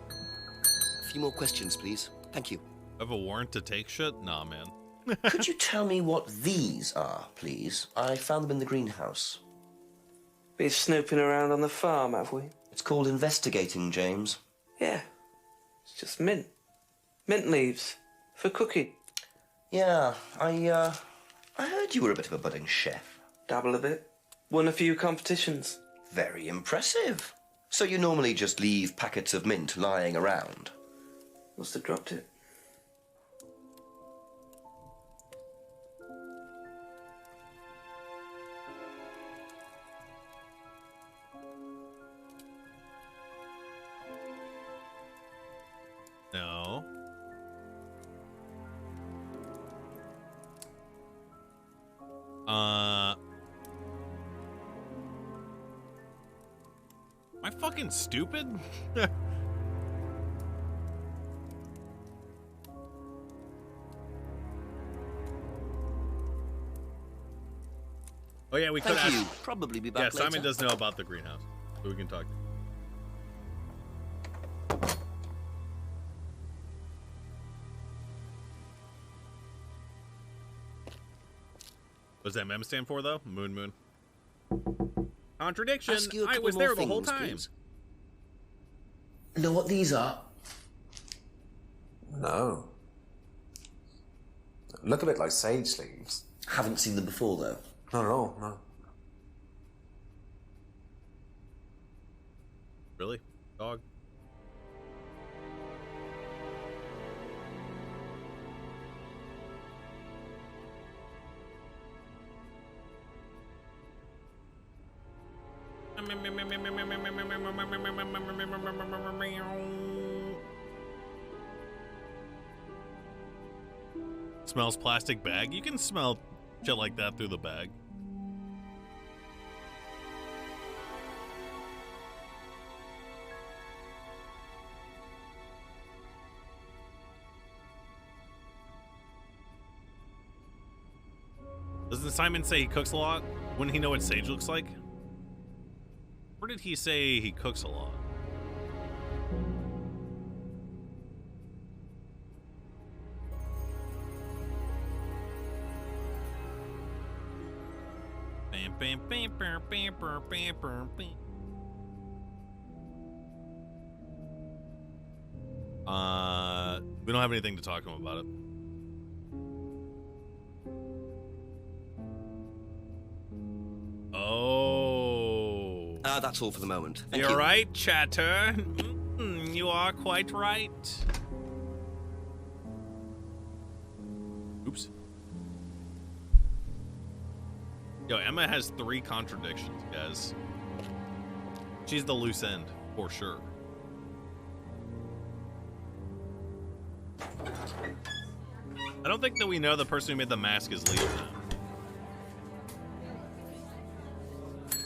A few more questions, please. Thank you. I have a warrant to take shit? Nah, man. Could you tell me what these are, please? I found them in the greenhouse. Been snooping around on the farm, have we? It's called investigating, James. Yeah. It's just mint. Mint leaves. For cooking. Yeah, I heard you were a bit of a budding chef. Dabble a bit. Won a few competitions. Very impressive. So you normally just leave packets of mint lying around? Must have dropped it. No. Am I fucking stupid? Oh yeah, we could Thank you. ask. Probably be back Yeah, later. Simon does know about the greenhouse, so we can talk. What does that mem stand for, though? Moonmoon. Contradiction. Ask you a I couple was more there the whole things, time. please. Know what these are? No. Look a bit like sage leaves. Haven't seen them before, though. Not at all, no. Really? Dog? Smells plastic bag? You can smell shit like that through the bag. Doesn't Simon say he cooks a lot? Wouldn't he know what sage looks like? Where did he say he cooks a lot? Bam, bam, bam, bam, bam, bam, bam, bam, bam. We don't have anything to talk to him about it. Oh. That's all for the moment. Thank You're you. right, chatter. You are quite right. Oops. Yo, Emma has 3 contradictions, guys. She's the loose end, for sure. I don't think that we know the person who made the mask is Liam now.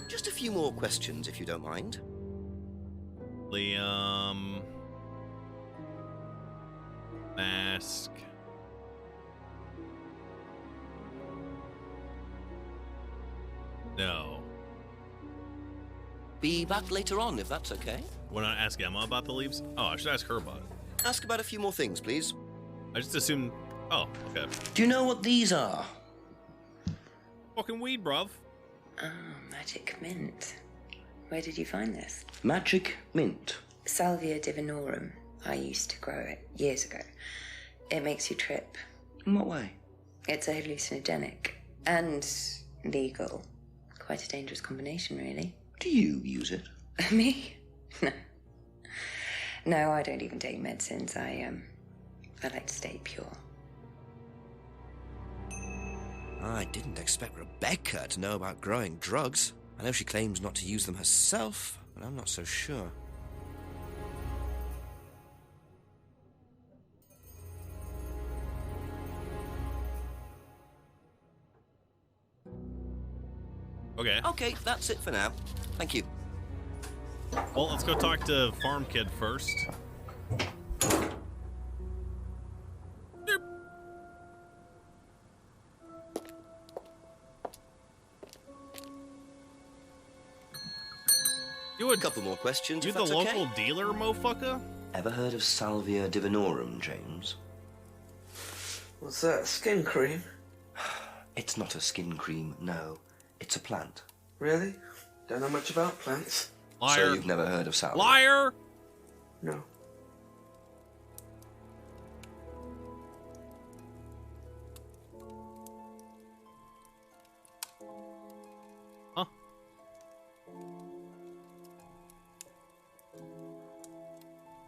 Just a few more questions, if you don't mind. Liam. Mask. No. Be back later on, if that's okay. Why not ask Emma about the leaves? Oh, I should ask her about it. Ask about a few more things, please. I just assumed... Oh, okay. Do you know what these are? Fucking weed, bruv. Oh, magic mint. Where did you find this? Magic mint. Salvia divinorum. I used to grow it years ago. It makes you trip. In what way? It's a hallucinogenic and legal. Quite a dangerous combination, really. Do you use it? Me? No. No, I don't even take medicines. I like to stay pure. I didn't expect Rebecca to know about growing drugs. I know she claims not to use them herself, but I'm not so sure. Okay. Okay, that's it for now. Thank you. Well, let's go talk to Farm Kid first. You had a couple more questions. You if the that's local okay? dealer, mofucker? Ever heard of Salvia divinorum, James? What's that, skin cream? It's not a skin cream, no. It's a plant. Really? Don't know much about plants. Liar. So you've never heard of Salvia? Liar! No. Huh?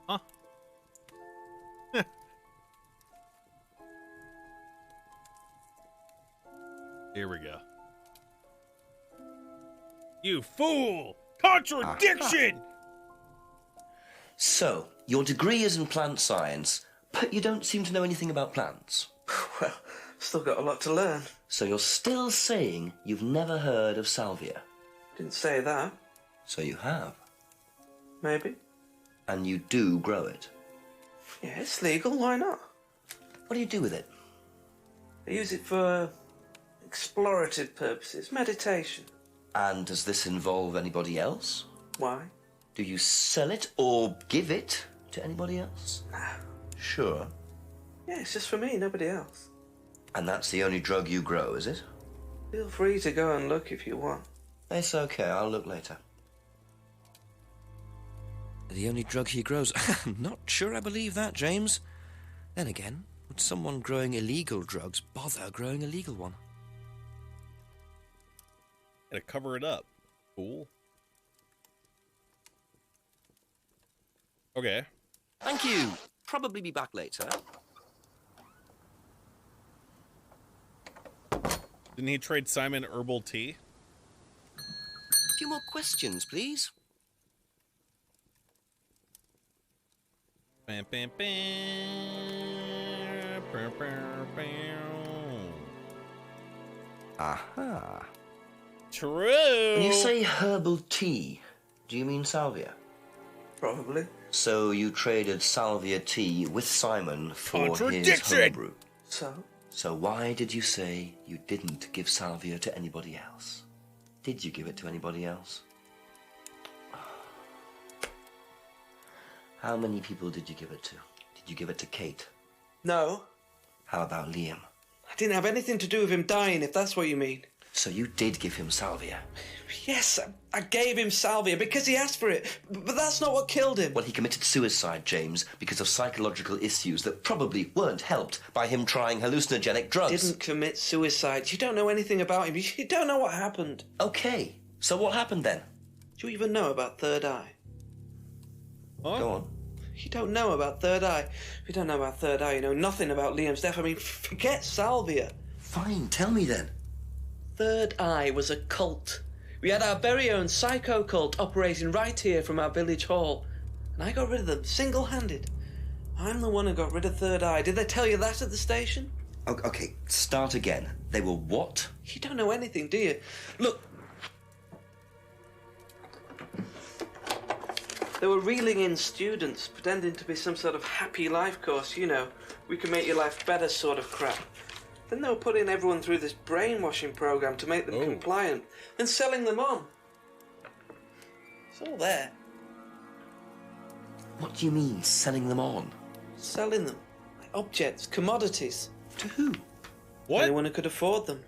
Huh? Here we go. You fool! Contradiction! So, your degree is in plant science, but you don't seem to know anything about plants. Well, still got a lot to learn. So you're still saying you've never heard of Salvia? Didn't say that. So you have. Maybe. And you do grow it? Yeah, it's legal, why not? What do you do with it? I use it for explorative purposes, meditation. And does this involve anybody else? Why? Do you sell it or give it to anybody else? No. Sure. Yeah, it's just for me, nobody else. And that's the only drug you grow, is it? Feel free to go and look if you want. It's okay, I'll look later. The only drug he grows? I'm not sure I believe that, James. Then again, would someone growing illegal drugs bother growing a legal one? Gotta cover it up. Fool. Okay. Thank you. Probably be back later. Didn't he trade Simon herbal tea? A few more questions, please. Bam, bam, bam. Bam, bam, bam. Aha. True. When you say herbal tea, do you mean salvia? Probably. So you traded salvia tea with Simon for his Contradiction! homebrew. So? So why did you say you didn't give salvia to anybody else? Did you give it to anybody else? How many people did you give it to? Did you give it to Kate? No. How about Liam? I didn't have anything to do with him dying, if that's what you mean. So you did give him salvia? Yes, I gave him salvia because he asked for it, but that's not what killed him. Well, he committed suicide, James, because of psychological issues that probably weren't helped by him trying hallucinogenic drugs. Didn't commit suicide. You don't know anything about him. You don't know what happened. Okay, so what happened then? Do you even know about Third Eye? Huh? Go on. You don't know about Third Eye. If you don't know about Third Eye, you know nothing about Liam's death. I mean, forget salvia. Fine, tell me then. Third Eye was a cult. We had our very own psycho cult operating right here from our village hall. And I got rid of them, single-handed. I'm the one who got rid of Third Eye. Did they tell you that at the station? Okay, start again. They were what? You don't know anything, do you? Look. They were reeling in students, pretending to be some sort of happy life course, you know. We can make your life better sort of crap. Then they were putting everyone through this brainwashing program to make them compliant and selling them on. It's all there. What do you mean, selling them on? Selling them. Like objects, commodities. To who? What? Anyone who could afford them.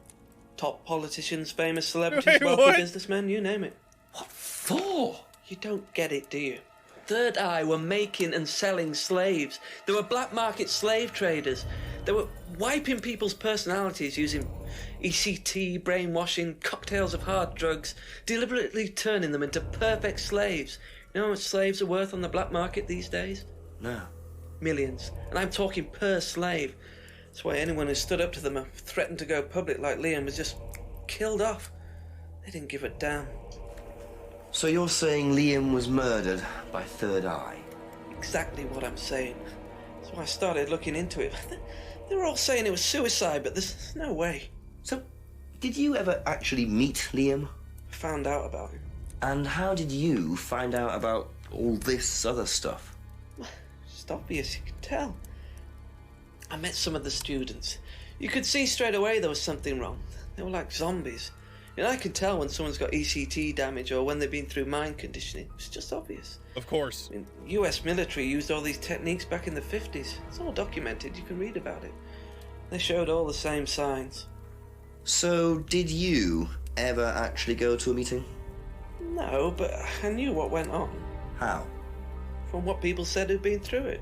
Top politicians, famous celebrities, Wait, wealthy what? businessmen, you name it. What for? You don't get it, do you? Third Eye were making and selling slaves. They were black market slave traders. They were wiping people's personalities using ECT, brainwashing, cocktails of hard drugs, deliberately turning them into perfect slaves. You know how much slaves are worth on the black market these days? No. Millions. And I'm talking per slave. That's why anyone who stood up to them and threatened to go public like Liam was just killed off. They didn't give a damn. So you're saying Liam was murdered by Third Eye? Exactly what I'm saying. That's why I started looking into it. They were all saying it was suicide, but there's no way. So, did you ever actually meet Liam? I found out about him. And how did you find out about all this other stuff? It's obvious, you can tell. I met some of the students. You could see straight away there was something wrong. They were like zombies. And I can tell when someone's got ECT damage or when they've been through mind conditioning. It's just obvious. Of course. I mean, US military used all these techniques back in the 50s. It's all documented. You can read about it. They showed all the same signs. So, did you ever actually go to a meeting? No, but I knew what went on. How? From what people said who'd been through it.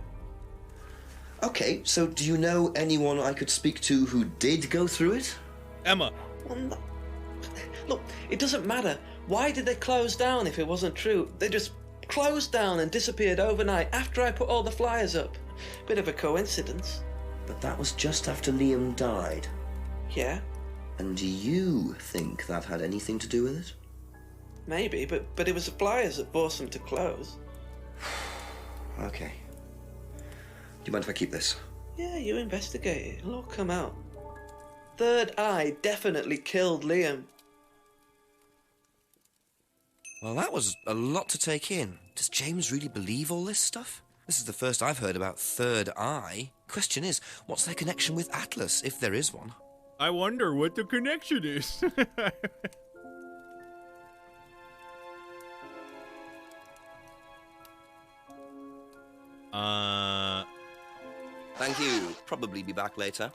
Okay, so do you know anyone I could speak to who did go through it? Emma. Well, no. Look, it doesn't matter. Why did they close down if it wasn't true? They just closed down and disappeared overnight after I put all the flyers up. Bit of a coincidence. But that was just after Liam died. Yeah, And do you think that had anything to do with it? maybe, but it was the flyers that forced them to close. Okay. Do you mind if I keep this? Yeah, you investigate it. It'll all come out. Third Eye definitely killed Liam. Well, that was a lot to take in. Does James really believe all this stuff? This is the first I've heard about Third Eye. Question is, what's their connection with Atlas, if there is one? I wonder what the connection is. Thank you. Probably be back later.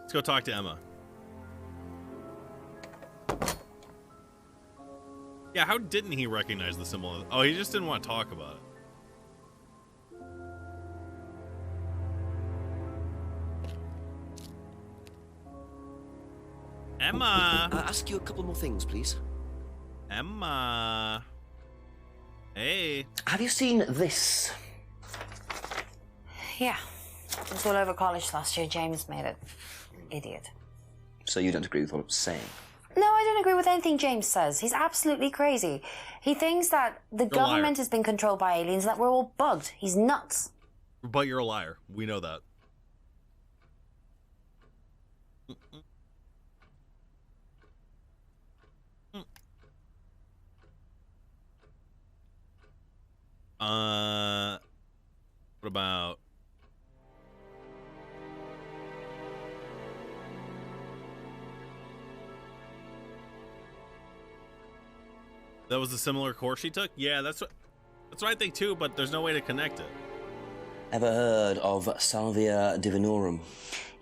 Let's go talk to Emma. Yeah, how didn't he recognize the symbol? Oh, he just didn't want to talk about it. Emma! I'll ask you a couple more things, please. Emma! Hey. Have you seen this? Yeah. It was all over college last year. James made it. Idiot. So you don't agree with what I'm saying? No, I don't agree with anything James says. He's absolutely crazy. He thinks that the government has been controlled by aliens and that we're all bugged. He's nuts. But you're a liar. We know that. What about... That was a similar course she took? Yeah, that's what I think too, but there's no way to connect it. Ever heard of Salvia divinorum?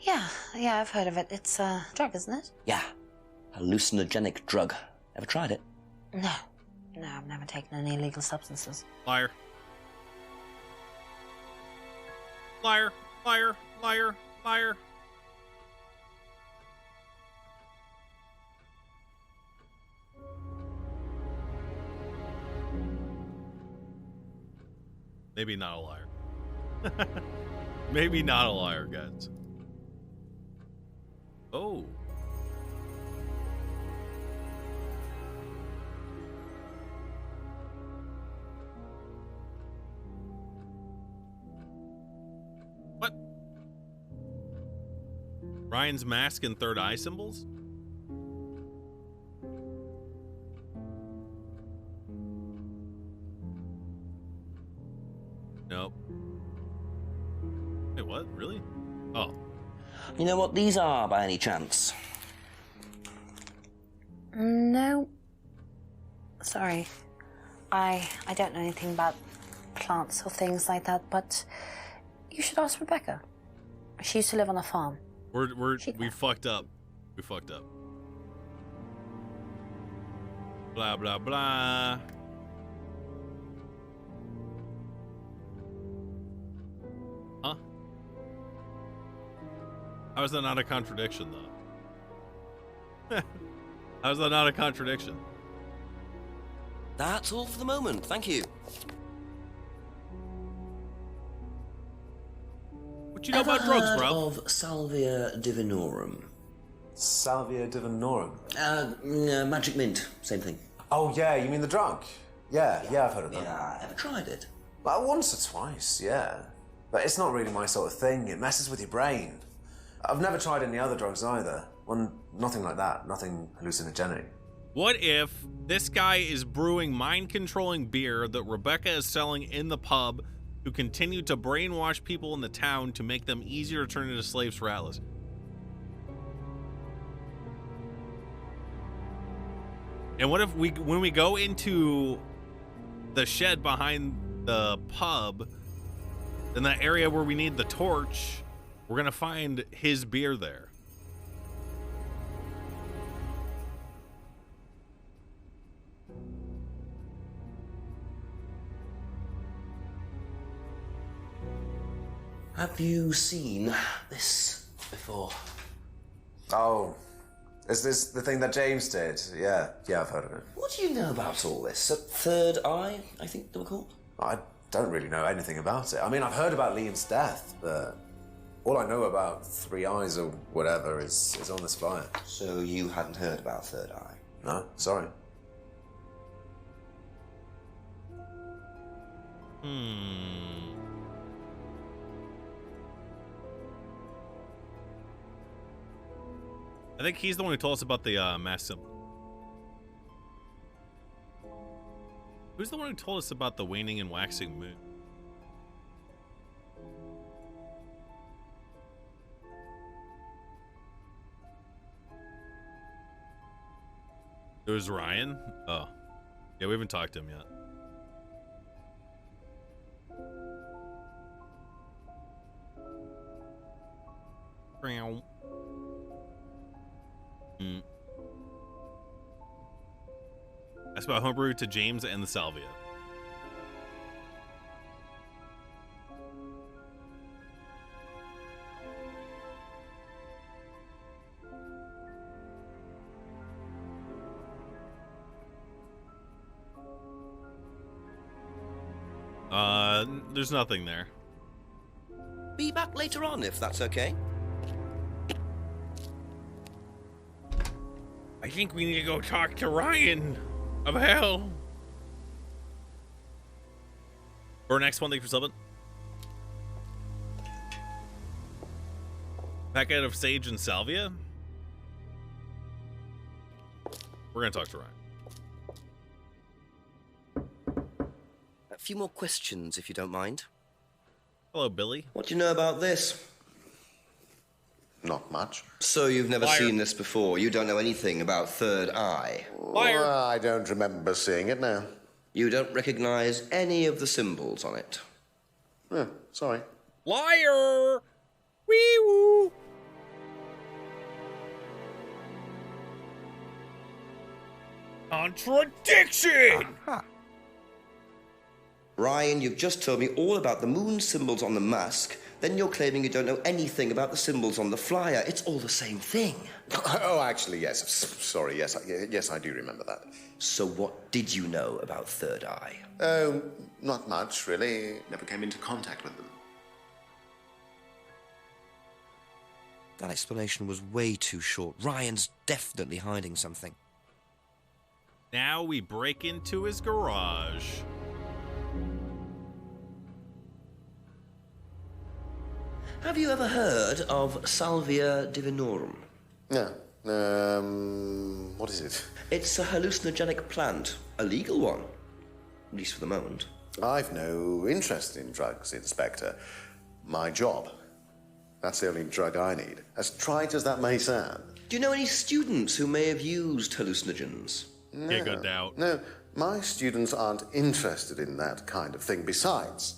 Yeah, I've heard of it. It's a drug, isn't it? Yeah, hallucinogenic drug. Ever tried it? No, I've never taken any illegal substances. Liar. Liar, liar, liar, liar. Maybe not a liar. Maybe not a liar, guys. Oh. What? Ryan's mask and third eye symbols? Nope. Wait, what? Really? Oh. You know what these are, by any chance? No. Sorry. I don't know anything about plants or things like that, but you should ask Rebecca. She used to live on a farm. We fucked up. We fucked up. Blah, blah, blah. Huh? How is that not a contradiction, though? How is that not a contradiction? That's all for the moment, thank you. What you know about drugs, bro? Of Salvia divinorum. Salvia divinorum? Magic mint, same thing. Oh, yeah, you mean the drug? Yeah, I've heard of that. Yeah, ever tried it? Well, once or twice, yeah. But it's not really my sort of thing. It messes with your brain. I've never tried any other drugs either. Well, nothing like that. Nothing hallucinogenic. What if this guy is brewing mind-controlling beer that Rebecca is selling in the pub to continue to brainwash people in the town to make them easier to turn into slaves for Atlas? And what if when we go into the shed behind the pub, in that area where we need the torch, we're gonna find his beer there? Have you seen this before? Oh, is this the thing that James did? Yeah, I've heard of it. What do you know about all this? A third eye, I think they were called? I don't really know anything about it. I mean, I've heard about Liam's death, but all I know about Three Eyes or whatever is on this flyer. So you hadn't heard about Third Eye? No, sorry. I think he's the one who told us about the mass symbol. Who's the one who told us about the waning and waxing moon? It was Ryan? Oh. Yeah, we haven't talked to him yet. That's about homebrew to James and the Salvia. There's nothing there. Be back later on, if that's okay. I think we need to go talk to Ryan of hell. Or next one, thank you for subbing. Packet of sage and salvia. We're gonna talk to Ryan. A few more questions, if you don't mind. Hello, Billy. What do you know about this? Not much. So you've never seen this before? You don't know anything about Third Eye? Liar. I don't remember seeing it now. You don't recognize any of the symbols on it? Sorry. Liar! Wee-woo! Contradiction! Ryan, you've just told me all about the moon symbols on the mask. Then you're claiming you don't know anything about the symbols on the flyer. It's all the same thing. Oh, actually, yes. Sorry, yes, yes, I do remember that. So what did you know about Third Eye? Oh, not much, really. Never came into contact with them. That explanation was way too short. Ryan's definitely hiding something. Now we break into his garage. Have you ever heard of Salvia divinorum? No. What is it? It's a hallucinogenic plant. A legal one. At least for the moment. I've no interest in drugs, Inspector. My job That's the only drug I need. As trite as that may sound. Do you know any students who may have used hallucinogens? Can't go doubt. No, my students aren't interested in that kind of thing. Besides,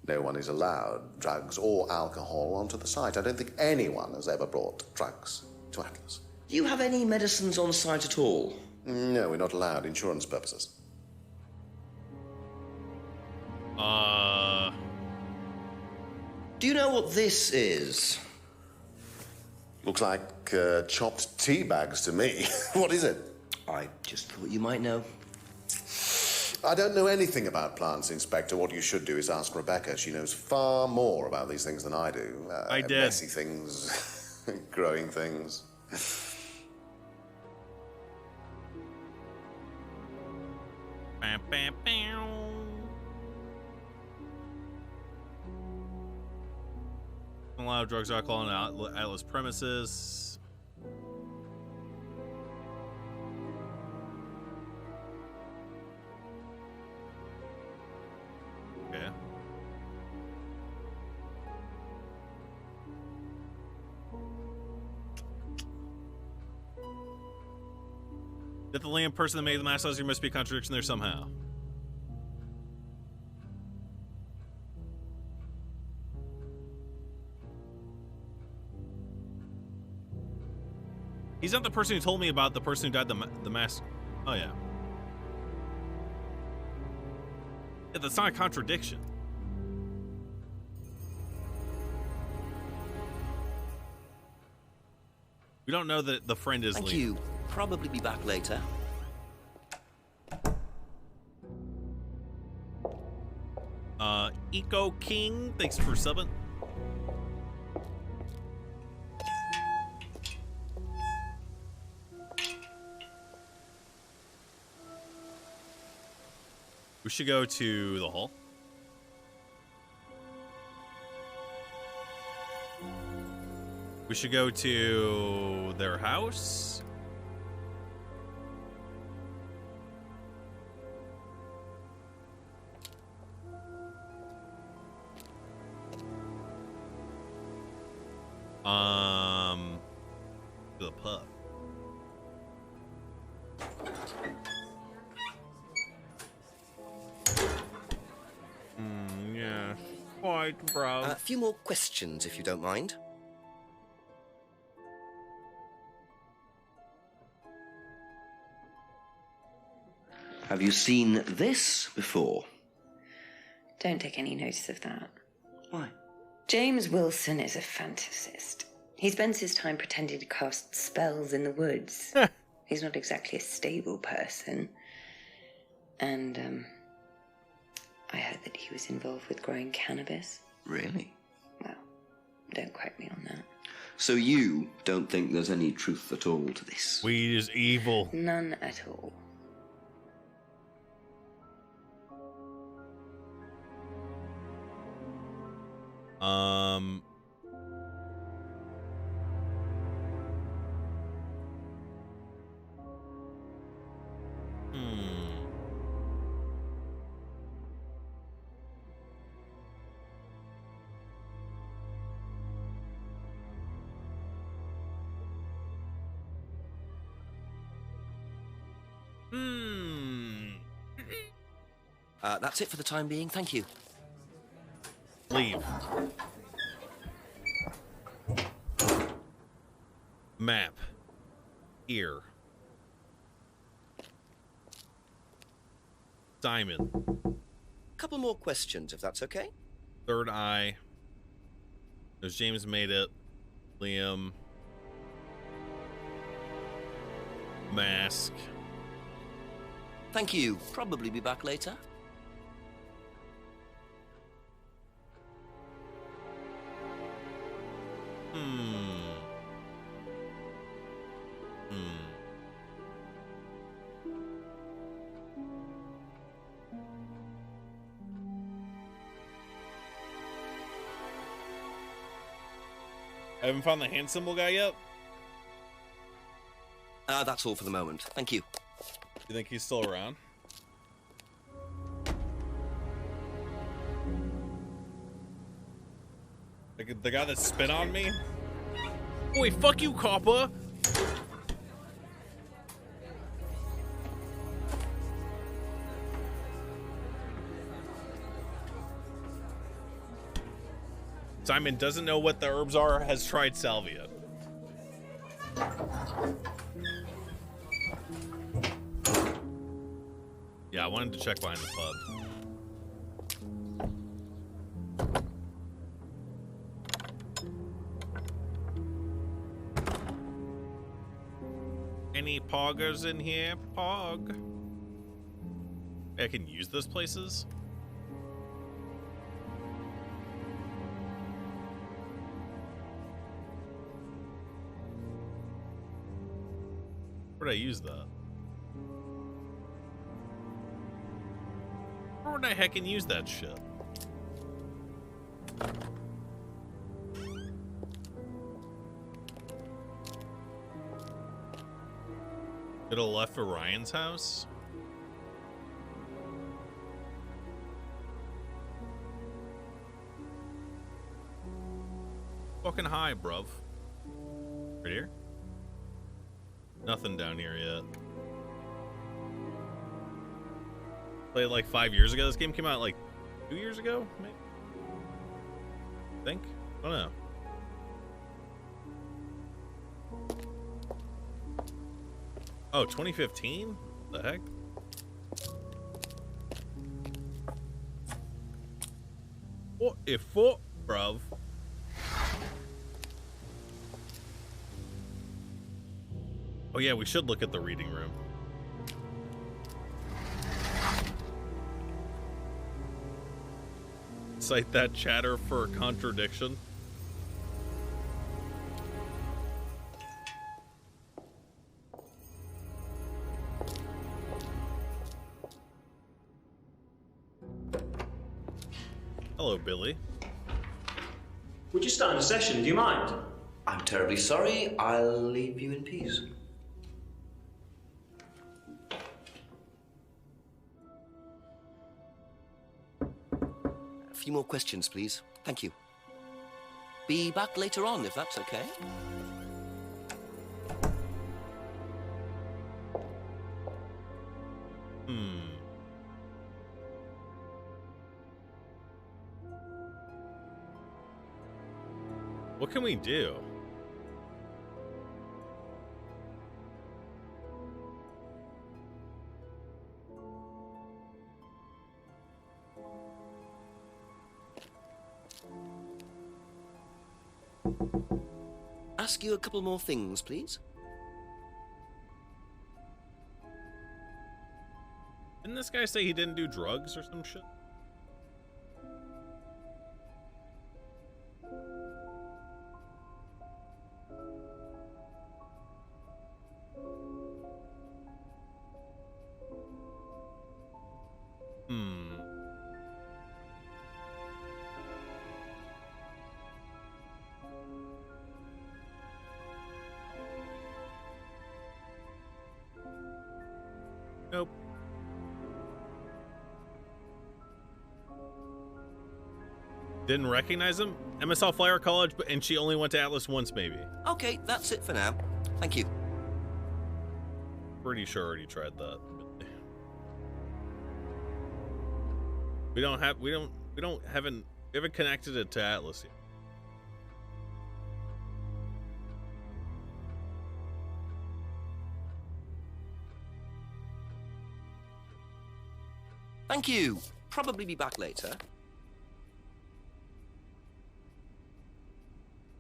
no one is allowed drugs or alcohol onto the site. I don't think anyone has ever brought drugs to Atlas. Do you have any medicines on site at all? No, we're not allowed. Insurance purposes. Do you know what this is? Looks like chopped tea bags to me. What is it? I just thought you might know. I don't know anything about plants, Inspector. What you should do is ask Rebecca. She knows far more about these things than I do. I did. Messy things, growing things. Bam, bam, bam. A lot of drugs, alcohol, on Atlas premises. Okay. That the lamp person that made the mass there must be a contradiction there somehow. He's not the person who told me about the person who died the mass. Oh yeah. Yeah, that's not a contradiction. We don't know that the friend is Thank Liam. you. Probably be back later. Eco King, thanks for subbing. We should go to the hall. We should go to their house. To the pub. Yeah, quite, bro. A few more questions, if you don't mind. Have you seen this before? Don't take any notice of that. Why? James Wilson is a fantasist. He spends his time pretending to cast spells in the woods. He's not exactly a stable person. And, I heard that he was involved with growing cannabis. Really? Well, don't quote me on that. So you don't think there's any truth at all to this? Weed is evil. None at all. That's it for the time being. Thank you. Leave. Map. Here. Simon. Couple more questions, if that's okay. Third eye. There's James made it. Liam. Mask. Thank you. Probably be back later. I haven't found the hand symbol guy yet. That's all for the moment. Thank you. You think he's still around? The guy that spit on me? Wait, fuck you, copper! Simon doesn't know what the herbs are, has tried salvia. Yeah, I wanted to check behind the pub. Any poggers in here? Pog. I can use those places? Where'd I use that? Where would I heckin' use that shit? Could have left for Ryan's house? Fucking high, bruv. Right here? Nothing down here yet. Played like 5 years ago. This game came out like 2 years ago, maybe? I think? I don't know. Oh, 2015? What the heck? What if what, bruv? Oh yeah, we should look at the reading room. Cite that chatter for contradiction. Hello, Billy. We're just starting a session, do you mind? I'm terribly sorry. I'll leave you in peace. A few more questions, please. Thank you. Be back later on, if that's okay. What can we do? Ask you a couple more things, please. Didn't this guy say he didn't do drugs or some shit? Nope. Didn't recognize him? Emma saw Flyer College, and she only went to Atlas once, maybe. Okay, that's it for now. Thank you. Pretty sure I already tried that. We haven't connected it to Atlas yet. Thank you. Probably be back later.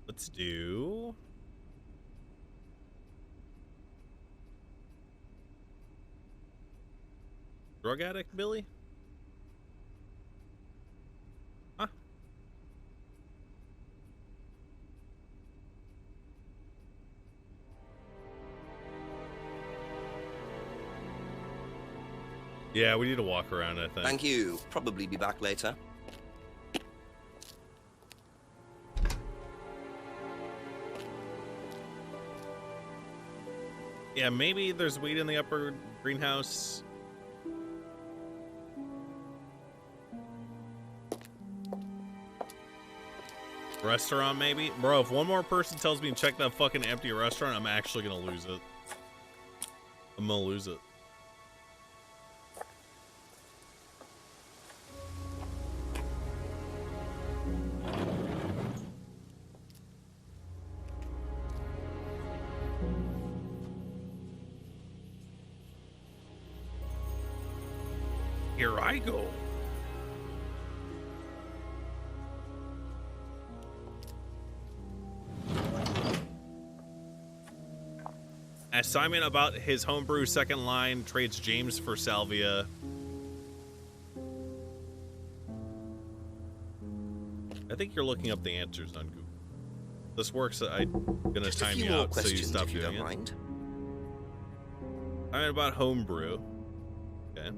Let's do... Drug addict Billy? Huh? Yeah, we need to walk around, I think. Thank you. Probably be back later. Yeah, maybe there's weed in the upper greenhouse. Restaurant, maybe? Bro, if one more person tells me to check that fucking empty restaurant, I'm actually gonna lose it. I'm gonna lose it. Here I go. Ask Simon about his homebrew second line, trades James for salvia. I think you're looking up the answers on Google. This works. I'm gonna Just a time few you more out so you questions, stop if you doing don't it. mind. Simon about homebrew. Okay.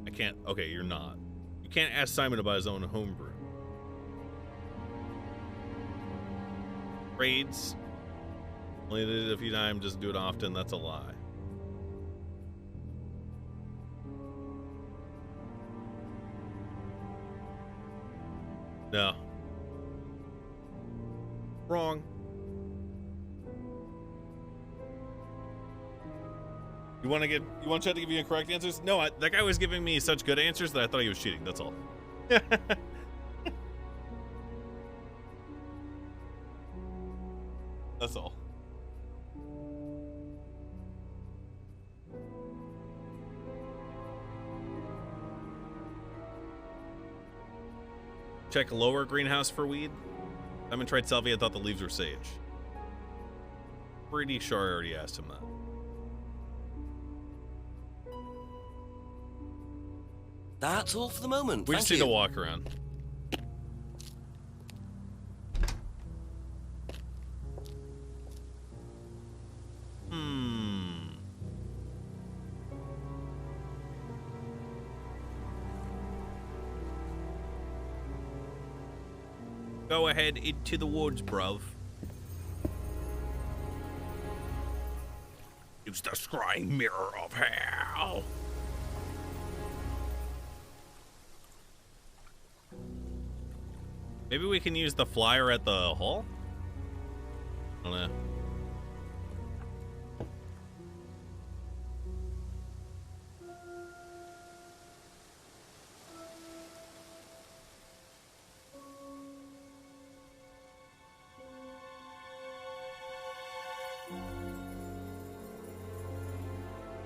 I can't. Okay, you're not. You can't ask Simon about his own homebrew. Trades. Only did it a few times, just do it often. That's a lie. No. Wrong. You want Chad to give you correct answers? No, that guy was giving me such good answers that I thought he was cheating. That's all. That's all. Check lower greenhouse for weed. Simon tried salvia and thought the leaves were sage. Pretty sure I already asked him that. That's all for the moment. We just need to walk around. Go ahead into the woods, bruv. Use the scrying mirror of hell. Maybe we can use the flyer at the hall? I don't know.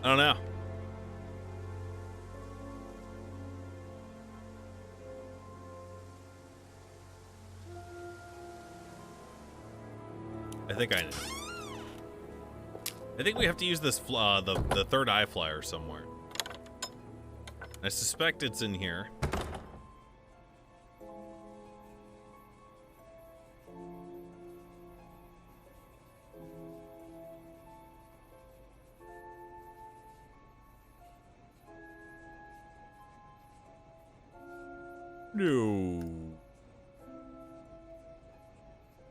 I don't know. I think I know. I think we have to use this the third eye flyer somewhere. I suspect it's in here. No.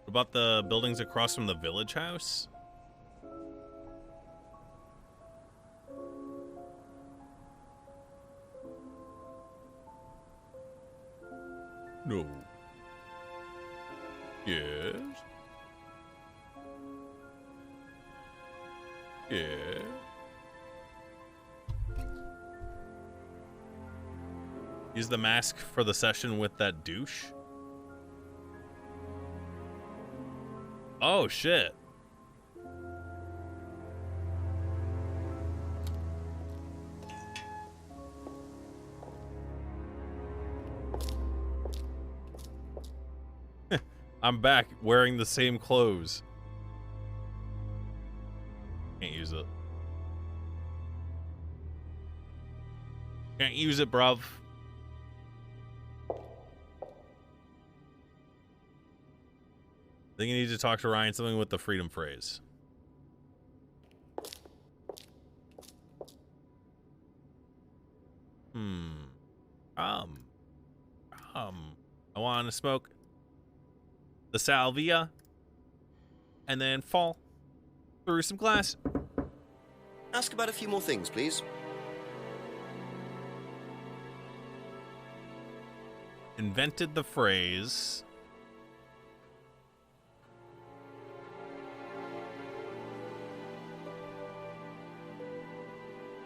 What about the buildings across from the village house? No. Yes. Yeah. Use the mask for the session with that douche. Oh, shit. I'm back wearing the same clothes. Can't use it. Can't use it, bruv. I think you need to talk to Ryan, something with the freedom phrase. I want to smoke the salvia and then fall through some glass. Ask about a few more things, please. Invented the phrase.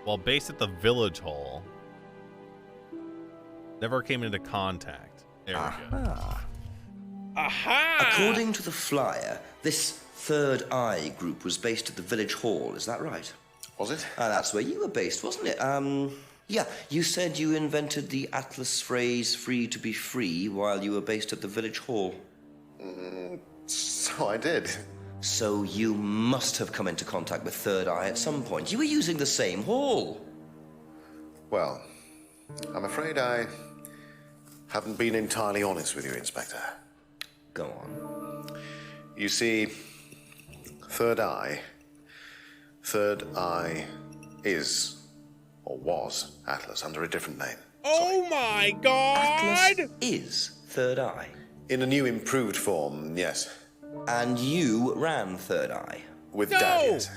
while based at the village hall, never came into contact. There we go. Aha! According to the flyer, this Third Eye group was based at the village hall, is that right? Was it? That's where you were based, wasn't it? Yeah, you said you invented the Atlas phrase, free to be free, while you were based at the village hall. So I did. So you must have come into contact with Third Eye at some point. You were using the same hall. Well, I'm afraid I haven't been entirely honest with you, Inspector. Go on. You see, Third Eye is, or was, Atlas under a different name. Oh my God! Atlas is Third Eye. In a new improved form, yes. And you ran Third Eye? With Dad, yes.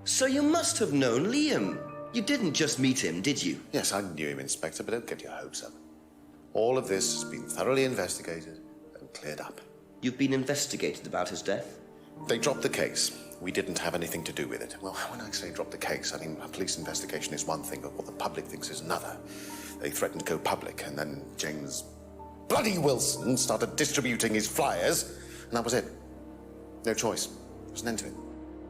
So you must have known Liam. You didn't just meet him, did you? Yes, I knew him, Inspector, but don't get your hopes up. All of this has been thoroughly investigated and cleared up. You've been investigated about his death? They dropped the case. We didn't have anything to do with it. Well, when I say drop the case, I mean a police investigation is one thing, but what the public thinks is another. They threatened to go public, and then James bloody Wilson started distributing his flyers, and that was it. No choice. There was an end to it.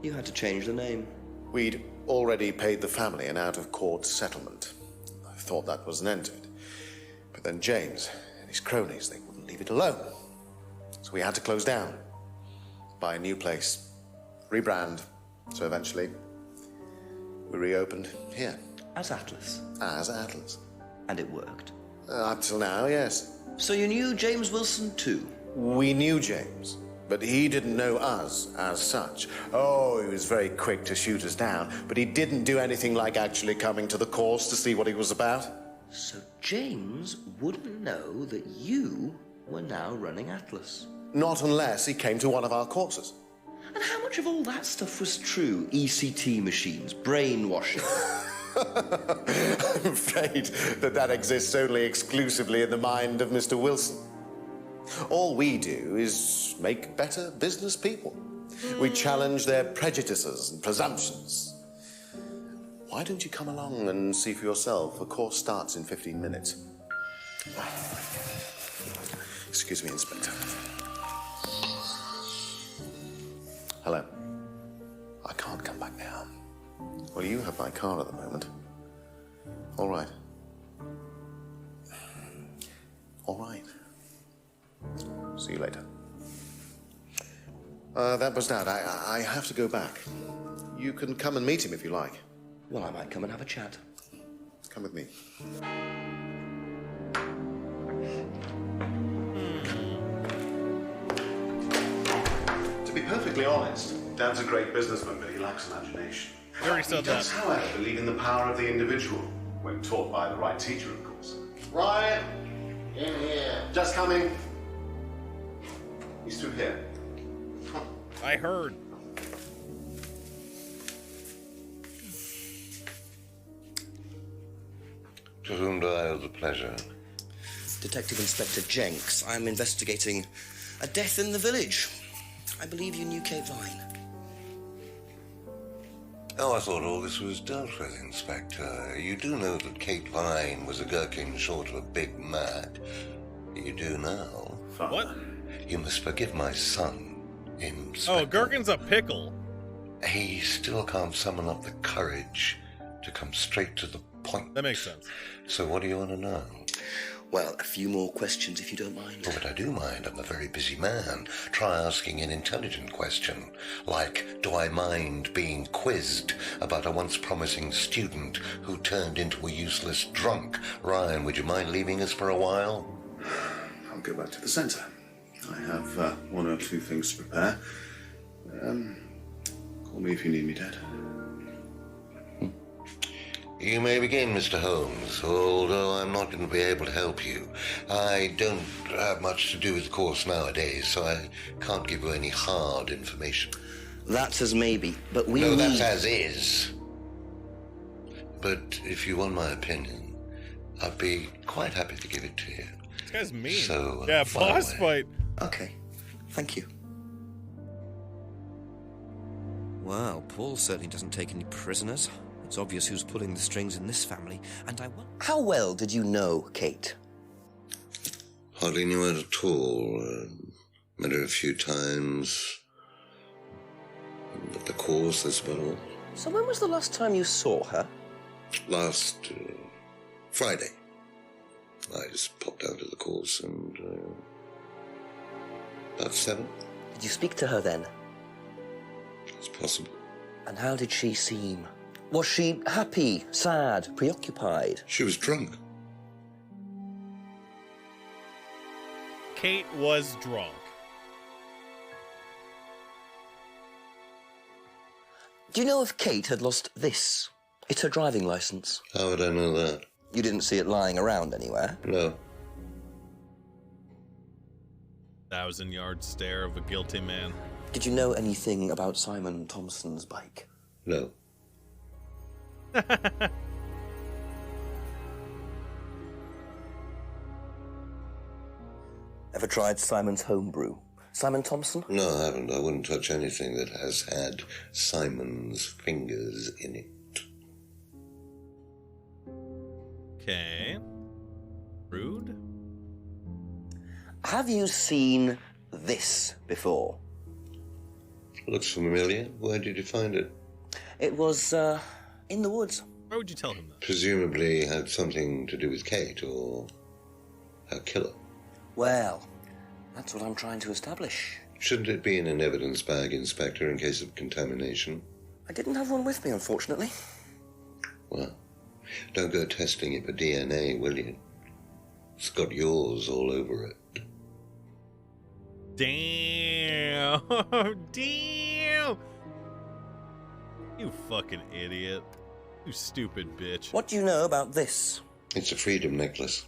You had to change the name. We'd already paid the family an out-of-court settlement. I thought that was an end to it. But then James and his cronies, they wouldn't leave it alone. So we had to close down, buy a new place, rebrand. So eventually, we reopened here. As Atlas? As Atlas. And it worked? Up till now, yes. So you knew James Wilson too? We knew James, but he didn't know us as such. Oh, he was very quick to shoot us down, but he didn't do anything like actually coming to the course to see what he was about. So James wouldn't know that you were now running Atlas? Not unless he came to one of our courses. And how much of all that stuff was true? ECT machines, brainwashing? I'm afraid that exists only exclusively in the mind of Mr. Wilson. All we do is make better business people. We challenge their prejudices and presumptions. Why don't you come along and see for yourself? The course starts in 15 minutes. Excuse me, Inspector. Hello. I can't come back now. Well, you have my car at the moment. All right. All right. See you later. That was Dad. I have to go back. You can come and meet him if you like. Well, I might come and have a chat. Come with me. To be perfectly honest, Dad's a great businessman, but he lacks imagination. You already said He does, that. however, believe in the power of the individual, when taught by the right teacher, of course. Ryan! In here. Just coming. He's through here. I heard. To whom do I owe the pleasure? Detective Inspector Jenks. I'm investigating a death in the village. I believe you knew Kate Vine. Oh, I thought all this was dealt with, Inspector. You do know that Kate Vine was a gherkin short of a Big Mac. You do now. What? You must forgive my son, Inspector. Oh, Gherkin's a pickle. He still can't summon up the courage to come straight to the point. That makes sense. So what do you want to know? Well, a few more questions if you don't mind. Oh, but I do mind. I'm a very busy man. Try asking an intelligent question, like, do I mind being quizzed about a once promising student who turned into a useless drunk? Ryan, would you mind leaving us for a while? I'll go back to the centre. I have one or two things to prepare. Call me if you need me, Dad. You may begin, Mr. Holmes, although I'm not going to be able to help you. I don't have much to do with the course nowadays, so I can't give you any hard information. That's as maybe, but we No, need... that's as is. But if you want my opinion, I'd be quite happy to give it to you. This guy's mean. So, yeah, fire boss away. fight. Okay, thank you. Wow, Paul certainly doesn't take any prisoners. It's obvious who's pulling the strings in this family, and I wonder... How well did you know Kate? Hardly knew her at all. Met her a few times. At the course, that's about all. So when was the last time you saw her? Last Friday. I just popped out of the course and about 7. Did you speak to her then? It's possible. And how did she seem? Was she happy, sad, preoccupied? She was drunk. Kate was drunk. Do you know if Kate had lost this? It's her driving license. How would I know that? You didn't see it lying around anywhere? No. 1,000-yard stare of a guilty man. Did you know anything about Simon Thompson's bike? No. Ever tried Simon's homebrew? Simon Thompson? No, I haven't. I wouldn't touch anything that has had Simon's fingers in it. Okay. Rude? Have you seen this before? Looks familiar. Where did you find it? It was, in the woods. Why would you tell him that? Presumably had something to do with Kate or her killer. Well, that's what I'm trying to establish. Shouldn't it be in an evidence bag, Inspector, in case of contamination? I didn't have one with me, unfortunately. Well, don't go testing it for DNA, will you? It's got yours all over it. Damn! Damn! You fucking idiot. You stupid bitch. What do you know about this? It's a freedom necklace.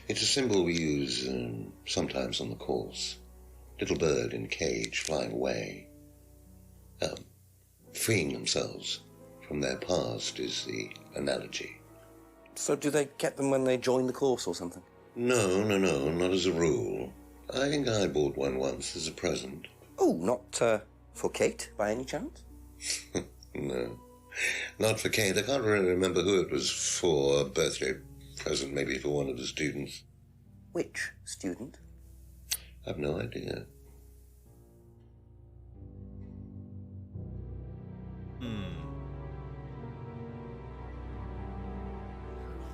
It's a symbol we use sometimes on the course. Little bird in cage flying away. Freeing themselves from their past is the analogy. So do they get them when they join the course or something? No, not as a rule. I think I bought one once as a present. Oh, not for Kate, by any chance? No, not for Kate. I can't really remember who it was for. A birthday present, maybe for one of the students. Which student? I've no idea.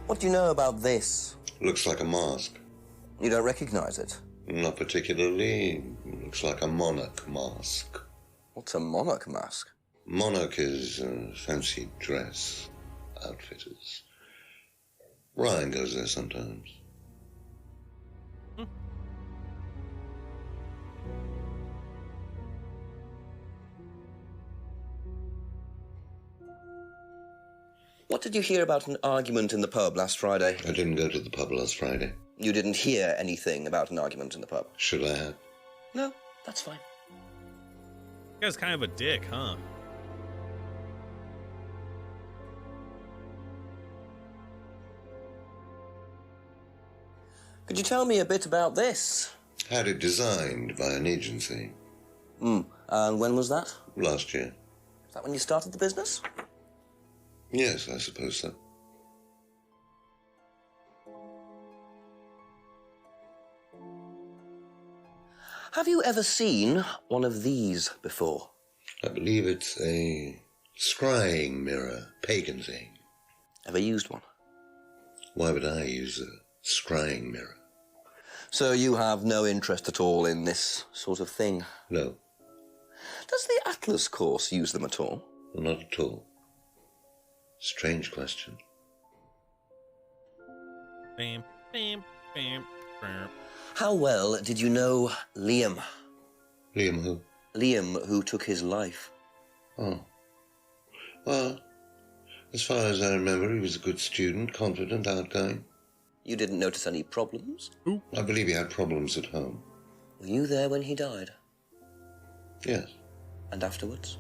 What do you know about this? Looks like a mask. You don't recognize it? Not particularly. Looks like a monarch mask. What's a monarch mask? Monarch is fancy dress outfitters. Ryan goes there sometimes. What did you hear about an argument in the pub last Friday? I didn't go to the pub last Friday. You didn't hear anything about an argument in the pub? Should I have? No, that's fine. You guy's kind of a dick, huh? Could you tell me a bit about this? Had it designed by an agency. And when was that? Last year. Is that when you started the business? Yes, I suppose so. Have you ever seen one of these before? I believe it's a scrying mirror, pagan thing. Ever used one? Why would I use a scrying mirror? So you have no interest at all in this sort of thing? No. Does the Atlas course use them at all? Not at all. Strange question. Bam, bam, bam, bam. How well did you know Liam? Liam who? Liam, who took his life. Oh. Well, as far as I remember, he was a good student, confident, outgoing. You didn't notice any problems? I believe he had problems at home. Were you there when he died? Yes. And afterwards?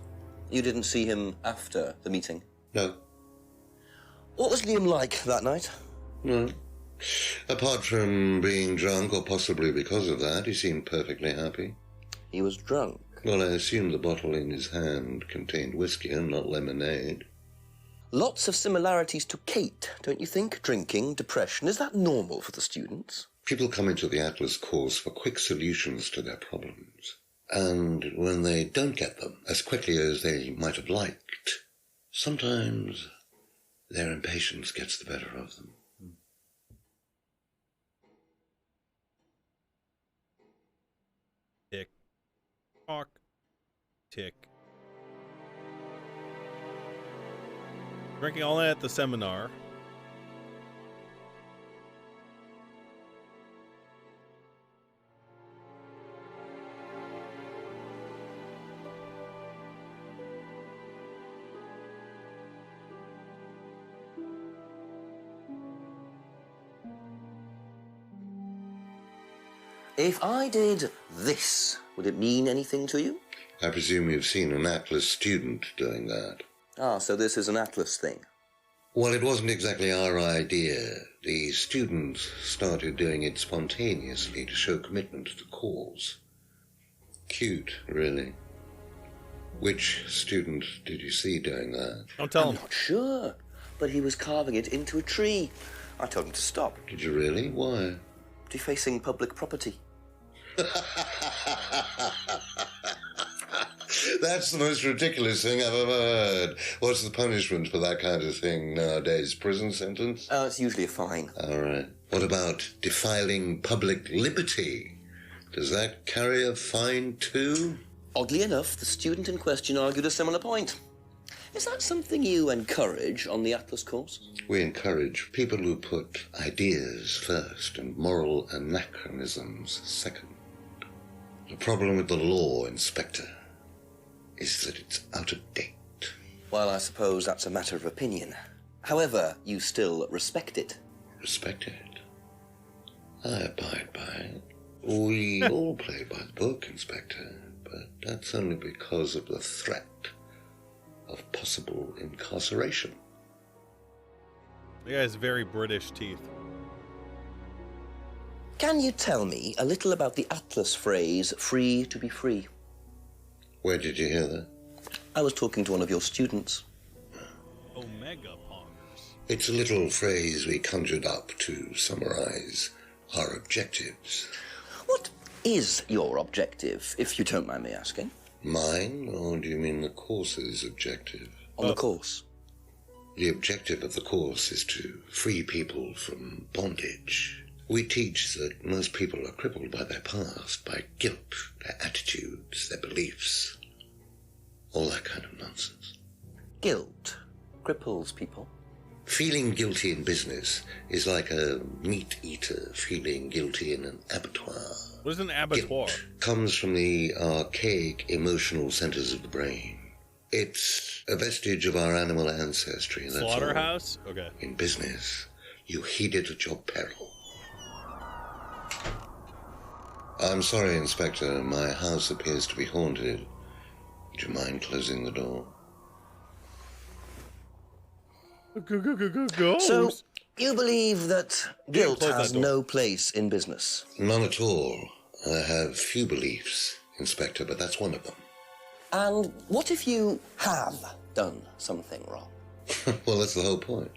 You didn't see him after the meeting? No. What was Liam like that night? No. Apart from being drunk, or possibly because of that, he seemed perfectly happy. He was drunk? Well, I assume the bottle in his hand contained whiskey and not lemonade. Lots of similarities to Kate, don't you think? Drinking, depression. Is that normal for the students? People come into the Atlas course for quick solutions to their problems. And when they don't get them as quickly as they might have liked, sometimes their impatience gets the better of them. Tick. Tock. Tick. Drinking all night at the seminar. If I did this, would it mean anything to you? I presume you've seen an Atlas student doing that. Ah, so this is an Atlas thing. Well, it wasn't exactly our idea. The students started doing it spontaneously to show commitment to the cause. Cute, really. Which student did you see doing that? Don't tell him. I'm not sure, but he was carving it into a tree. I told him to stop. Did you really? Why? Defacing public property. That's the most ridiculous thing I've ever heard. What's the punishment for that kind of thing nowadays? Prison sentence? It's usually a fine. All right. What about defiling public liberty? Does that carry a fine too? Oddly enough, the student in question argued a similar point. Is that something you encourage on the Atlas course? We encourage people who put ideas first and moral anachronisms second. The problem with the law, Inspector, is that it's out of date. Well, I suppose that's a matter of opinion. However, you still respect it. Respect it? I abide by it. We all play by the book, Inspector, but that's only because of the threat of possible incarceration. The guy has very British teeth. Can you tell me a little about the Atlas phrase, free to be free? Where did you hear that? I was talking to one of your students. Omega pongers. It's a little phrase we conjured up to summarize our objectives. What is your objective, if you don't mind me asking? Mine, or do you mean the course's objective? On the course. The objective of the course is to free people from bondage. We teach that most people are crippled by their past, by guilt, their attitudes, their beliefs. All that kind of nonsense. Guilt cripples people. Feeling guilty in business is like a meat eater feeling guilty in an abattoir. What is an abattoir? Guilt comes from the archaic emotional centers of the brain. It's a vestige of our animal ancestry. That's Slaughterhouse? all. Okay. In business, you heed it at your peril. I'm sorry, Inspector. My house appears to be haunted. Would you mind closing the door? So, you believe that guilt close that has door. no place in business? None at all. I have few beliefs, Inspector, but that's one of them. And what if you have done something wrong? Well, that's the whole point.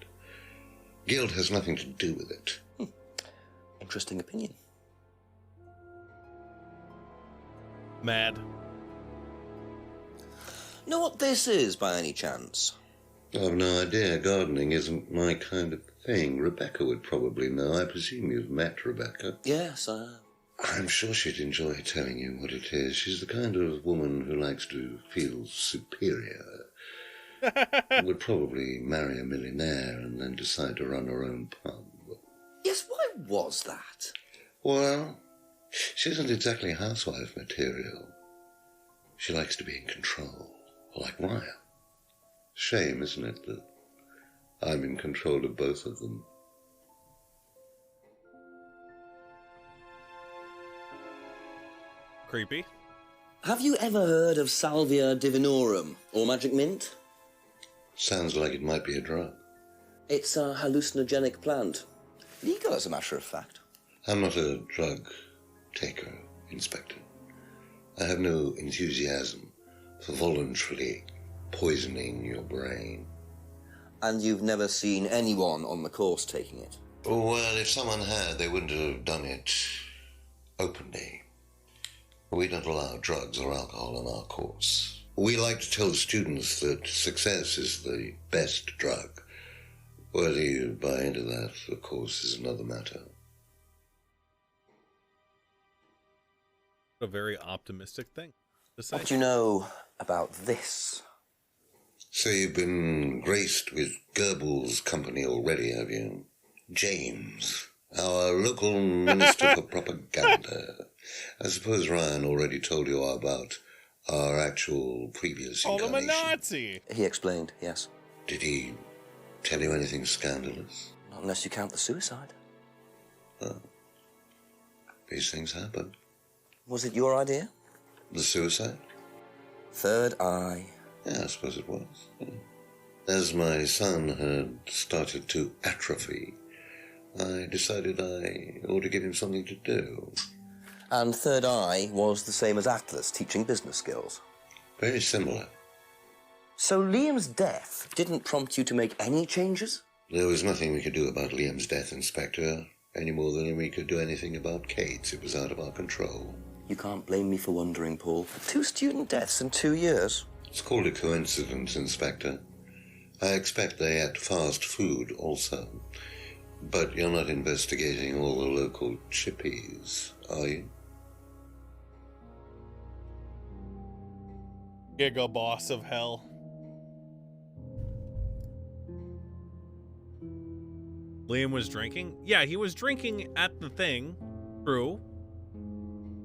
Guilt has nothing to do with it. Interesting opinion. Mad. Know what this is, by any chance? I've no idea. Gardening isn't my kind of thing. Rebecca would probably know. I presume you've met Rebecca. Yes, I'm sure she'd enjoy telling you what it is. She's the kind of woman who likes to feel superior. Would probably marry a millionaire and then decide to run her own pub. Yes, why was that? Well, she isn't exactly housewife material. She likes to be in control, like Ryan. Shame, isn't it, that I'm in control of both of them? Creepy. Have you ever heard of Salvia divinorum, or magic mint? Sounds like it might be a drug. It's a hallucinogenic plant. Legal, as a matter of fact. I'm not a drug taker, Inspector. I have no enthusiasm for voluntarily poisoning your brain. And you've never seen anyone on the course taking it? Well, if someone had, they wouldn't have done it openly. We don't allow drugs or alcohol on our course. We like to tell students that success is the best drug. Whether you buy into that, of course, is another matter. A very optimistic thing to say. What do you know about this? So you've been graced with Goebbels' company already, have you? James, our local minister for propaganda. I suppose Ryan already told you about our actual previous Called him a incarnation. Nazi! He explained, yes. Did he tell you anything scandalous? Not unless you count the suicide. Well, these things happen. Was it your idea? The suicide? Third eye. Yeah, I suppose it was. Yeah. As my son had started to atrophy, I decided I ought to give him something to do. And Third Eye was the same as Atlas, teaching business skills. Very similar. So Liam's death didn't prompt you to make any changes? There was nothing we could do about Liam's death, Inspector, any more than we could do anything about Kate's. It was out of our control. You can't blame me for wondering, Paul. 2 student deaths in 2 years. It's called a coincidence, Inspector. I expect they ate fast food also. But you're not investigating all the local chippies, are you? Giga boss of hell. Liam was drinking? Yeah, he was drinking at the thing. True.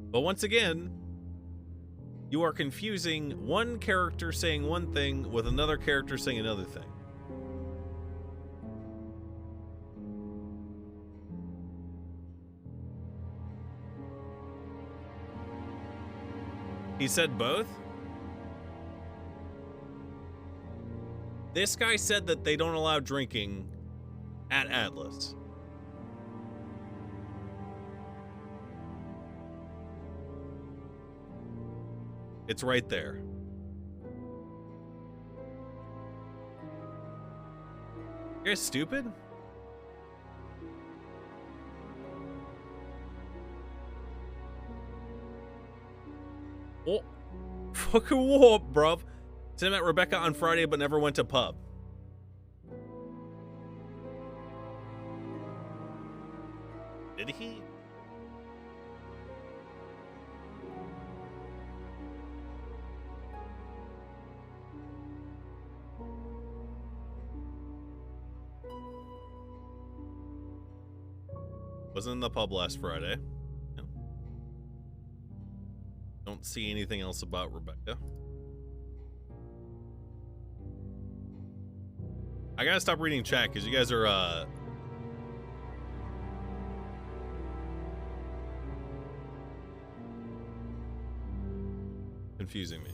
But once again, you are confusing one character saying one thing with another character saying another thing. He said both? This guy said that they don't allow drinking at Atlas. It's right there. You guys stupid? Oh, fucking whoop, bruv. Said I met Rebecca on Friday but never went to pub. Did he? Wasn't in the pub last Friday. No. Don't see anything else about Rebecca. I gotta stop reading chat because you guys are confusing me.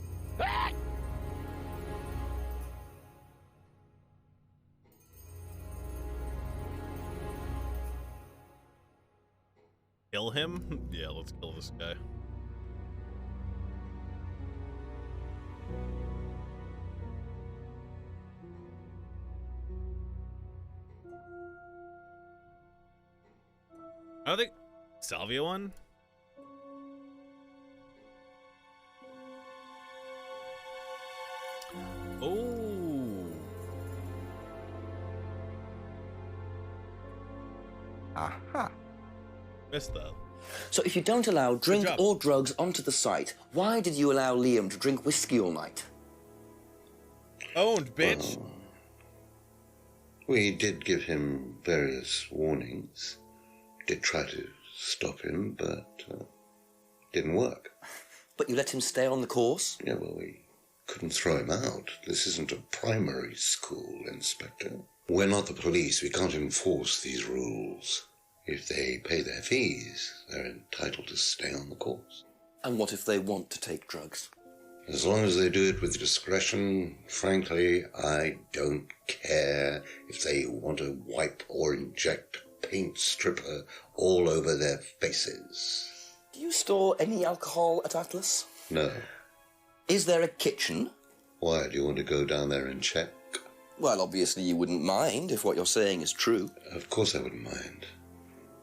Kill him? Yeah, let's kill this guy. I don't think Salvia won. Oh. Aha. Missed that. So if you don't allow drink or drugs onto the site, why did you allow Liam to drink whiskey all night? Owned, bitch. We did give him various warnings. Did try to stop him, but didn't work. But you let him stay on the course? Yeah, well, we couldn't throw him out. This isn't a primary school, Inspector. We're not the police. We can't enforce these rules. If they pay their fees, they're entitled to stay on the course. And what if they want to take drugs? As long as they do it with discretion, frankly, I don't care if they want to wipe or inject paint stripper all over their faces. Do you store any alcohol at Atlas? No. Is there a kitchen? Why, do you want to go down there and check? Well, obviously you wouldn't mind if what you're saying is true. Of course I wouldn't mind.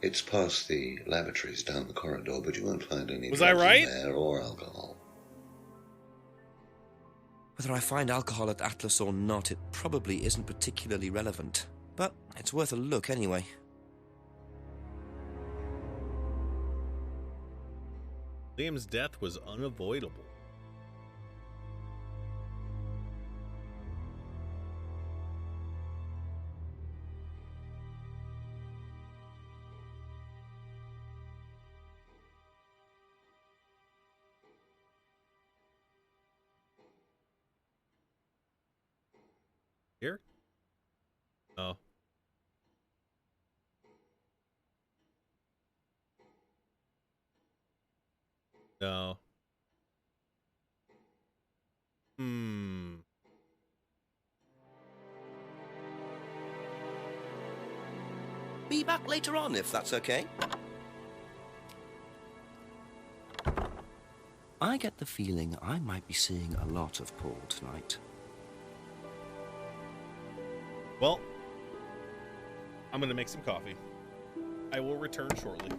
It's past the lavatories down the corridor, but you won't find any Was I drugs in right? there or alcohol. Whether I find alcohol at Atlas or not, it probably isn't particularly relevant. But it's worth a look anyway. Liam's death was unavoidable. Here? Oh. No. Be back later on, if that's okay. I get the feeling I might be seeing a lot of Paul tonight. Well, I'm going to make some coffee. I will return shortly.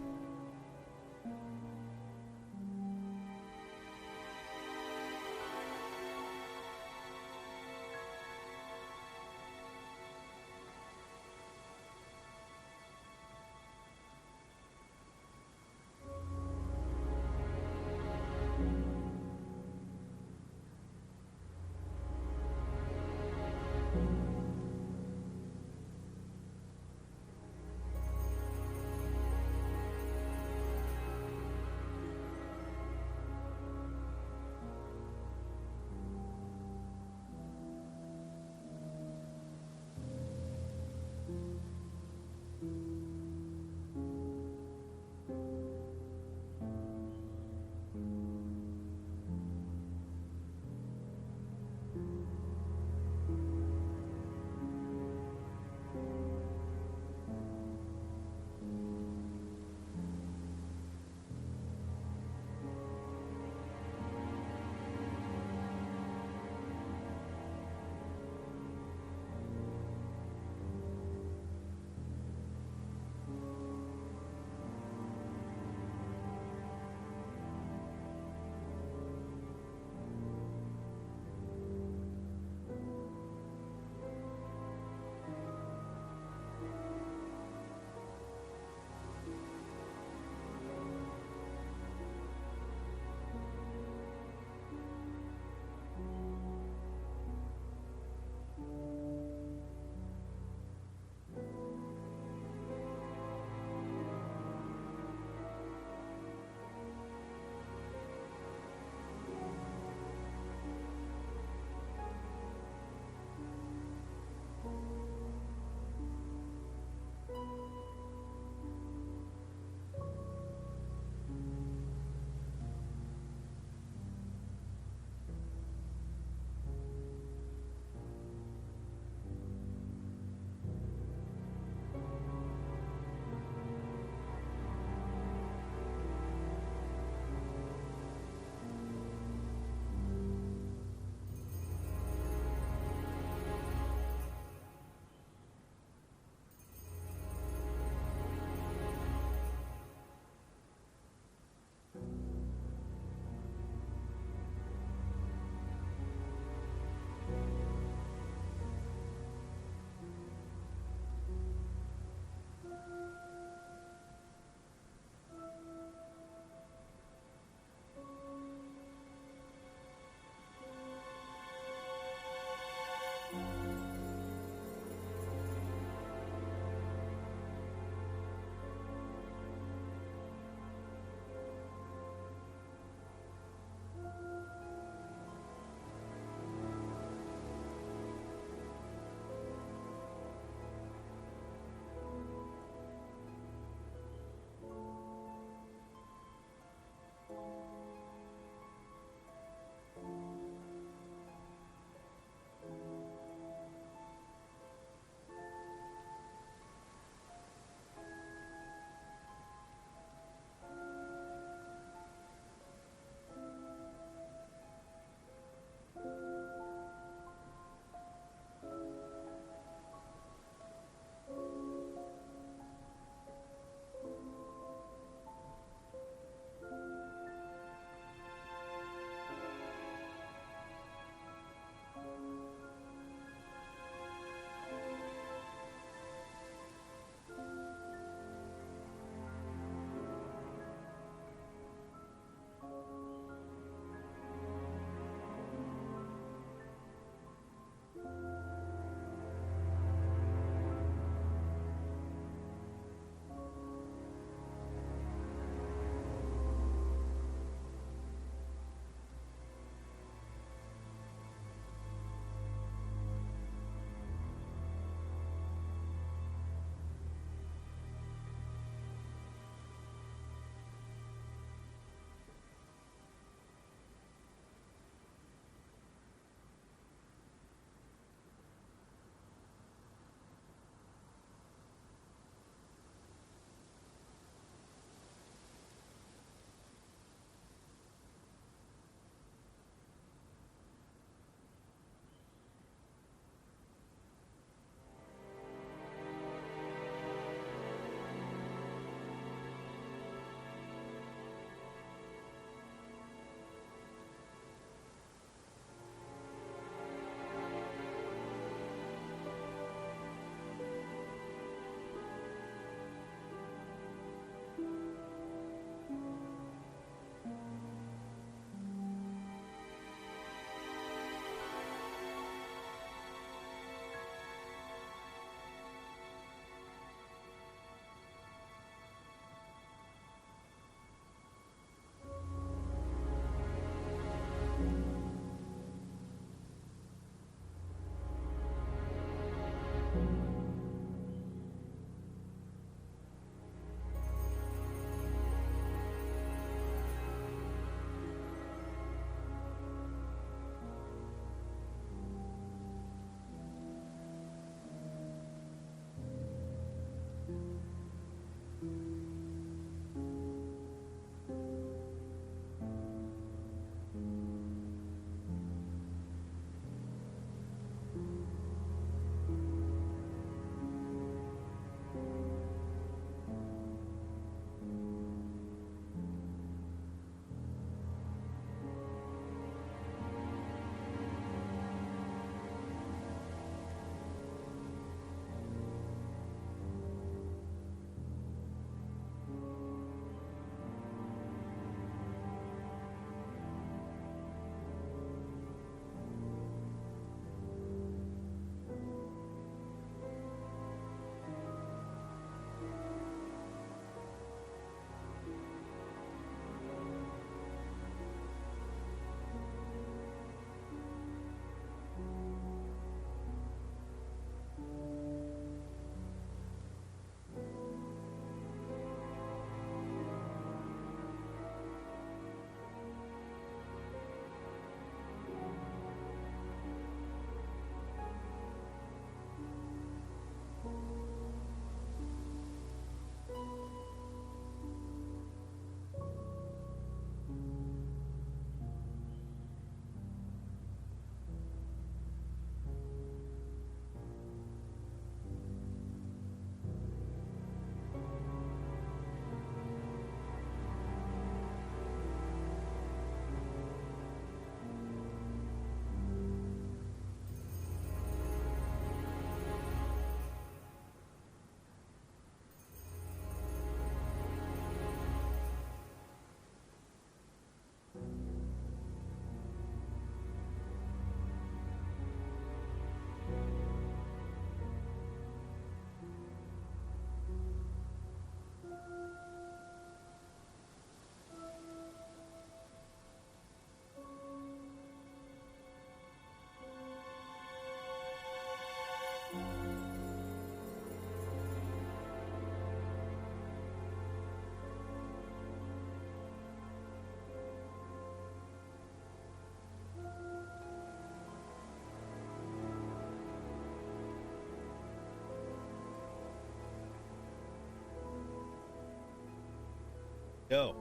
Yo.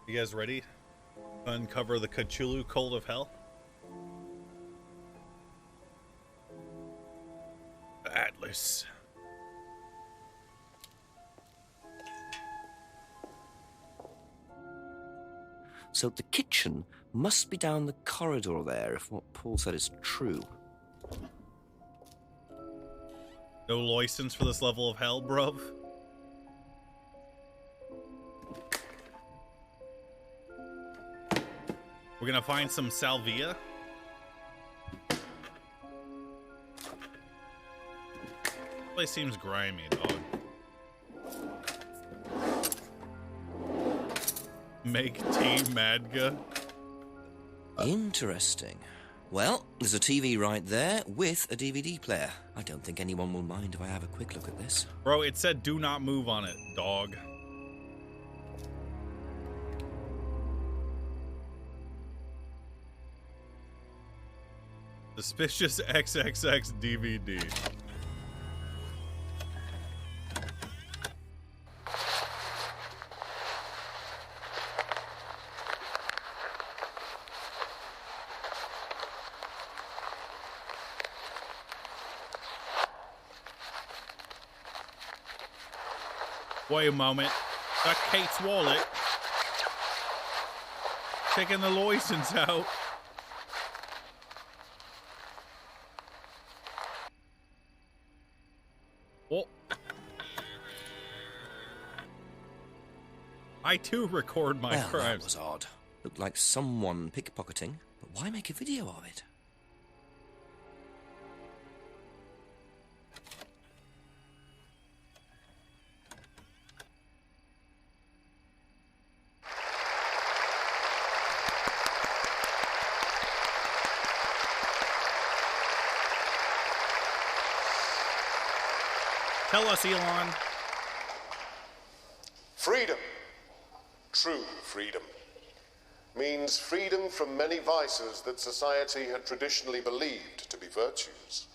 You guys ready? Uncover the Cthulhu cult of hell? Atlas. So the kitchen must be down the corridor there, if what Paul said is true. No license for this level of hell, bruv? We're gonna find some salvia. Place seems grimy, dog. Make tea, Madga. Interesting. Well, there's a TV right there with a DVD player. I don't think anyone will mind if I have a quick look at this. Bro, it said do not move on it, dog. Suspicious XXX DVD. Wait a moment. That's Kate's wallet. Taking the license out. Oh. I too record my Well, crimes. that was odd. Looked like someone pickpocketing, but why make a video of it? Tell us, Elon. Freedom, true freedom, means freedom from many vices that society had traditionally believed to be virtues.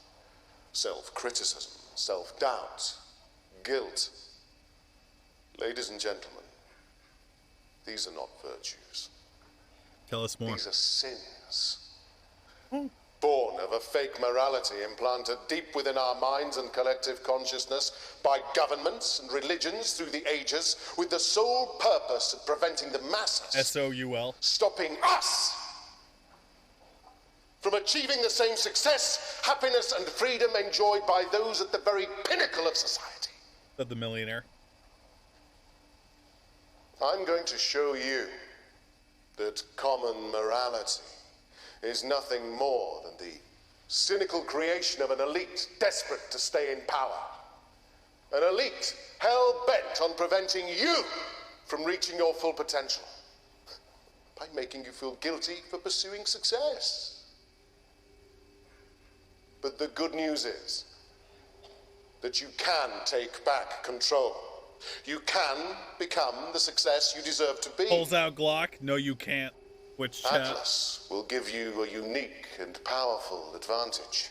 Self-criticism, self-doubt, guilt. Ladies and gentlemen, these are not virtues. Tell us more. These are sins. Born of a fake morality implanted deep within our minds and collective consciousness by governments and religions through the ages, with the sole purpose of preventing the masses, S-O-U-L, stopping us from achieving the same success, happiness, and freedom enjoyed by those at the very pinnacle of society. Said the millionaire. I'm going to show you that common morality is nothing more than the cynical creation of an elite desperate to stay in power. An elite hell-bent on preventing you from reaching your full potential by making you feel guilty for pursuing success. But the good news is that you can take back control. You can become the success you deserve to be. Pulls out Glock. No, you can't. Which Atlas will give you a unique and powerful advantage.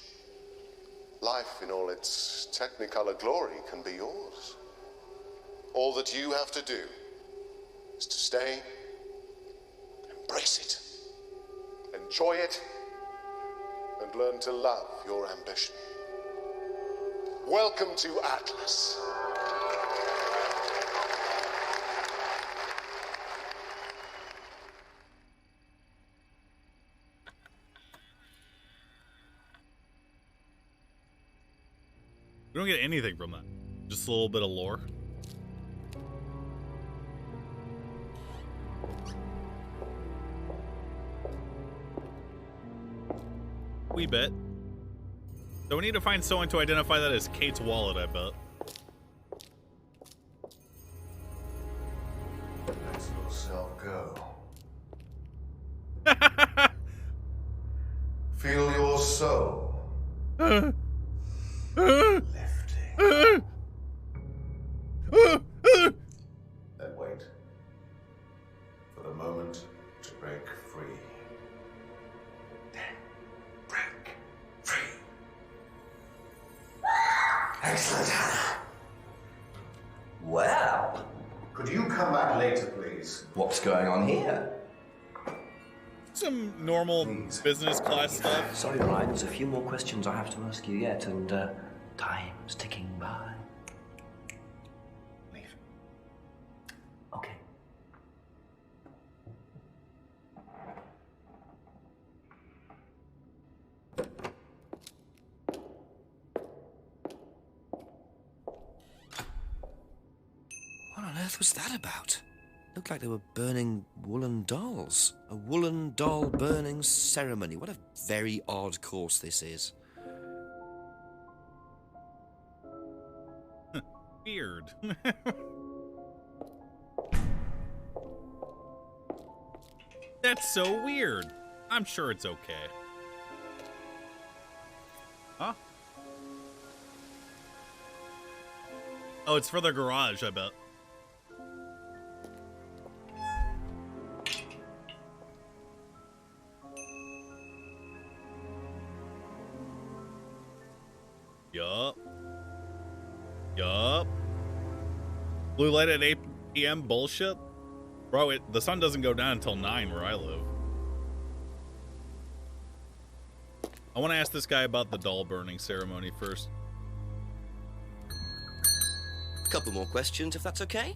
Life in all its technicolor glory can be yours. All that you have to do is to stay, embrace it, enjoy it, and learn to love your ambition. Welcome to Atlas. We don't get anything from that. Just a little bit of lore. Wee bit. So we need to find someone to identify that as Kate's wallet, I bet. Let yourself go. Feel your soul. Lifting. Then wait for the moment to break free. Then break free. Excellent, Hannah. Well, Could you come back later, please? What's going on here? Some normal business class stuff. Sorry, Ryan, there's a few more questions I have to ask you yet, and time's ticking by. Leave. Okay. What on earth was that about? Looked like they were burning woolen dolls. A woolen doll burning ceremony. What a very odd course this is. Weird. That's so weird. I'm sure it's okay. Huh? Oh, it's for the garage, I bet. Yup. Blue light at 8 p.m. bullshit? Bro, the sun doesn't go down until 9 where I live. I want to ask this guy about the doll burning ceremony first. A couple more questions, if that's okay.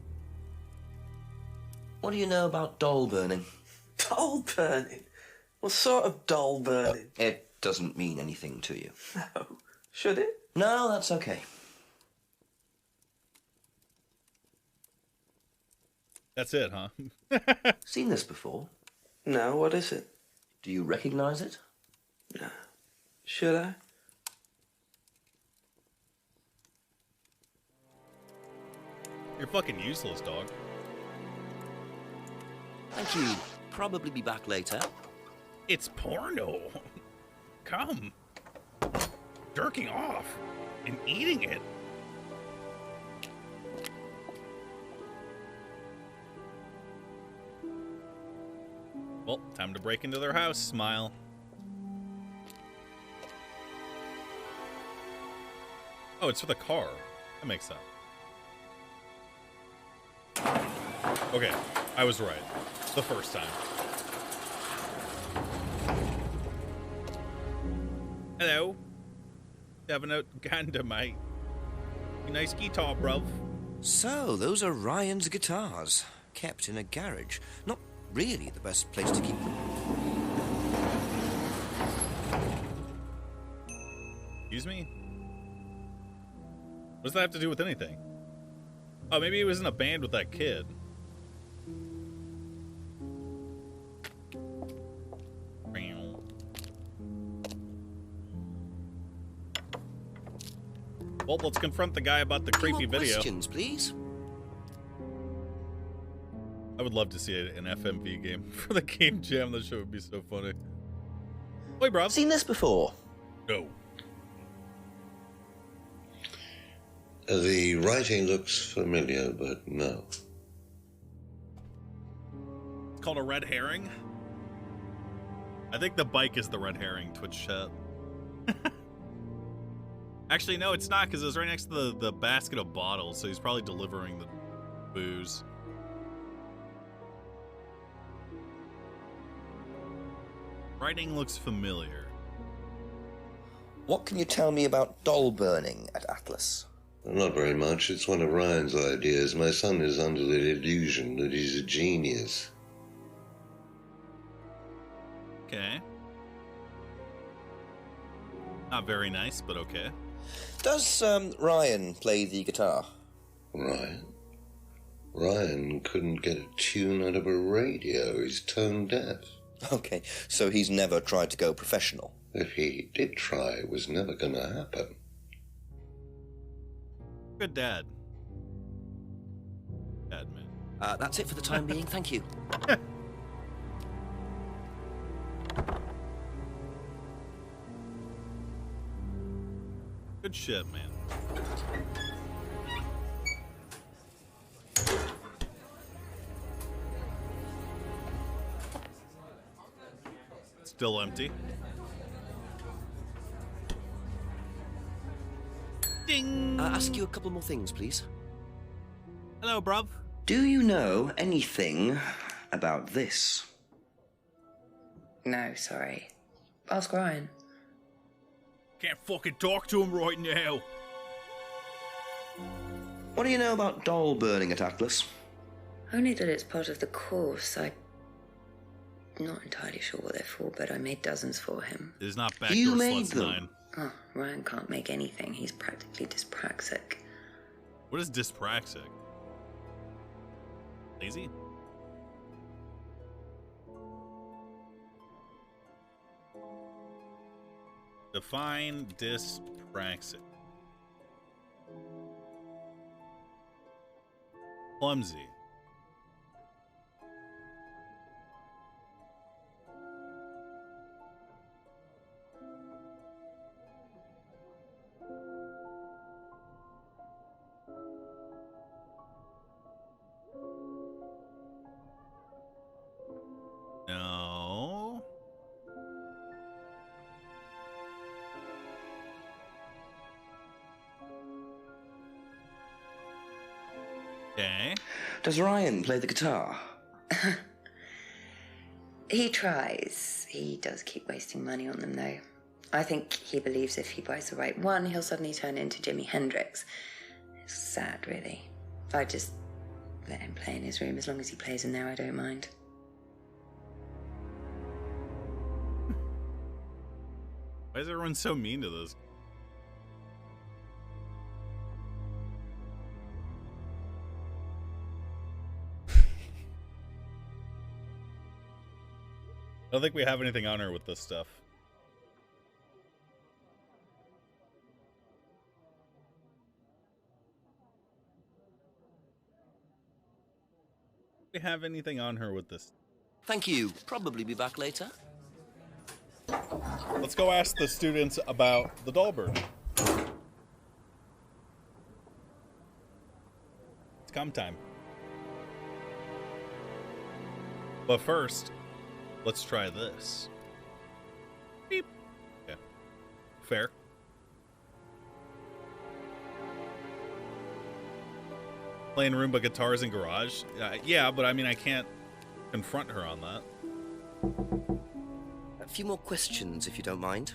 What do you know about doll burning? Doll burning? What sort of doll burning? It doesn't mean anything to you. No. Should it? No, that's okay. That's it, huh? Seen this before? No, what is it? Do you recognize it? No. Should I? You're fucking useless, dog. Thank you. Probably be back later. It's porno. Come. Jerking off and eating it. Well, time to break into their house, Smile. Oh, it's for the car. That makes sense. Okay, I was right. The first time. Hello. Having a gander, mate. Nice guitar, bruv. So, those are Ryan's guitars, kept in a garage. Not really the best place to keep them. Excuse me? What does that have to do with anything? Oh, maybe he was in a band with that kid. Well, let's confront the guy about the creepy video. Questions, please. I would love to see an FMV game for the Game Jam. That show would be so funny. Wait, bro. Seen this before? No. The writing looks familiar, but no. It's called a red herring. I think the bike is the red herring, Twitch chat. Actually, no, it's not, because it was right next to the basket of bottles, so he's probably delivering the booze. Writing looks familiar. What can you tell me about doll burning at Atlas? Not very much. It's one of Ryan's ideas. My son is under the illusion that he's a genius. Okay. Not very nice, but okay. Does Ryan play the guitar? Ryan? Ryan couldn't get a tune out of a radio. He's tone deaf. Okay, so he's never tried to go professional? If he did try, it was never going to happen. Good dad. Dad, man. That's it for the time being. Thank you. Good shit, man. Still empty. Ding! Ask you a couple more things, please. Hello, bruv. Do you know anything about this? No, sorry. Ask Ryan. Can't fucking talk to him right now. What do you know about doll burning at Atlas? Only that it's part of the course. I'm not entirely sure what they're for, but I made dozens for him. It is not You Backdoor made Sluts them. 9. Oh, Ryan can't make anything. He's practically dyspraxic. What is dyspraxic? Lazy? Define dyspraxic. Clumsy. No. Okay. Does Ryan play the guitar? He tries. He does keep wasting money on them, though. I think he believes if he buys the right one, he'll suddenly turn into Jimi Hendrix. It's sad, really. I just let him play in his room. As long as he plays in there, I don't mind. Why is everyone so mean to this? I don't think we have anything on her with this stuff. We have anything on her with this? Thank you. Probably be back later. Let's go ask the students about the doll burn. It's come time. But first, let's try this. Beep. Okay. Fair. Playing Roomba guitars in garage? Yeah, but I mean, I can't confront her on that. A few more questions, if you don't mind.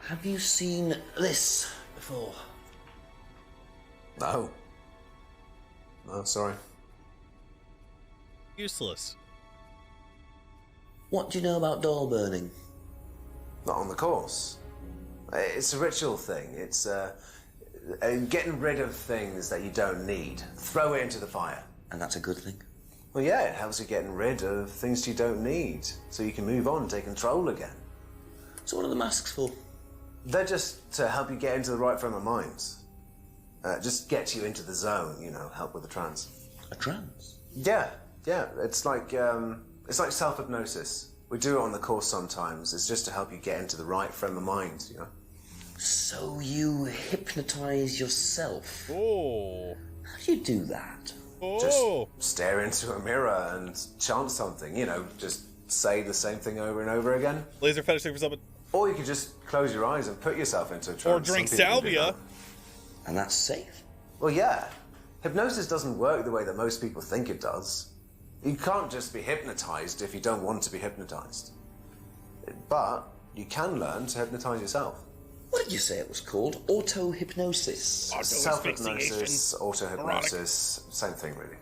Have you seen this before? No. No, sorry. Useless. What do you know about doll burning? Not on the course. It's a ritual thing. It's getting rid of things that you don't need. Throw it into the fire. And that's a good thing? Well, yeah, it helps you getting rid of things you don't need, so you can move on and take control again. So what are the masks for? They're just to help you get into the right frame of mind. Just get you into the zone, you know, help with the trance. A trance? Yeah. It's like self-hypnosis. We do it on the course sometimes. It's just to help you get into the right frame of mind, you know. So you hypnotize yourself? Oh. How do you do that? Oh. Just stare into a mirror and chant something, you know, just say the same thing over and over again. Laser fetish for something. Or you could just close your eyes and put yourself into a trance. Or drink salvia. And that's safe? Well, yeah. Hypnosis doesn't work the way that most people think it does. You can't just be hypnotized if you don't want to be hypnotized. But you can learn to hypnotize yourself. What did you say it was called? Auto-hypnosis? Self-hypnosis, auto-hypnosis, same thing, really.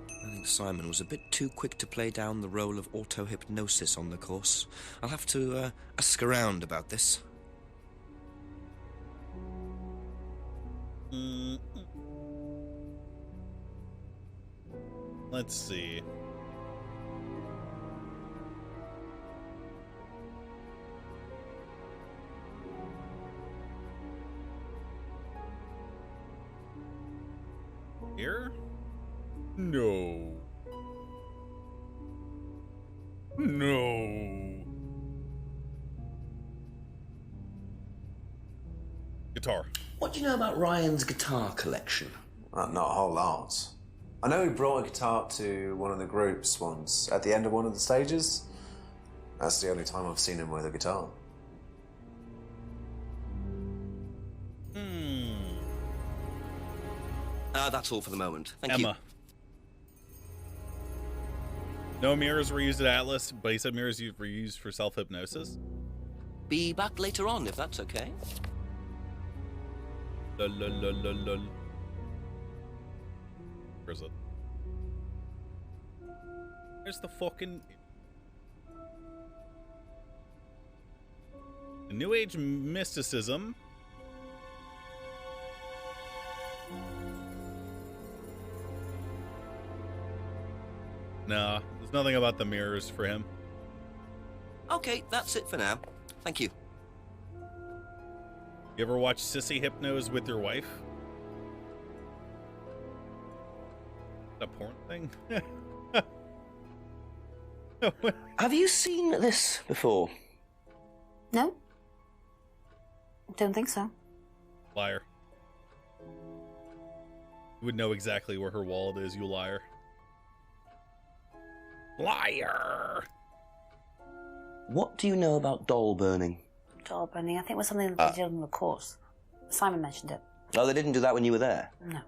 I think Simon was a bit too quick to play down the role of auto-hypnosis on the course. I'll have to ask around about this. Let's see. Here? No. No. Guitar. What do you know about Ryan's guitar collection? Not a whole lot. I know he brought a guitar to one of the groups once, at the end of one of the stages. That's the only time I've seen him with a guitar. That's all for the moment. Thank you. Emma. No mirrors were used at Atlas, but he said mirrors were used for self-hypnosis. Be back later on, if that's okay. Lol, lol, lol, lol, lol. Where's it? Where's the fucking... New Age mysticism. Nah, there's nothing about the mirrors for him. Okay, that's it for now. Thank you. You ever watch Sissy Hypnos with your wife? A porn thing? Have you seen this before? No. Don't think so. Liar. You would know exactly where her wallet is, you liar. Liar! What do you know about doll burning? Doll burning, I think it was something that they did on the course. Simon mentioned it. Oh, they didn't do that when you were there? No.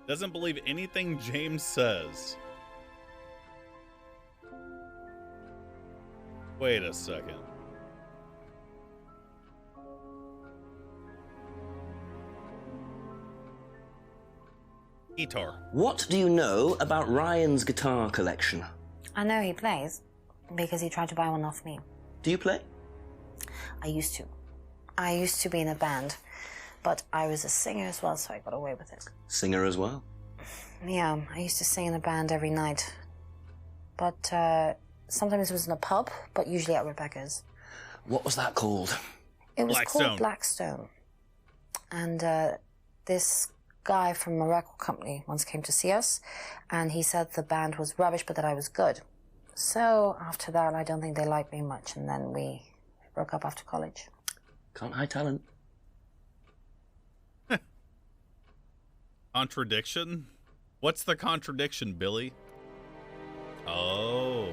Doesn't believe anything James says. Wait a second. Guitar. What do you know about Ryan's guitar collection? I know he plays, because he tried to buy one off me. Do you play? I used to. I used to be in a band, but I was a singer as well, so I got away with it. Singer as well? Yeah, I used to sing in a band every night. But sometimes it was in a pub, but usually at Rebecca's. What was that called? It was called Blackstone. And this guy from a record company once came to see us, and he said the band was rubbish, but that I was good. So after that, I don't think they liked me much, and then we broke up after college. Can't hide talent. Contradiction? What's the contradiction, Billy? Oh.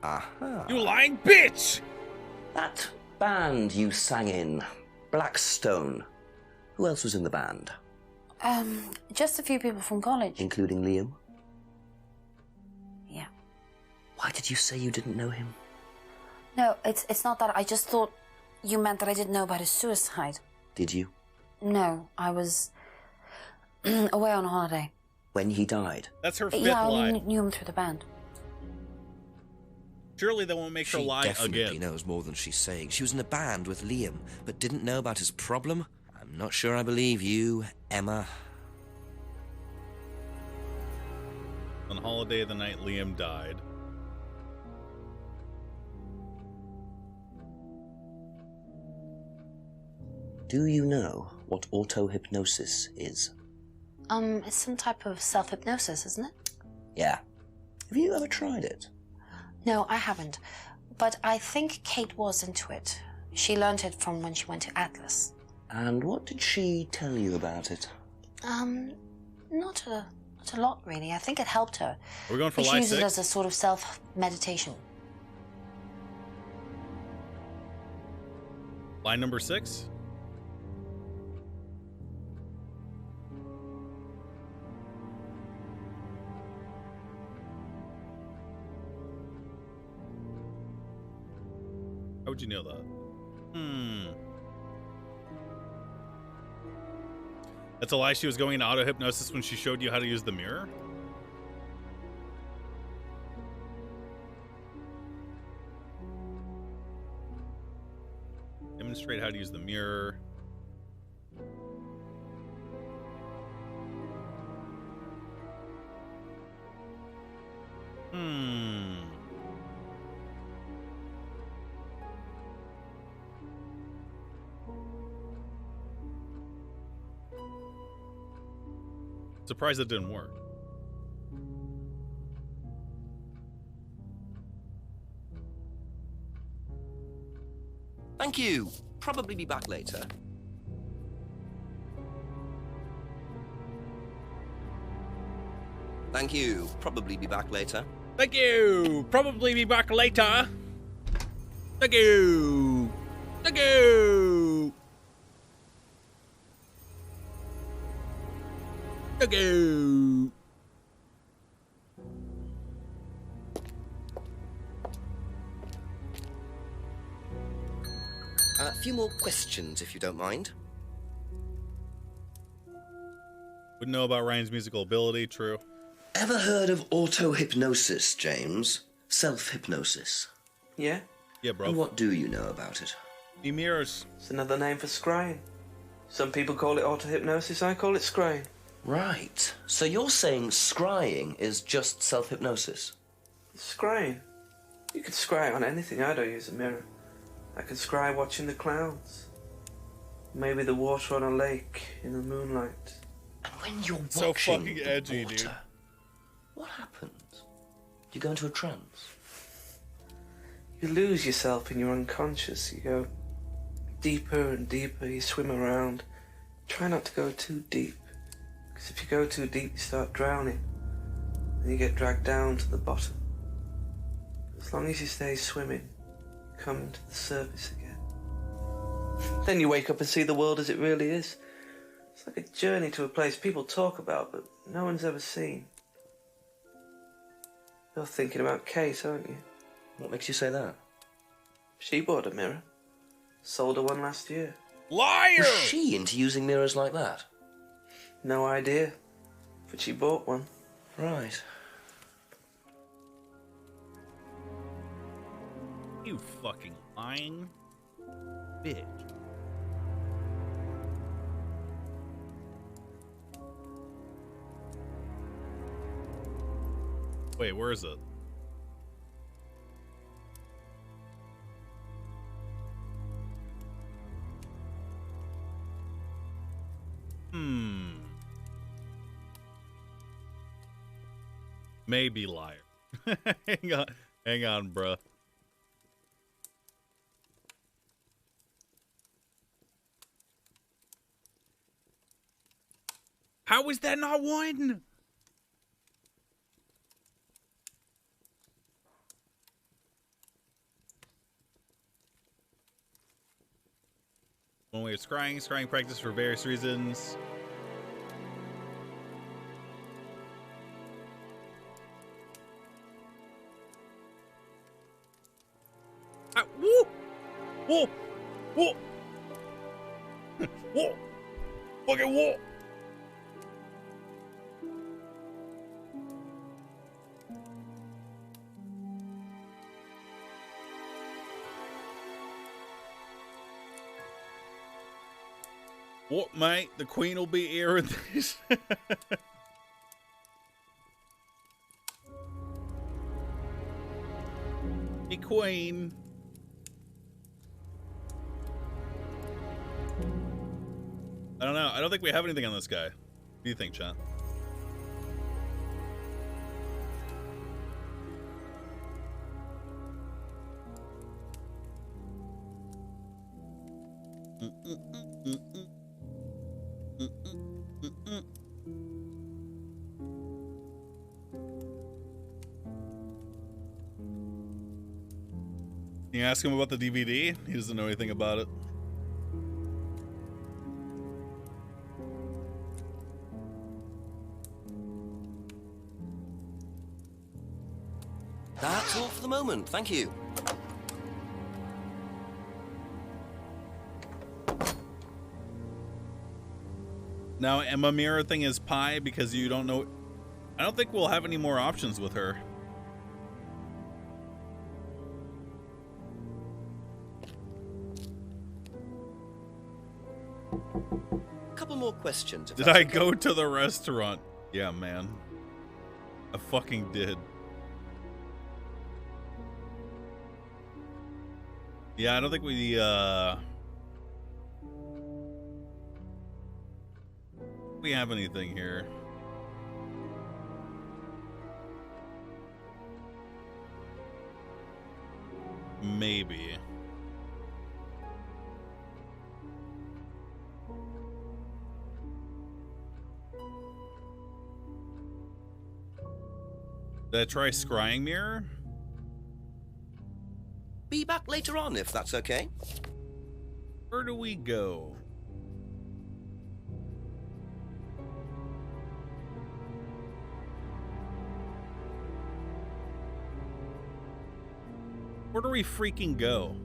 Aha. You lying bitch! That band you sang in, Blackstone. Who else was in the band? Just a few people from college. Including Liam? Yeah. Why did you say you didn't know him? No, it's not that. I just thought you meant that I didn't know about his suicide. Did you? No, I was away on holiday. When he died? That's her fifth Yeah, lie. I knew him through the band. Surely they won't make her lie again. She definitely knows more than she's saying. She was in a band with Liam, but didn't know about his problem? I'm not sure I believe you, Emma. On holiday the night Liam died. Do you know what auto-hypnosis is? It's some type of self-hypnosis, isn't it? Yeah. Have you ever tried it? No, I haven't. But I think Kate was into it. She learned it from when she went to Atlas. And what did she tell you about it? Not a lot, really. I think it helped her. Are we going for She lie used it 6? as a sort of self-meditation. Lie number 6? How would you know that? That's a lie. She was going into auto-hypnosis when she showed you how to use the mirror? Demonstrate how to use the mirror. Surprised it didn't work. Thank you. Probably be back later. Thank you. Probably be back later. Thank you. Probably be back later. Thank you. Thank you. Thank you. A few more questions, if you don't mind. Wouldn't know about Ryan's musical ability, true. Ever heard of auto-hypnosis, James? Self-hypnosis? Yeah? Yeah, bro. And what do you know about it? The mirrors. It's another name for scrying. Some people call it auto-hypnosis, I call it scrying. Right. So you're saying scrying is just self-hypnosis? Scrying? You can scry on anything. I don't use a mirror. I can scry watching the clouds. Maybe the water on a lake in the moonlight. And when you're so watching fucking the edgy, water, dude. what happens? Do you go into a trance? You lose yourself in your unconscious. You go deeper and deeper. You swim around. Try not to go too deep. Because if you go too deep, you start drowning. And you get dragged down to the bottom. As long as you stay swimming, you come to the surface again. Then you wake up and see the world as it really is. It's like a journey to a place people talk about, but no one's ever seen. You're thinking about Kate, aren't you? What makes you say that? She bought a mirror. Sold her one last year. Liar! Was she into using mirrors like that? No idea. But she bought one. Right. You fucking lying bitch. Wait, where is it? Maybe liar. hang on, bruh. How is that not one? One way of scrying practice for various reasons. Ah, woo! Whoa! Whoa! Whoa! Fucking whoa! What, mate? The Queen will be here with this. Hey, Queen. I don't know. I don't think we have anything on this guy. What do you think, chat? Can you ask him about the DVD? He doesn't know anything about it. That's all for the moment. Thank you. Now, Emma Mirror thing is pie because you don't know. I don't think we'll have any more options with her. A couple more questions. Did I go to the restaurant? Yeah, man. I fucking did. Yeah, I don't think we have anything here. Maybe. Did I try scrying mirror? Be back later on, if that's okay. Where do we go? Where do we freaking go?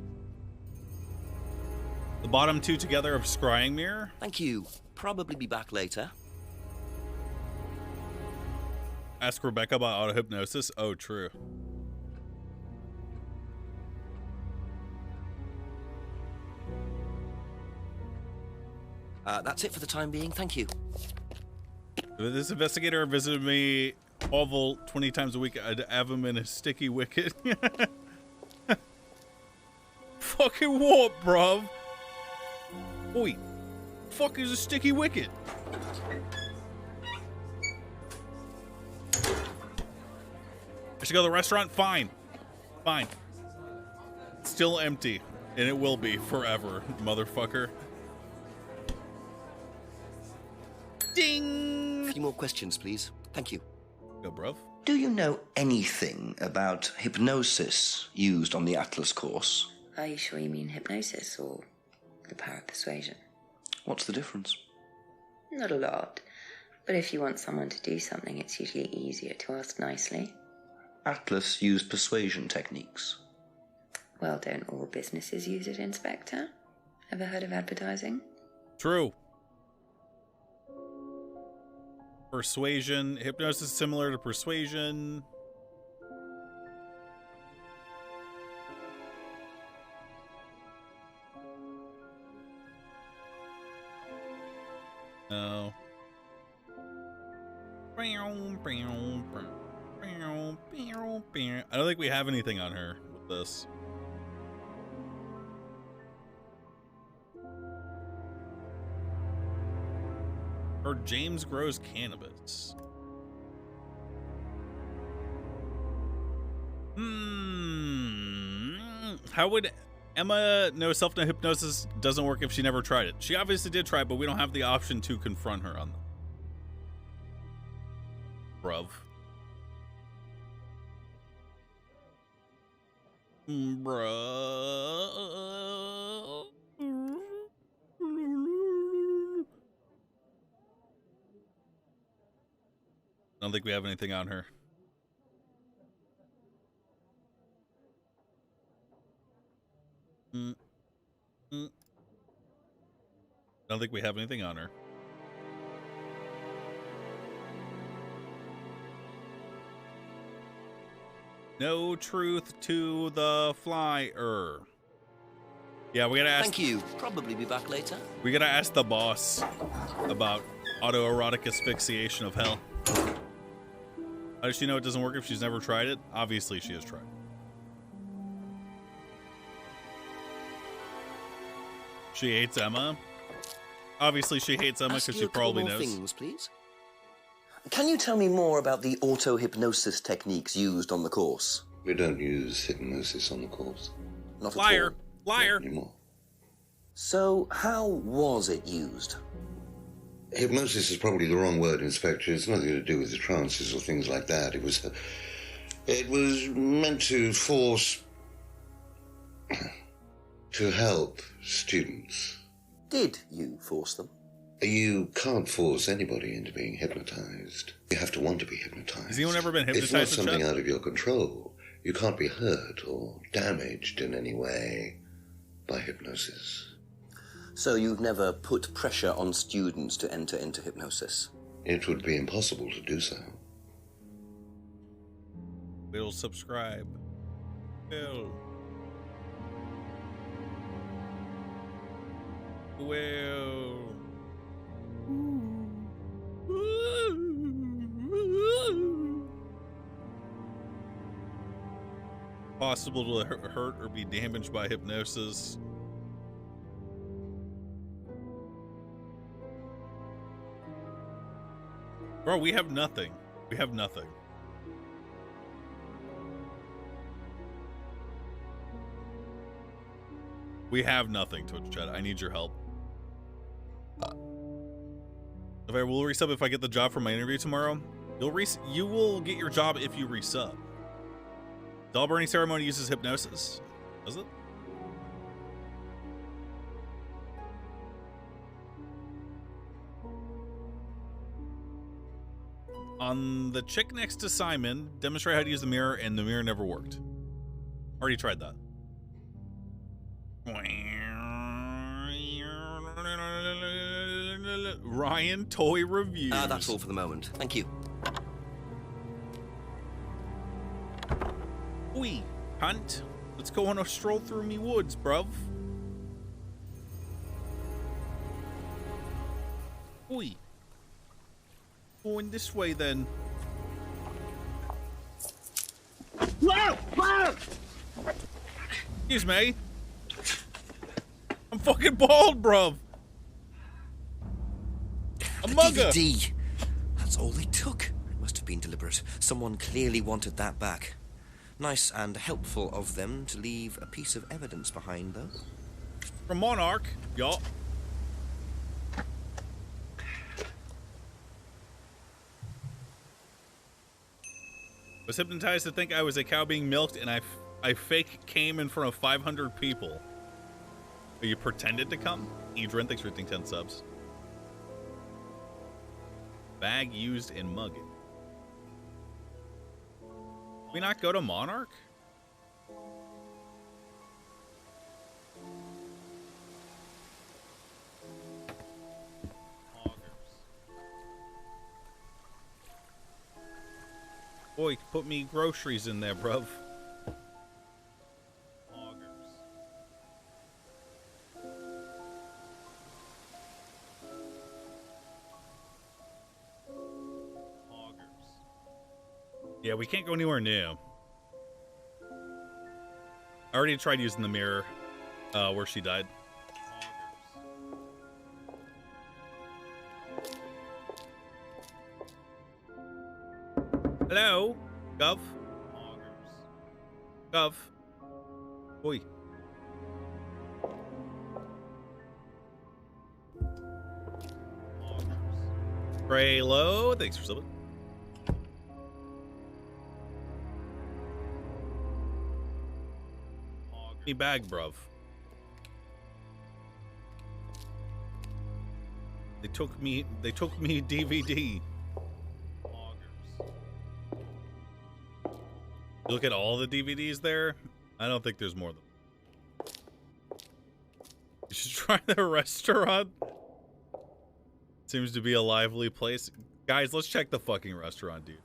The bottom two together of scrying mirror? Thank you. Probably be back later. Ask Rebecca about auto-hypnosis? Oh, true. That's it for the time being. Thank you. This investigator visited me Oval 20 times a week. I'd have him in a sticky wicket. Fucking what, bruv? Oi. Fuck is a sticky wicket? I should go to the restaurant? Fine. Fine. Still empty. And it will be forever, motherfucker. Ding! A few more questions, please. Thank you. Go, bruv. Do you know anything about hypnosis used on the Atlas course? Are you sure you mean hypnosis or the power of persuasion? What's the difference? Not a lot. But if you want someone to do something, it's usually easier to ask nicely. Atlas used persuasion techniques. Well, don't all businesses use it, Inspector? Ever heard of advertising? True. Persuasion. Hypnosis is similar to persuasion. No. I don't think we have anything on her with this. Or James grows cannabis. How would Emma know self-hypnosis doesn't work if she never tried it? She obviously did try it, but we don't have the option to confront her on that. Bruv. Bruh. I don't think we have anything on her. I don't think we have anything on her. No truth to the flyer. Yeah, we gotta ask. Thank you. Probably be back later. We gotta ask the boss about autoerotic asphyxiation of hell. How does she know it doesn't work if she's never tried it? Obviously, she has tried. She hates Emma. Obviously, she hates Emma because she probably knows. Things, please. Can you tell me more about the auto-hypnosis techniques used on the course? We don't use hypnosis on the course. Not Liar. at all. Liar. Not anymore. So, how was it used? Hypnosis is probably the wrong word, Inspector. It's nothing to do with the trances or things like that. It was meant to force, to help students. Did you force them? You can't force anybody into being hypnotized. You have to want to be hypnotized. Has anyone ever been hypnotized? It's not something out of your control. You can't be hurt or damaged in any way by hypnosis. So you've never put pressure on students to enter into hypnosis? It would be impossible to do so. Will subscribe. Will. Possible to hurt or be damaged by hypnosis. Bro, we have nothing. We have nothing. We have nothing, Twitch chat. I need your help. If I will resub if I get the job for my interview tomorrow, You will get your job if you resub. Doll burning ceremony uses hypnosis. Does it? On the chick next to Simon, demonstrate how to use the mirror, and the mirror never worked. Already tried that. Ryan Toy Reviews. That's all for the moment. Thank you. Oi, hunt. Let's go on a stroll through me woods, bruv. Oi. Going this way then. Excuse me. I'm fucking bald, bruv. A mugger. DVD. That's all they took. It must have been deliberate. Someone clearly wanted that back. Nice and helpful of them to leave a piece of evidence behind, though. From Monarch, y'all. Was hypnotized to think I was a cow being milked, and I fake came in front of 500 people. But you pretended to come? Edrin, thanks for 10 subs. Bag used in mugging. Did we not go to Monarch? Boy, put me groceries in there, bruv. Yeah, we can't go anywhere new. I already tried using the mirror where she died. Hello? Gov? Gov? Oi. Graylo, thanks for subbing. Me bag, bruv. They took me DVD. You look at all the DVDs there. I don't think there's more than. You should try the restaurant. Seems to be a lively place. Guys, let's check the fucking restaurant, dude.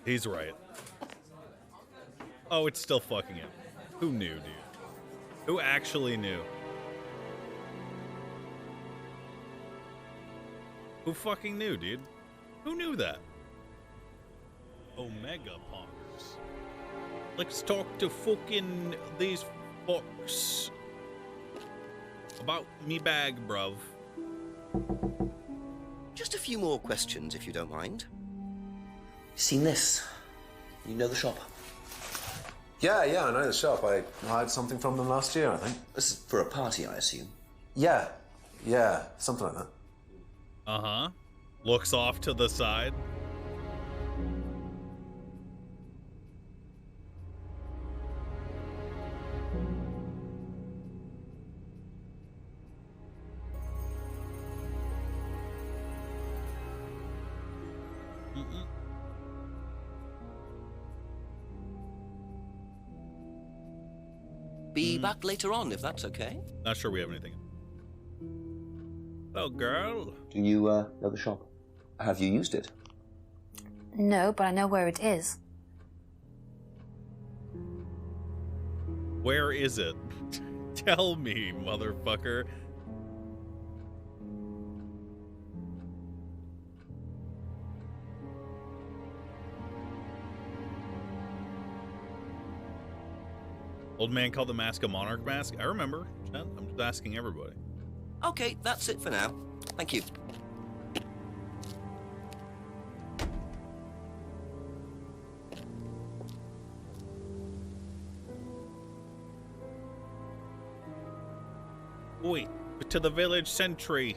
He's right. Oh, it's still fucking it. Who knew, dude? Who actually knew? Who fucking knew, dude? Who knew that? Omega Poggers. Let's talk to fucking these fucks about me bag, bruv. Just a few more questions, if you don't mind. Seen this? You know the shop? Yeah, I know the shop. I hired something from them last year, I think. This is for a party, I assume. Yeah, something like that. Uh-huh. Looks off to the side. Be back later on, if that's okay. Not sure we have anything. Oh, girl. Do you know the shop? Have you used it? No, but I know where it is. Where is it? Tell me, motherfucker. Old man called the mask a monarch mask. I remember. I'm just asking everybody. Okay, that's it for now. Thank you. Wait, to the village sentry.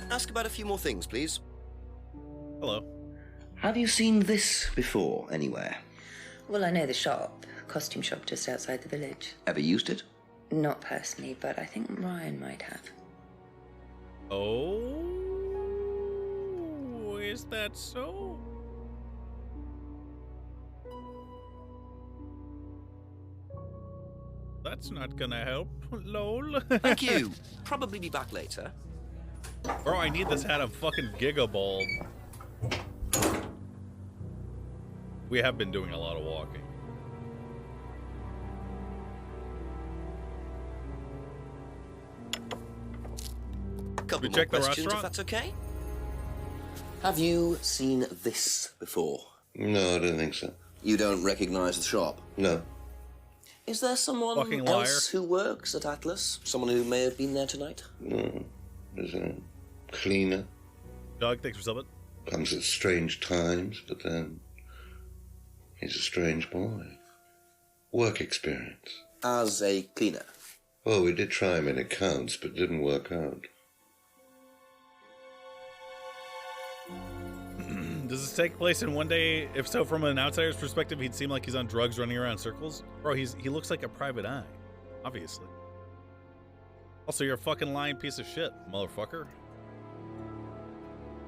Ask about a few more things, please. Hello. Have you seen this before, anywhere? Well, I know the shop, costume shop just outside the village. Ever used it? Not personally, but I think Ryan might have. Oh, is that so? That's not gonna help. Lol. Thank you. Probably be back later. Bro, I need this hat. I'm fucking gigaballed. We have been doing a lot of walking. Couple more check the questions, if restaurant? that's okay. Have you seen this before? No, I don't think so. You don't recognize the shop? No. Is there someone Fucking liar. else who works at Atlas? Someone who may have been there tonight? No. There's a cleaner. Doug, thanks for subbing. Comes at strange times, but then he's a strange boy. Work experience. As a cleaner? Well, we did try him in accounts, but it didn't work out. Does this take place in one day? If so, from an outsider's perspective, he'd seem like he's on drugs running around in circles. Bro, he looks like a private eye. Obviously. Also, you're a fucking lying piece of shit, motherfucker.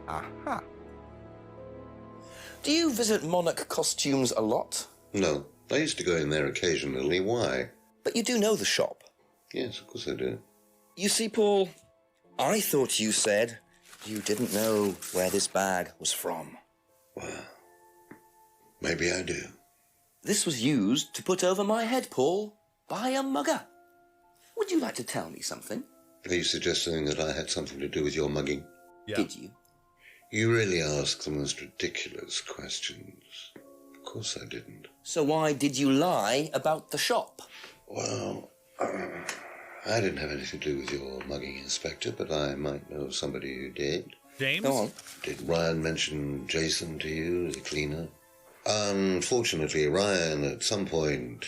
Aha. Do you visit Monarch Costumes a lot? No. I used to go in there occasionally. Why? But you do know the shop. Yes, of course I do. You see, Paul, I thought you said you didn't know where this bag was from. Well, maybe I do. This was used to put over my head, Paul, by a mugger. Would you like to tell me something? Are you suggesting that I had something to do with your mugging? Yeah. Did you? You really ask the most ridiculous questions. Of course I didn't. So why did you lie about the shop? Well, I didn't have anything to do with your mugging, Inspector, but I might know somebody who did. James? Go on. Did Ryan mention Jason to you as a cleaner? Unfortunately, Ryan at some point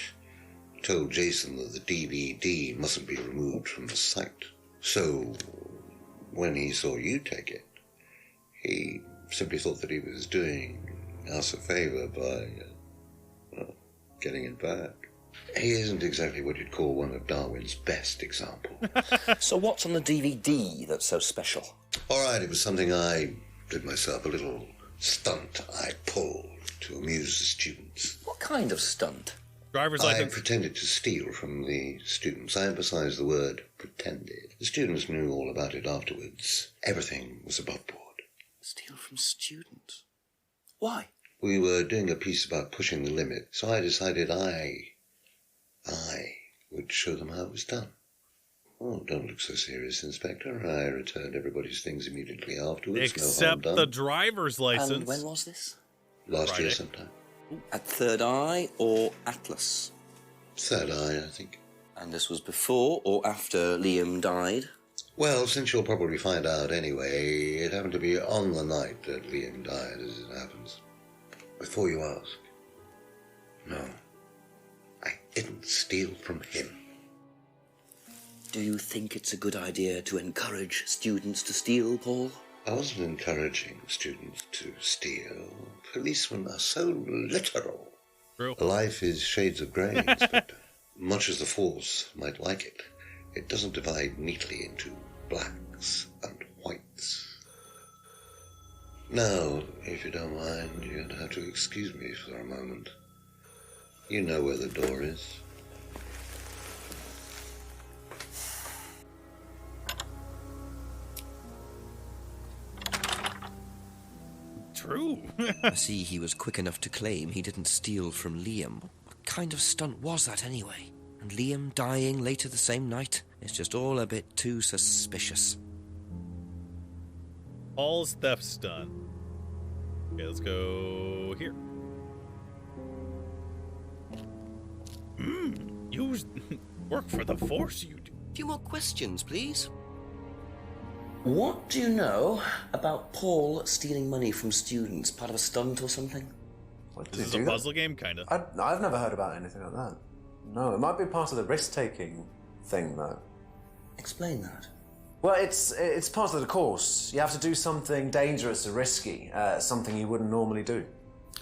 told Jason that the DVD mustn't be removed from the site. So, when he saw you take it, he simply thought that he was doing us a favor by getting it back. He isn't exactly what you'd call one of Darwin's best examples. So what's on the DVD that's so special? All right, it was something I did myself, a little stunt I pulled to amuse the students. What kind of stunt? Driver's I license. pretended to steal from the students. I emphasize the word pretended. The students knew all about it afterwards. Everything was above board. Steal from students? Why? We were doing a piece about pushing the limit, so I decided I would show them how it was done. Oh, don't look so serious, Inspector. I returned everybody's things immediately afterwards. Except no harm the done. driver's license. And when was this? Last Friday. year sometime. At Third Eye or Atlas? Third Eye, I think. And this was before or after Liam died? Well, since you'll probably find out anyway, it happened to be on the night that Liam died, as it happens. Before you ask, no, I didn't steal from him. Do you think it's a good idea to encourage students to steal, Paul? I wasn't encouraging students to steal. Policemen are so literal. True. Life is shades of grey, Inspector. Much as the Force might like it, it doesn't divide neatly into blacks and whites. Now, if you don't mind, you're going to have to excuse me for a moment. You know where the door is. True. I see he was quick enough to claim he didn't steal from Liam. What kind of stunt was that anyway? And Liam dying later the same night? It's just all a bit too suspicious. Paul's theft stunt. Okay, let's go here. You work for the Force, you do. A few more questions, please. What do you know about Paul stealing money from students? Part of a stunt or something? What, This is a puzzle game, kind of. I've never heard about anything like that. No, it might be part of the risk-taking thing, though. Explain that. Well, it's part of the course. You have to do something dangerous or risky, something you wouldn't normally do.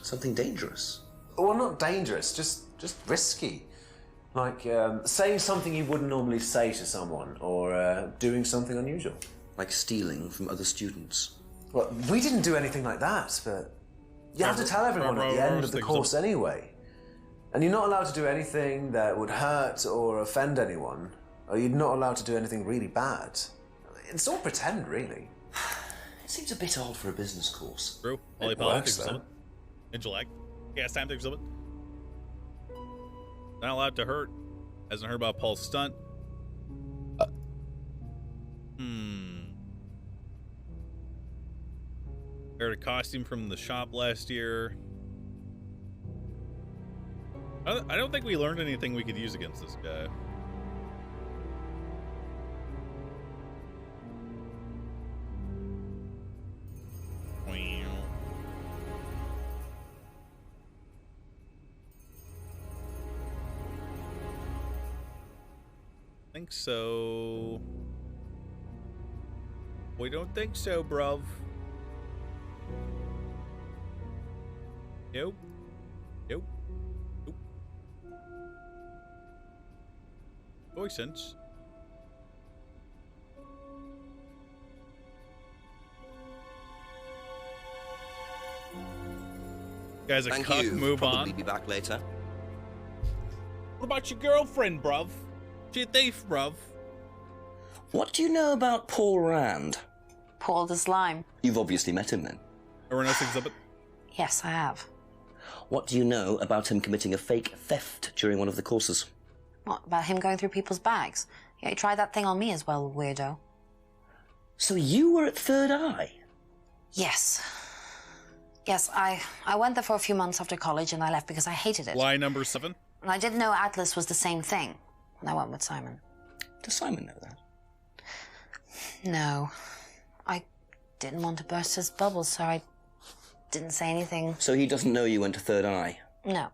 Something dangerous? Well, not dangerous, just risky. Like saying something you wouldn't normally say to someone, or doing something unusual. Like stealing from other students? Well, we didn't do anything like that, but you have to tell everyone at the end of the course anyway. And you're not allowed to do anything that would hurt or offend anyone, or you're not allowed to do anything really bad. It's all pretend, really. It seems a bit odd for a business course. True. Ollie Palmer thinks of it. Intellect. Gas time thinks of it. Not allowed to hurt. Hasn't heard about Paul's stunt. Aired a costume from the shop last year. I don't think we learned anything we could use against this guy. Think so. We don't think so, bruv. Nope. Nope. Nope. Voice-sense. Guys, a Thank cuck, you. move Probably on. be back later. What about your girlfriend, bruv? She a thief, bruv. What do you know about Paul Rand? Paul the Slime. You've obviously met him then. Everyone else exhibit. Yes, I have. What do you know about him committing a fake theft during one of the courses? What, about him going through people's bags? Yeah, he tried that thing on me as well, weirdo. So you were at Third Eye? Yes. Yes, I went there for a few months after college and I left because I hated it. Lie number 7. And I didn't know Atlas was the same thing. And I went with Simon. Does Simon know that? No. I didn't want to burst his bubble, so I didn't say anything. So he doesn't know you went to Third Eye? No.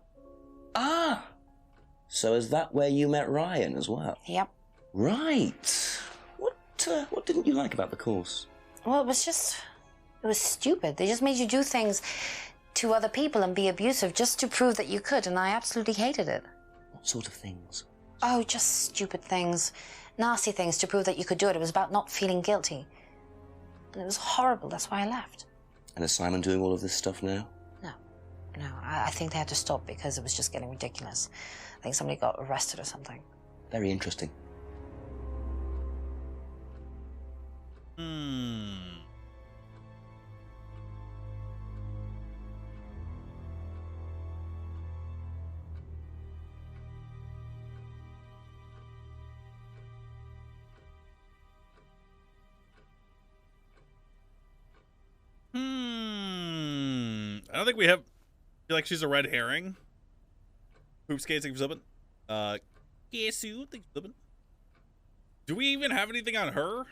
Ah! So is that where you met Ryan as well? Yep. Right. What didn't you like about the course? Well, it was stupid. They just made you do things to other people and be abusive just to prove that you could, and I absolutely hated it. What sort of things? Oh, just stupid things. Nasty things to prove that you could do it. It was about not feeling guilty. And it was horrible. That's why I left. And is Simon doing all of this stuff now? No, I think they had to stop because it was just getting ridiculous. I think somebody got arrested or something. Very interesting. I don't think we have. I feel like she's a red herring. Hoop skates exhibit. Guess you think exhibit. Do we even have anything on her?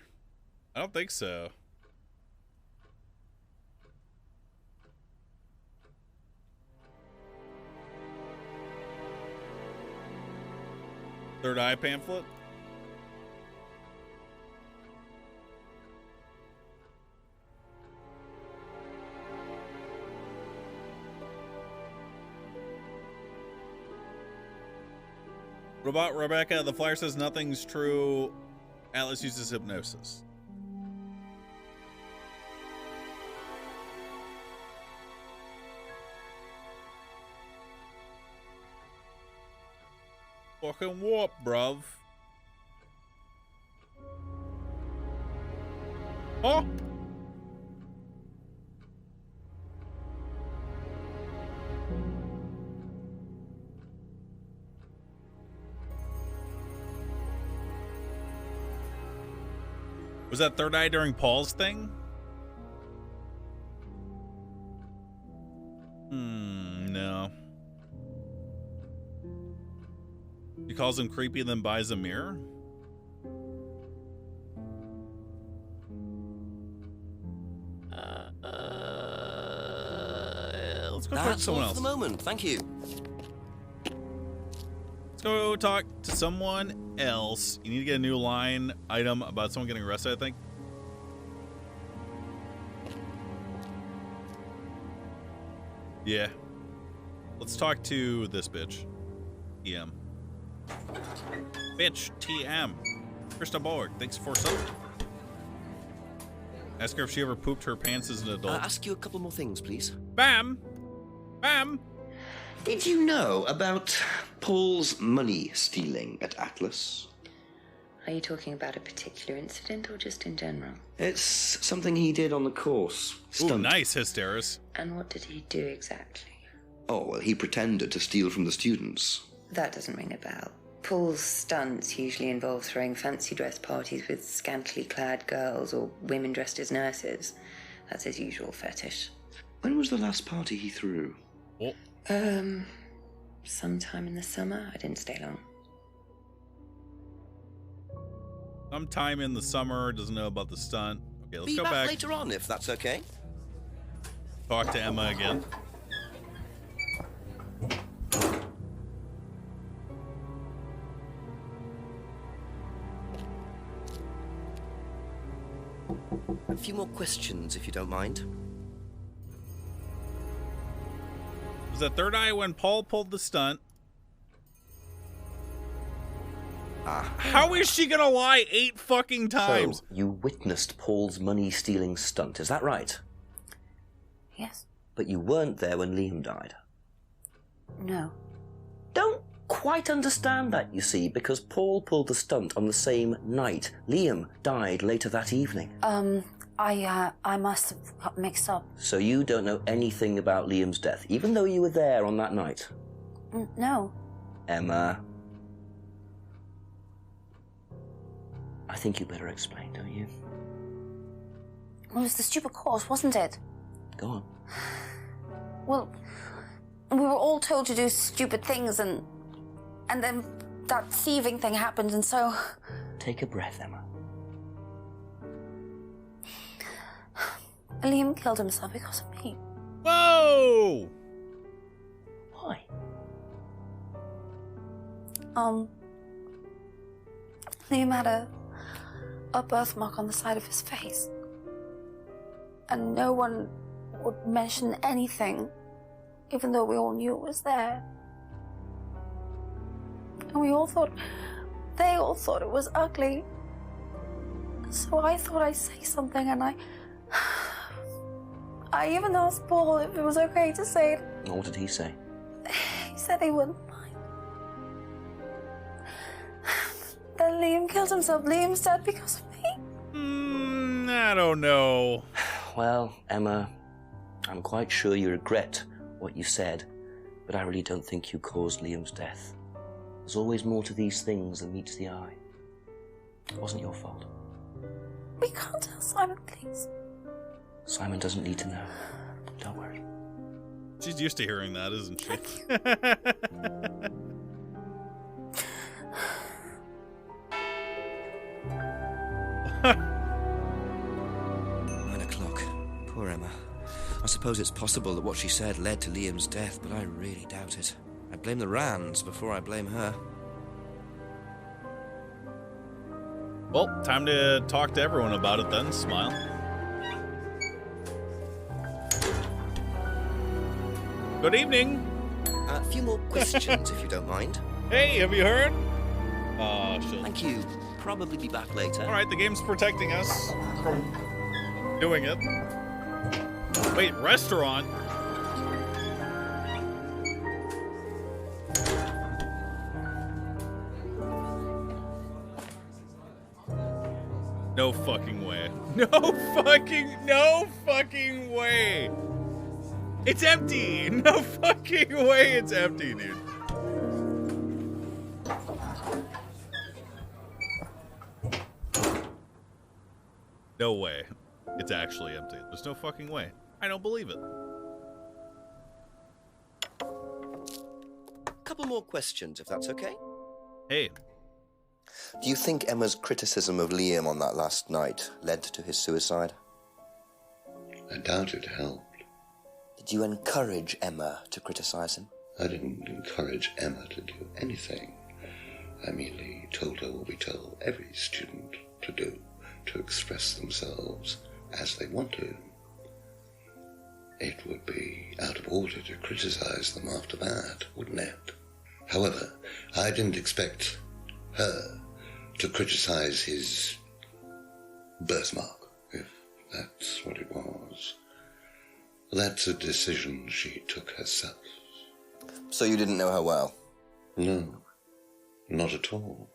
I don't think so. Third Eye pamphlet. What about Rebecca? The flyer says nothing's true. Atlas uses hypnosis. Fucking warp, bruv. Oh! Was that Third Eye during Paul's thing? No. He calls him creepy and then buys a mirror? Let's Let's talk to That's all someone for else. the moment. Thank you. Let's go talk to someone else. You need to get a new line item about someone getting arrested, I think. Yeah. Let's talk to this bitch. TM. Bitch, TM. Krista Borg, thanks for sub. Ask her if she ever pooped her pants as an adult. Ask you a couple more things, please. Bam! Bam! Did you know about Paul's money stealing at Atlas? Are you talking about a particular incident or just in general? It's something he did on the course. Ooh, nice, Hysteris. And what did he do exactly? Oh, well, he pretended to steal from the students. That doesn't ring a bell. Paul's stunts usually involve throwing fancy dress parties with scantily clad girls or women dressed as nurses. That's his usual fetish. When was the last party he threw? Oh. Sometime in the summer. I didn't stay long. Sometime in the summer, doesn't know about the stunt. Okay, let's Be go back. later on, if that's okay. Talk to Emma again. A few more questions, if you don't mind. Was that third eye when Paul pulled the stunt? How is she gonna lie 8 fucking times? So, you witnessed Paul's money-stealing stunt, is that right? Yes. But you weren't there when Liam died. No. Don't quite understand that, you see, because Paul pulled the stunt on the same night. Liam died later that evening. I must have got mixed up. So you don't know anything about Liam's death, even though you were there on that night? No. Emma. I think you better explain, don't you? It was the stupid course, wasn't it? Go on. Well, we were all told to do stupid things, and then that thieving thing happened, and so... Take a breath, Emma. Liam killed himself because of me. Whoa! Why? Liam had a birthmark on the side of his face. And no one would mention anything, even though we all knew it was there. And they all thought it was ugly. So I thought I'd say something, and I even asked Paul if it was okay to say it. What did he say? He said he wouldn't mind. Then Liam killed himself. Liam's dead because of me. I don't know. Well, Emma, I'm quite sure you regret what you said, but I really don't think you caused Liam's death. There's always more to these things than meets the eye. It wasn't your fault. We can't tell Simon, please. Simon doesn't need to know. Don't worry. She's used to hearing that, isn't she? 9 o'clock. Poor Emma. I suppose it's possible that what she said led to Liam's death, but I really doubt it. I blame the Rands before I blame her. Well, time to talk to everyone about it then. Smile. Good evening. A few more questions, if you don't mind. Hey, have you heard? Thank you. Probably be back later. All right, the game's protecting us from doing it. Wait, restaurant? No fucking way. No fucking way. It's empty. No fucking way it's empty, dude. No way. It's actually empty. There's no fucking way. I don't believe it. Couple more questions, if that's okay. Hey. Do you think Emma's criticism of Liam on that last night led to his suicide? I doubt it helped. Did you encourage Emma to criticize him? I didn't encourage Emma to do anything. I merely told her what we tell every student to do, to express themselves as they want to. It would be out of order to criticize them after that, wouldn't it? However, I didn't expect her to criticize his birthmark, if that's what it was. That's a decision she took herself. So you didn't know her well? No, not at all.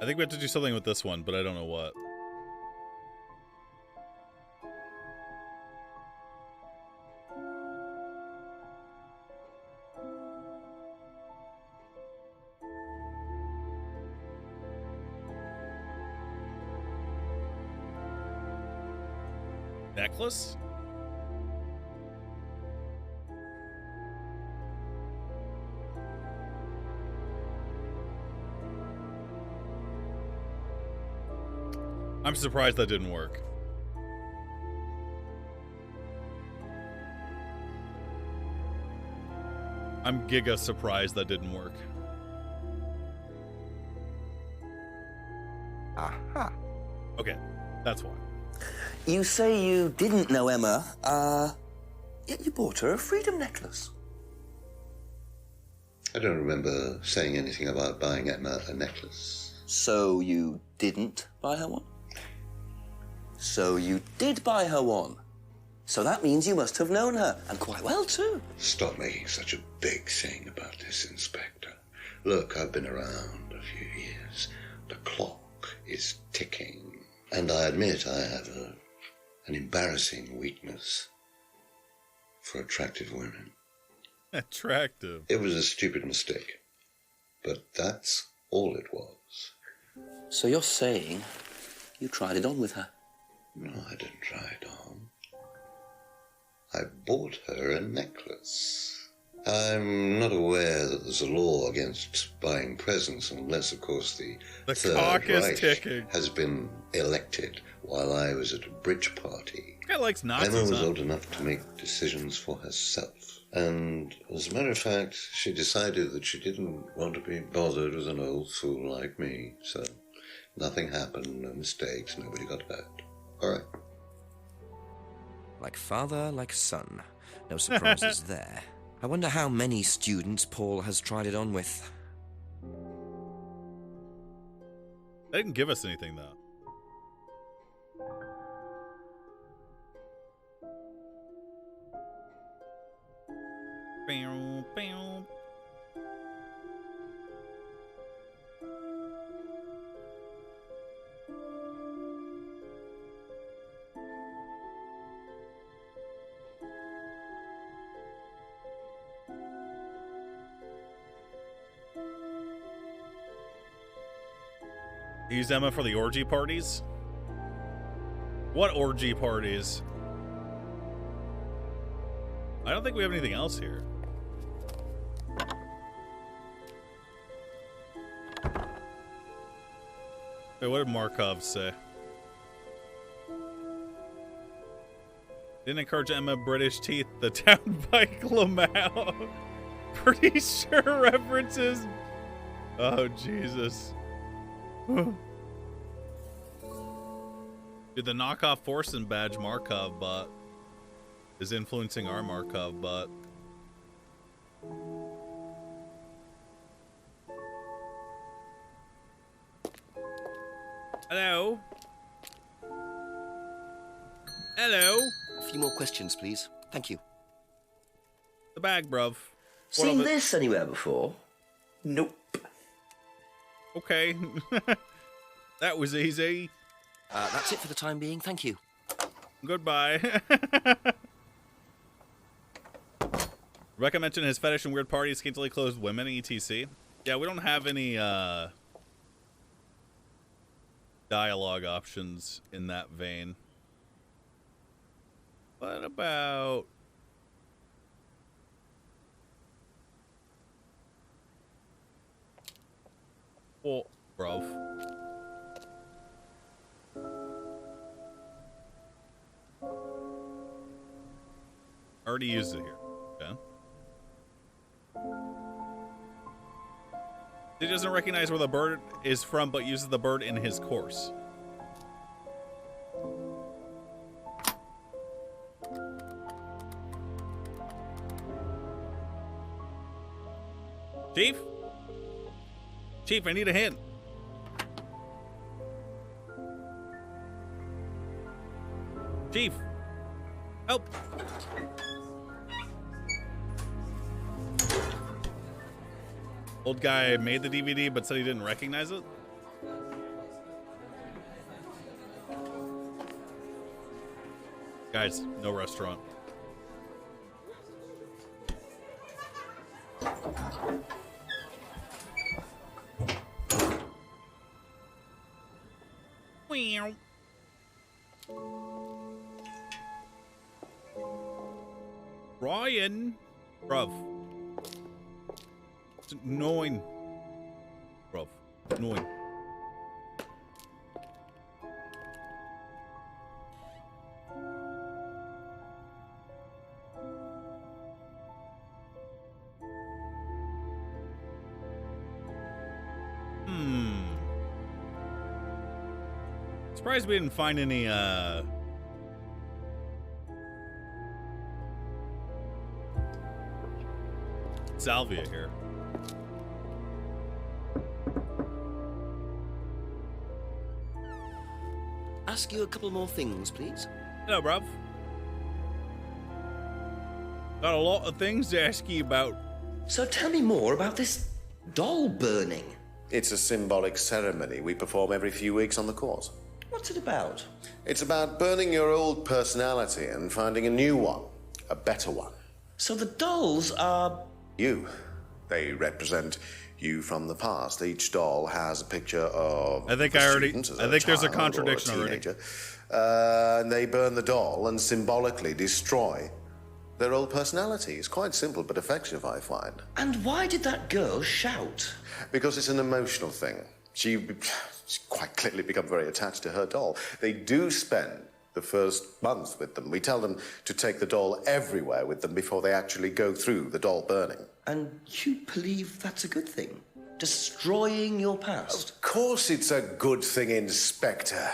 I think we have to do something with this one, but I don't know what. Necklace? I'm surprised that didn't work. I'm giga surprised that didn't work. Aha. Okay, that's why. You say you didn't know Emma, yet you bought her a freedom necklace. I don't remember saying anything about buying Emma a necklace. So you didn't buy her one? So you did buy her one. So that means you must have known her, and quite well too. Stop making such a big thing about this, Inspector. Look, I've been around a few years. The clock is ticking. And I admit I have an embarrassing weakness for attractive women. Attractive? It was a stupid mistake. But that's all it was. So you're saying you tried it on with her? No, I didn't try it on. I bought her a necklace. I'm not aware that there's a law against buying presents unless, of course, the Third clock is Reich ticking. has been elected while I was at a bridge party. Guy likes Nazis, Emma was huh? old enough to make decisions for herself. And as a matter of fact, she decided that she didn't want to be bothered with an old fool like me. So nothing happened, no mistakes, nobody got hurt. All right. Like father, like son. No surprises there. I wonder how many students Paul has tried it on with. They didn't give us anything, though. Bow, bow. Use Emma for the orgy parties? What orgy parties? I don't think we have anything else here. Wait, what did Markov say? Didn't encourage Emma British teeth, the town bike Lamau. Pretty sure references. Oh, Jesus. Dude, the knockoff Forsen badge Markov bot is influencing our Markov bot. Hello? Hello? A few more questions, please. Thank you. The bag, bruv. Seen this anywhere before? Nope. Okay. That was easy. That's it for the time being. Thank you. Goodbye. Rebecca mentioned his fetish in weird parties, scantily clothed women, etc. Yeah, we don't have any dialogue options in that vein. What about... Oh, bruv. Already used it here. Okay. He doesn't recognize where the bird is from, but uses the bird in his course. Chief? Chief, I need a hint. Chief, help. Old guy made the DVD but said he didn't recognize it. Guys, no restaurant. Ryan, bruv. It's annoying, bruv. Annoying. Surprised we didn't find any salvia here. Ask you a couple more things, please. Hello, bruv. Got a lot of things to ask you about. So tell me more about this doll burning. It's a symbolic ceremony we perform every few weeks on the course. What's it about? It's about burning your old personality and finding a new one, a better one. So the dolls are... You. They represent you from the past. Each doll has a picture of... I think there's a contradiction already. And they burn the doll and symbolically destroy their old personality. It's quite simple but effective, I find. And why did that girl shout? Because it's an emotional thing. She's quite clearly become very attached to her doll. They do spend the first month with them. We tell them to take the doll everywhere with them before they actually go through the doll burning. And you believe that's a good thing? Destroying your past? Of course it's a good thing, Inspector.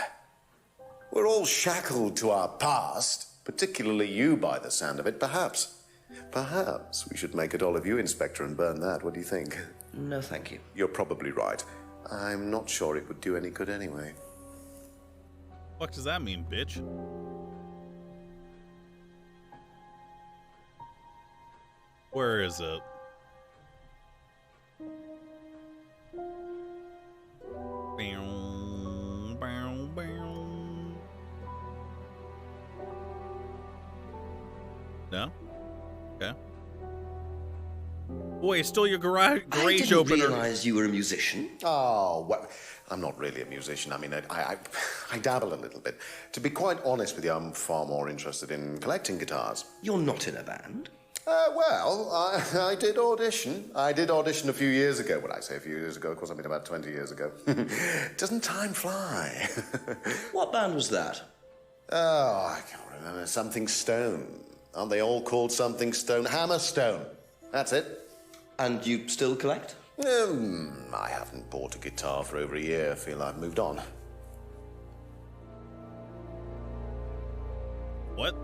We're all shackled to our past, particularly you by the sound of it. Perhaps we should make a doll of you, Inspector, and burn that. What do you think? No, thank you. You're probably right. I'm not sure it would do any good anyway. What does that mean, bitch? Where is it? No? Okay. Boy, stole your garage opener. I didn't realize you were a musician. Oh, well, I'm not really a musician. I mean, I dabble a little bit. To be quite honest with you, I'm far more interested in collecting guitars. You're not in a band? Well, I did audition. I did audition a few years ago. When I say a few years ago, of course, I mean about 20 years ago. Doesn't time fly? What band was that? Oh, I can't remember. Something Stone. Aren't they all called something Stone? Hammerstone. That's it. And you still collect? I haven't bought a guitar for over a year. I feel I've moved on. What?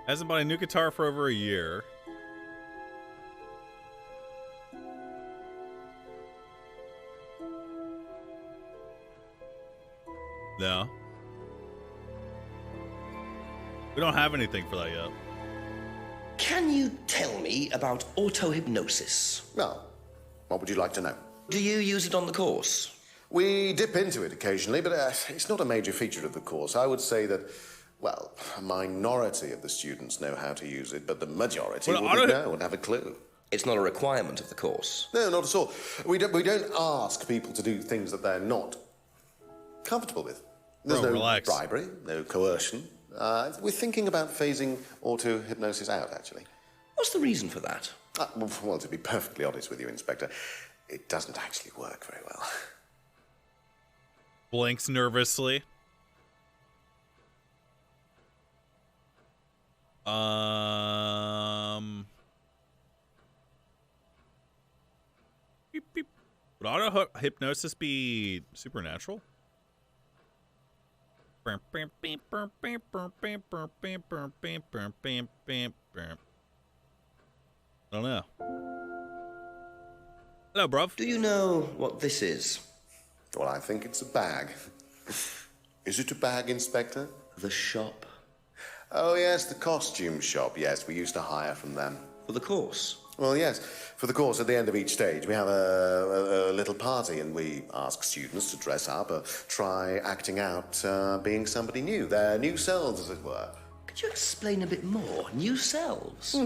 Hasn't bought a new guitar for over a year. No. We don't have anything for that yet. Can you tell me about auto-hypnosis? No. What would you like to know? Do you use it on the course? We dip into it occasionally, but it's not a major feature of the course. I would say that, well, a minority of the students know how to use it, but the majority wouldn't know and have a clue. It's not a requirement of the course? No, not at all. We don't ask people to do things that they're not comfortable with. There's Bro, no relax. bribery, no coercion. We're thinking about phasing auto-hypnosis out, actually. What's the reason for that? Well, to be perfectly honest with you, Inspector, it doesn't actually work very well. Blinks nervously. Beep, beep. Would auto-hypnosis be supernatural? I don't know. Hello, bruv. Do you know what this is? Well, I think it's a bag. Is it a bag, Inspector? The shop. Oh, yes, the costume shop. Yes, we used to hire from them. For the course? Well, yes. For the course, at the end of each stage, we have a little party, and we ask students to dress up or try acting out being somebody new, their new selves, as it were. Could you explain a bit more? New selves?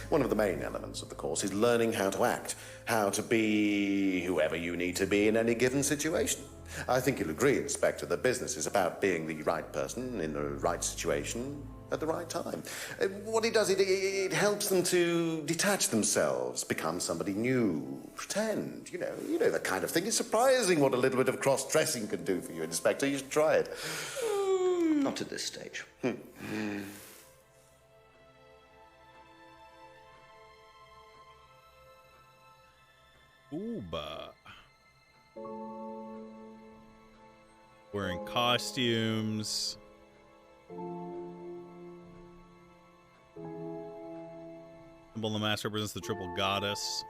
One of the main elements of the course is learning how to act, how to be whoever you need to be in any given situation. I think you'll agree, Inspector, that business is about being the right person in the right situation at the right time. What it does, it helps them to detach themselves, become somebody new, pretend, you know that kind of thing. It's surprising what a little bit of cross-dressing can do for you, Inspector. You should try it. Not at this stage. Ooba. Wearing costumes. Symbol on the mask represents the triple goddess.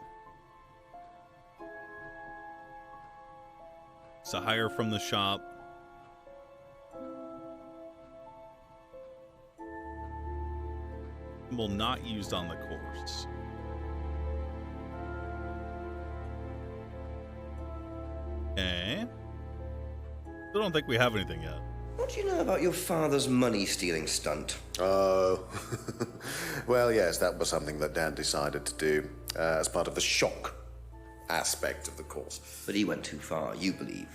It's a hire from the shop. Symbol not used on the course. Okay. Still don't think we have anything yet. What do you know about your father's money-stealing stunt? Oh, well, yes, that was something that Dad decided to do as part of the shock aspect of the course. But he went too far, you believe?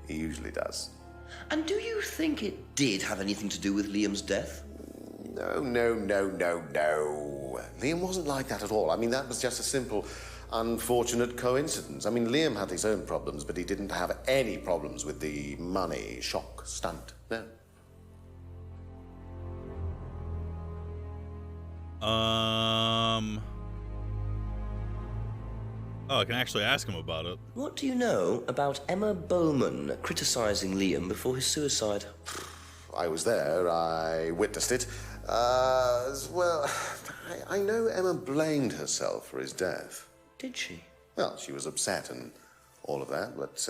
He usually does. And do you think it did have anything to do with Liam's death? No. Liam wasn't like that at all. I mean, that was just a simple, unfortunate coincidence. I mean, Liam had his own problems, but he didn't have any problems with the money shock stunt. No. Oh, I can actually ask him about it. What do you know about Emma Bowman criticizing Liam before his suicide? I was there. I witnessed it. Well, I know Emma blamed herself for his death. Did she? Well, she was upset and all of that, but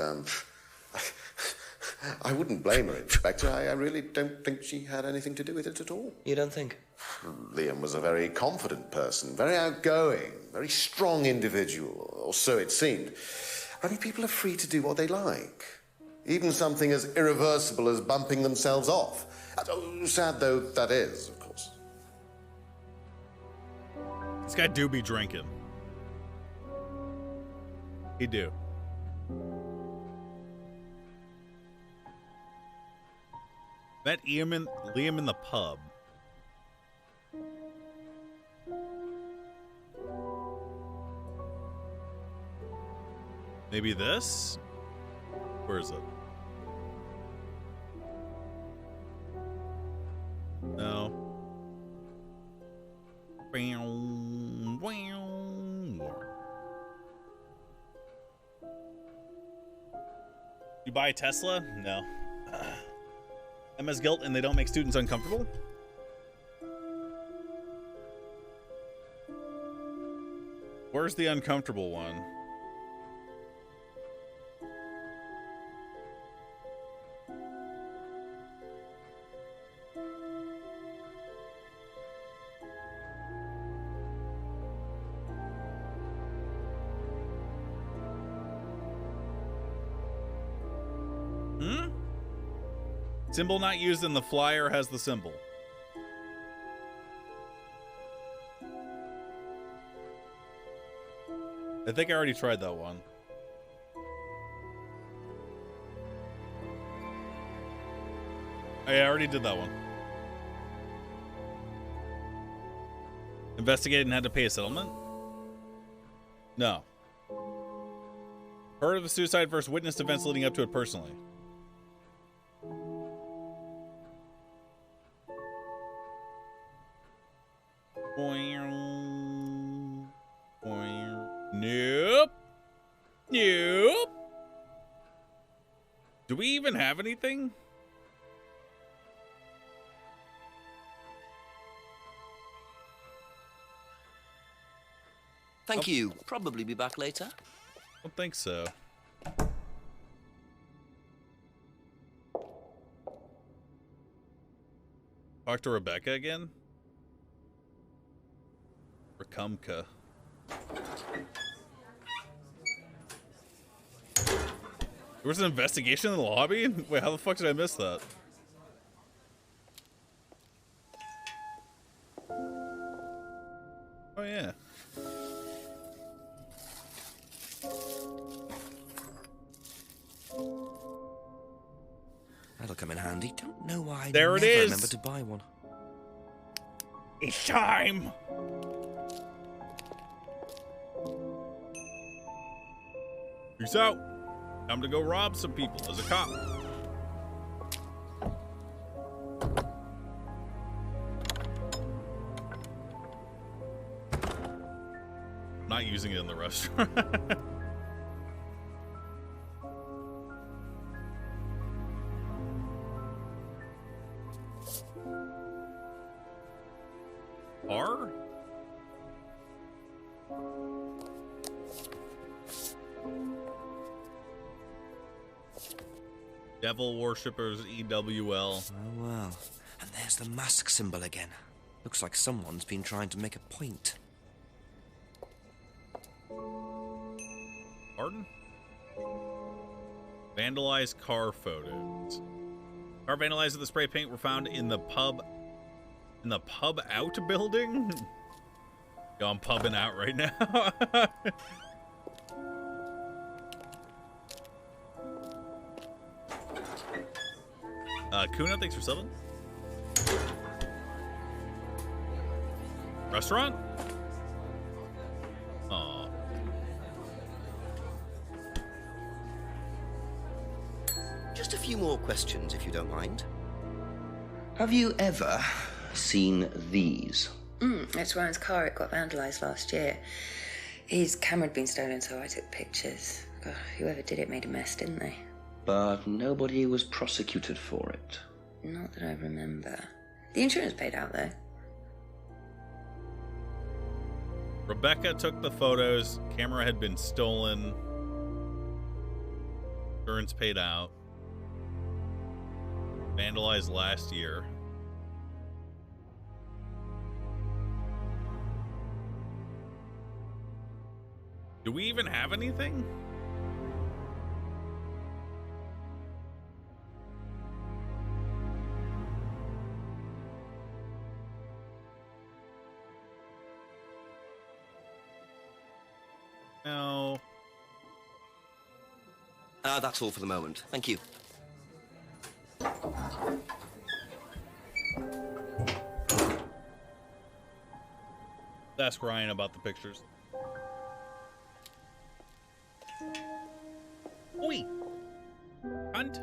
I wouldn't blame her, Inspector. I really don't think she had anything to do with it at all. You don't think? Liam was a very confident person, very outgoing, very strong individual, or so it seemed. I mean, people are free to do what they like. Even something as irreversible as bumping themselves off. Sad though that is, of course. This guy do be drinking. He do. Met Liam in the pub. Maybe this? Where is it? No. You buy a Tesla? No. Emma's guilt and they don't make students uncomfortable? Where's the uncomfortable one? Symbol not used in the flyer has the symbol. I think I already tried that one. I already did that one. Investigated and had to pay a settlement? No. Heard of a suicide versus witnessed events leading up to it personally. Nope. Nope. Do we even have anything? Thank you. Probably be back later. I don't think so. Talk to Rebecca again? Rakumka. There was an investigation in the lobby? Wait, how the fuck did I miss that? Oh, yeah. That'll come in handy. Don't know why I There it never is. remember to buy one. It's time! Peace out. Time to go rob some people as a cop. I'm not using it in the restaurant. R? Devil worshippers, EWL. Oh, well. And there's the mask symbol again. Looks like someone's been trying to make a point. Pardon? Vandalized car photos. Car vandalized with the spray paint were found in the pub. In the pub out building? Yo, I'm pubbing out right now. Kuna, thanks for subbing. Restaurant? Aw. Just a few more questions, if you don't mind. Have you ever seen these? It's Ryan's car. It got vandalised last year. His camera had been stolen, so I took pictures. God, whoever did it made a mess, didn't they? But nobody was prosecuted for it. Not that I remember. The insurance paid out, though. Rebecca took the photos. Camera had been stolen. Insurance paid out. Vandalized last year. Do we even have anything? No. That's all for the moment. Thank you. Ask Ryan about the pictures. Oi! Hunt!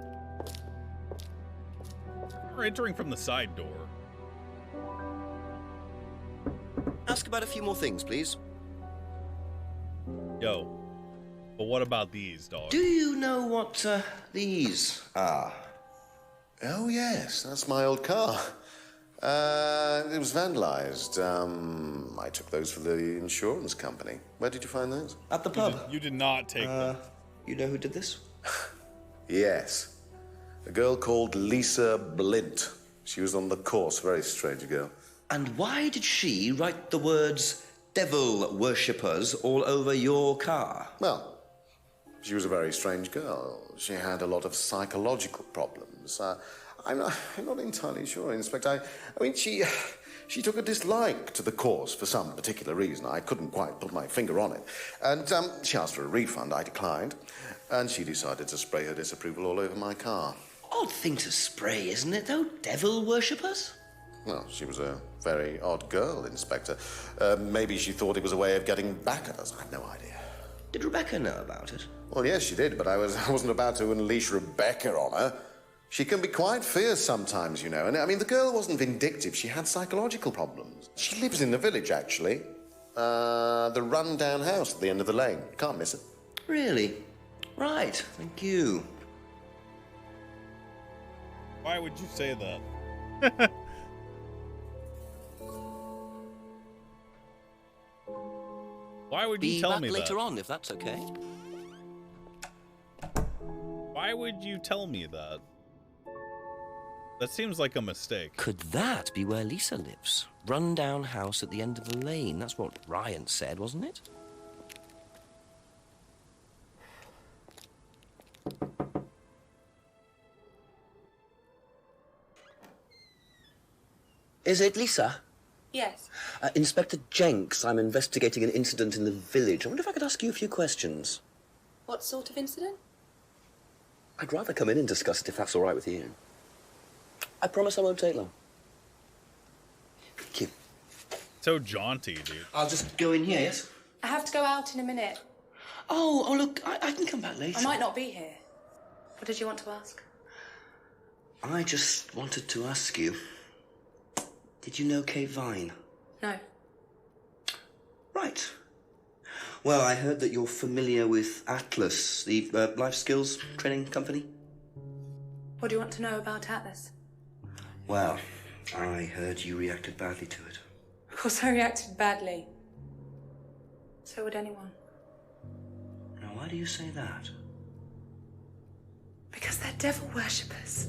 We're entering from the side door. Ask about a few more things, please. Yo. But what about these, dog? Do you know what these are? Oh, yes, that's my old car. It was vandalized. I took those for the insurance company. Where did you find those? At the pub. You did not take them. You know who did this? Yes. A girl called Lisa Blint. She was on the course, very strange girl. And why did she write the words devil worshippers all over your car? Well, she was a very strange girl. She had a lot of psychological problems. I'm not entirely sure, Inspector. I mean, she took a dislike to the course for some particular reason. I couldn't quite put my finger on it. And she asked for a refund. I declined. And she decided to spray her disapproval all over my car. Odd thing to spray, isn't it, though? Devil worshippers? Well, she was a very odd girl, Inspector. Maybe she thought it was a way of getting back at us. I have no idea. Did Rebecca know about it? Well, yes, she did, but I wasn't about to unleash Rebecca on her. She can be quite fierce sometimes, you know. And, I mean, the girl wasn't vindictive. She had psychological problems. She lives in the village, actually. The run-down house at the end of the lane. Can't miss it. Really? Right, thank you. Why would you say that? Why would you tell me that? Be back later on, if that's okay. Why would you tell me that? That seems like a mistake. Could that be where Lisa lives? Run-down house at the end of the lane. That's what Ryan said, wasn't it? Is it Lisa? Yes. Inspector Jenks, I'm investigating an incident in the village. I wonder if I could ask you a few questions. What sort of incident? I'd rather come in and discuss it if that's all right with you. I promise I won't take long. Thank you. So jaunty, dude. I'll just go in here, yes? I have to go out in a minute. Oh, look, I can come back later. I might not be here. What did you want to ask? I just wanted to ask you, did you know Kate Vine? No. Right. Well, I heard that you're familiar with Atlas, the life skills training company. What do you want to know about Atlas? Well, I heard you reacted badly to it. Of course I reacted badly. So would anyone. Now, why do you say that? Because they're devil worshippers.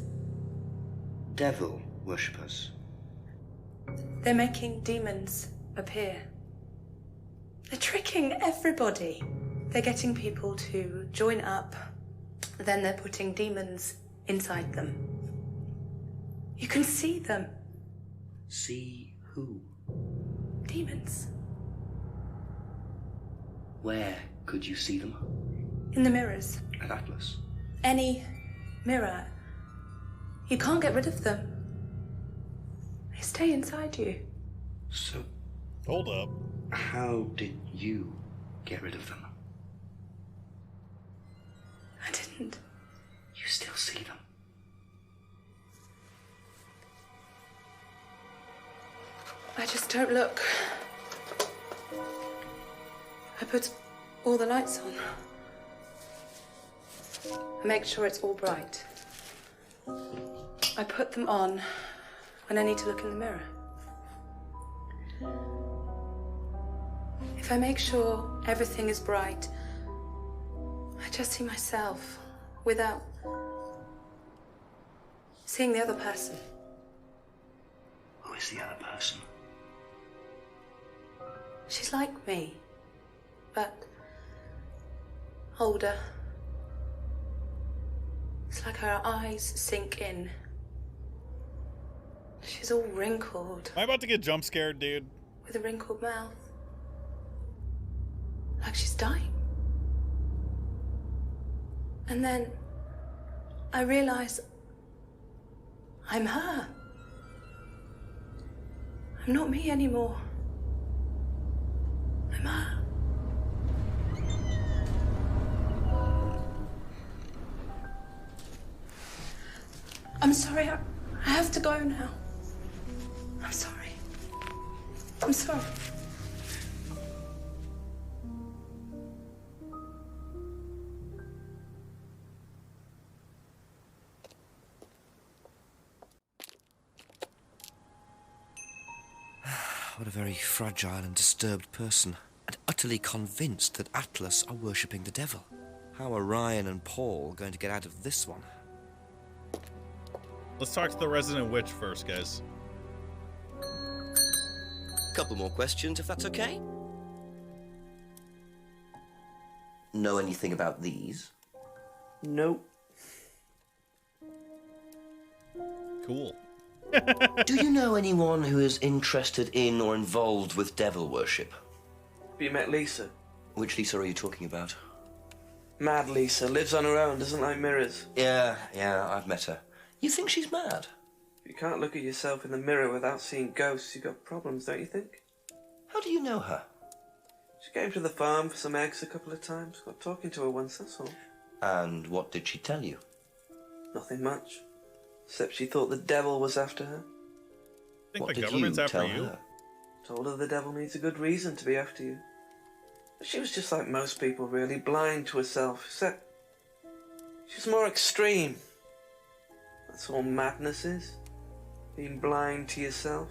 Devil worshippers? They're making demons appear. They're tricking everybody. They're getting people to join up, then they're putting demons inside them. You can see them. See who? Demons. Where could you see them? In the mirrors. At Atlas? Any mirror. You can't get rid of them. They stay inside you. So... Hold up. How did you get rid of them? I didn't. You still see them? I just don't look. I put all the lights on. I make sure it's all bright. I put them on when I need to look in the mirror. If I make sure everything is bright, I just see myself without seeing the other person. Who is the other person? She's like me, but older. It's like her eyes sink in. She's all wrinkled. Am I about to get jump scared, dude? With a wrinkled mouth. Like she's dying. And then I realize I'm her. I'm not me anymore. I'm her. I'm sorry, I have to go now. I'm sorry. I'm sorry. What a very fragile and disturbed person, and utterly convinced that Atlas are worshipping the devil. How are Ryan and Paul going to get out of this one? Let's talk to the resident witch first, guys. Couple more questions, if that's okay. Know anything about these? Nope. Cool. Do you know anyone who is interested in or involved with devil worship? Have you met Lisa? Which Lisa are you talking about? Mad Lisa, lives on her own, doesn't like mirrors. Yeah, I've met her. You think she's mad? If you can't look at yourself in the mirror without seeing ghosts, you've got problems, don't you think? How do you know her? She came to the farm for some eggs a couple of times. Got talking to her once, that's all. And what did she tell you? Nothing much. Except she thought the devil was after her. Think What the did government's you after tell you? her? Told her the devil needs a good reason to be after you. But she was just like most people, really, blind to herself, except she was more extreme. That's all madness is. Being blind to yourself.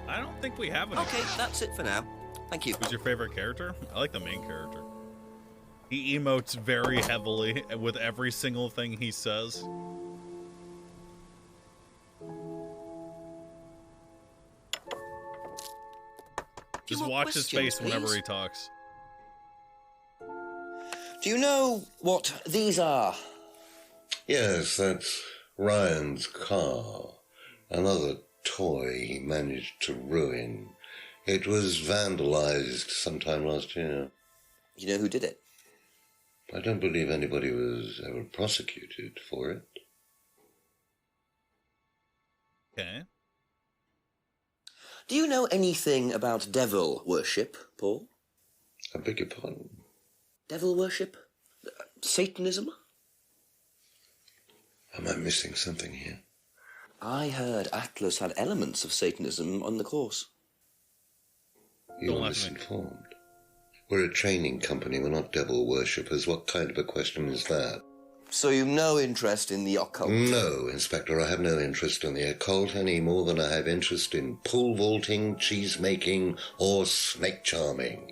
I don't think we have any. Okay, that's it for now. Thank you. Who's your favorite character? I like the main character. He emotes very heavily with every single thing he says. Just watch his face whenever he talks. Do you know what these are? Yes, that's Ryan's car. Another toy he managed to ruin. It was vandalized sometime last year. You know who did it? I don't believe anybody was ever prosecuted for it. Okay. Do you know anything about devil worship, Paul? I beg your pardon? Devil worship? Satanism? Am I missing something here? I heard Atlas had elements of Satanism on the course. You're misinformed. We're a training company, we're not devil worshippers. What kind of a question is that? So you've no interest in the occult? No, Inspector, I have no interest in the occult any more than I have interest in pole vaulting, cheese making, or snake charming.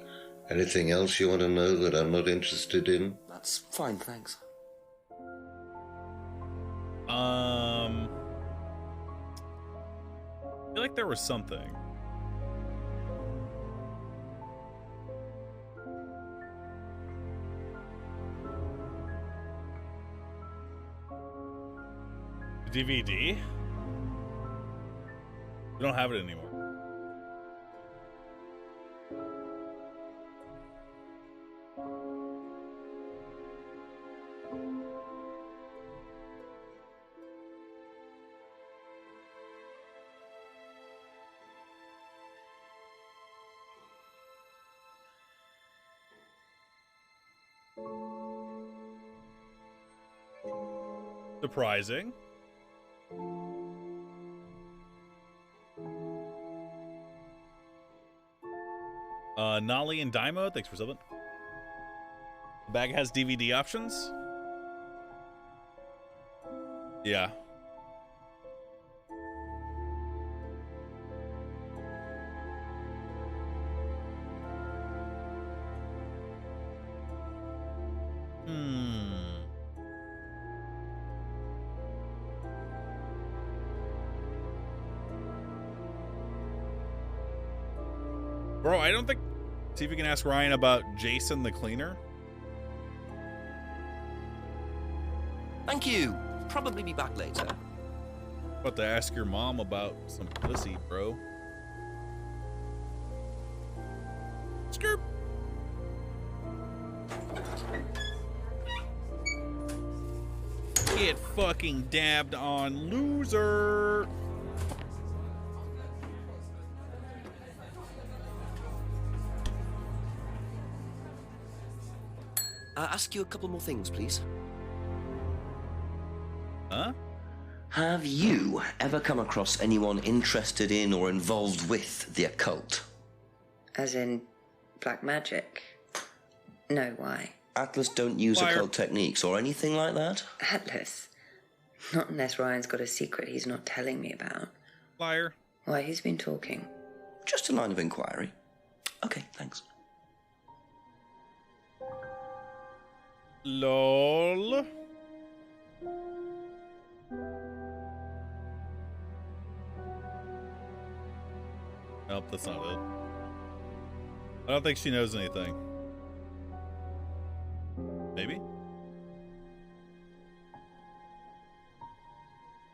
Anything else you want to know that I'm not interested in? That's fine, thanks. I feel like there was something. DVD? We don't have it anymore. Surprising. Nolly and Daimo, thanks for subbing. The bag has DVD options. Yeah. Bro, I don't think... See if you can ask Ryan about Jason the cleaner. Thank you. Probably be back later. About to ask your mom about some pussy, bro. Skirp. Get fucking dabbed on, loser. Ask you a couple more things, please. Huh? Have you ever come across anyone interested in or involved with the occult? As in black magic? No, why? Atlas don't use Liar. occult techniques or anything like that? Atlas? Not unless Ryan's got a secret he's not telling me about. Liar. Why, who's been talking? Just a line of inquiry. Okay, thanks. LOL. Nope, that's not it. I don't think she knows anything. Maybe?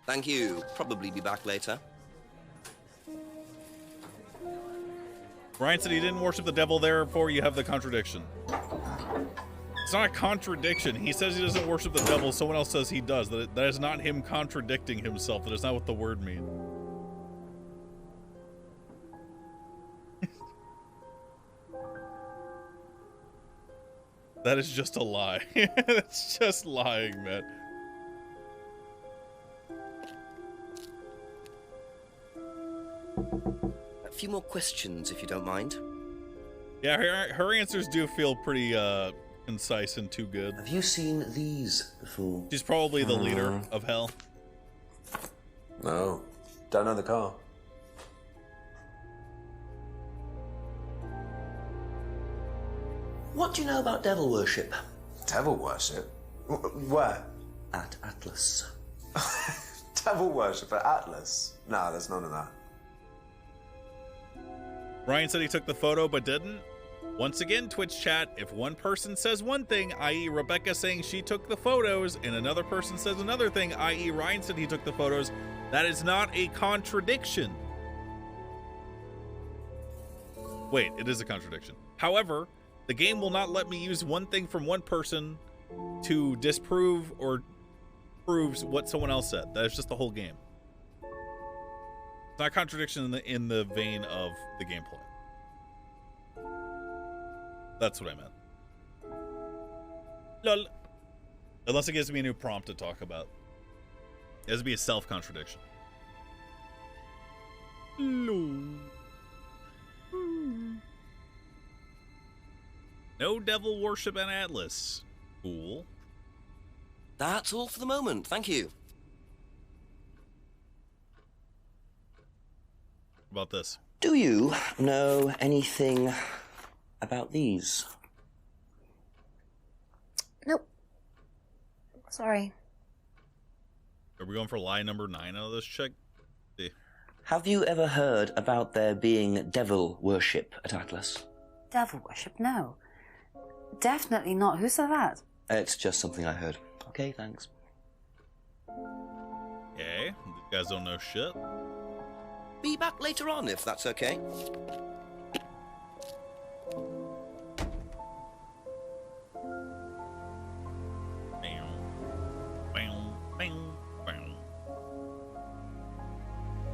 Thank you. Probably be back later. Ryan said he didn't worship the devil, therefore you have the contradiction. It's not a contradiction. He says he doesn't worship the devil, someone else says he does. That is not him contradicting himself. That is not what the word means. That is just a lie. That's just lying, man. A few more questions, if you don't mind. Yeah, her answers do feel pretty concise and too good. Have you seen these before? She's probably the leader of hell. No. Don't know the car. What do you know about devil worship? Devil worship? Where? At Atlas. Devil worship at Atlas? No, there's none of that. Ryan said he took the photo but didn't. Once again, Twitch chat, if one person says one thing, i.e. Rebecca saying she took the photos, and another person says another thing, i.e. Ryan said he took the photos, that is not a contradiction. Wait, it is a contradiction. However, the game will not let me use one thing from one person to disprove or proves what someone else said. That is just the whole game. It's not a contradiction in the vein of the gameplay. That's what I meant. Lol. Unless it gives me a new prompt to talk about. It has to be a self-contradiction. Lol. No devil worship at Atlas. Cool. That's all for the moment. Thank you. About this. Do you know anything about these? Nope. Sorry. Are we going for lie number 9 out of this chick? See. Have you ever heard about there being devil worship at Atlas? Devil worship? No. Definitely not. Who said that? It's just something I heard. Okay, thanks. Okay, these guys don't know shit. Be back later on if that's okay.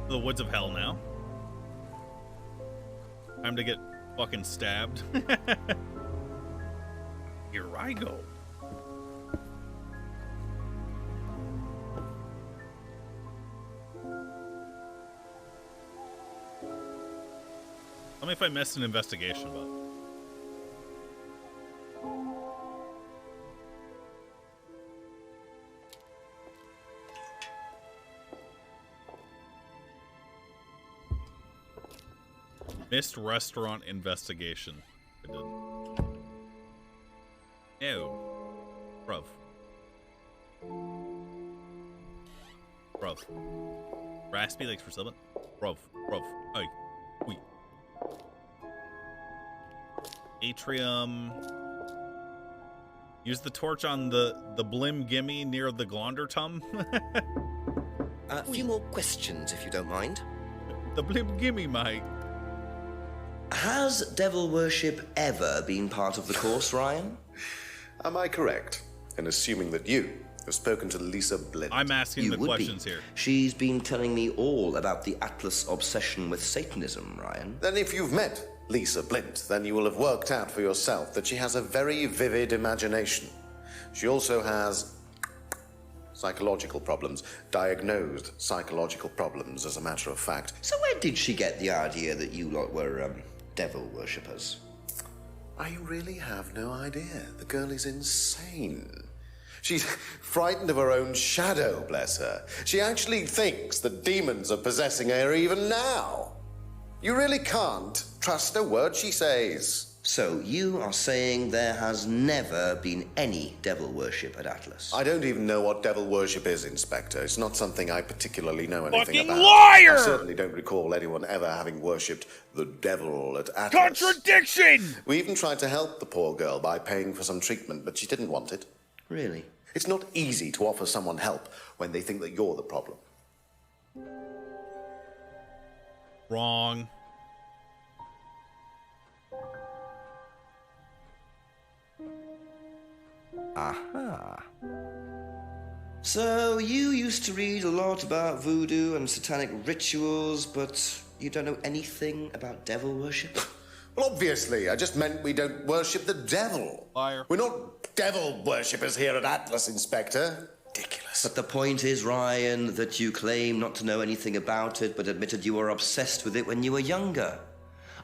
The woods of hell now. Time to get fucking stabbed. Here I go. Tell me if I missed an investigation, bud. Missed restaurant investigation. I didn't. Ew. Bruv. Bruv. Raspy, thanks for subbing. Bruv. Hey. Wait. Atrium. Use the torch on the blim gimme near the Glondertum. A few more questions, if you don't mind. The blim gimme, mate. Has devil worship ever been part of the course, Ryan? Am I correct in assuming that you have spoken to Lisa Blint? I'm asking the questions here. She's been telling me all about the Atlas obsession with Satanism, Ryan. Then if you've met Lisa Blint, then you will have worked out for yourself that she has a very vivid imagination. She also has psychological problems, diagnosed psychological problems, as a matter of fact. So where did she get the idea that you lot were, devil worshippers? I really have no idea. The girl is insane. She's frightened of her own shadow, bless her. She actually thinks that demons are possessing her even now. You really can't trust a word she says. So, you are saying there has never been any devil worship at Atlas? I don't even know what devil worship is, Inspector. It's not something I particularly know anything Fucking about. liar! I certainly don't recall anyone ever having worshipped the devil at Atlas. Contradiction! We even tried to help the poor girl by paying for some treatment, but she didn't want it. Really? It's not easy to offer someone help when they think that you're the problem. Wrong. Aha. So, you used to read a lot about voodoo and satanic rituals, but you don't know anything about devil worship? Well, obviously, I just meant we don't worship the devil. Liar. We're not devil worshippers here at Atlas, Inspector. Ridiculous. But the point is, Ryan, that you claim not to know anything about it, but admitted you were obsessed with it when you were younger.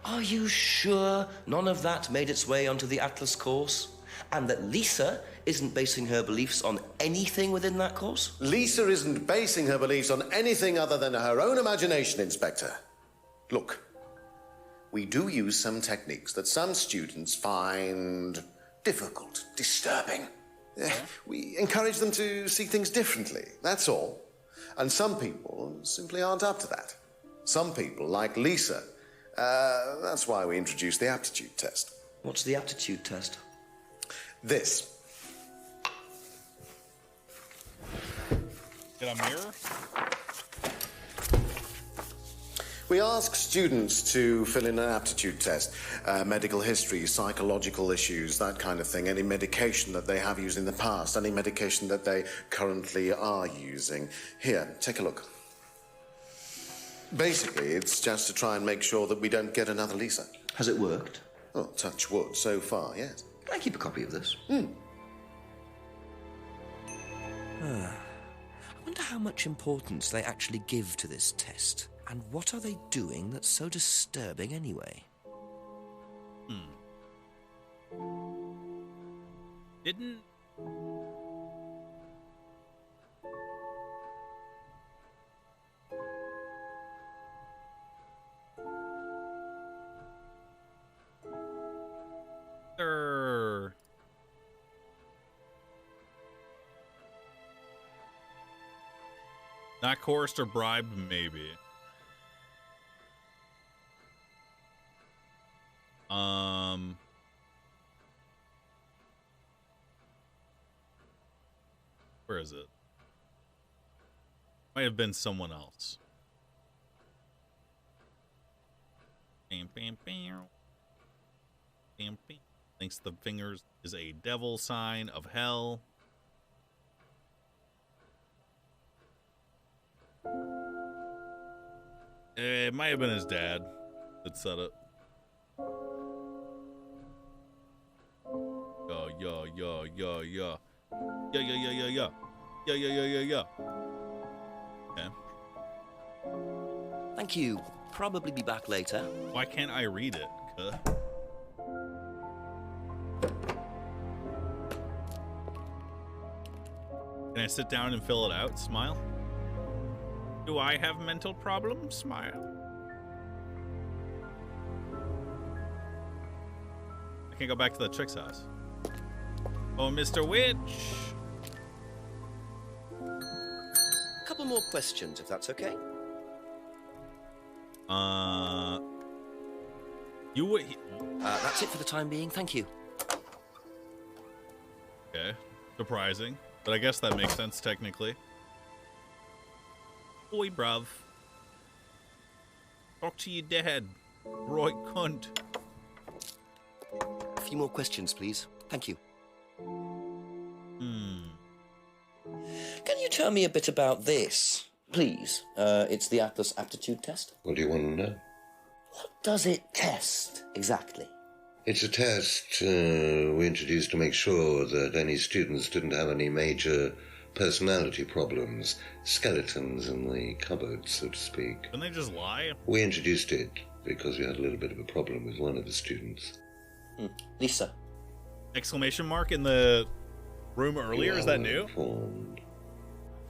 Are you sure none of that made its way onto the Atlas course? And that Lisa isn't basing her beliefs on anything within that course? Lisa isn't basing her beliefs on anything other than her own imagination, Inspector. Look, we do use some techniques that some students find difficult, disturbing. We encourage them to see things differently, that's all. And some people simply aren't up to that. Some people, like Lisa, that's why we introduced the aptitude test. What's the aptitude test? This. Get a mirror? We ask students to fill in an aptitude test, medical history, psychological issues, that kind of thing, any medication that they have used in the past, any medication that they currently are using. Here, take a look. Basically, it's just to try and make sure that we don't get another Lisa. Has it worked? Oh, touch wood, so far, yes. Can I keep a copy of this? Hmm. I wonder how much importance they actually give to this test. And what are they doing that's so disturbing anyway? Didn't... Not coerced or bribed, maybe. Where is it? Might have been someone else. Bam, bam, bam. Bam, bam. Thinks the fingers is a devil sign of hell. It might have been his dad that said it. Yo. Yeah. Okay. Thank you. Probably be back later. Why can't I read it? Cuh? Can I sit down and fill it out? Smile. Do I have mental problems? Smile. I can't go back to the chick's house. Oh, Mr. Witch. A couple more questions, if that's okay. You would. That's it for the time being. Thank you. Okay, surprising, but I guess that makes sense technically. Oi, bruv. Talk to your dad, right cunt. A few more questions, please. Thank you. Can you tell me a bit about this, please? It's the Atlas aptitude test. What do you want to know? What does it test, exactly? It's a test we introduced to make sure that any students didn't have any major personality problems, skeletons in the cupboard, so to speak. Didn't they just lie? We introduced it because we had a little bit of a problem with one of the students. Lisa. Exclamation mark in the room earlier? Is that new? Informed.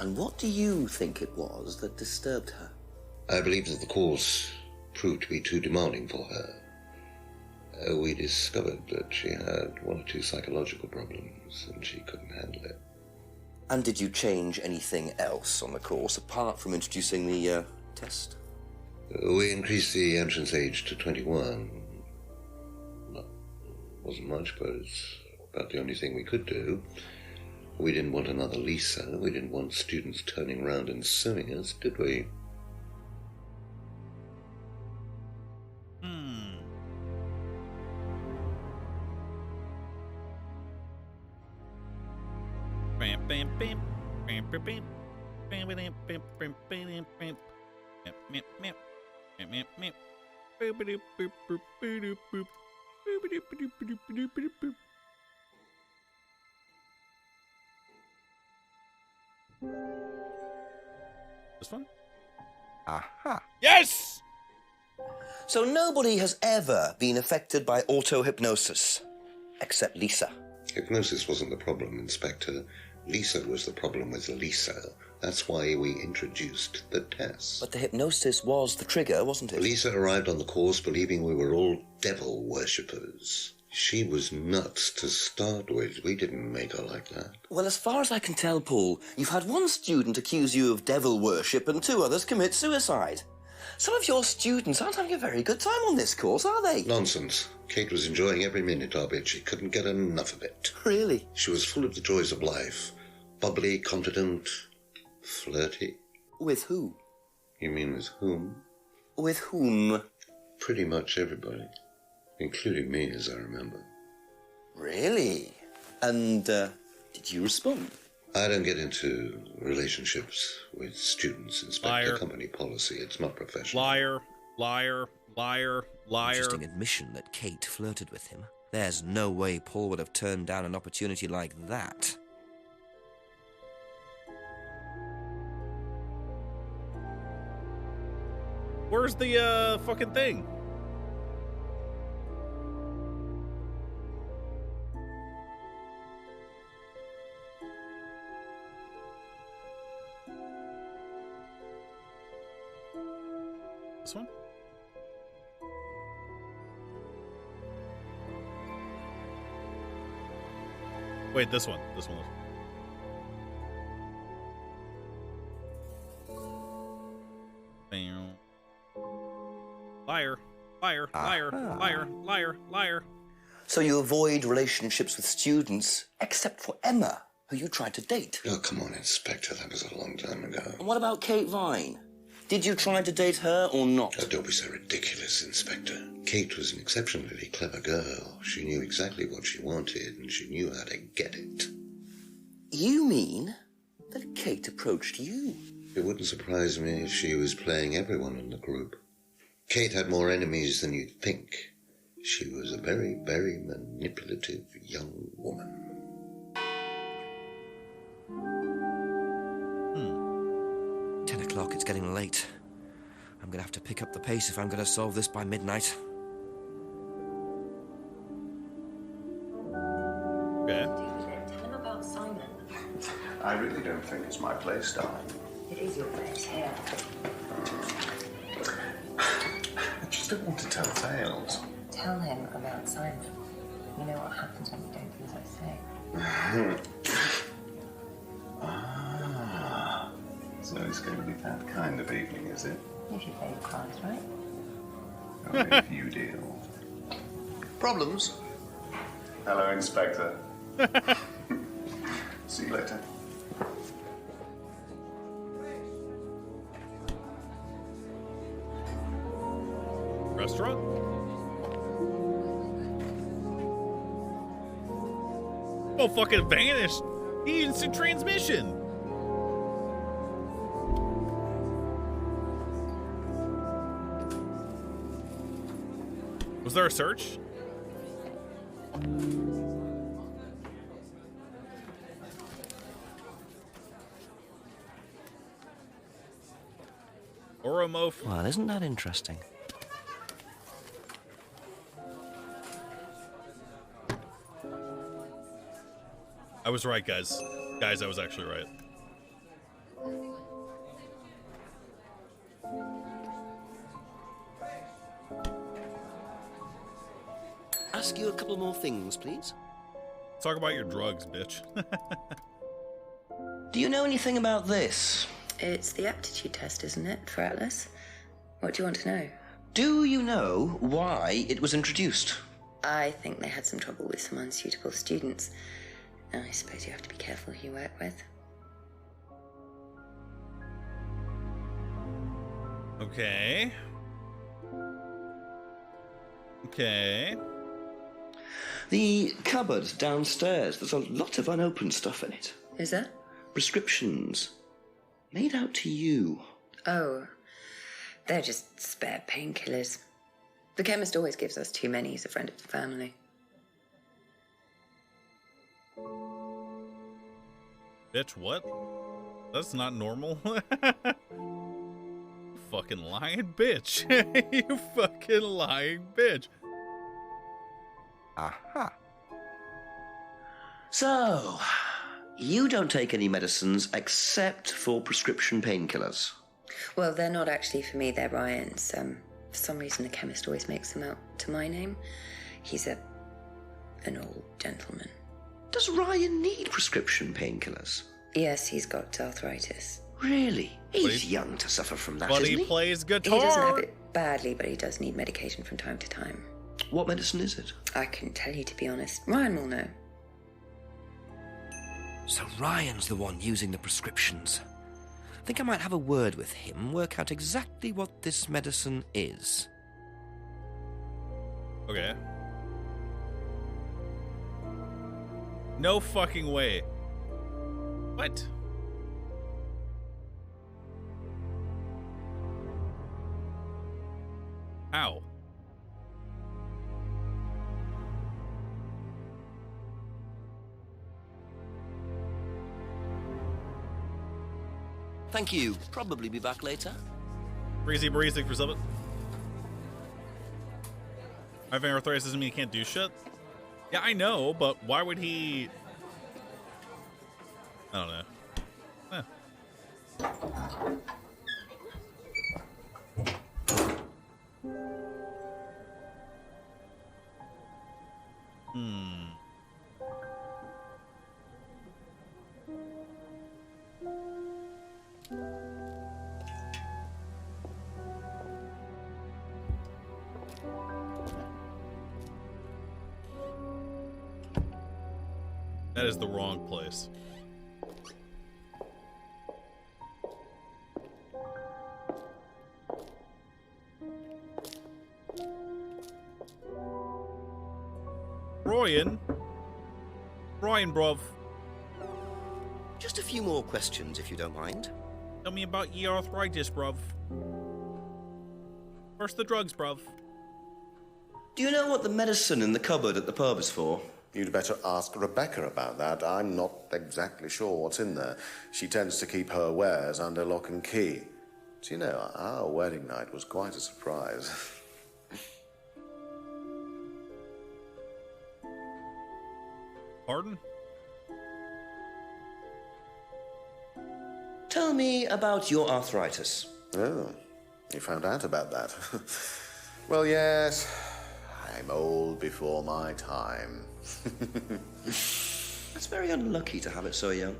And what do you think it was that disturbed her? I believe that the course proved to be too demanding for her. We discovered that she had one or two psychological problems and she couldn't handle it. And did you change anything else on the course apart from introducing the test? We increased the entrance age to 21. Wasn't much, but it's about the only thing we could do. We didn't want another Lisa. We didn't want students turning around and suing us, did we? Bam, bam, bam. Bam, bam, bam. Bam, bam, bam, bam, bam, bam, bam. Meow, meow, meow. Meow, meow, meow. Boop, boop, boop, boop, boop, boop. Boop, boop, boop, boop, boop, boop, boop. This one? Aha. Yes! So nobody has ever been affected by auto-hypnosis, except Lisa. Hypnosis wasn't the problem, Inspector. Lisa was the problem with Lisa. That's why we introduced the test. But the hypnosis was the trigger, wasn't it? Lisa arrived on the course believing we were all devil worshippers. She was nuts to start with. We didn't make her like that. Well, as far as I can tell, Paul, you've had one student accuse you of devil worship and 2 others commit suicide. Some of your students aren't having a very good time on this course, are they? Nonsense. Kate was enjoying every minute of it. She couldn't get enough of it. Really? She was full of the joys of life. Bubbly, confident, flirty. With who? You mean with whom? With whom? Pretty much everybody. Including me, as I remember. Really? And, did you respond? I don't get into relationships with students, Inspector. Liar. Company policy. It's not professional. Liar, liar, liar, liar. Interesting admission that Kate flirted with him. There's no way Paul would have turned down an opportunity like that. Where's the fucking thing? This one? Wait, this one. This one. Bam. Liar, liar, liar, liar, liar, liar. So you avoid relationships with students, except for Emma, who you tried to date. Oh, come on, Inspector. That was a long time ago. And what about Kate Vine? Did you try to date her or not? Oh, don't be so ridiculous, Inspector. Kate was an exceptionally clever girl. She knew exactly what she wanted, and she knew how to get it. You mean that Kate approached you? It wouldn't surprise me if she was playing everyone in the group. Kate had more enemies than you'd think. She was a very, very manipulative young woman. 10 o'clock, it's getting late. I'm gonna have to pick up the pace if I'm gonna solve this by midnight. Okay. Tell him about Simon. I really don't think it's my place, darling. It is your place here. I just don't want to tell tales. Tell him about Simon. You know what happens when you don't do as I say. So it's going to be that kind of evening, is it? If you play your cards right. Only if you do. Problems? Hello, Inspector. See you later. Restaurant? Oh, fucking vanished. He instant transmission. Was there a search? Oromorph. Well, isn't that interesting? I was right, guys. Guys, I was actually right. ask you a couple more things, please? Let's talk about your drugs, bitch. Do you know anything about this? It's the aptitude test, isn't it, for Atlas? What do you want to know? Do you know why it was introduced? I think they had some trouble with some unsuitable students. I suppose you have to be careful who you work with. Okay. Okay. The cupboard downstairs, there's a lot of unopened stuff in it. Is there? Prescriptions. Made out to you. Oh, they're just spare painkillers. The chemist always gives us too many. He's a friend of the family. Bitch, what? That's not normal. Fucking lying bitch. You fucking lying bitch. Aha. So, you don't take any medicines except for prescription painkillers. Well, they're not actually for me, they're Ryan's. For some reason, the chemist always makes them out to my name. He's an old gentleman. Does Ryan need prescription painkillers? Yes, he's got arthritis. Really? He's young to suffer from that, But isn't he he? plays guitar. He doesn't have it badly, but he does need medication from time to time. What medicine is it? I couldn't tell you, to be honest. Ryan will know. So Ryan's the one using the prescriptions. I think I might have a word with him, work out exactly what this medicine is. Okay. No fucking way. What? How? Thank you. Probably be back later. Breezy breezy for something. Having arthritis doesn't mean he can't do shit. Yeah, I know, but why would he? I don't know. That is the wrong place. Ryan, bruv. Just a few more questions, if you don't mind. Tell me about your arthritis, bruv. First the drugs, bruv. Do you know what the medicine in the cupboard at the pub is for? You'd better ask Rebecca about that. I'm not exactly sure what's in there. She tends to keep her wares under lock and key. Do you know, our wedding night was quite a surprise. Pardon? Tell me about your arthritis. Oh, you found out about that. Well, yes, I'm old before my time. That's very unlucky to have it so young.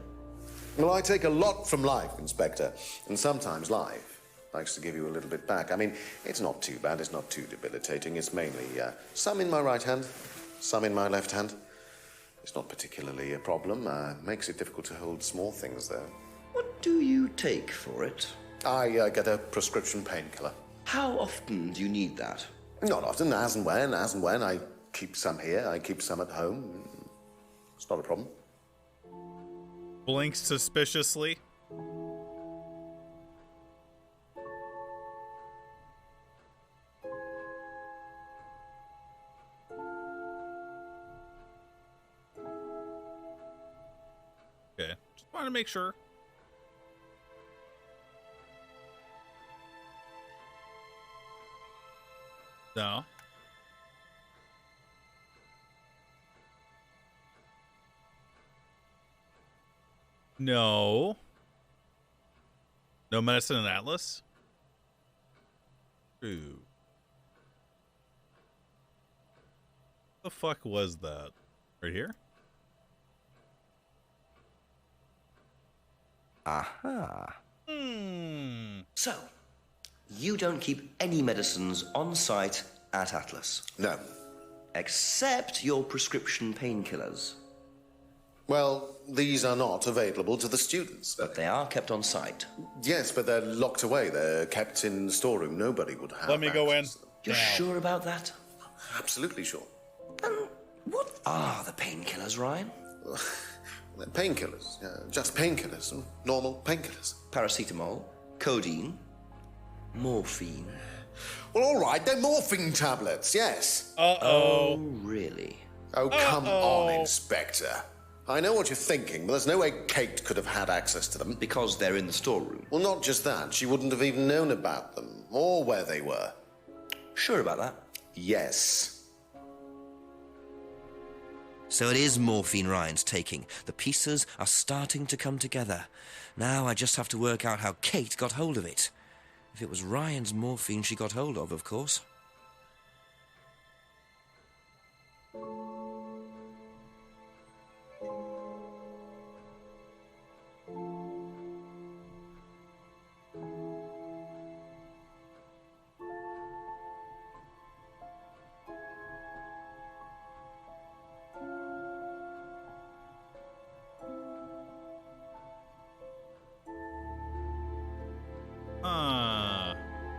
Well, I take a lot from life, Inspector, and sometimes life likes to give you a little bit back. I mean, it's not too bad, it's not too debilitating. It's mainly some in my right hand, some in my left hand. It's not particularly a problem. Makes it difficult to hold small things, though. What do you take for it? I get a prescription painkiller. How often do you need that? Not often, as and when. I keep some here, I keep some at home. It's not a problem. Blinks suspiciously. Okay, just wanted to make sure. No. No. No medicine in Atlas? Ooh. The fuck was that? Right here? Aha. Hmm. So, you don't keep any medicines on site at Atlas? No. Except your prescription painkillers? Well, these are not available to the students. But they are kept on site? Yes, but they're locked away. They're kept in the storeroom. Nobody would have Let me go in. You're sure about that? Absolutely sure. What are the painkillers, Ryan? They're painkillers. Just painkillers. Normal painkillers. Paracetamol, codeine, morphine. Well, all right, they're morphine tablets, yes. Oh, really? Oh, come on, Inspector. I know what you're thinking, but there's no way Kate could have had access to them. Because they're in the storeroom? Well, not just that. She wouldn't have even known about them, or where they were. Sure about that? Yes. So it is morphine Ryan's taking. The pieces are starting to come together. Now I just have to work out how Kate got hold of it. If it was Ryan's morphine she got hold of course.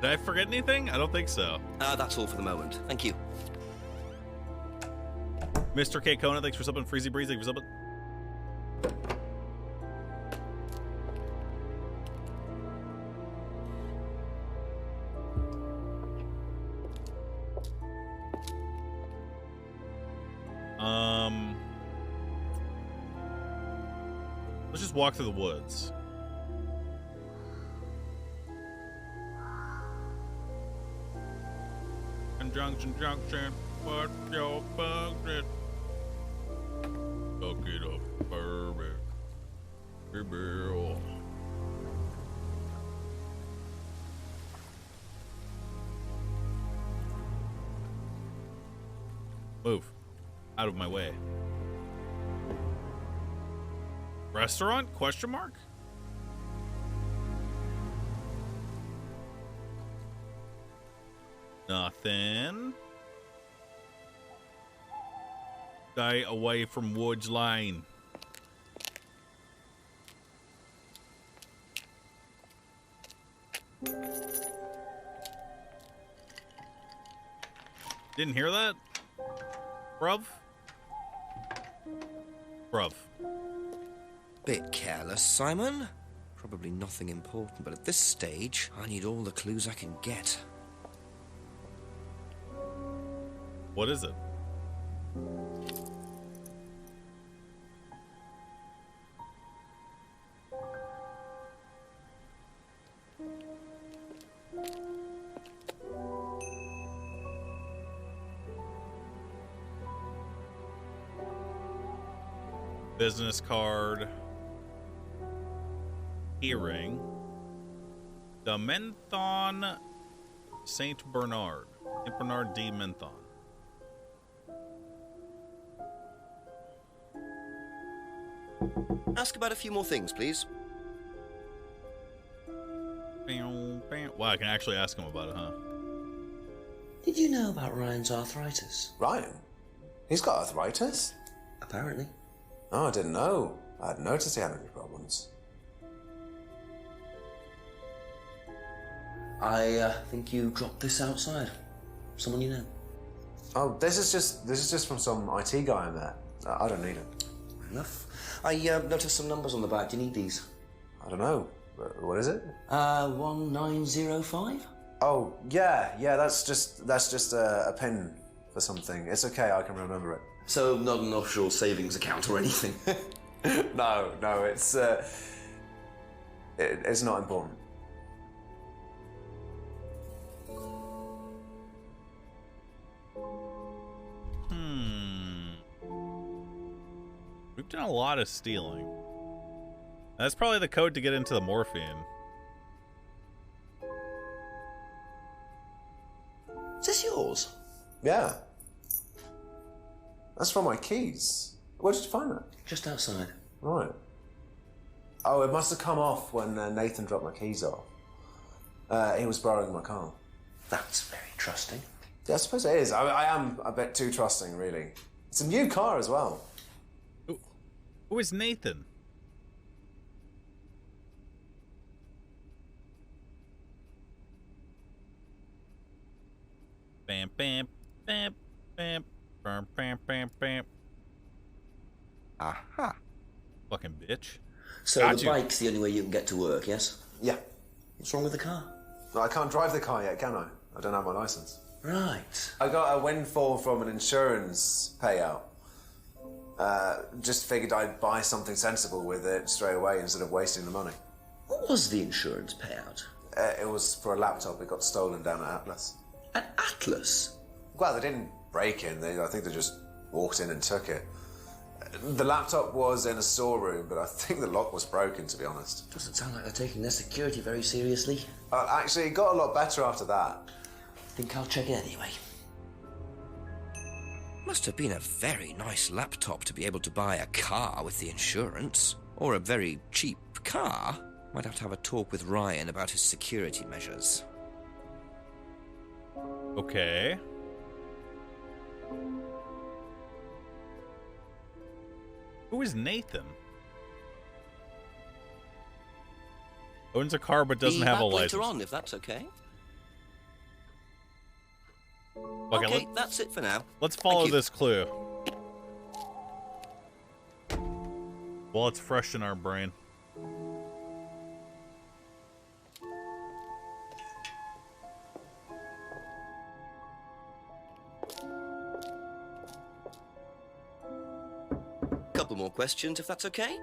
Did I forget anything? I don't think so. That's all for the moment. Thank you. Mr. K. Kona, thanks for subbing. Freezy Breeze, thanks for subbing. Let's just walk through the woods. Junction, what's your function? Suck it up, baby. Move. Out of my way. Restaurant? Question mark? Nothing. Stay away from Woods Lane. Didn't hear that? Bruv? Bruv. Bit careless, Simon. Probably nothing important, but at this stage, I need all the clues I can get. What is it? Business card. Earring. The Menthon Saint Bernard. Saint Bernard D. Menthon. Ask about a few more things, please. Wow, I can actually ask him about it, huh? Did you know about Ryan's arthritis? Ryan? He's got arthritis? Apparently. Oh, I didn't know. I hadn't noticed he had any problems. I think you dropped this outside. Someone you know. Oh, this is just from some IT guy I met. I don't need it. Fair enough. I noticed some numbers on the back. Do you need these? I don't know. What is it? 1905? Oh, yeah, that's just a pin for something. It's okay, I can remember it. So not an offshore savings account or anything? No, it's not important. We've done a lot of stealing. That's probably the code to get into the morphine. Is this yours? Yeah. That's from my keys. Where did you find that? Just outside. Right. Oh, it must have come off when Nathan dropped my keys off. He was borrowing my car. That's very trusting. Yeah, I suppose it is. I am a bit too trusting, really. It's a new car as well. Who is Nathan? Bam, bam, bam, bam, bam, bam, bam, bam. Aha. Fucking bitch. So Got the you. bike's the only way you can get to work, yes? Yeah. What's wrong with the car? No, I can't drive the car yet, can I? I don't have my license. Right. I got a windfall from an insurance payout. Just figured I'd buy something sensible with it straight away instead of wasting the money. What was the insurance payout? It was for a laptop. It got stolen down at Atlas. At Atlas? Well, they didn't break in. I think they just walked in and took it. The laptop was in a storeroom, but I think the lock was broken, to be honest. Doesn't sound like they're taking their security very seriously. Actually, it got a lot better after that. Think I'll check it anyway. Must have been a very nice laptop to be able to buy a car with the insurance. Or a very cheap car. Might have to have a talk with Ryan about his security measures. Okay. Who is Nathan? Owns a car but doesn't Be have a back license. later on, if that's okay. Okay, that's it for now. Let's follow Thank you. this clue. While it's fresh in our brain. Couple more questions, if that's okay.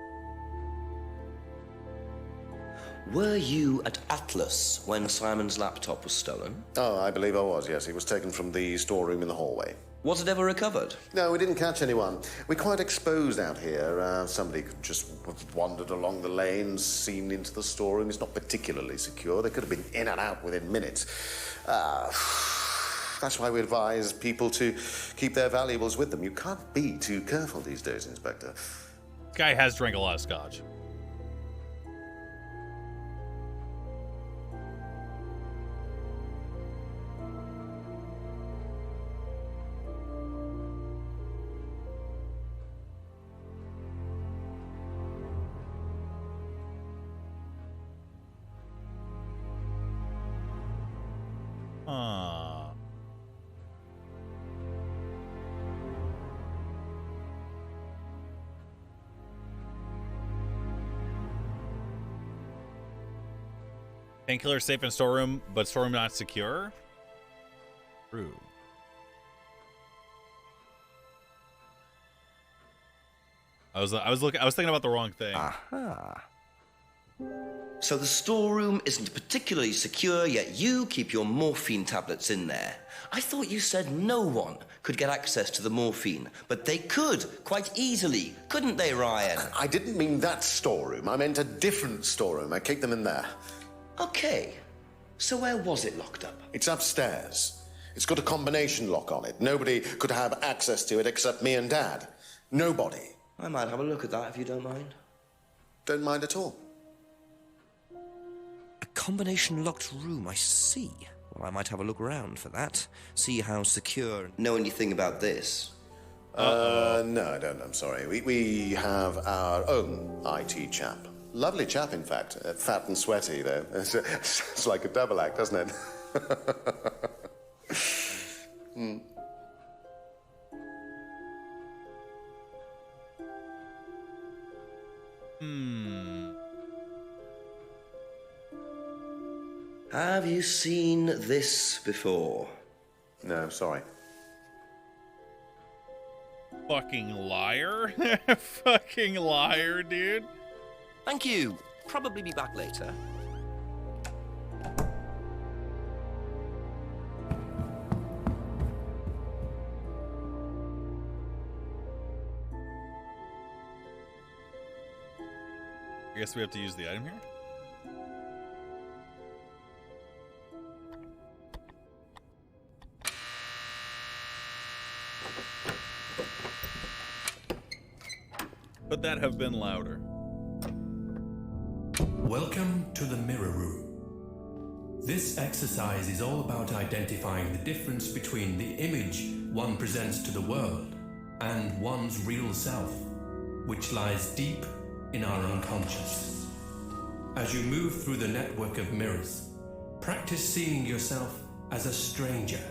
Were you at Atlas when Simon's laptop was stolen? Oh, I believe I was, yes. He was taken from the storeroom in the hallway. Was it ever recovered? No, we didn't catch anyone. We're quite exposed out here. Somebody could just have wandered along the lanes, seen into the storeroom. It's not particularly secure. They could have been in and out within minutes. That's why we advise people to keep their valuables with them. You can't be too careful these days, Inspector. This guy has drank a lot of scotch. Painkiller safe in storeroom, but storeroom not secure? True. I was thinking about the wrong thing. Aha. So the storeroom isn't particularly secure, yet you keep your morphine tablets in there. I thought you said no one could get access to the morphine, but they could, quite easily, couldn't they, Ryan? I didn't mean that storeroom. I meant a different storeroom. I keep them in there. Okay. So where was it locked up? It's upstairs. It's got a combination lock on it. Nobody could have access to it except me and Dad. Nobody. I might have a look at that if you don't mind. Don't mind at all. A combination locked room, I see. Well, I might have a look around for that. See how secure... Know anything about this? No, I don't. I'm sorry. We have our own IT chap. Lovely chap, in fact. Fat and sweaty, though. It's like a double act, doesn't it? Hmm. Have you seen this before? No, sorry. Fucking liar. Fucking liar, dude. Thank you. Probably be back later. I guess we have to use the item here. Could that have been louder? Welcome to the mirror room. This exercise is all about identifying the difference between the image one presents to the world and one's real self, which lies deep in our unconscious. As you move through the network of mirrors, practice seeing yourself as a stranger.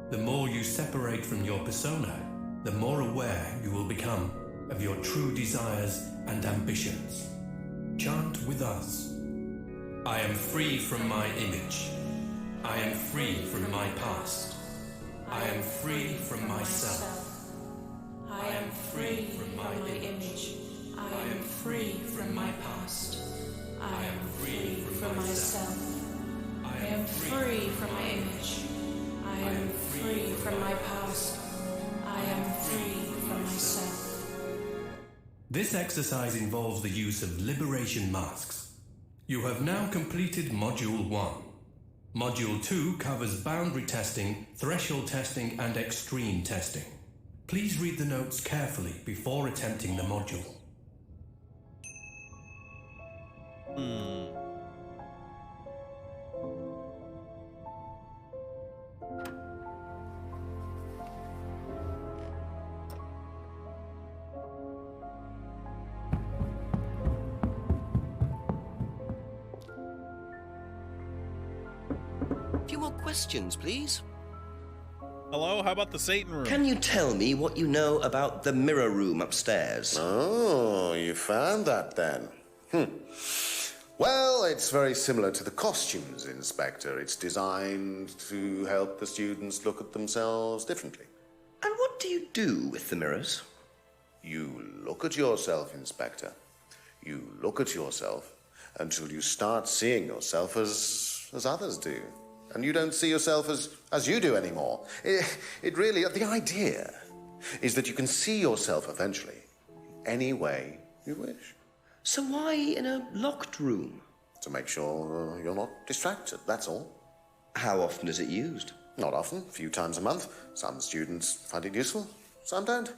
The more you separate from your persona, the more aware you will become of your true desires and ambitions. Chant with us. I am free from my image. I am free from my past. I am free from myself. I am free from my image. I am free from my past. I am free from myself. I am free from my image. I am free from my past. I am free from myself. This exercise involves the use of liberation masks. You have now completed Module 1. Module 2 covers boundary testing, threshold testing, and extreme testing. Please read the notes carefully before attempting the module. A few more questions, please. Hello, how about the Satan room? Can you tell me what you know about the mirror room upstairs? Oh, you found that then. Well, it's very similar to the costumes, Inspector. It's designed to help the students look at themselves differently. And what do you do with the mirrors? You look at yourself, Inspector. You look at yourself until you start seeing yourself as others do. And you don't see yourself as you do anymore. It really, the idea is that you can see yourself eventually any way you wish. So why in a locked room? To make sure you're not distracted, that's all. How often is it used? Not often, a few times a month. Some students find it useful, some don't.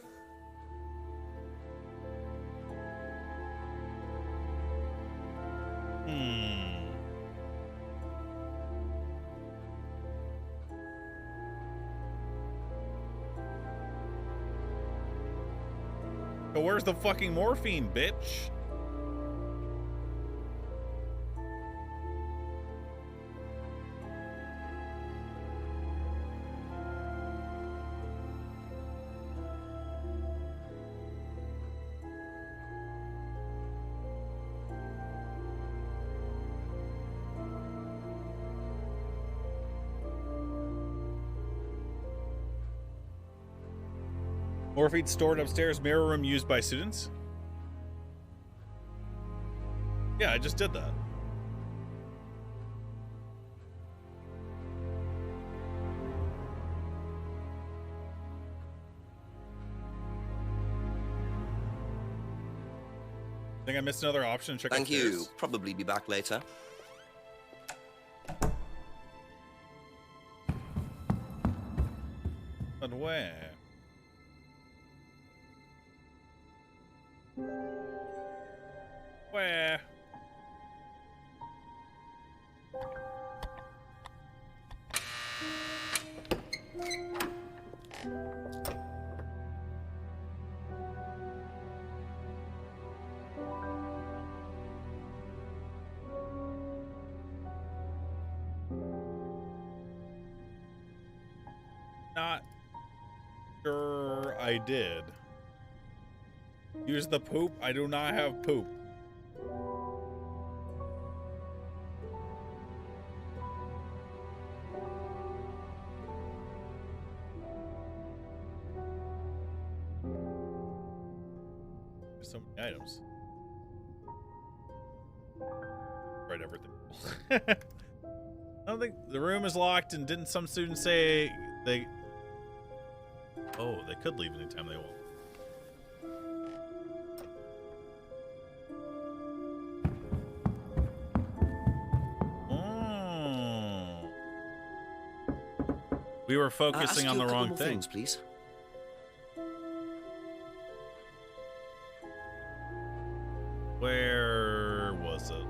But where's the fucking morphine, bitch? Morphine stored upstairs, mirror room used by students? Yeah, I just did that. Think I missed another option? Check Thank upstairs. you. Probably be back later. But where? Where? Not sure I did. Use the poop. I do not have poop. There's so many items. Right, everything. I don't think the room is locked, and didn't some students say they... Oh, they could leave anytime they want. We were focusing on the wrong thing. Things, please. Where was it?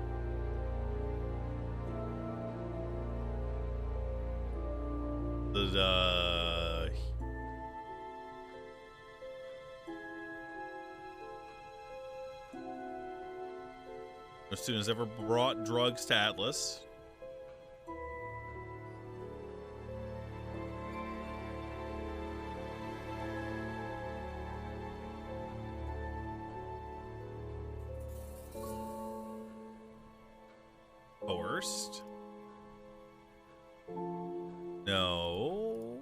No students ever brought drugs to Atlas. Coerced? No.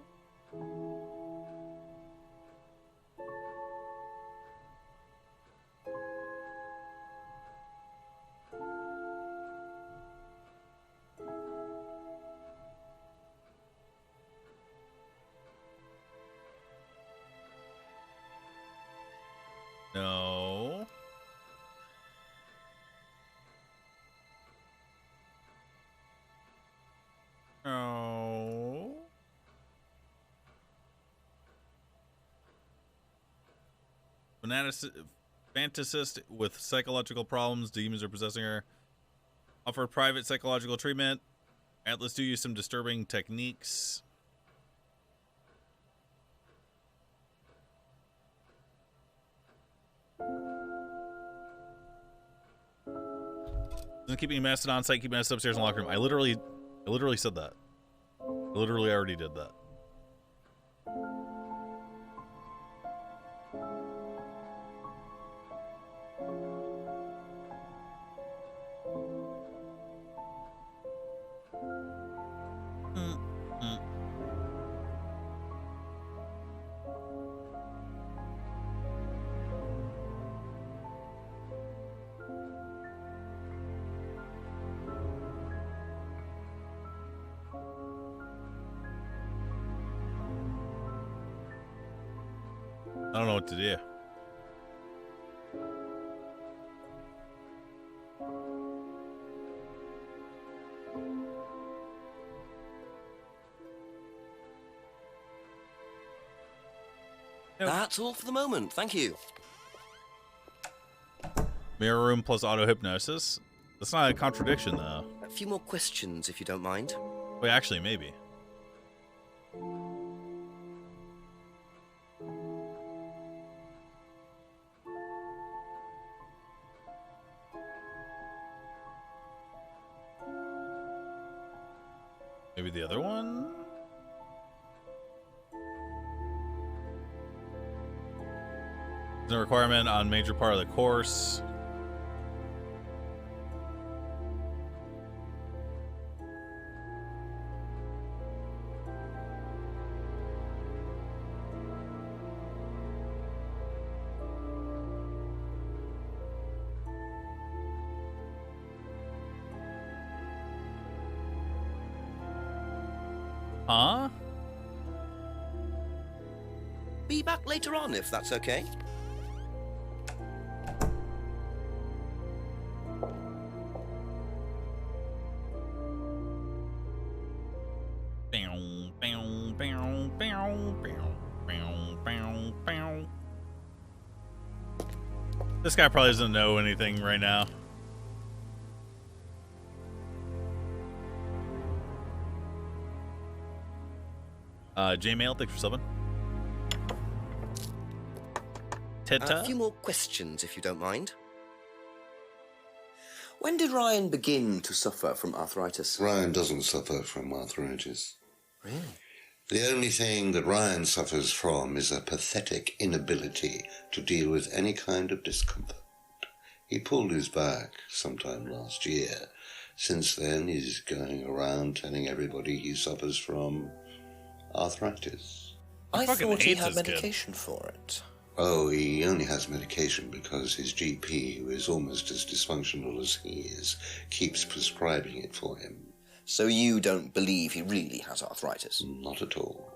No. No. Fantasist with psychological problems, demons are possessing her. Offer private psychological treatment. Atlas do use some disturbing techniques. Isn't keeping Mastodon on site, keeping us upstairs in the locker room. I literally said that. I literally already did that. I don't know what to do. That's all for the moment. Thank you. Mirror room plus auto hypnosis. That's not a contradiction, though. A few more questions, if you don't mind. Wait, actually, maybe. Maybe the other one? There's no requirement on major part of the course. Huh? Be back later on, if that's okay. This guy probably doesn't know anything right now. J-Mail, thanks for subbing. Teta? A few more questions, if you don't mind. When did Ryan begin to suffer from arthritis? Ryan doesn't suffer from arthritis. Really? The only thing that Ryan suffers from is a pathetic inability to deal with any kind of discomfort. He pulled his back sometime last year. Since then, he's going around telling everybody he suffers from arthritis. I thought he had medication for it. Oh, he only has medication because his GP, who is almost as dysfunctional as he is, keeps prescribing it for him. So you don't believe he really has arthritis? Not at all.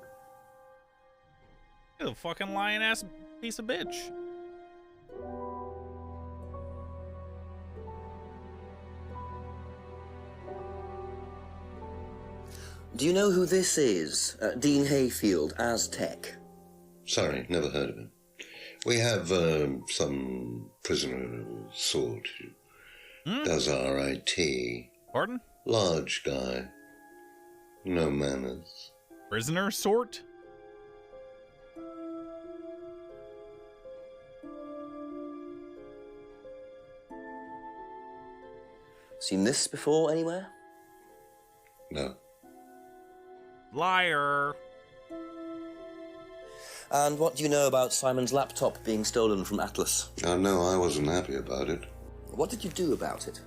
You're a fucking lying-ass piece of bitch. Do you know who this is? Dean Hayfield, Aztec. Sorry, never heard of him. We have some prisoner sort who does our IT. Pardon? Large guy. No manners. Prisoner sort? Seen this before anywhere? No. Liar. And what do you know about Simon's laptop being stolen from Atlas? Oh, no, I wasn't happy about it. What did you do about it?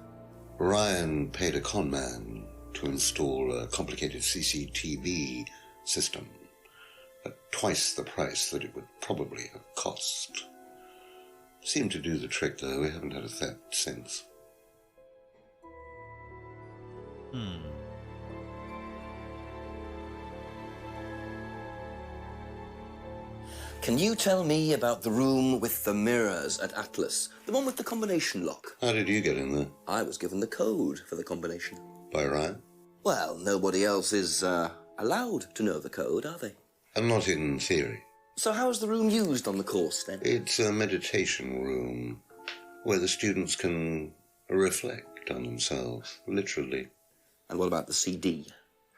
Ryan paid a con man to install a complicated CCTV system at twice the price that it would probably have cost. Seemed to do the trick, though. We haven't had a theft since. Can you tell me about the room with the mirrors at Atlas? The one with the combination lock? How did you get in there? I was given the code for the combination. By Ryan? Well, nobody else is allowed to know the code, are they? And not in theory. So how is the room used on the course, then? It's a meditation room where the students can reflect on themselves, literally. And what about the CD?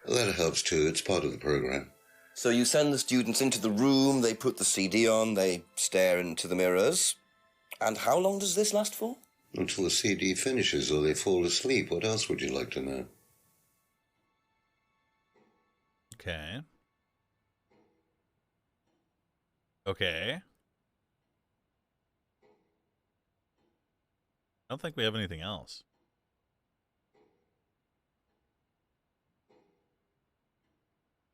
That helps too. It's part of the program. So you send the students into the room, they put the CD on, they stare into the mirrors. And how long does this last for? Until the CD finishes or they fall asleep. What else would you like to know? Okay. Okay. I don't think we have anything else.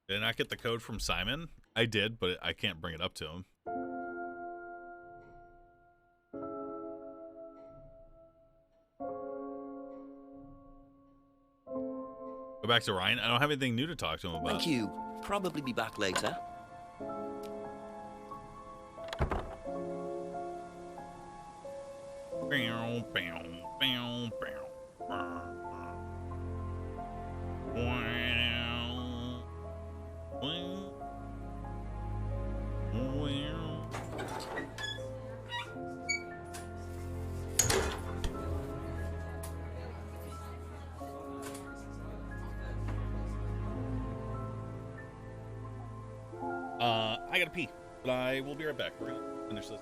Did I not get the code from Simon? I did, but I can't bring it up to him. Go back to Ryan. I don't have anything new to talk to him about. Thank you. Probably be back later. I gotta pee, but I will be right back. We're gonna finish this.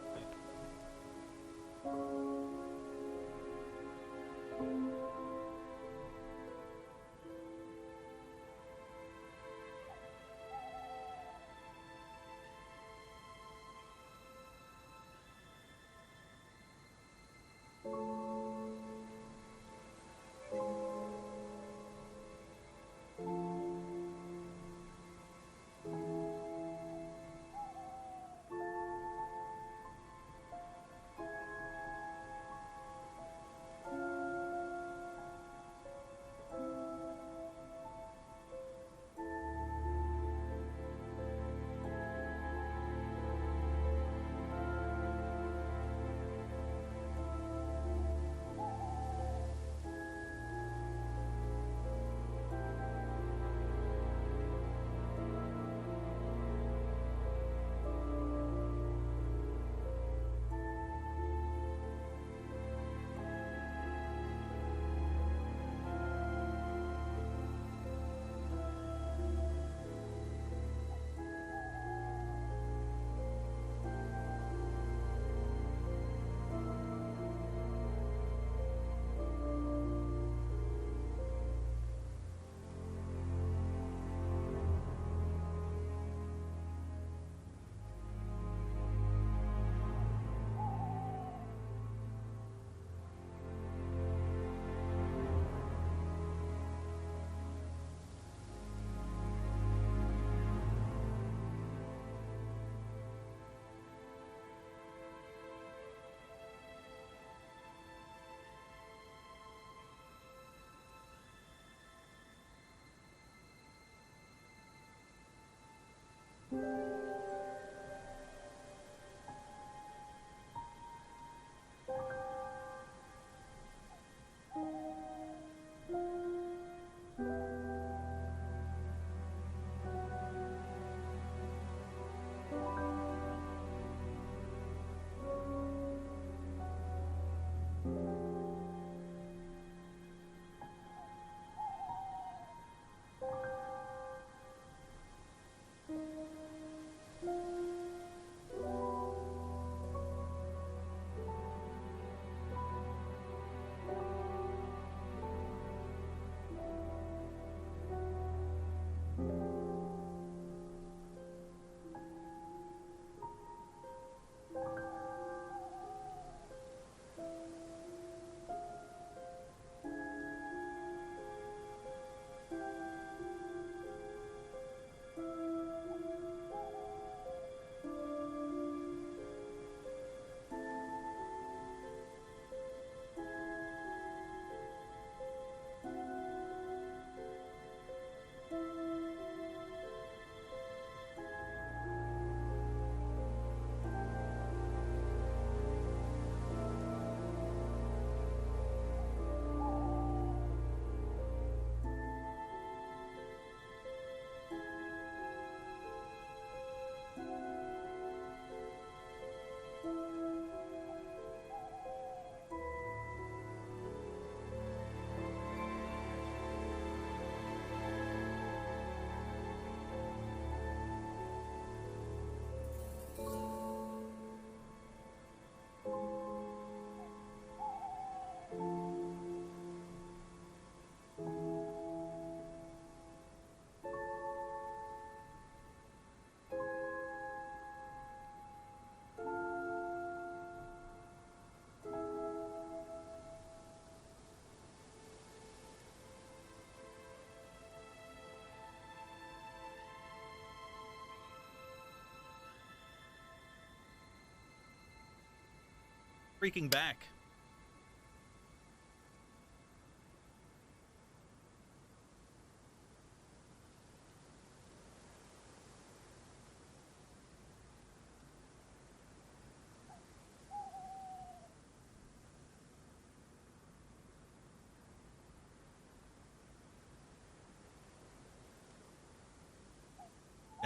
freaking back.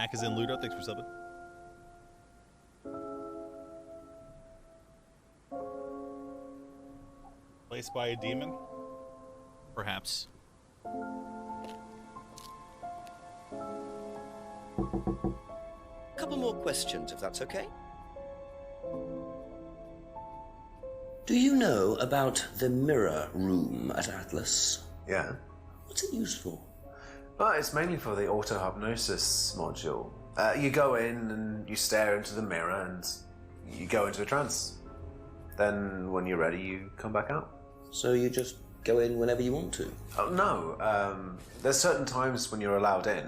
Jack is in Ludo. Thanks for subbing. Placed by a demon? Perhaps. Couple more questions, if that's okay. Do you know about the mirror room at Atlas? Yeah. What's it used for? Well, it's mainly for the auto-hypnosis module. You go in and you stare into the mirror and you go into a trance. Then, when you're ready, you come back out. So you just go in whenever you want to? Oh, no. There's certain times when you're allowed in,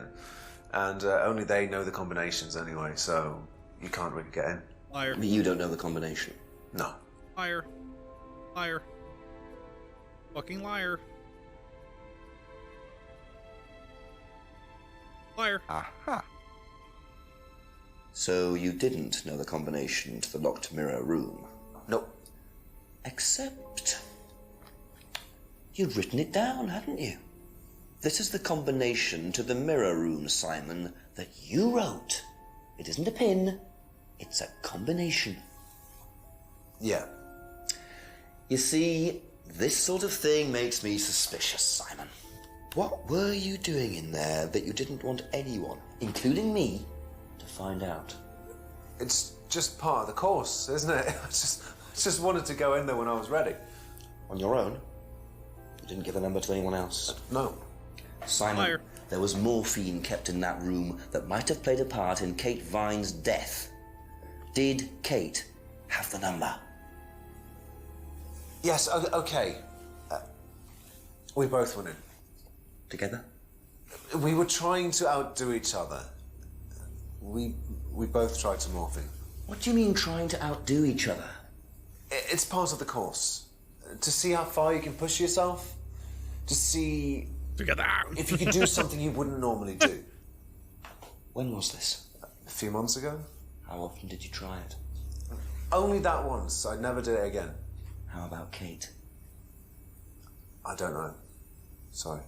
and only they know the combinations anyway, so you can't really get in. Liar. But you don't know the combination? No. Liar. Liar. Fucking liar. Liar. Aha. So you didn't know the combination to the locked mirror room? Nope. Except you'd written it down, hadn't you? This is the combination to the mirror room, Simon, that you wrote. It isn't a pin, it's a combination. Yeah. You see, this sort of thing makes me suspicious, Simon. What were you doing in there that you didn't want anyone, including me, to find out? It's just part of the course, isn't it? I just wanted to go in there when I was ready. On your own? You didn't give the number to anyone else? No. Simon, Liar. There was morphine kept in that room that might have played a part in Kate Vine's death. Did Kate have the number? Yes, okay. We both went in. Together? We were trying to outdo each other. We both tried to morph in. What do you mean trying to outdo each other? It's part of the course. To see how far you can push yourself. To see Together. if you can do something you wouldn't normally do. When was this? A few months ago. How often did you try it? Only that once. I'd never do it again. How about Kate? I don't know. Sorry.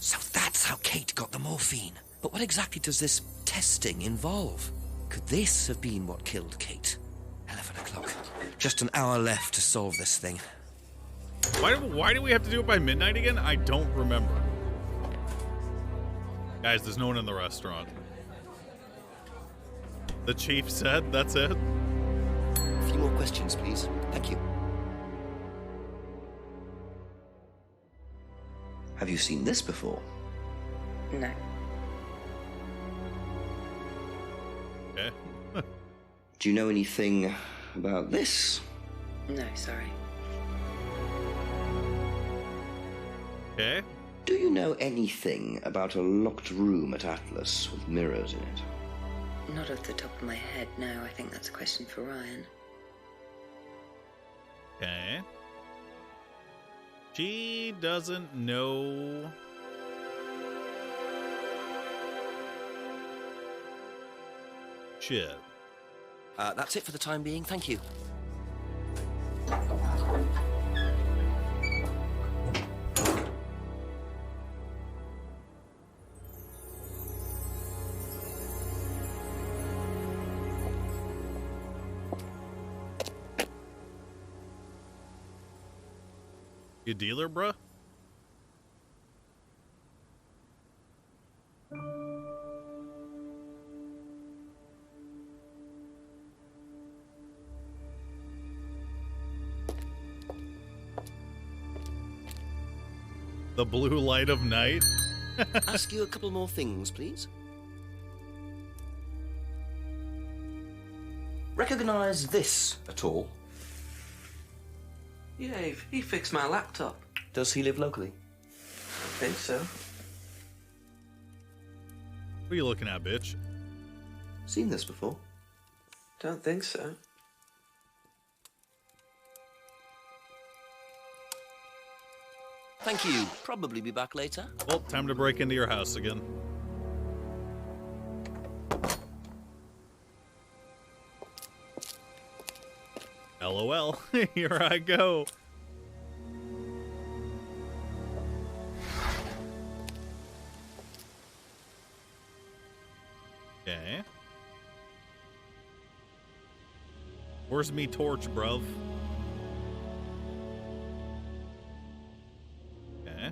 So that's how Kate got the morphine. But what exactly does this testing involve? Could this have been what killed Kate? 11 o'clock. Just an hour left to solve this thing. Why do we have to do it by midnight again? I don't remember. Guys, there's no one in the restaurant. The chief said, that's it. A few more questions, please. Thank you. Have you seen this before? No. Okay. Do you know anything about this? No, sorry. Okay. Do you know anything about a locked room at Atlas with mirrors in it? Not off the top of my head, no. I think that's a question for Ryan. Okay. She doesn't know. Shit. That's it for the time being. Thank you. You dealer, bruh? The blue light of night? Ask you a couple more things, please. Recognize this at all? Yeah, he fixed my laptop. Does he live locally? I think so. What are you looking at, bitch? Seen this before? Don't think so. Thank you. Probably be back later. Well, time to break into your house again. LOL. Here I go. Okay. Where's me torch, bruv? Okay.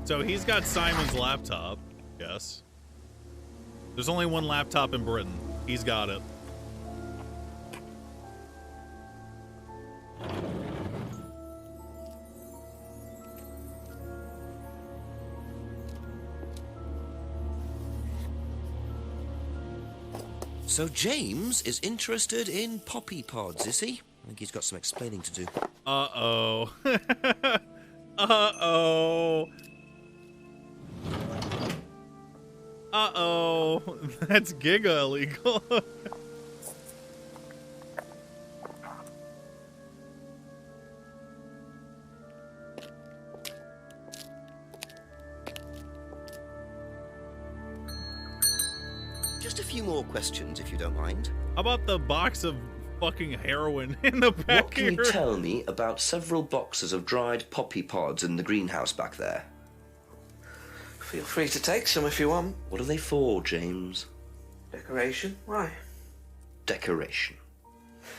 So he's got Simon's laptop, yes. There's only one laptop in Britain. He's got it. So James is interested in poppy pods, is he? I think he's got some explaining to do. Uh-oh. Uh-oh. Uh-oh. That's giga illegal. Just a few more questions, if you don't mind. How about the box of fucking heroin in the back What can you here? tell me about several boxes of dried poppy pods in the greenhouse back there? Feel free to take some if you want. What are they for, James? Decoration? Why? Decoration.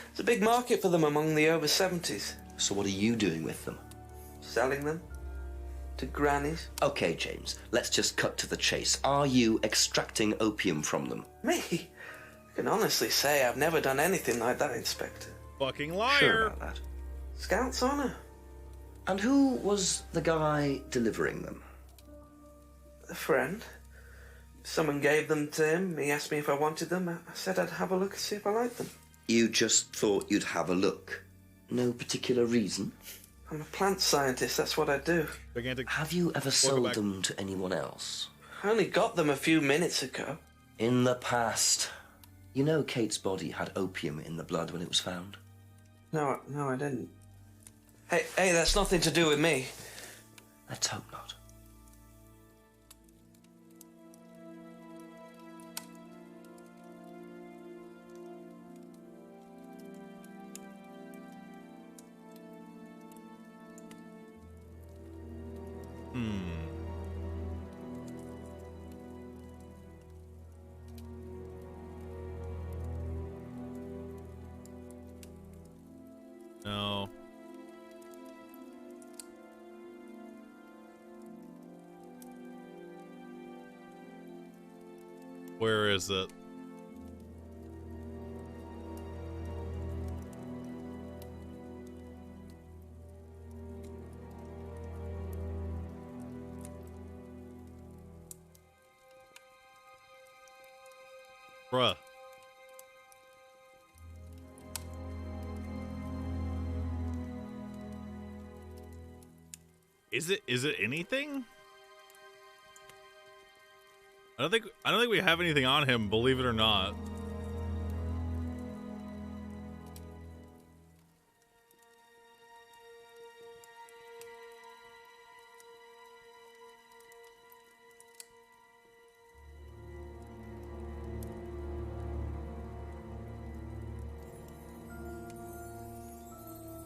There's a big market for them among the over 70s. So what are you doing with them? Selling them to grannies. Okay, James, let's just cut to the chase. Are you extracting opium from them? Me? I can honestly say I've never done anything like that, Inspector. Fucking liar. Sure about that. Scout's honor. And who was the guy delivering them? A friend. Someone gave them to him. He asked me if I wanted them. I said I'd have a look and see if I liked them. You just thought you'd have a look? No particular reason? I'm a plant scientist, that's what I do. Have you ever sold them to anyone else? I only got them a few minutes ago. In the past. You know Kate's body had opium in the blood when it was found? No, I didn't. Hey, that's nothing to do with me. Let's hope not. No. Where is it? Bruh. Is it anything? I don't think we have anything on him, believe it or not.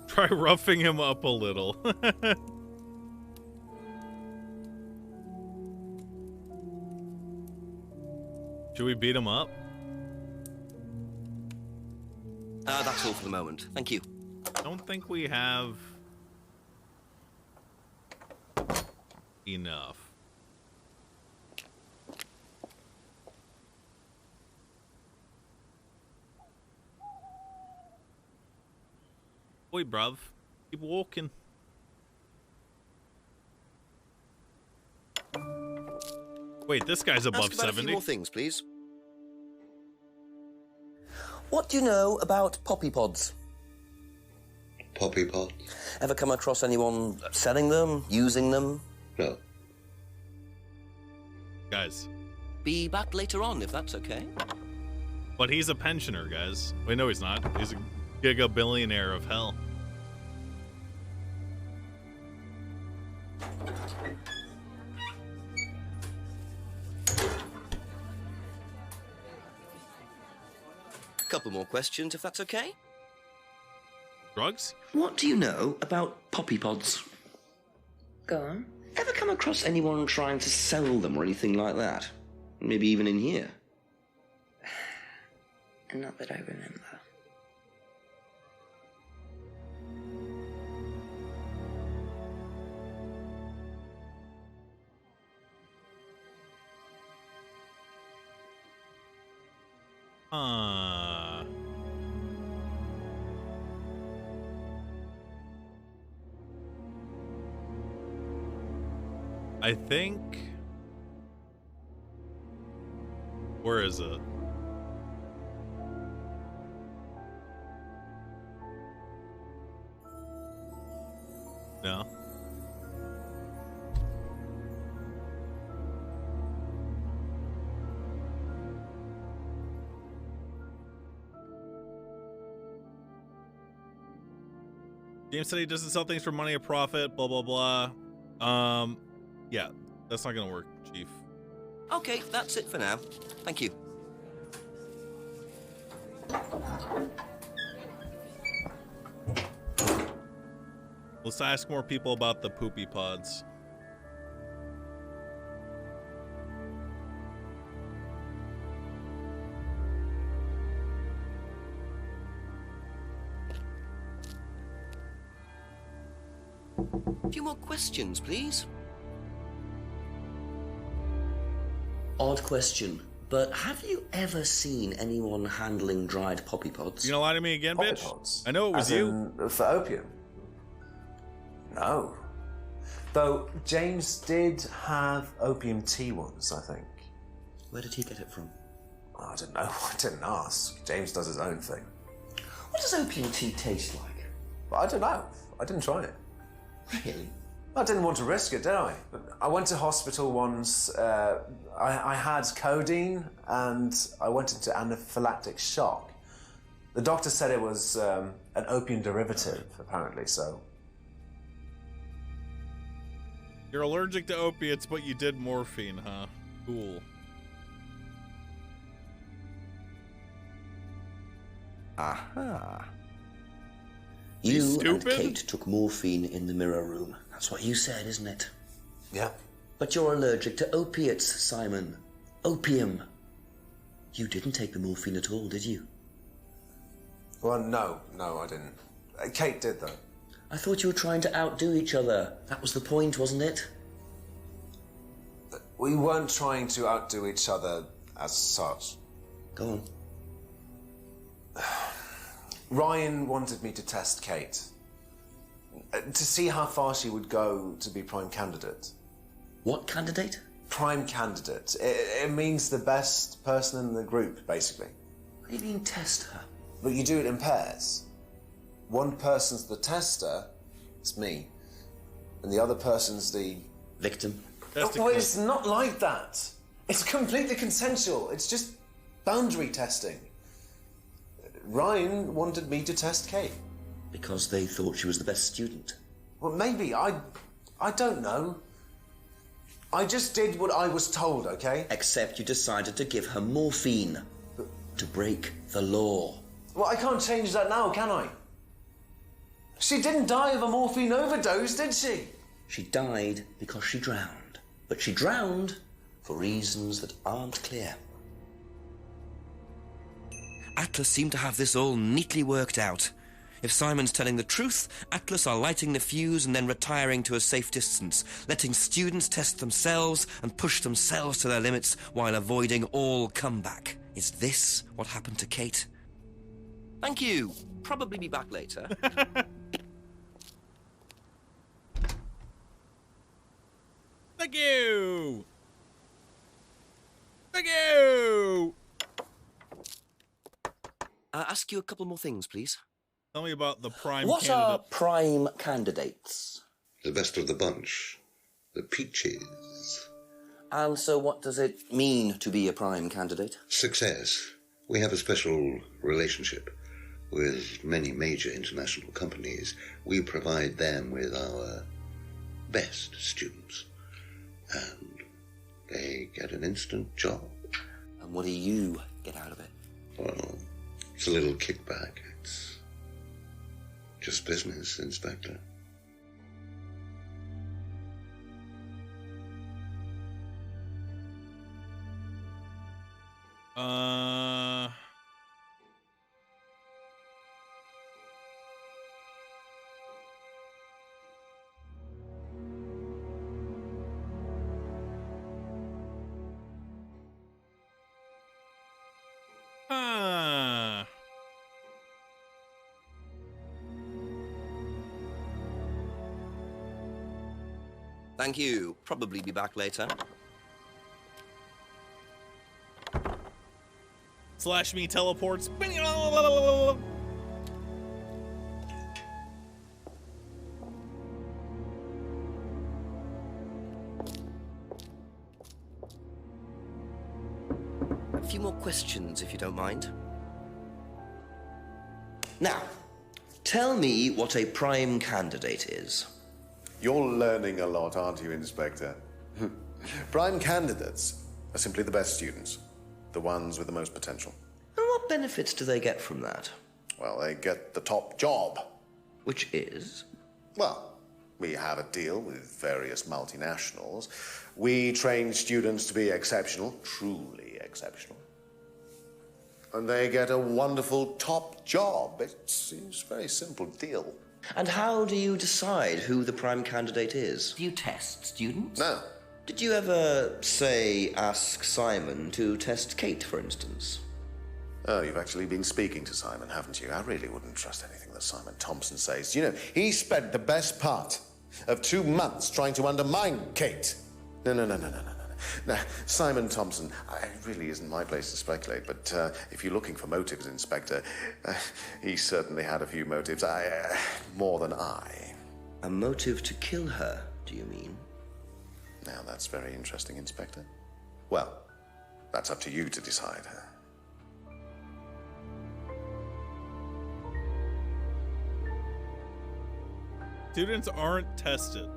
Try roughing him up a little. Should we beat him up? That's all for the moment. Thank you. I don't think we have enough. Oi, bruv. Keep walking. Wait, this guy's above Ask about 70. a few more things, please. What do you know about poppy pods? Poppy pods? Ever come across anyone selling them, using them? No. Guys. be back later on, if that's okay. But he's a pensioner, guys. Wait, no, he's not. He's a giga-billionaire of hell. Couple more questions, if that's okay. Drugs? What do you know about poppy pods? Go on. Ever come across anyone trying to sell them or anything like that? Maybe even in here? Not that I remember. I think... Where is it? No. James said he doesn't sell things for money or profit, blah, blah, blah. Yeah, that's not gonna work, Chief. Okay, that's it for now. Thank you. Let's ask more people about the poopy pods. A few more questions, please. Odd question, but have you ever seen anyone handling dried poppy pods? You gonna lie to me again, Poppy bitch? pods? I know it was As you. For opium? No. Though James did have opium tea once, I think. Where did he get it from? I don't know. I didn't ask. James does his own thing. What does opium tea taste like? I don't know. I didn't try it. Really? I didn't want to risk it, did I? I went to hospital once. I had codeine and I went into anaphylactic shock. The doctor said it was an opium derivative, apparently, so... You're allergic to opiates, but you did morphine, huh? Cool. Aha. You and Kate took morphine in the mirror room. That's what you said, isn't it? Yeah. But you're allergic to opiates, Simon. Opium. You didn't take the morphine at all, did you? Well, no, I didn't. Kate did, though. I thought you were trying to outdo each other. That was the point, wasn't it? We weren't trying to outdo each other as such. Go on. Ryan wanted me to test Kate. To see how far she would go to be prime candidate. What candidate? Prime candidate. It means the best person in the group, basically. What do you mean, test her? But you do it in pairs. One person's the tester, it's me. And the other person's the... victim. Oh, it's not like that. It's completely consensual. It's just boundary testing. Ryan wanted me to test Kate. Because they thought she was the best student? Well, maybe. I don't know. I just did what I was told, okay? Except you decided to give her morphine. To break the law. Well, I can't change that now, can I? She didn't die of a morphine overdose, did she? She died because she drowned. But she drowned for reasons that aren't clear. Atlas seemed to have this all neatly worked out. If Simon's telling the truth, Atlas are lighting the fuse and then retiring to a safe distance, letting students test themselves and push themselves to their limits while avoiding all comeback. Is this what happened to Kate? Thank you. Probably be back later. Thank you! Thank you! Ask you a couple more things, please. Tell me about the prime What candidate. are prime candidates? The best of the bunch. The peaches. And so what does it mean to be a prime candidate? Success. We have a special relationship with many major international companies. We provide them with our best students. And they get an instant job. And what do you get out of it? Well, it's a little kickback. It's just business, Inspector. Thank you. Probably be back later. Slash me teleports. A few more questions, if you don't mind. Now, tell me what a prime candidate is. You're learning a lot, aren't you, Inspector? Prime candidates are simply the best students, the ones with the most potential. And what benefits do they get from that? Well, they get the top job. Which is? Well, we have a deal with various multinationals. We train students to be exceptional, truly exceptional. And they get a wonderful top job. It's a very simple deal. And how do you decide who the prime candidate is? Do you test students? No. Did you ever, say, ask Simon to test Kate, for instance? Oh, you've actually been speaking to Simon, haven't you? I really wouldn't trust anything that Simon Thompson says. You know, he spent the best part of 2 months trying to undermine Kate. No. Now, Simon Thompson, it really isn't my place to speculate, but if you're looking for motives, Inspector, he certainly had a few motives. More than I. A motive to kill her, do you mean? Now, that's very interesting, Inspector. Well, that's up to you to decide. Students aren't tested.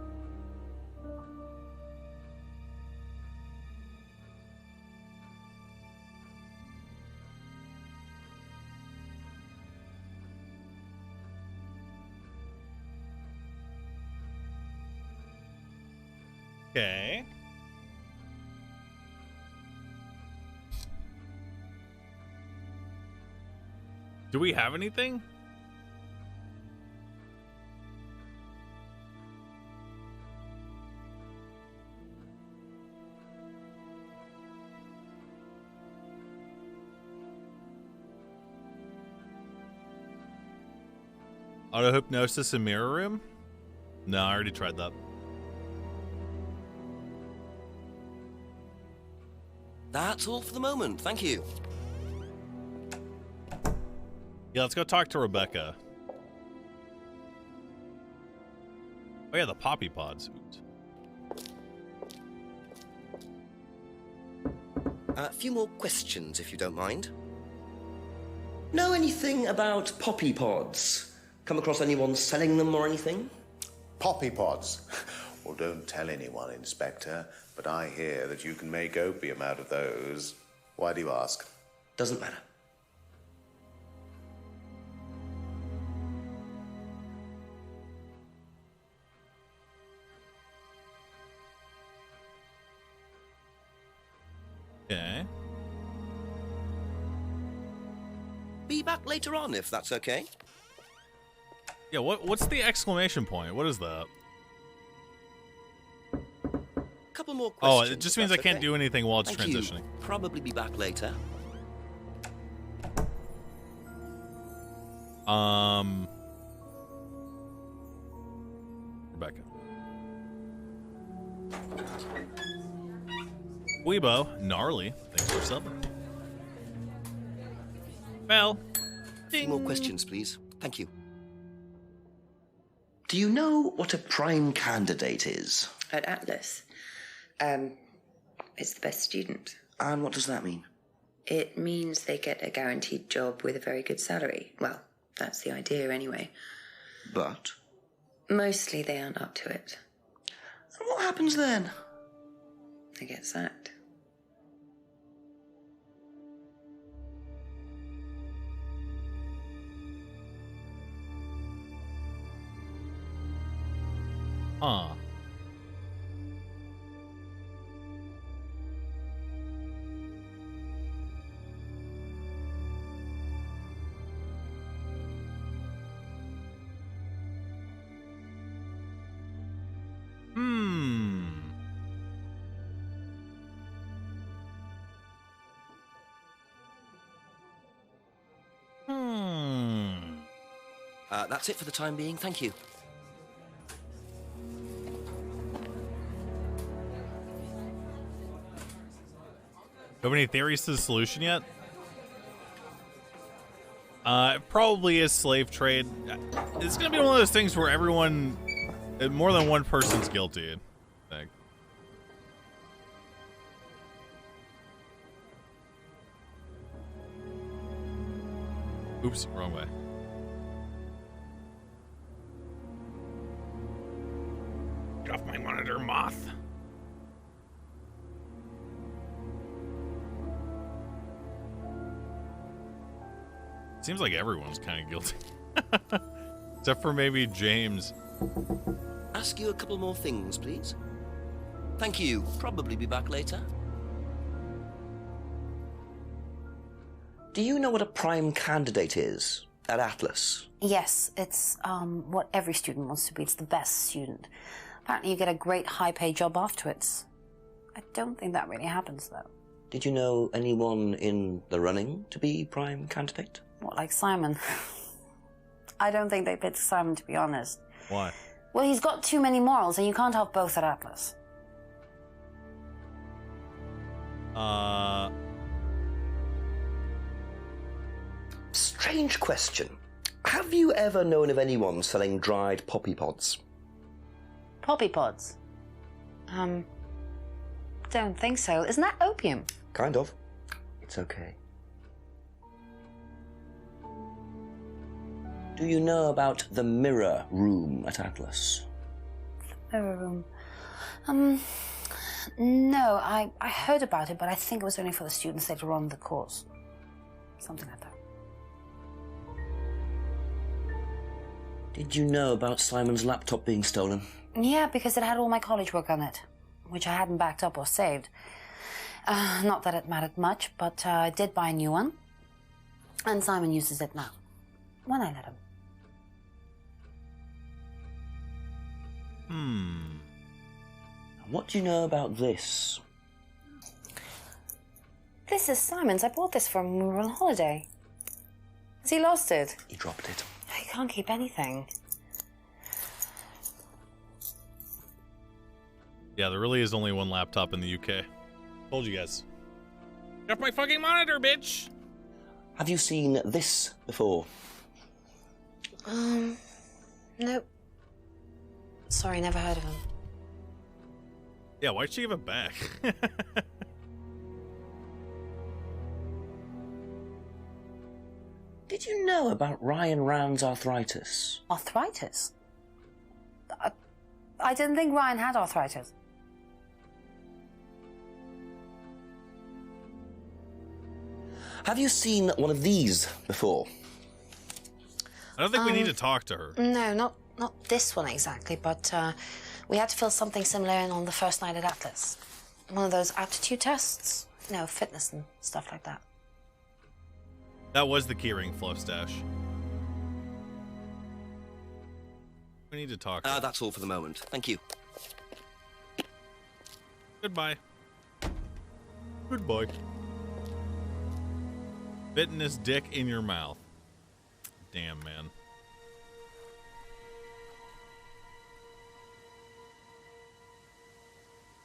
Okay. Do we have anything? Auto hypnosis and mirror room? No, I already tried that. That's all for the moment, thank you. Yeah, let's go talk to Rebecca. Oh yeah, the poppy pods. A few more questions, if you don't mind. Know anything about poppy pods? Come across anyone selling them or anything? Poppy pods? Well, don't tell anyone, Inspector, but I hear that you can make opium out of those. Why do you ask? Doesn't matter. Okay. Be back later on, if that's okay. Yeah, what's the exclamation point? What is that? Couple more Oh, questions. it just means I can't do anything while it's Thank transitioning. You. Probably be back later. Rebecca. Weebo, gnarly. Thanks for subbing. Well, Ding. More questions, please. Thank you. Do you know what a prime candidate is? At Atlas. It's the best student. And what does that mean? It means they get a guaranteed job with a very good salary. Well, that's the idea anyway. But? Mostly they aren't up to it. And what happens then? They get sacked. Huh. That's it for the time being. Thank you. Have any theories to the solution yet? It probably is slave trade. It's gonna be one of those things where everyone, more than one person's guilty, I think. Oops, wrong way. Get off my monitor, moth. Seems like everyone's kind of guilty. Except for maybe James. Ask you a couple more things, please. Thank you. Probably be back later. Do you know what a prime candidate is at Atlas? Yes, it's what every student wants to be. It's the best student. Apparently you get a great high-paid job afterwards. I don't think that really happens, though. Did you know anyone in the running to be prime candidate? What, like Simon? I don't think they picked Simon, to be honest. Why? Well, he's got too many morals, and you can't have both at Atlas. Strange question. Have you ever known of anyone selling dried poppy pods? Poppy pods? Don't think so. Isn't that opium? Kind of. It's okay. Do you know about the mirror room at Atlas? Mirror room. No, I heard about it, but I think it was only for the students later on in the course. Something like that. Did you know about Simon's laptop being stolen? Yeah, because it had all my college work on it, which I hadn't backed up or saved. Not that it mattered much, but I did buy a new one. And Simon uses it now, when I let him. What do you know about this? This is Simon's. I bought this from when we were on holiday. Has he lost it? He dropped it. He can't keep anything. Yeah, there really is only one laptop in the UK. Told you guys. Get off my fucking monitor, bitch! Have you seen this before? Nope. Sorry, never heard of him. Yeah, why'd she give it back? Did you know about Ryan Rand's arthritis? Arthritis? I didn't think Ryan had arthritis. Have you seen one of these before? I don't think we need to talk to her. No, not this one exactly, but we had to fill something similar in on the first night at Atlas. One of those aptitude tests. No, fitness and stuff like that. That was the keyring fluff stash. We need to talk. That's all for the moment. Thank you. Goodbye. Goodbye. Fitting this dick in your mouth. Damn, man.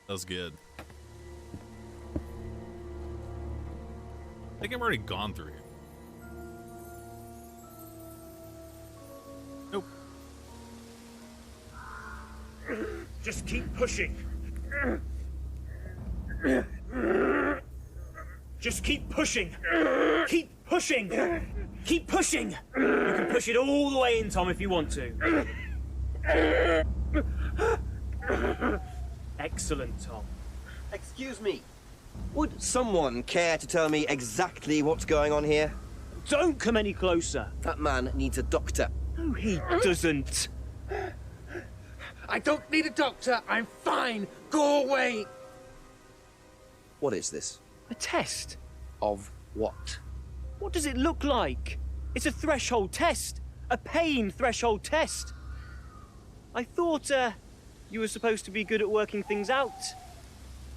That was good. I think I've already gone through here. Nope. Just keep pushing. Just keep pushing. Keep pushing. Keep pushing. You can push it all the way in, Tom, if you want to. Excellent, Tom. Excuse me. Would someone care to tell me exactly what's going on here? Don't come any closer. That man needs a doctor. No, he doesn't. I don't need a doctor. I'm fine. Go away. What is this? A test. Of what? What does it look like? It's a threshold test. A pain threshold test. I thought, you were supposed to be good at working things out.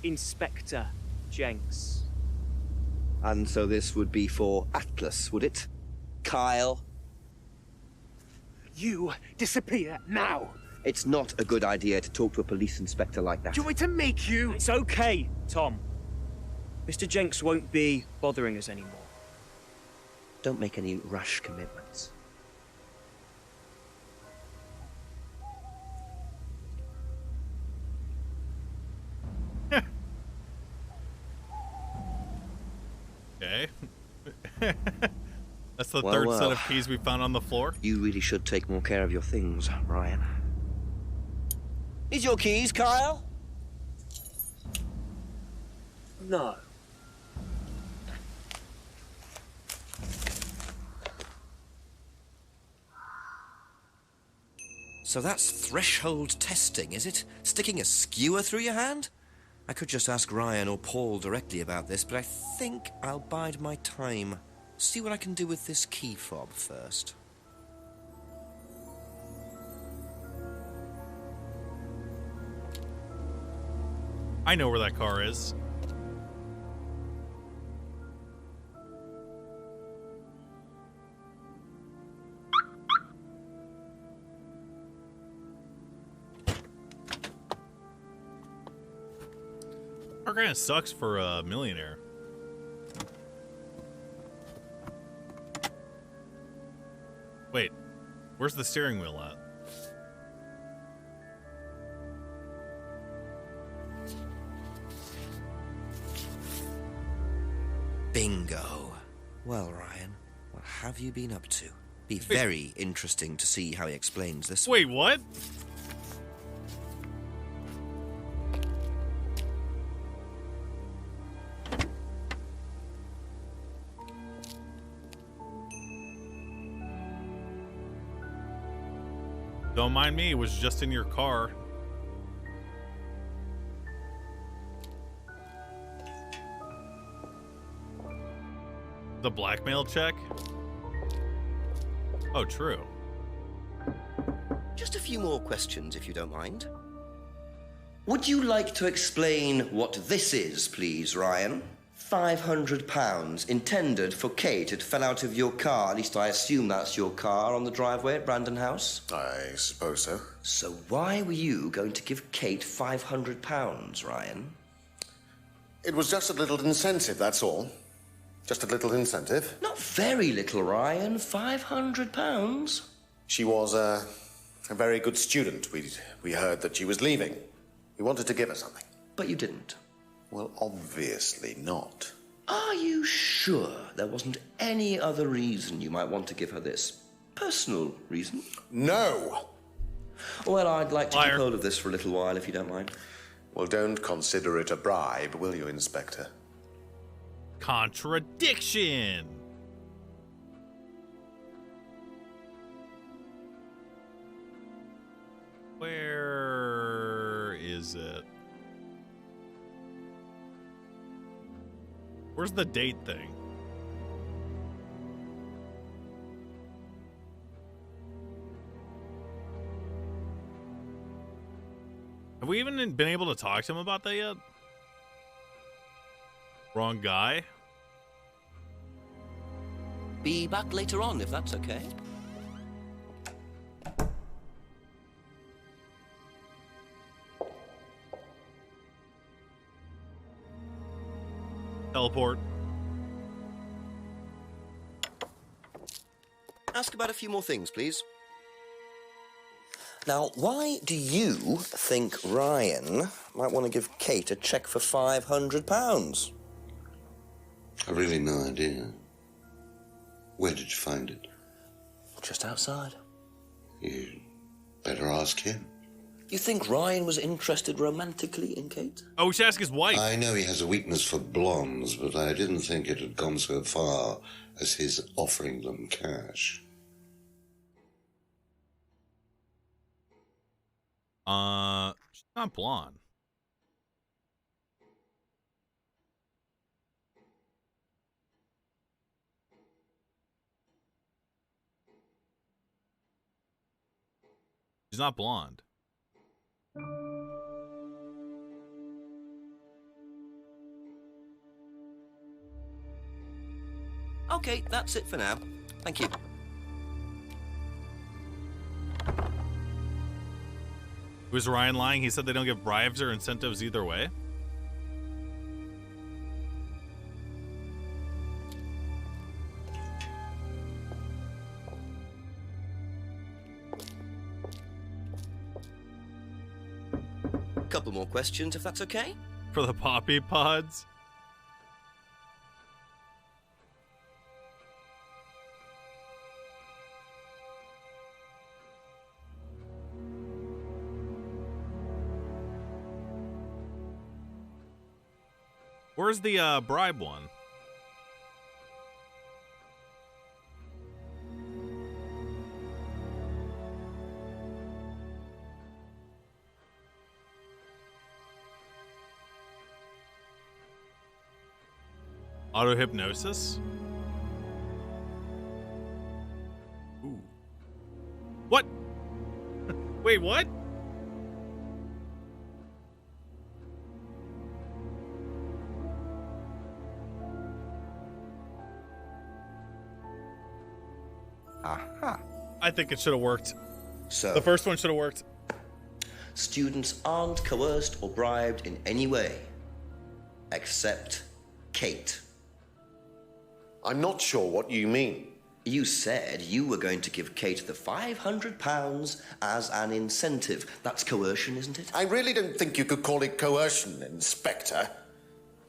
Inspector Jenks. And so this would be for Atlas, would it? Kyle? You disappear now. It's not a good idea to talk to a police inspector like that. Do you want me to make you? It's okay, Tom. Mr. Jenks won't be bothering us anymore. Don't make any rash commitments. Okay. That's the third set of keys we found on the floor. You really should take more care of your things, Ryan. These your keys, Kyle? No. So that's threshold testing, is it? Sticking a skewer through your hand? I could just ask Ryan or Paul directly about this, but I think I'll bide my time. See what I can do with this key fob first. I know where that car is. Car kind of sucks for a millionaire. Wait, where's the steering wheel at? Bingo. Well, Ryan, what have you been up to? Be very interesting to see how he explains this. Wait, what? Don't mind me, it was just in your car. The blackmail check? Oh, true. Just a few more questions, if you don't mind. Would you like to explain what this is, please, Ryan? £500 intended for Kate. It fell out of your car. At least I assume that's your car on the driveway at Brandon House. I suppose so. So why were you going to give Kate £500, Ryan? It was just a little incentive, that's all. Just a little incentive. Not very little, Ryan. £500. She was a very good student. We heard that she was leaving. We wanted to give her something. But you didn't. Well, obviously not. Are you sure there wasn't any other reason you might want to give her this? Personal reason? No! Well, I'd like to keep hold of this for a little while, if you don't mind. Well, don't consider it a bribe, will you, Inspector? Contradiction! Where is it? Where's the date thing? Have we even been able to talk to him about that yet? Wrong guy? Be back later on, if that's okay. Teleport. Ask about a few more things, please. Now, why do you think Ryan might want to give Kate a cheque for £500? I've really no idea. Where did you find it? Just outside. You better ask him. You think Ryan was interested romantically in Kate? Oh, we should ask his wife. I know he has a weakness for blondes, but I didn't think it had gone so far as his offering them cash. She's not blonde. She's not blonde. Okay, that's it for now. Thank you. Was Ryan lying? He said they don't give bribes or incentives either way. Couple more questions, if that's okay? For the poppy pods? Where's the bribe one? Auto hypnosis? Ooh. What? Wait, what? Aha. I think it should have worked. So, the first one should have worked. Students aren't coerced or bribed in any way, except Kate. I'm not sure what you mean. You said you were going to give Kate the £500 as an incentive. That's coercion, isn't it? I really don't think you could call it coercion, Inspector.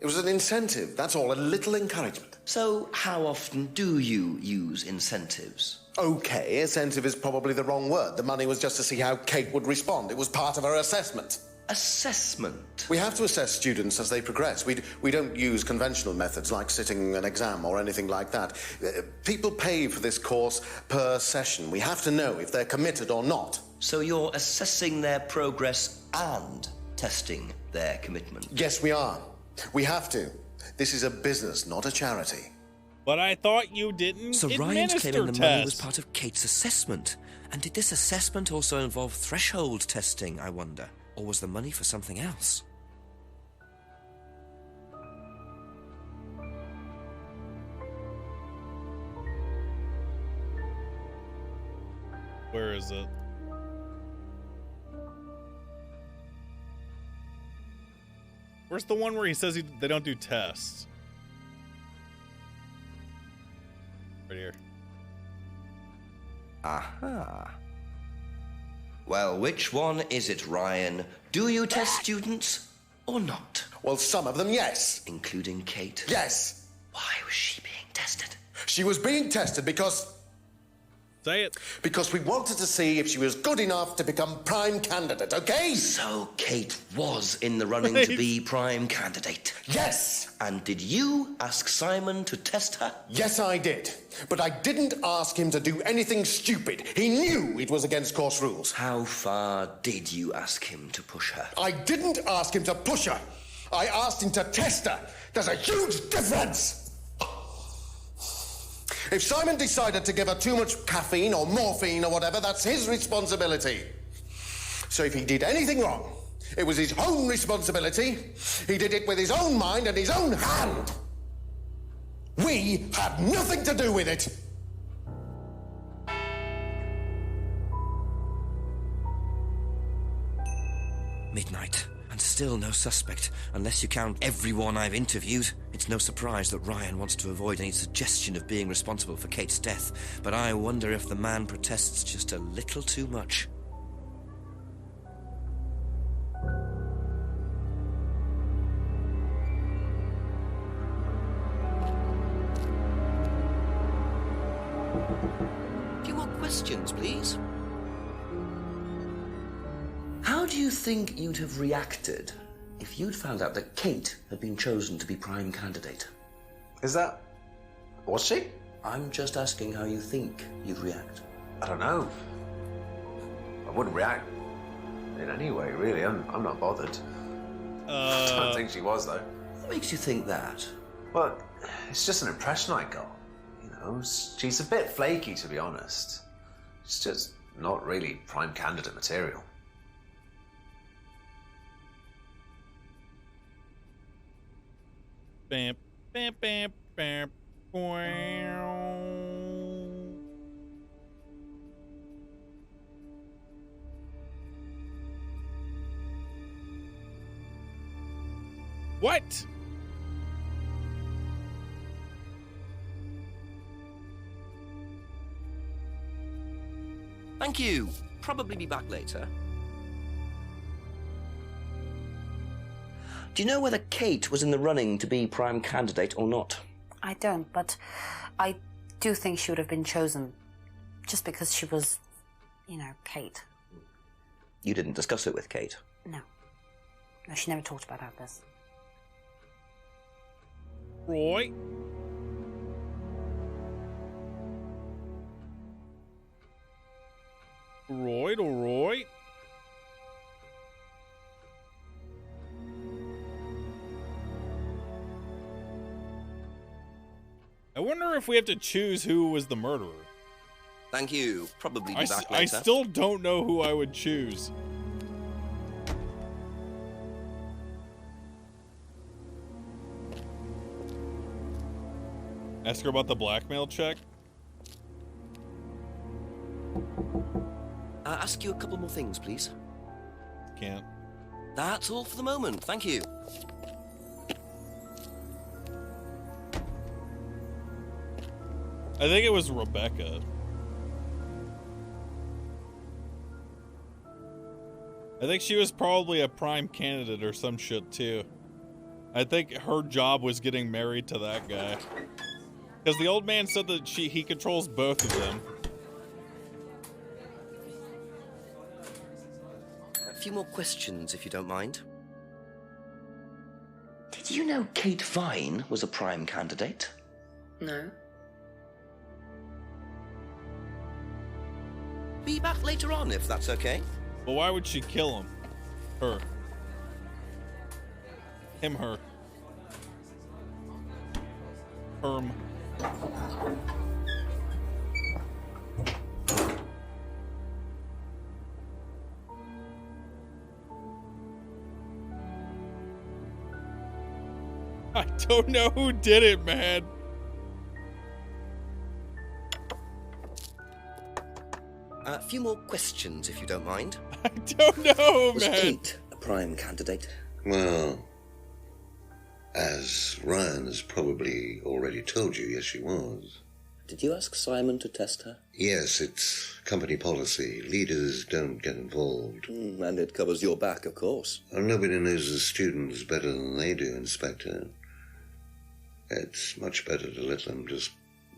It was an incentive, that's all, a little encouragement. So, how often do you use incentives? Okay, incentive is probably the wrong word. The money was just to see how Kate would respond. It was part of her assessment. Assessment? We have to assess students as they progress. We don't use conventional methods like sitting an exam or anything like that. People pay for this course per session. We have to know if they're committed or not. So you're assessing their progress and testing their commitment? Yes, we are. We have to. This is a business, not a charity. But I thought you didn't So Ryan's claiming the money was part of Kate's assessment. And did this assessment also involve threshold testing, I wonder? Or was the money for something else? Where is it? Where's the one where he says they don't do tests? Right here. Aha. Well, which one is it, Ryan? Do you test students or not? Well, some of them, yes. Including Kate? Yes. Why was she being tested? She was being tested because... Say it. Because we wanted to see if she was good enough to become prime candidate, okay? So Kate was in the running to be prime candidate? Yes! And did you ask Simon to test her? Yes, I did. But I didn't ask him to do anything stupid. He knew it was against course rules. How far did you ask him to push her? I didn't ask him to push her. I asked him to test her. There's a huge difference! If Simon decided to give her too much caffeine or morphine or whatever, that's his responsibility. So if he did anything wrong, it was his own responsibility. He did it with his own mind and his own hand. We had nothing to do with it. Midnight. And still no suspect, unless you count everyone I've interviewed. It's no surprise that Ryan wants to avoid any suggestion of being responsible for Kate's death, but I wonder if the man protests just a little too much. A few more questions, please. How do you think you'd have reacted if you'd found out that Kate had been chosen to be prime candidate? Was she? I'm just asking how you think you'd react. I don't know. I wouldn't react in any way, really. I'm not bothered. I don't think she was, though. What makes you think that? Well, it's just an impression I got. You know, she's a bit flaky, to be honest. She's just not really prime candidate material. Bam, bam, bam, bam, wow. What? Thank you. Probably be back later. Do you know whether Kate was in the running to be prime candidate or not? I don't, but I do think she would have been chosen just because she was, you know, Kate. You didn't discuss it with Kate? No. No, she never talked about this. Roy? Roy? I wonder if we have to choose who was the murderer. Thank you. Probably be back I later. still don't know who I would choose. Ask her about the blackmail check. Ask you a couple more things, please. Can't. That's all for the moment. Thank you. I think it was Rebecca. I think she was probably a prime candidate or some shit too. I think her job was getting married to that guy. Because the old man said that he controls both of them. A few more questions, if you don't mind. Did you know Kate Vine was a prime candidate? No. Be back later on, if that's okay. But why would she kill him? Her. Him, her. Herm. I don't know who did it, man. A few more questions, if you don't mind. I don't know, Was man. Kate a prime candidate? Well, as Ryan has probably already told you, yes, she was. Did you ask Simon to test her? Yes, it's company policy. Leaders don't get involved. And it covers your back, of course. Well, nobody knows the students better than they do, Inspector. It's much better to let them just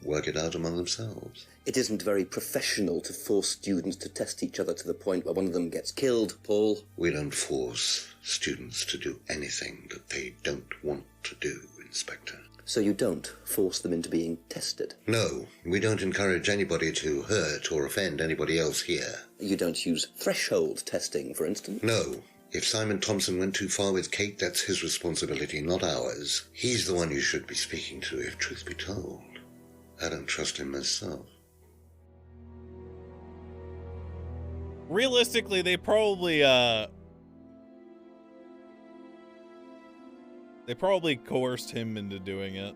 work it out among themselves. It isn't very professional to force students to test each other to the point where one of them gets killed, Paul. We don't force students to do anything that they don't want to do, Inspector. So you don't force them into being tested? No, we don't encourage anybody to hurt or offend anybody else here. You don't use threshold testing, for instance? No. If Simon Thompson went too far with Kate, that's his responsibility, not ours. He's the one you should be speaking to, if truth be told. I don't trust him myself. Realistically, they probably coerced him into doing it.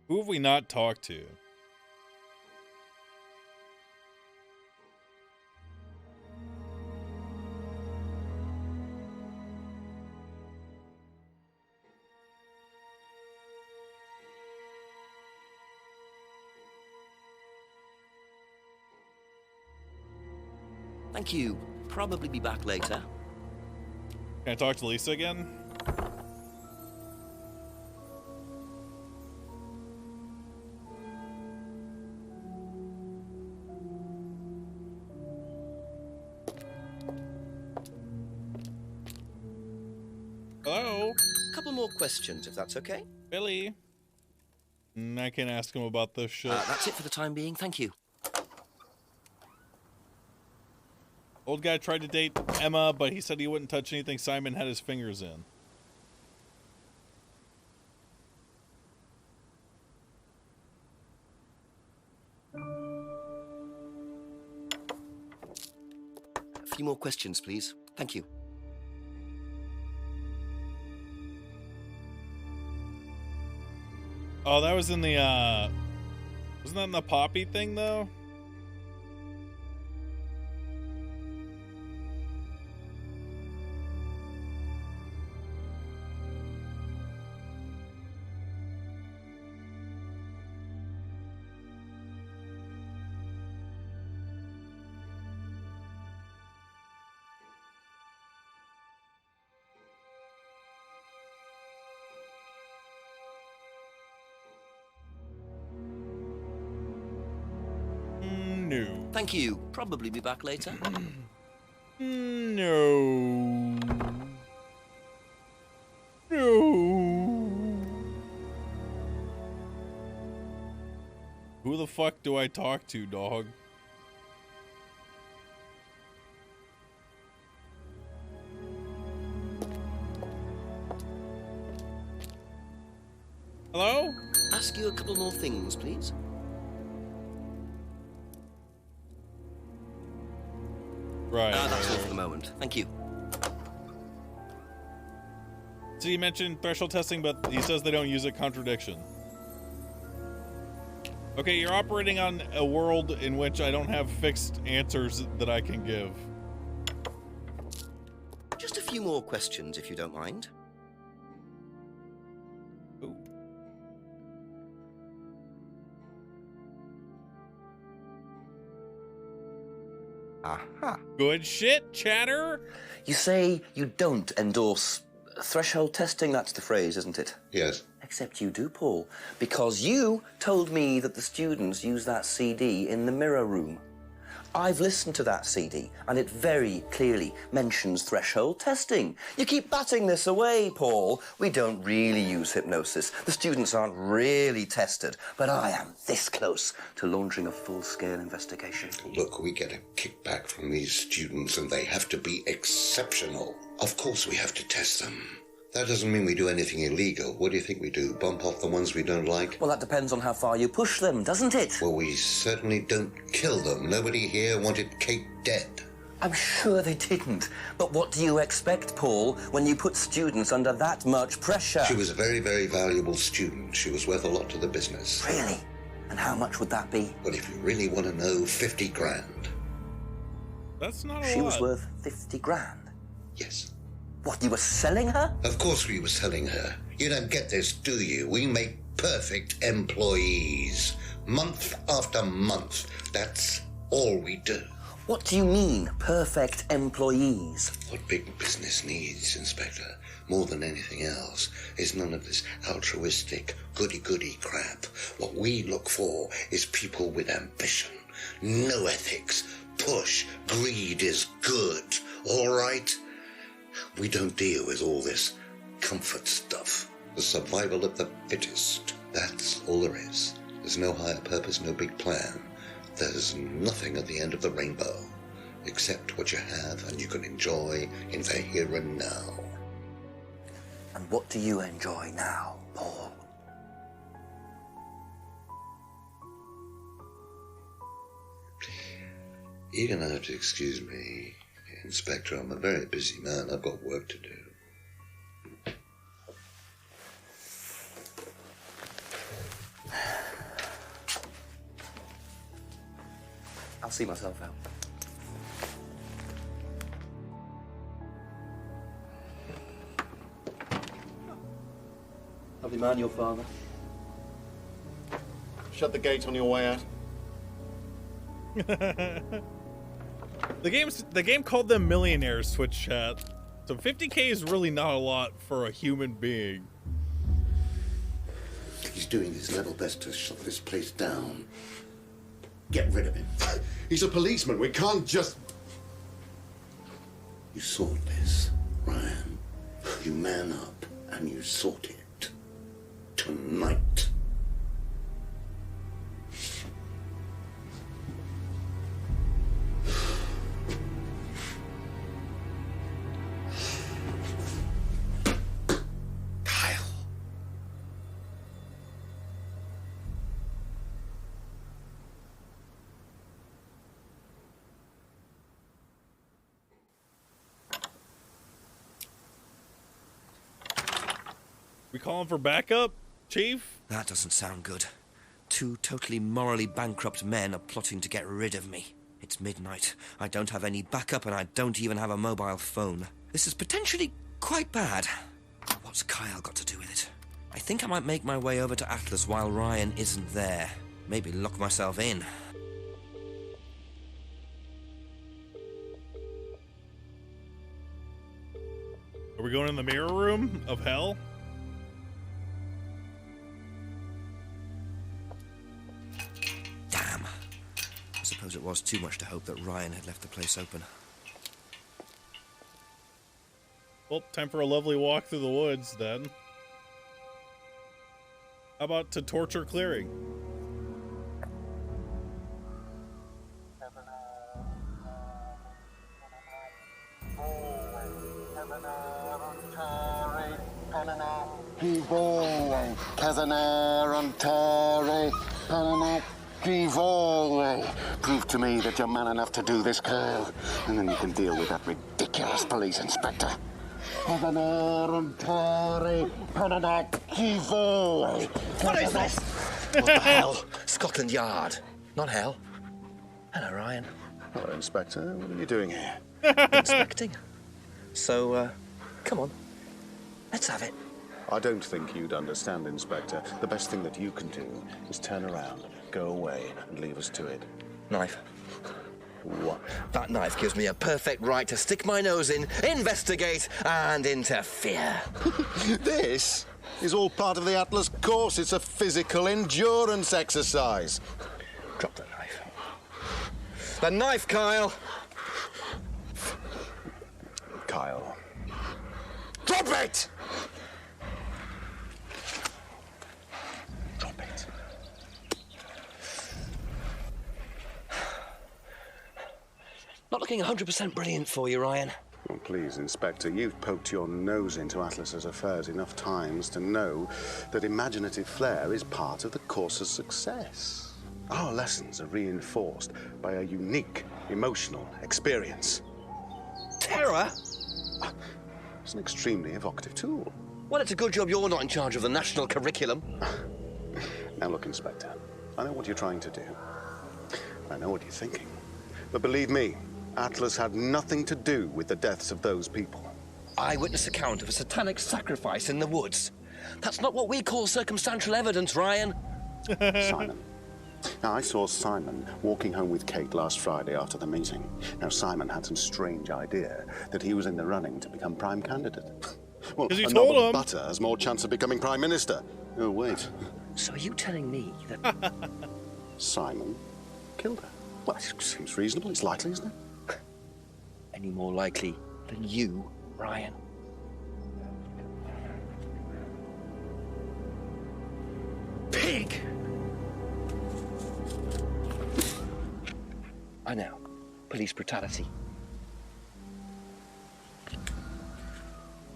Who have we not talked to? Thank you. Probably be back later. Can I talk to Lisa again? Hello? Couple more questions, if that's okay. Billy. I can ask him about this shit. That's it for the time being. Thank you. Old guy tried to date Emma, but he said he wouldn't touch anything Simon had his fingers in. A few more questions, please. Thank you. Oh, that was in the, wasn't that in the Poppy thing, though? No. Thank you. Probably be back later. No. No. Who the fuck do I talk to, dog? Hello? Ask you a couple more things, please. Right. That's all for the moment. Thank you. So you mentioned threshold testing, but he says they don't use it. Contradiction. Okay, you're operating on a world in which I don't have fixed answers that I can give. Just a few more questions, if you don't mind. Ooh. Aha. Good shit, chatter. You say you don't endorse threshold testing, that's the phrase, isn't it? Yes. Except you do, Paul, because you told me that the students use that CD in the mirror room. I've listened to that CD, and it very clearly mentions threshold testing. You keep batting this away, Paul. We don't really use hypnosis. The students aren't really tested, but I am this close to launching a full-scale investigation. Look, we get a kickback from these students, and they have to be exceptional. Of course we have to test them. That doesn't mean we do anything illegal. What do you think we do? Bump off the ones we don't like? Well, that depends on how far you push them, doesn't it? Well, we certainly don't kill them. Nobody here wanted Kate dead. I'm sure they didn't. But what do you expect, Paul, when you put students under that much pressure? She was a very, very valuable student. She was worth a lot to the business. Really? And how much would that be? Well, if you really want to know, 50 grand. That's not a lot. She was worth 50 grand? Yes. What, you were selling her? Of course we were selling her. You don't get this, do you? We make perfect employees. Month after month. That's all we do. What do you mean, perfect employees? What big business needs, Inspector, more than anything else, is none of this altruistic, goody-goody crap. What we look for is people with ambition, no ethics, push, greed is good, all right? We don't deal with all this comfort stuff. The survival of the fittest. That's all there is. There's no higher purpose, no big plan. There's nothing at the end of the rainbow, except what you have and you can enjoy in the here and now. And what do you enjoy now, Paul? You're gonna have to excuse me, Inspector. I'm a very busy man. I've got work to do. I'll see myself out. Lovely man, your father. Shut the gate on your way out. The game called them millionaires, Twitch chat. So 50K is really not a lot for a human being. He's doing his level best to shut this place down. Get rid of him. He's a policeman. We can't just... You sort this, Ryan. You man up and you sort it. Tonight. We calling for backup, Chief? That doesn't sound good. 2 totally morally bankrupt men are plotting to get rid of me. It's midnight. I don't have any backup and I don't even have a mobile phone. This is potentially quite bad. What's Kyle got to do with it? I think I might make my way over to Atlas while Ryan isn't there. Maybe lock myself in. Are we going in the mirror room of hell? Damn. I suppose it was too much to hope that Ryan had left the place open. Well, time for a lovely walk through the woods, then. How about to torture clearing? Prove to me that you're man enough to do this, Kyle, and then you can deal with that ridiculous police inspector. What is this? What the hell? Scotland Yard, not hell. Hello, Ryan. Hello, Inspector. What are you doing here? Inspecting. So, come on. Let's have it. I don't think you'd understand, Inspector. The best thing that you can do is turn around, go away, and leave us to it. Knife. What? That knife gives me a perfect right to stick my nose in, investigate, and interfere. This is all part of the Atlas course. It's a physical endurance exercise. Drop the knife. The knife, Kyle! Kyle. Drop it! Drop it. Not looking 100% brilliant for you, Ryan. Well, please, Inspector, you've poked your nose into Atlas's affairs enough times to know that imaginative flair is part of the course's success. Our lessons are reinforced by a unique emotional experience. Terror? It's an extremely evocative tool. Well, it's a good job you're not in charge of the national curriculum. Now look, Inspector, I know what you're trying to do. I know what you're thinking. But believe me, Atlas had nothing to do with the deaths of those people. Eyewitness account of a satanic sacrifice in the woods. That's not what we call circumstantial evidence, Ryan. Simon. Now, I saw Simon walking home with Kate last Friday after the meeting. Now, Simon had some strange idea that he was in the running to become prime candidate. Well, you a told knob of him. butter has more chance of becoming prime minister. Oh, wait. So are you telling me that... Simon killed her? Well, it seems reasonable. It's likely, isn't it? Any more likely than you, Ryan? Pig! I know. Police brutality.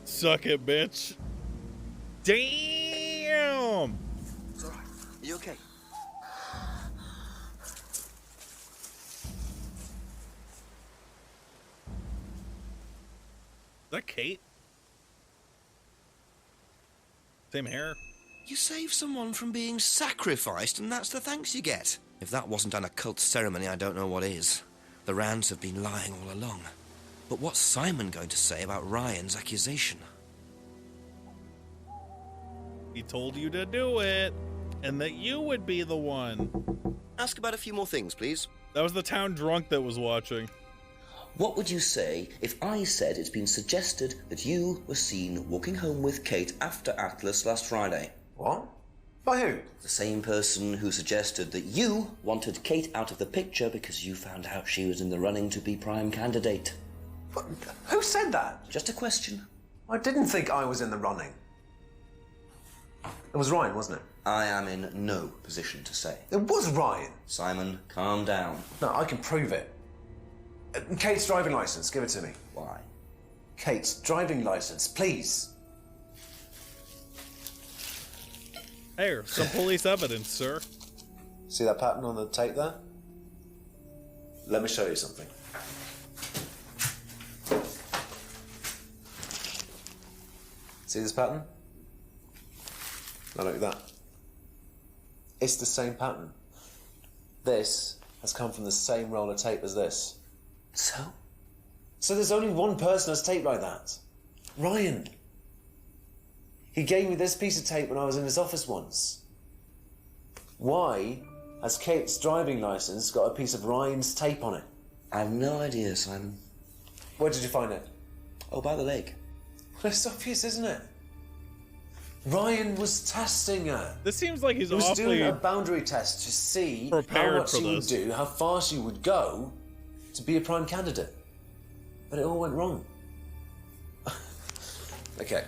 Suck it, bitch. Damn! It's all right. Are you okay? Is that Kate? Same hair? You save someone from being sacrificed, and that's the thanks you get. If that wasn't an occult ceremony, I don't know what is. The Rands have been lying all along. But what's Simon going to say about Ryan's accusation? He told you to do it, and that you would be the one. Ask about a few more things, please. That was the town drunk that was watching. What would you say if I said it's been suggested that you were seen walking home with Kate after Atlas last Friday? What? By who? The same person who suggested that you wanted Kate out of the picture because you found out she was in the running to be prime candidate. What? Who said that? Just a question. I didn't think I was in the running. It was Ryan, wasn't it? I am in no position to say. It was Ryan. Simon, calm down. No, I can prove it. Kate's driving license, give it to me. Why? Kate's driving license, please. Here, some police evidence, sir. See that pattern on the tape there? Let me show you something. See this pattern? Now look at that. It's the same pattern. This has come from the same roll of tape as this. So? So there's only one person that's tape like that. Ryan. He gave me this piece of tape when I was in his office once. Why has Kate's driving license got a piece of Ryan's tape on it? I have no idea, Simon. Where did you find it? Oh, by the lake. Well, it's obvious, isn't it? Ryan was testing her. This seems like he's He was awfully doing a boundary test to see how prepared much for you would this. do, how fast you would go to be a prime candidate. But it all went wrong. Okay.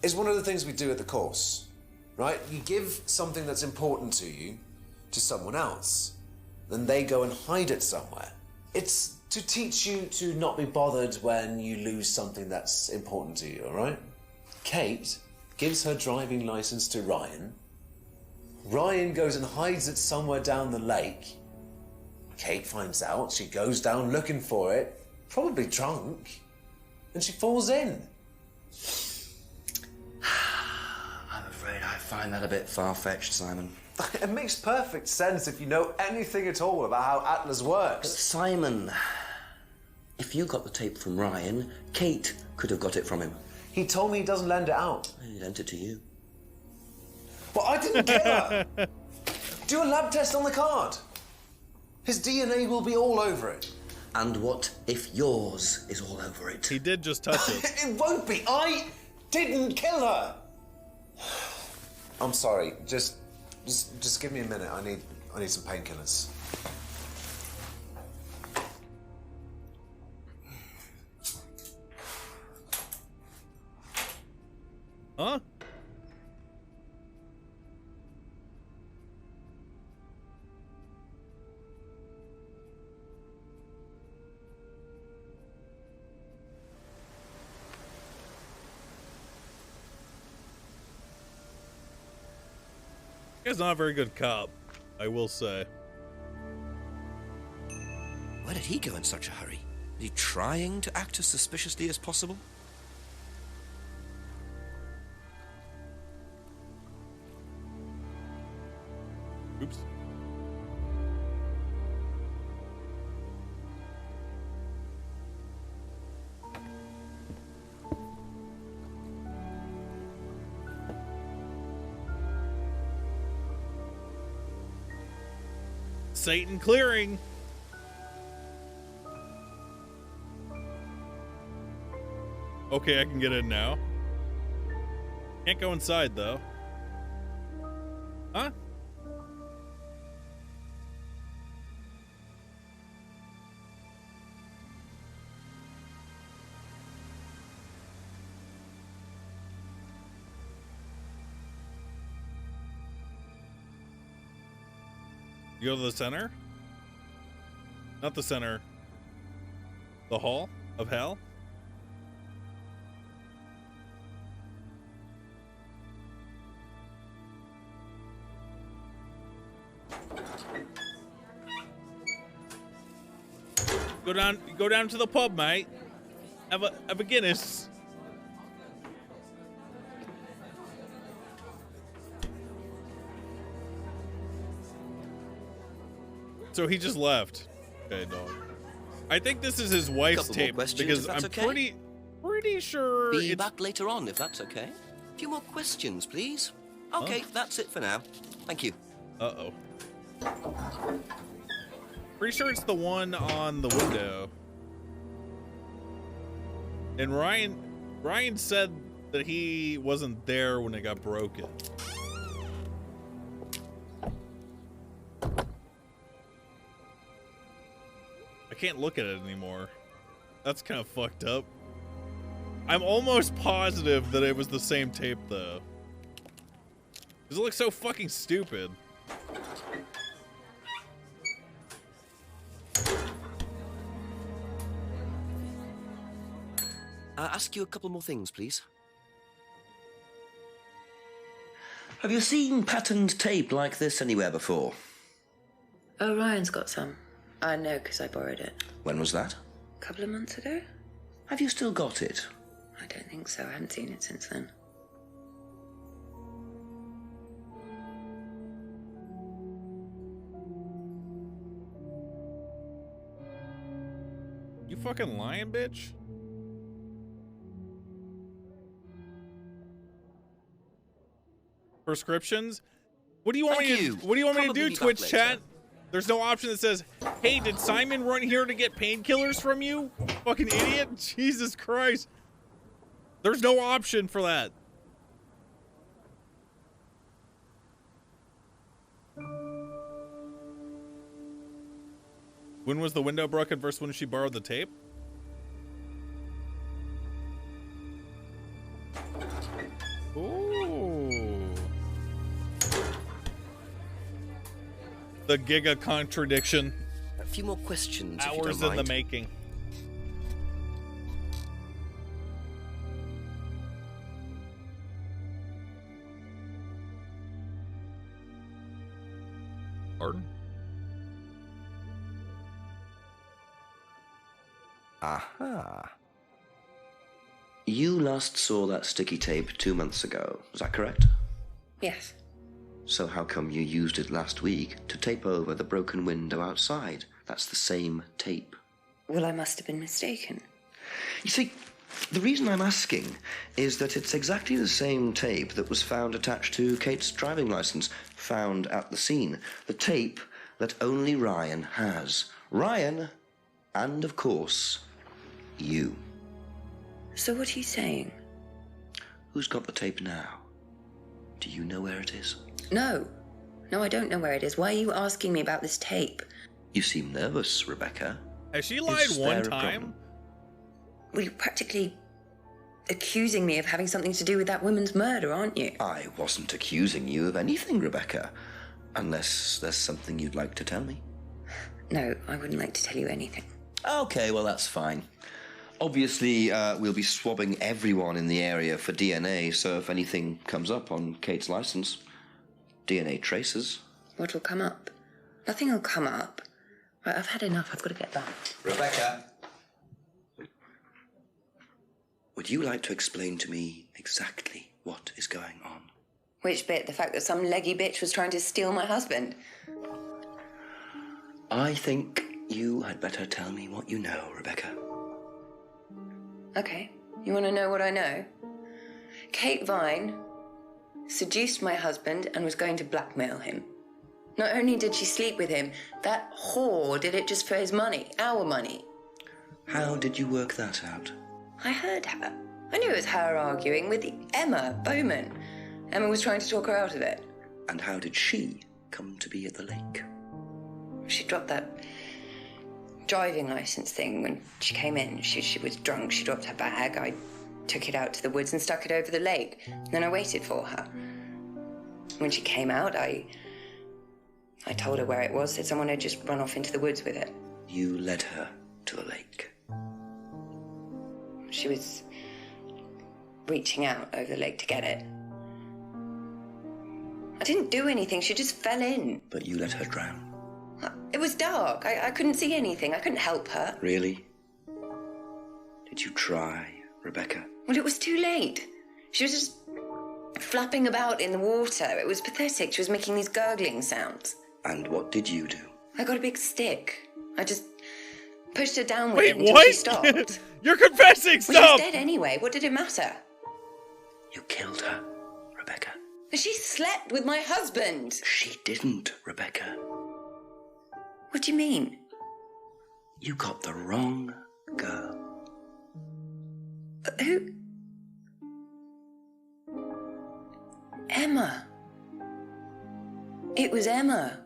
It's one of the things we do at the course, right? You give something that's important to you to someone else. Then they go and hide it somewhere. It's to teach you to not be bothered when you lose something that's important to you, all right? Kate gives her driving license to Ryan. Ryan goes and hides it somewhere down the lake. Kate finds out, she goes down looking for it, probably drunk, and she falls in. I'm afraid I find that a bit far-fetched, Simon. It makes perfect sense if you know anything at all about how Atlas works. But Simon, if you got the tape from Ryan, Kate could have got it from him. He told me he doesn't lend it out. He lent it to you. But I didn't kill her! Do a lab test on the card. His DNA will be all over it. And what if yours is all over it? He did just touch it. It won't be. I didn't kill her. I'm sorry. Just give me a minute. I need some painkillers. Huh? He's not a very good cop, I will say. Where did he go in such a hurry? Is he trying to act as suspiciously as possible? Oops. Satan clearing. Okay, I can get in now. Can't go inside though. Huh? You go to the center? Not the center. The hall of hell? Go down to the pub, mate. Have a Guinness. So he just left. Okay, dog. I think this is his wife's Couple more tape questions, because if that's I'm okay? pretty sure Be it's... back later on, if that's okay. A few more questions, please. Okay, Huh? that's it for now. Thank you. Uh-oh. Pretty sure it's the one on the window. And Ryan said that he wasn't there when it got broken. I can't look at it anymore. That's kind of fucked up. I'm almost positive that it was the same tape, though. Because it looks so fucking stupid. Ask you a couple more things, please. Have you seen patterned tape like this anywhere before? Oh, Ryan's got some. I know because I borrowed it. When was that? A couple of months ago? Have you still got it? I don't think so. I haven't seen it since then. You fucking lying, bitch? Prescriptions? What do you want me to What do you want me to do, Twitch chat? There's no option that says, "Hey, did Simon run here to get painkillers from you?" Fucking idiot. Jesus Christ. There's no option for that. When was the window broken versus when she borrowed the tape? Ooh. The Giga Contradiction. A few more questions, if you Hours don't in mind. the making. Pardon? Aha. You last saw that sticky tape 2 months ago, is that correct? Yes. So how come you used it last week to tape over the broken window outside? That's the same tape. Well, I must have been mistaken. You see, the reason I'm asking is that it's exactly the same tape that was found attached to Kate's driving license, found at the scene. The tape that only Ryan has. Ryan, and of course, you. So what are you saying? Who's got the tape now? Do you know where it is? No. No, I don't know where it is. Why are you asking me about this tape? You seem nervous, Rebecca. Has she lied one time? Well, you're practically accusing me of having something to do with that woman's murder, aren't you? I wasn't accusing you of anything, Rebecca. Unless there's something you'd like to tell me. No, I wouldn't like to tell you anything. Okay, well, that's fine. Obviously, we'll be swabbing everyone in the area for DNA, so if anything comes up on Kate's license, DNA traces. What'll come up? Nothing will come up. Right, I've had enough. I've got to get back. Rebecca! Would you like to explain to me exactly what is going on? Which bit? The fact that some leggy bitch was trying to steal my husband? I think you had better tell me what you know, Rebecca. Okay. You want to know what I know? Kate Vine seduced my husband and was going to blackmail him. Not only did she sleep with him, that whore did it just for his money, our money. How did you work that out? I heard her. I knew it was her arguing with Emma Bowman. Emma was trying to talk her out of it. And how did she come to be at the lake? She dropped that driving license thing when she came in. She was drunk. She dropped her bag. I took it out to the woods and stuck it over the lake. Then I waited for her. When she came out, I told her where it was, said someone had just run off into the woods with it. You led her to the lake. She was reaching out over the lake to get it. I didn't do anything. She just fell in. But you let her drown. It was dark. I couldn't see anything. I couldn't help her. Really? Did you try, Rebecca? Well, it was too late. She was just flapping about in the water. It was pathetic. She was making these gurgling sounds. And what did you do? I got a big stick. I just pushed her down with Wait, it until what? she stopped. You're confessing, Well, stop! she was dead anyway. What did it matter? You killed her, Rebecca. But she slept with my husband. She didn't, Rebecca. What do you mean? You got the wrong girl. Who? Emma. It was Emma.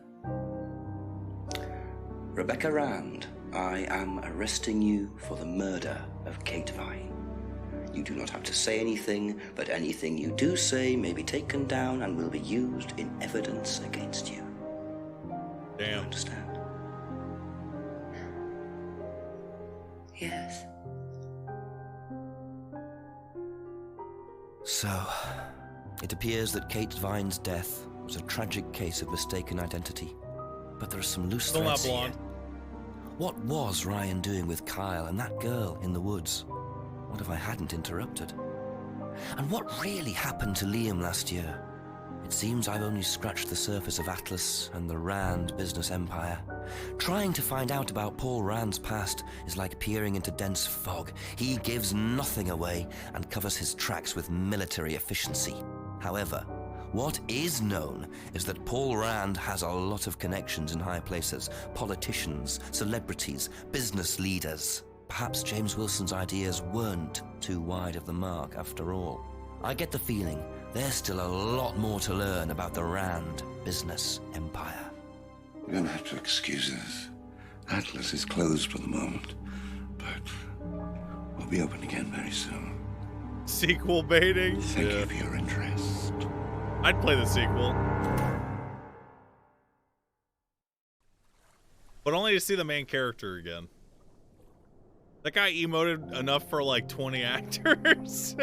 Rebecca Rand, I am arresting you for the murder of Kate Vine. You do not have to say anything, but anything you do say may be taken down and will be used in evidence against you. Damn. You understand? Yes. So, it appears that Kate Vine's death was a tragic case of mistaken identity. But there are some loose Still not threads here. blonde. What was Ryan doing with Kyle and that girl in the woods? What if I hadn't interrupted? And what really happened to Liam last year? It seems I've only scratched the surface of Atlas and the Rand business empire. Trying to find out about Paul Rand's past is like peering into dense fog. He gives nothing away and covers his tracks with military efficiency. However, what is known is that Paul Rand has a lot of connections in high places, politicians, celebrities, business leaders. Perhaps James Wilson's ideas weren't too wide of the mark after all. I get the feeling there's still a lot more to learn about the Rand business empire. You're gonna have to excuse us. Atlas is closed for the moment, but we'll be open again very soon. Sequel baiting? Thank you for your interest. I'd play the sequel. But only to see the main character again. That guy emoted enough for like 20 actors.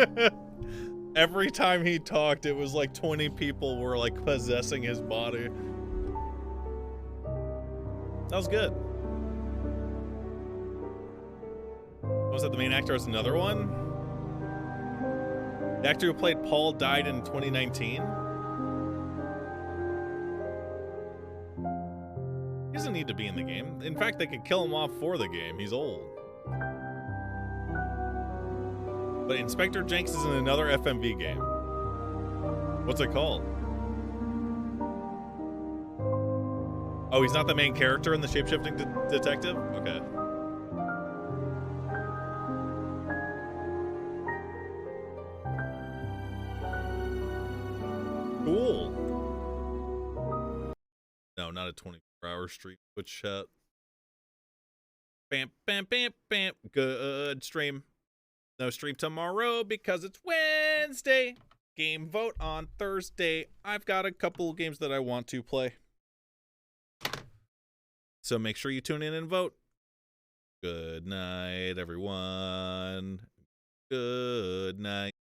Every time he talked, it was like 20 people were like possessing his body. That was good. Was that the main actor? Was another one? The actor who played Paul died in 2019. He doesn't need to be in the game. In fact, they could kill him off for the game. He's old. But Inspector Jenks is in another FMV game. What's it called? Oh, he's not the main character in the Shapeshifting Detective? Okay. Cool. No, not a 24-hour stream. Twitch chat. Bam, bam, bam, bam. Good stream. No stream tomorrow because it's Wednesday. Game vote on Thursday. I've got a couple games that I want to play. So make sure you tune in and vote. Good night, everyone. Good night.